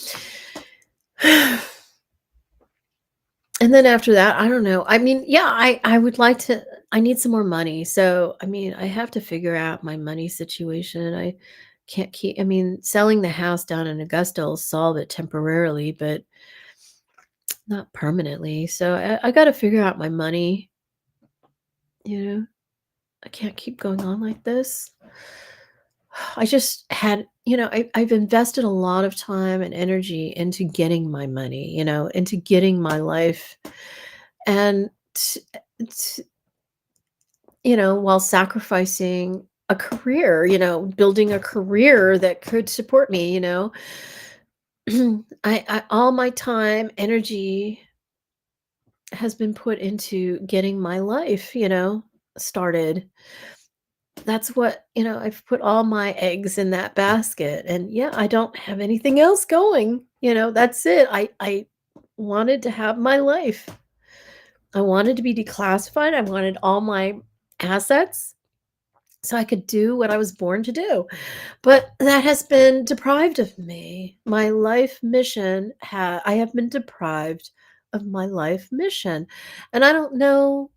And then after that, I don't know. I mean, yeah, I need some more money. So, I have to figure out my money situation. I can't selling the house down in Augusta will solve it temporarily, but not permanently. So I got to figure out my money. I can't keep going on like this. I just had, I've invested a lot of time and energy into getting my money, into getting my life, and while sacrificing a career, building a career that could support me. I all my time, energy has been put into getting my life, started. That's what, I've put all my eggs in that basket, and yeah, I don't have anything else going. That's it. I wanted to have my life. I wanted to be declassified. I wanted all my assets so I could do what I was born to do. But that has been deprived of me. My life mission, I have been deprived of my life mission. And I don't know.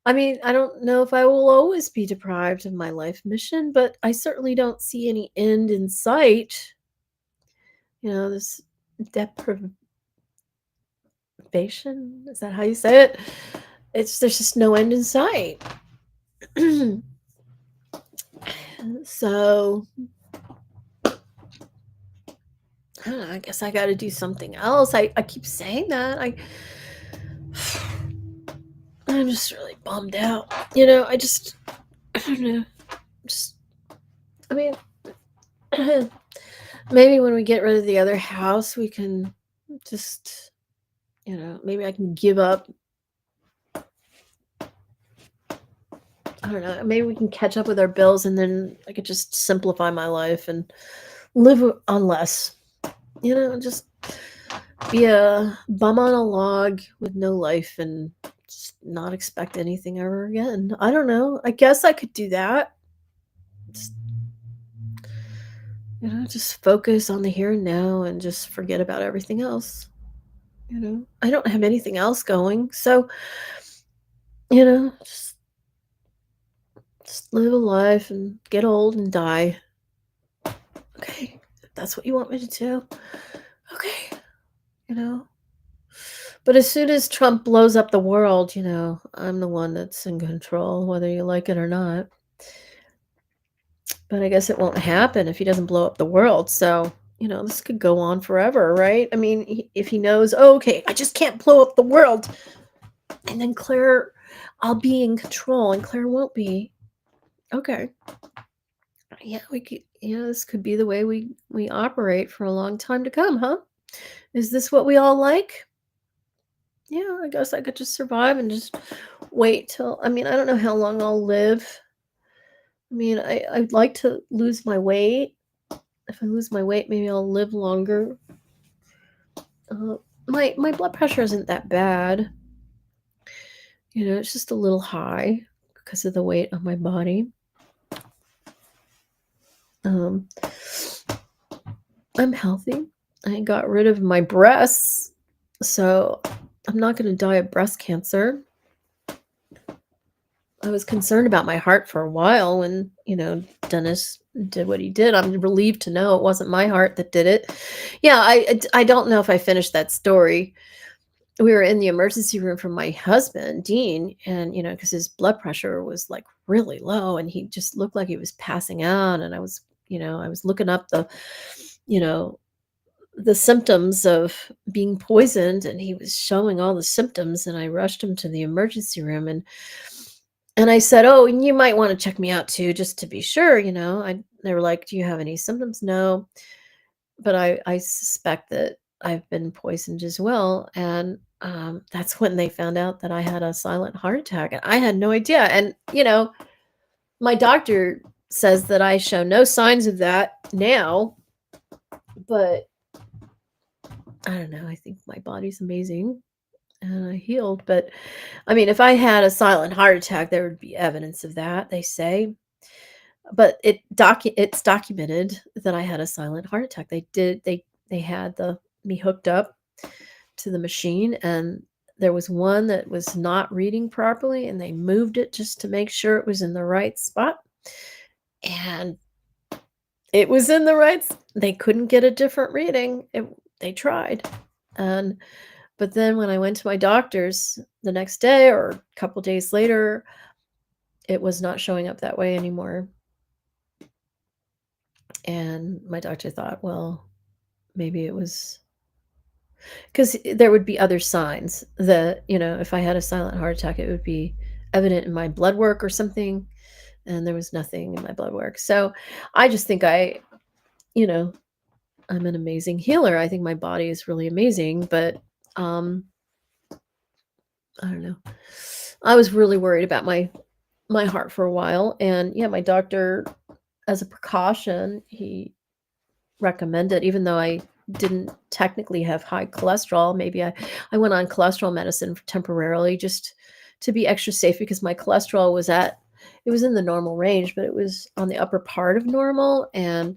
I don't know if I will always be deprived of my life mission, but I certainly don't see any end in sight. This deprivation, is that how you say it? There's just no end in sight. So I don't know, I guess I got to do something else. I keep saying that. I'm just really bummed out. I don't know. Maybe when we get rid of the other house, we can just, maybe I can give up. I don't know. Maybe we can catch up with our bills, and then I could just simplify my life and live on less. Just be a bum on a log with no life and just not expect anything ever again. I don't know. I guess I could do that. Just, just focus on the here and now and just forget about everything else. I don't have anything else going. So, just live a life and get old and die. Okay. If that's what you want me to do. Okay. But as soon as Trump blows up the world, I'm the one that's in control, whether you like it or not. But I guess it won't happen if he doesn't blow up the world. So, this could go on forever, right? I mean, if he knows, oh, okay, I just can't blow up the world. And then Claire, I'll be in control and Claire won't be. Okay. Yeah, we could, this could be the way we operate for a long time to come, huh? Is this what we all like? Yeah, I guess I could just survive and just wait till, I don't know how long I'll live. I'd like to lose my weight. If I lose my weight, maybe I'll live longer. My blood pressure isn't that bad. It's just a little high because of the weight on my body. I'm healthy. I got rid of my breasts, so I'm not going to die of breast cancer. I was concerned about my heart for a while when, Dennis did what he did. I'm relieved to know it wasn't my heart that did it. Yeah, I don't know if I finished that story. We were in the emergency room for my husband, Dean, and, because his blood pressure was like really low and he just looked like he was passing out. And I was looking up the symptoms of being poisoned, and he was showing all the symptoms, and I rushed him to the emergency room and I said, oh, and you might want to check me out too, just to be sure, they were like, do you have any symptoms? No, but I suspect that I've been poisoned as well. And that's when they found out that I had a silent heart attack, and I had no idea. And, my doctor says that I show no signs of that now, but I don't know. I think my body's amazing and I healed. But if I had a silent heart attack, there would be evidence of that, they say. But it's documented that I had a silent heart attack. They had me hooked up to the machine, and there was one that was not reading properly, and they moved it just to make sure it was in the right spot. And it was in the right. They couldn't get a different reading. They tried, but then when I went to my doctor's the next day or a couple days later, it was not showing up that way anymore. And my doctor thought, well, maybe it was because there would be other signs that, if I had a silent heart attack, it would be evident in my blood work or something. And there was nothing in my blood work. So I just think I'm an amazing healer. I think my body is really amazing, but I don't know. I was really worried about my heart for a while, and yeah, my doctor, as a precaution, he recommended, even though I didn't technically have high cholesterol, maybe I went on cholesterol medicine temporarily just to be extra safe, because my cholesterol was in the normal range, but it was on the upper part of normal, and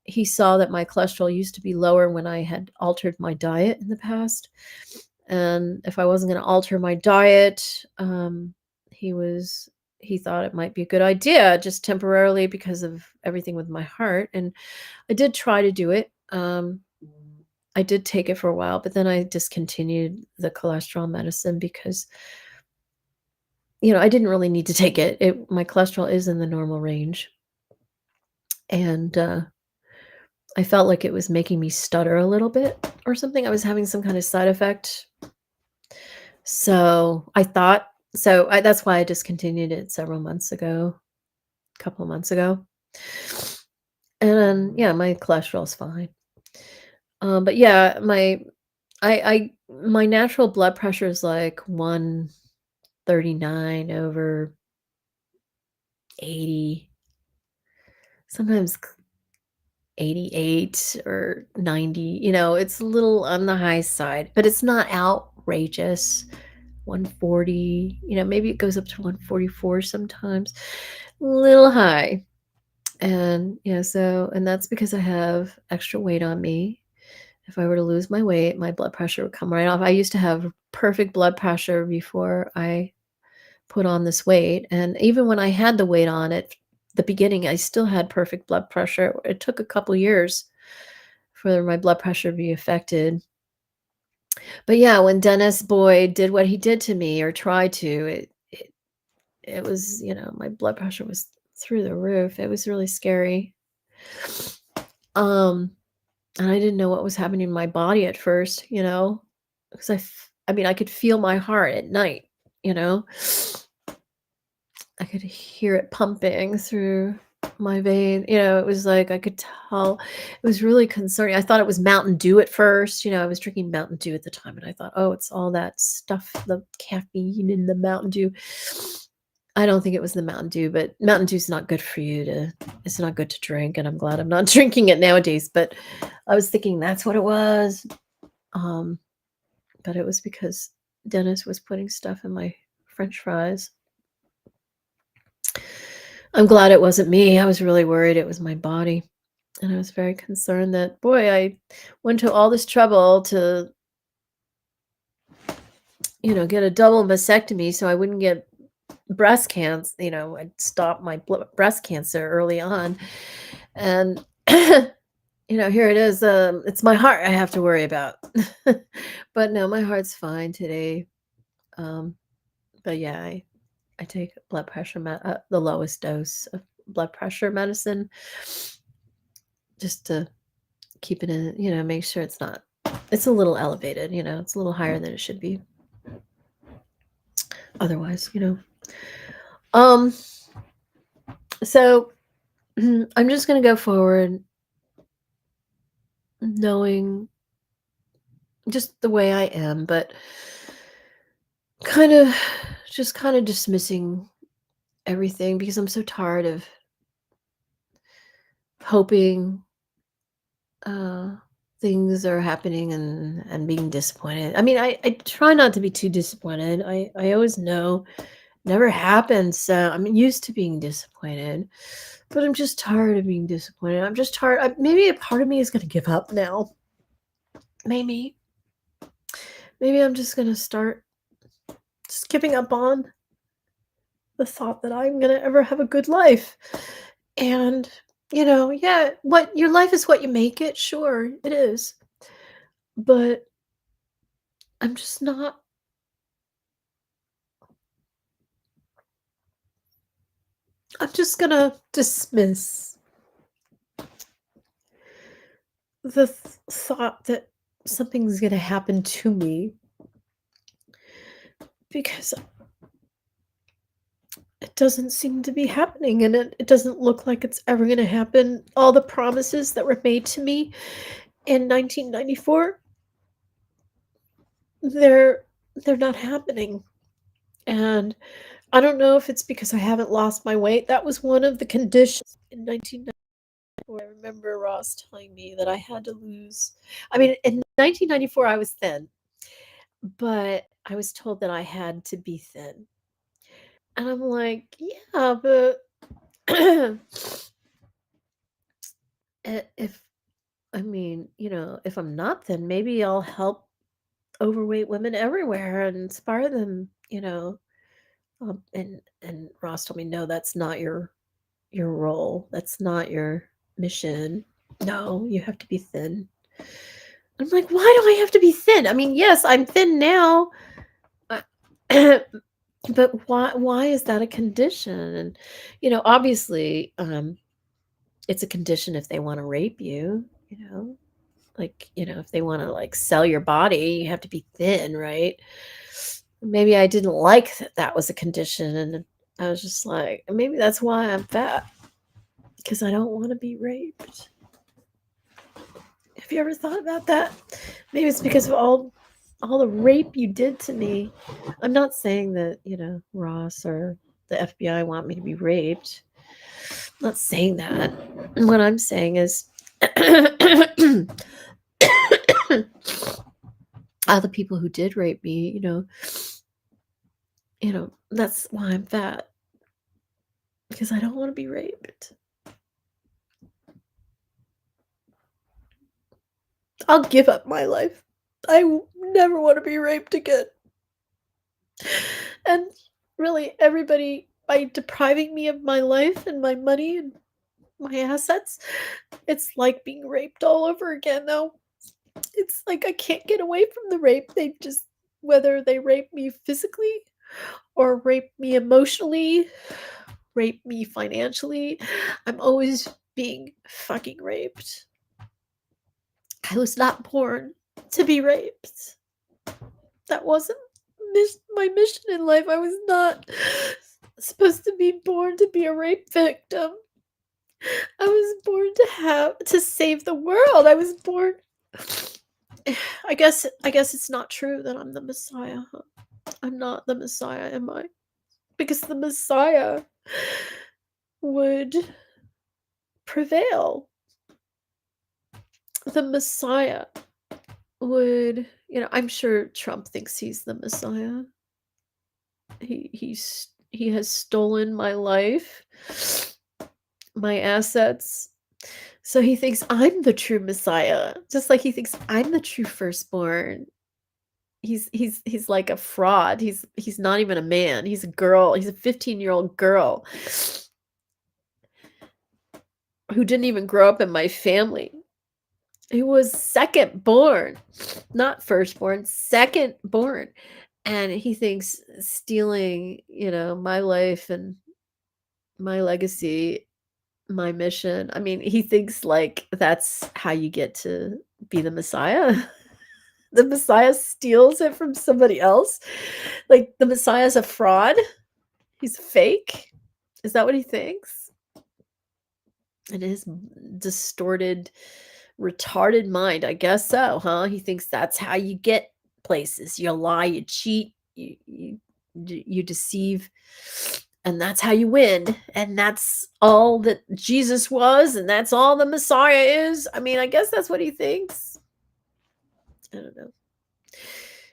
he saw that my cholesterol used to be lower when I had altered my diet in the past. And if I wasn't going to alter my diet, he thought it might be a good idea just temporarily because of everything with my heart. And I did try to do it. I did take it for a while, but then I discontinued the cholesterol medicine because, I didn't really need to take it. My cholesterol is in the normal range. And I felt like it was making me stutter a little bit or something. I was having some kind of side effect. So that's why I discontinued it a couple of months ago. And then, yeah, my cholesterol's fine. But yeah, my natural blood pressure is like 139 over 80. Sometimes 88 or 90. You know, it's a little on the high side, but it's not outrageous. 140, you know, maybe it goes up to 144 sometimes. A little high. And yeah, so, and that's because I have extra weight on me. If I were to lose my weight, my blood pressure would come right off. I used to have perfect blood pressure before I put on this weight. And even when I had the weight on at the beginning, I still had perfect blood pressure. It took a couple years for my blood pressure to be affected. But yeah, when Dennis Boyd did what he did to me or tried to, it was, you know, my blood pressure was through the roof. It was really scary. And I didn't know what was happening in my body at first, you know, because I mean, I could feel my heart at night, you know. I could hear it pumping through my vein. You know, it was like I could tell. It was really concerning. I thought it was Mountain Dew at first. You know, I was drinking Mountain Dew at the time, and I thought, oh, it's all that stuff, the caffeine in the Mountain Dew. I don't think it was the Mountain Dew, but Mountain Dew's not good for you to, it's not good to drink, and I'm glad I'm not drinking it nowadays, but I was thinking that's what it was. But it was because Dennis was putting stuff in my French fries. I'm glad it wasn't me. I was really worried it was my body. And I was very concerned that, boy, I went to all this trouble to, you know, get a double mastectomy so I wouldn't get breast cancer. You know, I'd stop my breast cancer early on. And, you know, here it is. It's my heart I have to worry about. But no, my heart's fine today. But yeah, I take blood pressure, the lowest dose of blood pressure medicine, just to keep it in, you know, make sure it's not, it's a little elevated, you know, it's a little higher than it should be. Otherwise, you know. So I'm just going to go forward knowing just the way I am, but kind of dismissing everything because I'm so tired of hoping things are happening and being disappointed. I mean, I try not to be too disappointed. I always know never happens. So I'm used to being disappointed, but I'm just tired of being disappointed. I'm just tired. Maybe a part of me is going to give up now. Maybe I'm just going to start just giving up on the thought that I'm going to ever have a good life. And, you know, yeah, what your life is what you make it. Sure, it is. But I'm just not. I'm just going to dismiss the thought that something's going to happen to me because it doesn't seem to be happening, and it doesn't look like it's ever going to happen. All the promises that were made to me in 1994, they're not happening. And I don't know if it's because I haven't lost my weight. That was one of the conditions in 1994. I remember Ross telling me that I had to lose. I mean, in 1994, I was thin, but I was told that I had to be thin. And I'm like, yeah, but if, I mean, you know, if I'm not thin, maybe I'll help overweight women everywhere and inspire them, you know. And Ross told me, no, that's not your role. That's not your mission. No, you have to be thin. I'm like, why do I have to be thin? I mean, yes, I'm thin now. But why is that a condition? And, you know, obviously, it's a condition if they want to rape you, you know, like, you know, if they want to like sell your body, you have to be thin, right? Maybe I didn't like that was a condition, and I was just like, maybe that's why I'm fat, because I don't want to be raped. Have you ever thought about that? Maybe it's because of all the rape you did to me. I'm not saying that, you know, Ross or the FBI want me to be raped. I'm not saying that. What I'm saying is All the people who did rape me, that's why I'm fat. Because I don't want to be raped. I'll give up my life. I never want to be raped again. And really, everybody, by depriving me of my life and my money and my assets, it's like being raped all over again, though. It's like I can't get away from the rape. They just, whether they rape me physically or rape me emotionally, rape me financially, I'm always being fucking raped. I was not born to be raped. That wasn't my mission in life. I was not supposed to be born to be a rape victim. I was born to save the world. I was born. I guess it's not true that I'm the Messiah. Huh? I'm not the Messiah, am I? Because the Messiah would prevail. The Messiah would, I'm sure Trump thinks he's the Messiah. He has stolen my life, my assets. So he thinks I'm the true Messiah, just like he thinks I'm the true firstborn. He's like a fraud. He's not even a man. He's a girl. He's a 15-year-old girl who didn't even grow up in my family. He was second born, not firstborn, second born. And he thinks stealing, my life and my legacy, my mission. I mean, he thinks like that's how you get to be the Messiah. The Messiah steals it from somebody else. Like the Messiah's a fraud. He's fake. Is that what he thinks? And his distorted, retarded mind, I guess so, huh? He thinks that's how you get places. You lie, you cheat, you deceive, and that's how you win. And that's all that Jesus was, and that's all the Messiah is. I mean, I guess that's what he thinks. I don't know.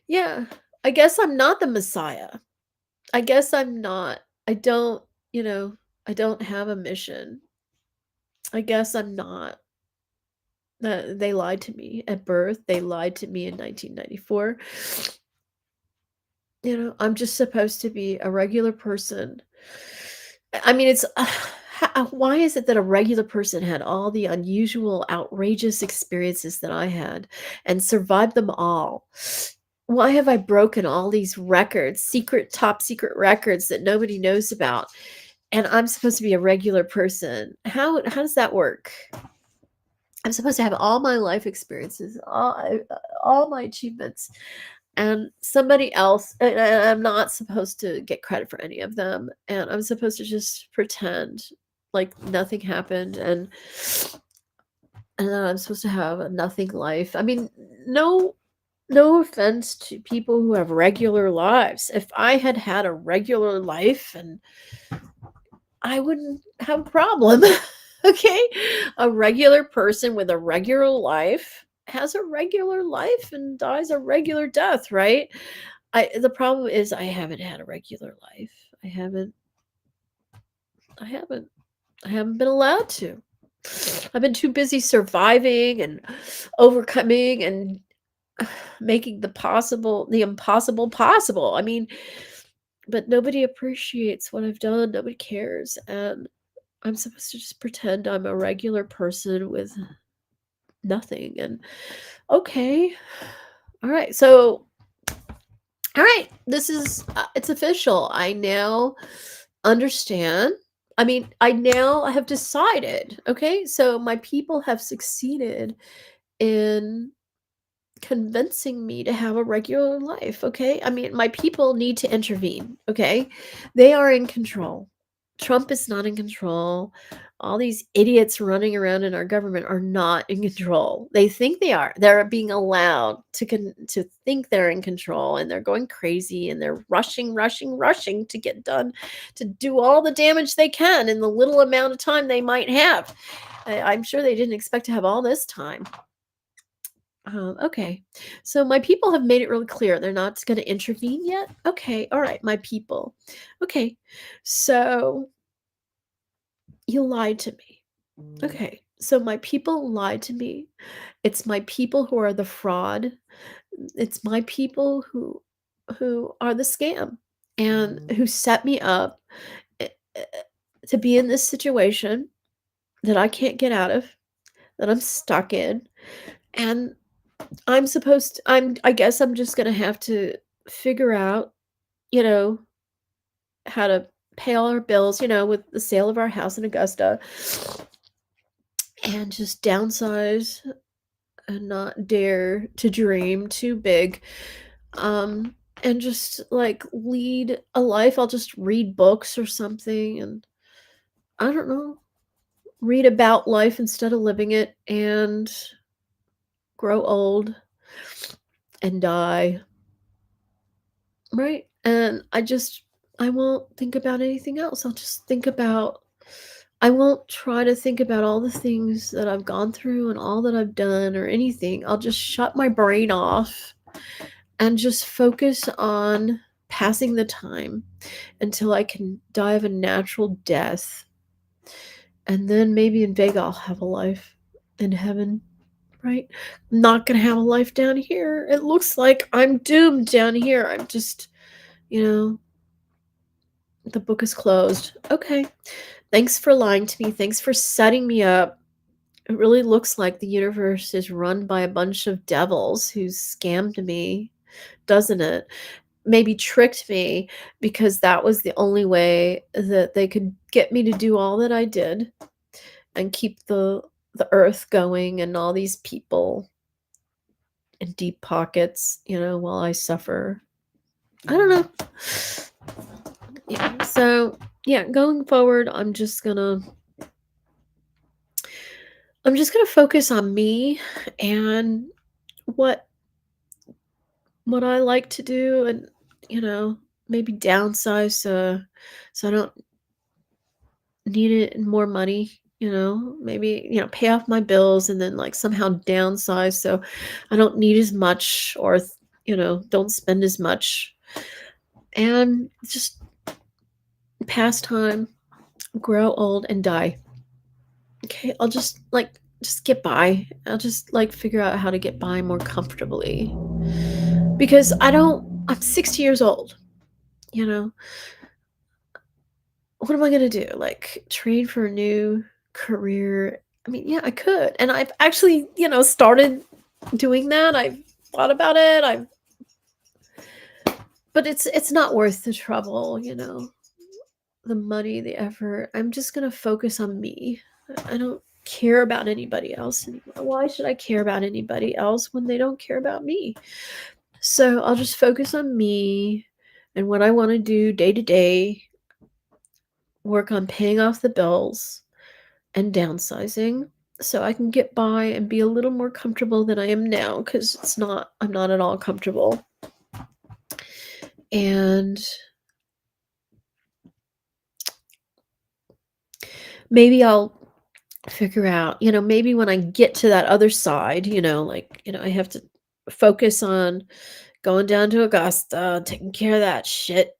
Yeah, I guess I'm not the Messiah. I guess I'm not. I don't have a mission. I guess I'm not. They lied to me at birth. They lied to me in 1994. I'm just supposed to be a regular person. I mean, it's why is it that a regular person had all the unusual, outrageous experiences that I had and survived them all? Why have I broken all these records, top secret records that nobody knows about? And I'm supposed to be a regular person. How does that work? I'm supposed to have all my life experiences, all my achievements, and somebody else, and I'm not supposed to get credit for any of them, and I'm supposed to just pretend like nothing happened, and then I'm supposed to have a nothing life. I mean, no offense to people who have regular lives. If I had had a regular life, and I wouldn't have a problem. Okay? A regular person with a regular life has a regular life and dies a regular death, right? The problem is I haven't had a regular life. I haven't been allowed to. I've been too busy surviving and overcoming and making the impossible possible. I mean, but nobody appreciates what I've done. Nobody cares. And I'm supposed to just pretend I'm a regular person with nothing. And okay. All right. So, all right. This is, it's official. I now understand. I mean, I now have decided. Okay. So my people have succeeded in convincing me to have a regular life. Okay. I mean, my people need to intervene. Okay. They are in control. Trump is not in control. All these idiots running around in our government are not in control. They think they are. They're being allowed to think they're in control, and they're going crazy, and they're rushing to get done, to do all the damage they can in the little amount of time they might have. I'm sure they didn't expect to have all this time. Okay, so my people have made it really clear they're not going to intervene yet. Okay, all right, my people. Okay, so you lied to me. Okay, so my people lied to me. It's my people who are the fraud. It's my people who are the scam and who set me up eh, eh, to be in this situation that I can't get out of, that I'm stuck in. And I guess I'm just going to have to figure out, you know, how to pay all our bills, with the sale of our house in Augusta and just downsize and not dare to dream too big. And just like lead a life. I'll just read books or something and I don't know, read about life instead of living it and grow old and die. Right? And I won't think about anything else. I won't try to think about all the things that I've gone through and all that I've done or anything. I'll just shut my brain off and just focus on passing the time until I can die of a natural death. And then maybe in Vega I'll have a life in heaven, right? I'm not going to have a life down here. It looks like I'm doomed down here. I'm just, the book is closed. Okay. Thanks for lying to me. Thanks for setting me up. It really looks like the universe is run by a bunch of devils who scammed me, doesn't it? Maybe tricked me because that was the only way that they could get me to do all that I did and keep the earth going and all these people in deep pockets, while I suffer. I don't know. Yeah. So, yeah, going forward, I'm just gonna focus on me and what I like to do and, maybe downsize so I don't need it and more money, maybe, pay off my bills and then like somehow downsize so I don't need as much or, don't spend as much and just pass time, grow old and die. Okay, I'll just get by. I'll just figure out how to get by more comfortably because I'm 60 years old, you know. What am I going to do? Like train for a new career? I mean, yeah, I could. And I've actually, started doing that. I've thought about it. But it's not worth the trouble, the money, the effort. I'm just going to focus on me. I don't care about anybody else anymore. Why should I care about anybody else when they don't care about me? So I'll just focus on me and what I want to do day to day, work on paying off the bills and downsizing so I can get by and be a little more comfortable than I am now because I'm not at all comfortable. And maybe I'll figure out, maybe when I get to that other side, I have to focus on going down to Augusta, taking care of that shit,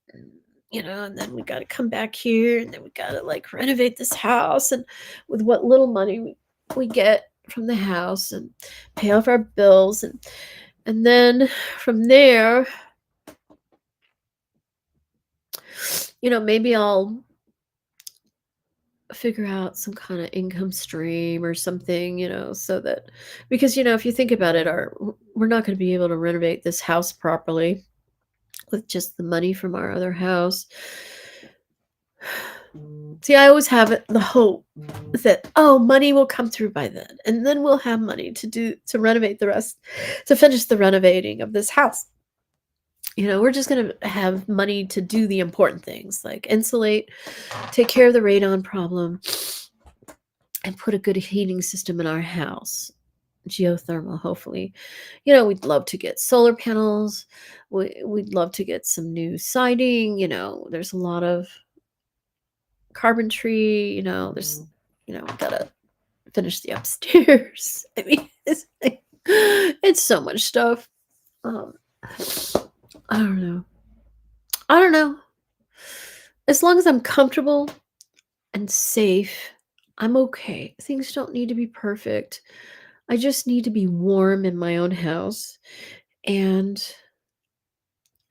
and then we got to come back here and then we got to renovate this house and with what little money we get from the house and pay off our bills and then from there, maybe I'll figure out some kind of income stream or something, so that because if you think about it, we're not going to be able to renovate this house properly with just the money from our other house. See, I always have the hope that money will come through by then, and then we'll have money to renovate the rest, to finish the renovating of this house. We're just going to have money to do the important things like insulate, take care of the radon problem, and put a good heating system in our house. Geothermal, hopefully. We'd love to get solar panels. We'd love to get some new siding. There's a lot of carpentry. There's, we got to finish the upstairs. I mean, it's so much stuff. I don't know. I don't know. As long as I'm comfortable and safe, I'm okay. Things don't need to be perfect. I just need to be warm in my own house, and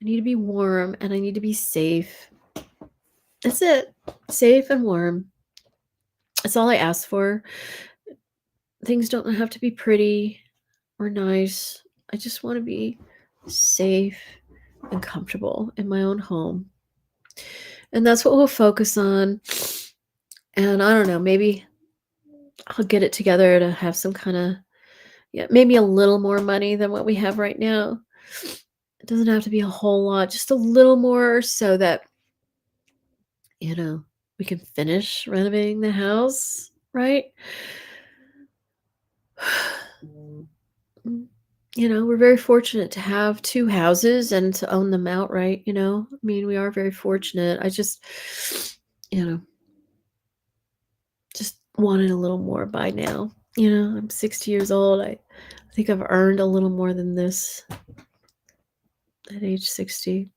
I need to be warm, and I need to be safe. That's it. Safe and warm. That's all I ask for. Things don't have to be pretty or nice. I just want to be safe and comfortable in my own home. And that's what we'll focus on. And I don't know, maybe I'll get it together to have some kind of, yeah, maybe a little more money than what we have right now. It doesn't have to be a whole lot, just a little more so that, we can finish renovating the house, right? We're very fortunate to have 2 houses and to own them outright, I mean, we are very fortunate. I just, just wanted a little more by now. I'm 60 years old. I think I've earned a little more than this at age 60.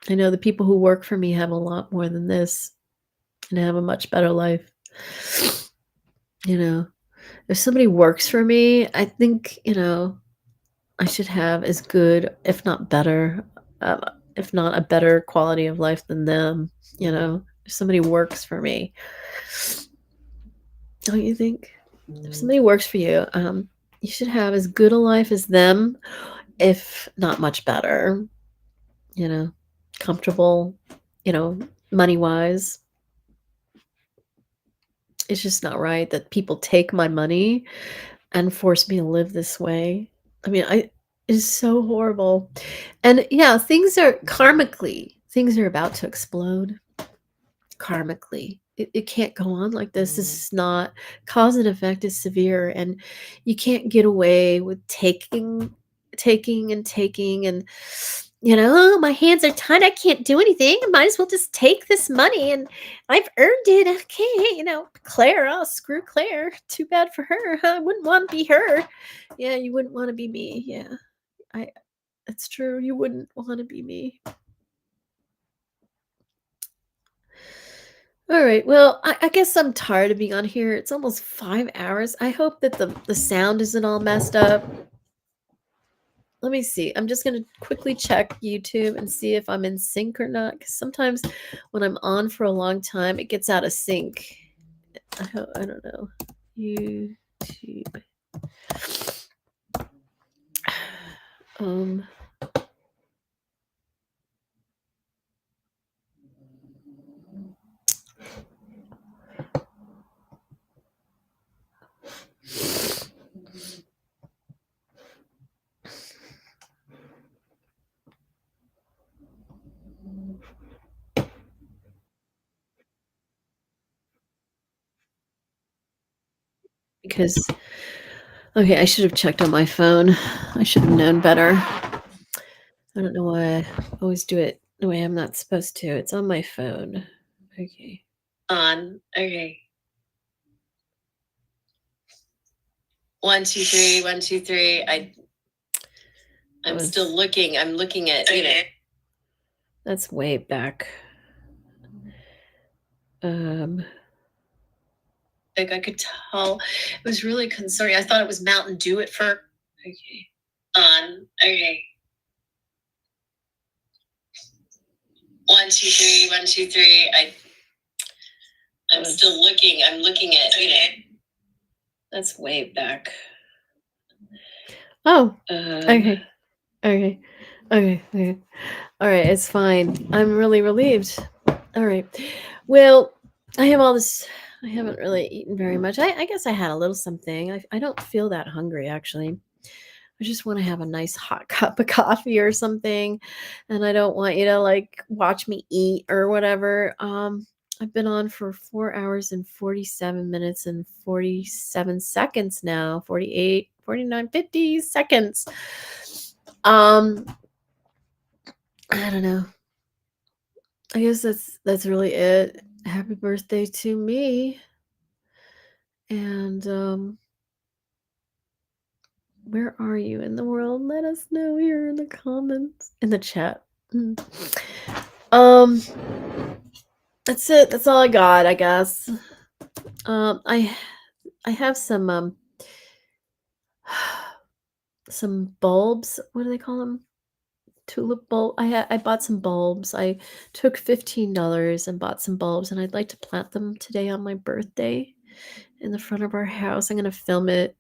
I know the people who work for me have a lot more than this and have a much better life. If somebody works for me, I think, I should have as good, if not better, if not a better quality of life than them. If somebody works for me, don't you think? If somebody works for you, you should have as good a life as them, if not much better. Comfortable, money wise. It's just not right that people take my money and force me to live this way. I mean, it's so horrible. And yeah, things are about to explode karmically. It can't go on like this. This is not, cause and effect is severe, and you can't get away with taking and "Oh, my hands are tied. I can't do anything. I might as well just take this money, and I've earned it. Okay, Claire, oh, screw Claire. Too bad for her. Huh? I wouldn't want to be her. Yeah, you wouldn't want to be me. Yeah, it's true. You wouldn't want to be me. All right. Well, I guess I'm tired of being on here. It's almost 5 hours. I hope that the sound isn't all messed up. Let me see. I'm just going to quickly check YouTube and see if I'm in sync or not. Because sometimes when I'm on for a long time, it gets out of sync. I don't know. YouTube. Because, okay, I should have checked on my phone. I should have known better. I don't know why I always do it the way I'm not supposed to. It's on my phone. Okay. Okay. 1, 2, 3, 1, 2, 3. I'm still looking. I'm looking at, That's way back. Like I could tell it was really concerning. I thought it was Mountain Dew at first. Okay. Okay. 1, 2, 3, 1, 2, 3. I'm still looking. I'm looking at, That's way back. Oh. Okay. Okay. Okay. All right. It's fine. I'm really relieved. All right. Well, I have all this. I haven't really eaten very much. I guess I had a little something. I don't feel that hungry, actually. I just want to have a nice hot cup of coffee or something. And I don't want you to watch me eat or whatever. I've been on for 4 hours and 47 minutes and 47 seconds now. 48, 49, 50 seconds. I don't know. I guess that's really it. Happy birthday to me. And where are you in the world? Let us know here in the comments, in the chat. That's it. That's all I got, I guess. I have some bulbs. What do they call them? Tulip bulb. I bought some bulbs. I took $15 and bought some bulbs, and I'd like to plant them today on my birthday in the front of our house. I'm gonna film it.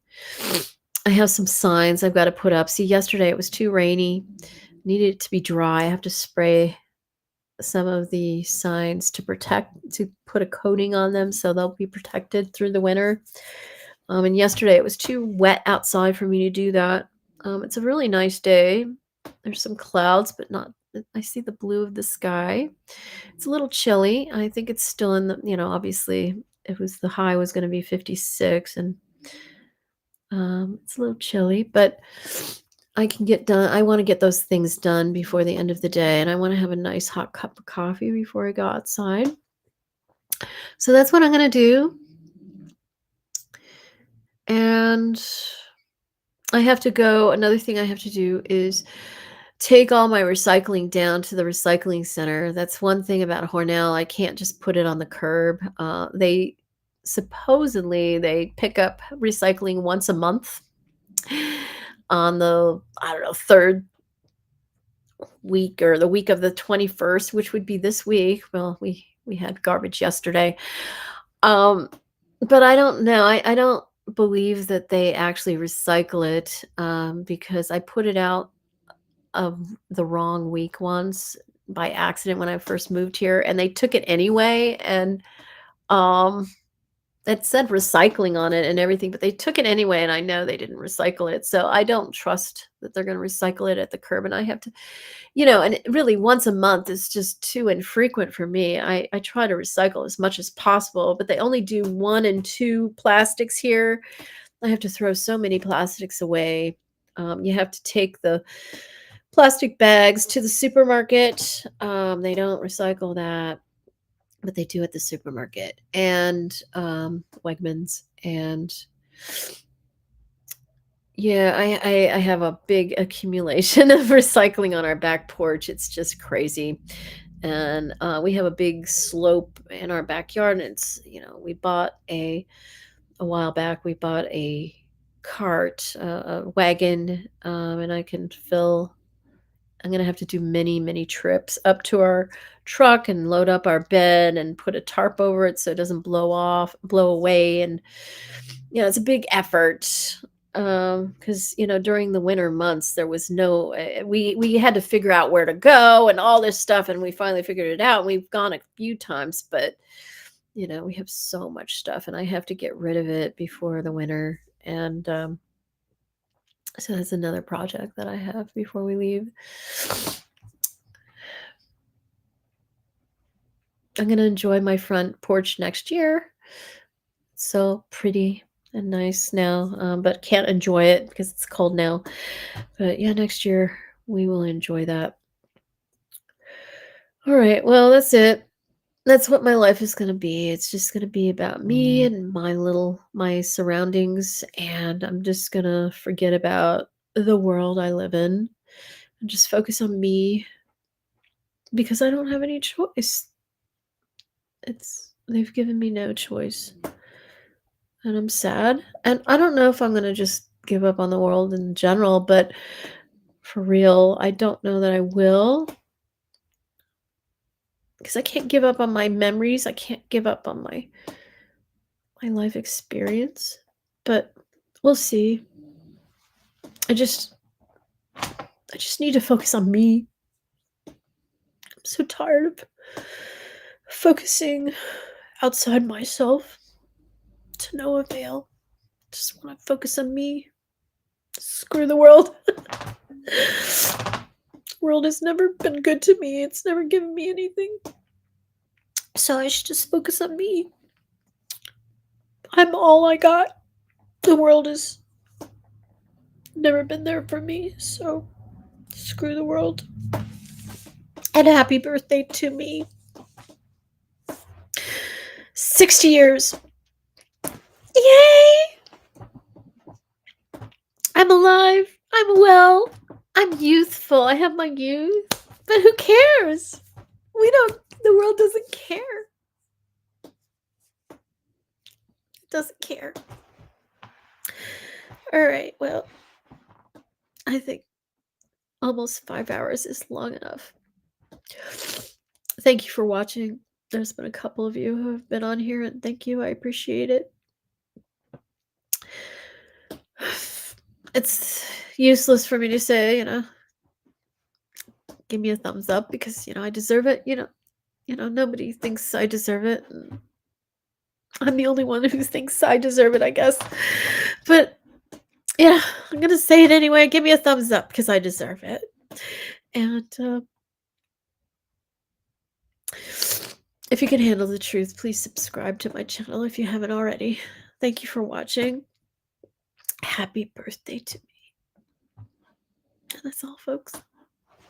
I have some signs I've got to put up. See, yesterday it was too rainy. Needed it to be dry. I have to spray some of the signs to put a coating on them so they'll be protected through the winter. And yesterday it was too wet outside for me to do that. It's a really nice day. There's some clouds, but not. I see the blue of the sky. It's a little chilly. I think it's still in the, obviously the high was going to be 56, and it's a little chilly, but I can get done. I want to get those things done before the end of the day, and I want to have a nice hot cup of coffee before I go outside. So that's what I'm going to do. And I have to go. Another thing I have to do is take all my recycling down to the recycling center. That's one thing about Hornell. I can't just put it on the curb. They pick up recycling once a month on the, third week or the week of the 21st, which would be this week. Well, we had garbage yesterday. But I don't know. I don't believe that they actually recycle it because I put it out of the wrong week once by accident when I first moved here, and they took it anyway, and it said recycling on it and everything, but they took it anyway, and I know they didn't recycle it, so I don't trust that they're going to recycle it at the curb, and I have to, and really once a month is just too infrequent for me. I try to recycle as much as possible, but they only do 1 and 2 plastics here. I have to throw so many plastics away. You have to take the plastic bags to the supermarket. They don't recycle that, but they do at the supermarket and Wegmans. And yeah, I have a big accumulation of recycling on our back porch. It's just crazy. And we have a big slope in our backyard, and it's, we bought a while back, we bought a cart, a wagon, and I can fill. I'm going to have to do many, many trips up to our truck and load up our bed and put a tarp over it so it doesn't blow away. And, it's a big effort because, during the winter months, there was no, we had to figure out where to go and all this stuff. And we finally figured it out. We've gone a few times, but, we have so much stuff and I have to get rid of it before the winter. And, so that's another project that I have before we leave. I'm going to enjoy my front porch next year. It's so pretty and nice now, but can't enjoy it because it's cold now. But yeah, next year we will enjoy that. All right, well, that's it. That's what my life is going to be. It's just going to be about me and my surroundings, and I'm just going to forget about the world I live in and just focus on me because I don't have any choice. They've given me no choice, and I'm sad. And I don't know if I'm going to just give up on the world in general, but for real, I don't know that I will. Because I can't give up on my memories. I can't give up on my life experience. But we'll see. I just need to focus on me. I'm so tired of focusing outside myself to no avail. Just want to focus on me. Screw the world. The world has never been good to me. It's never given me anything. So I should just focus on me. I'm all I got. The world has never been there for me. So screw the world. And happy birthday to me. 60 years. Yay! I'm alive. I'm well. I'm youthful. I have my youth. But who cares? The world doesn't care. It doesn't care. All right, well, I think almost 5 hours is long enough. Thank you for watching. There's been a couple of you who have been on here, and thank you. I appreciate it. It's useless for me to say, give me a thumbs up because, I deserve it. Nobody thinks I deserve it. I'm the only one who thinks I deserve it, I guess. But yeah, I'm gonna say it anyway. Give me a thumbs up because I deserve it. And if you can handle the truth, please subscribe to my channel if you haven't already. Thank you for watching. Happy birthday to me. And that's all, folks.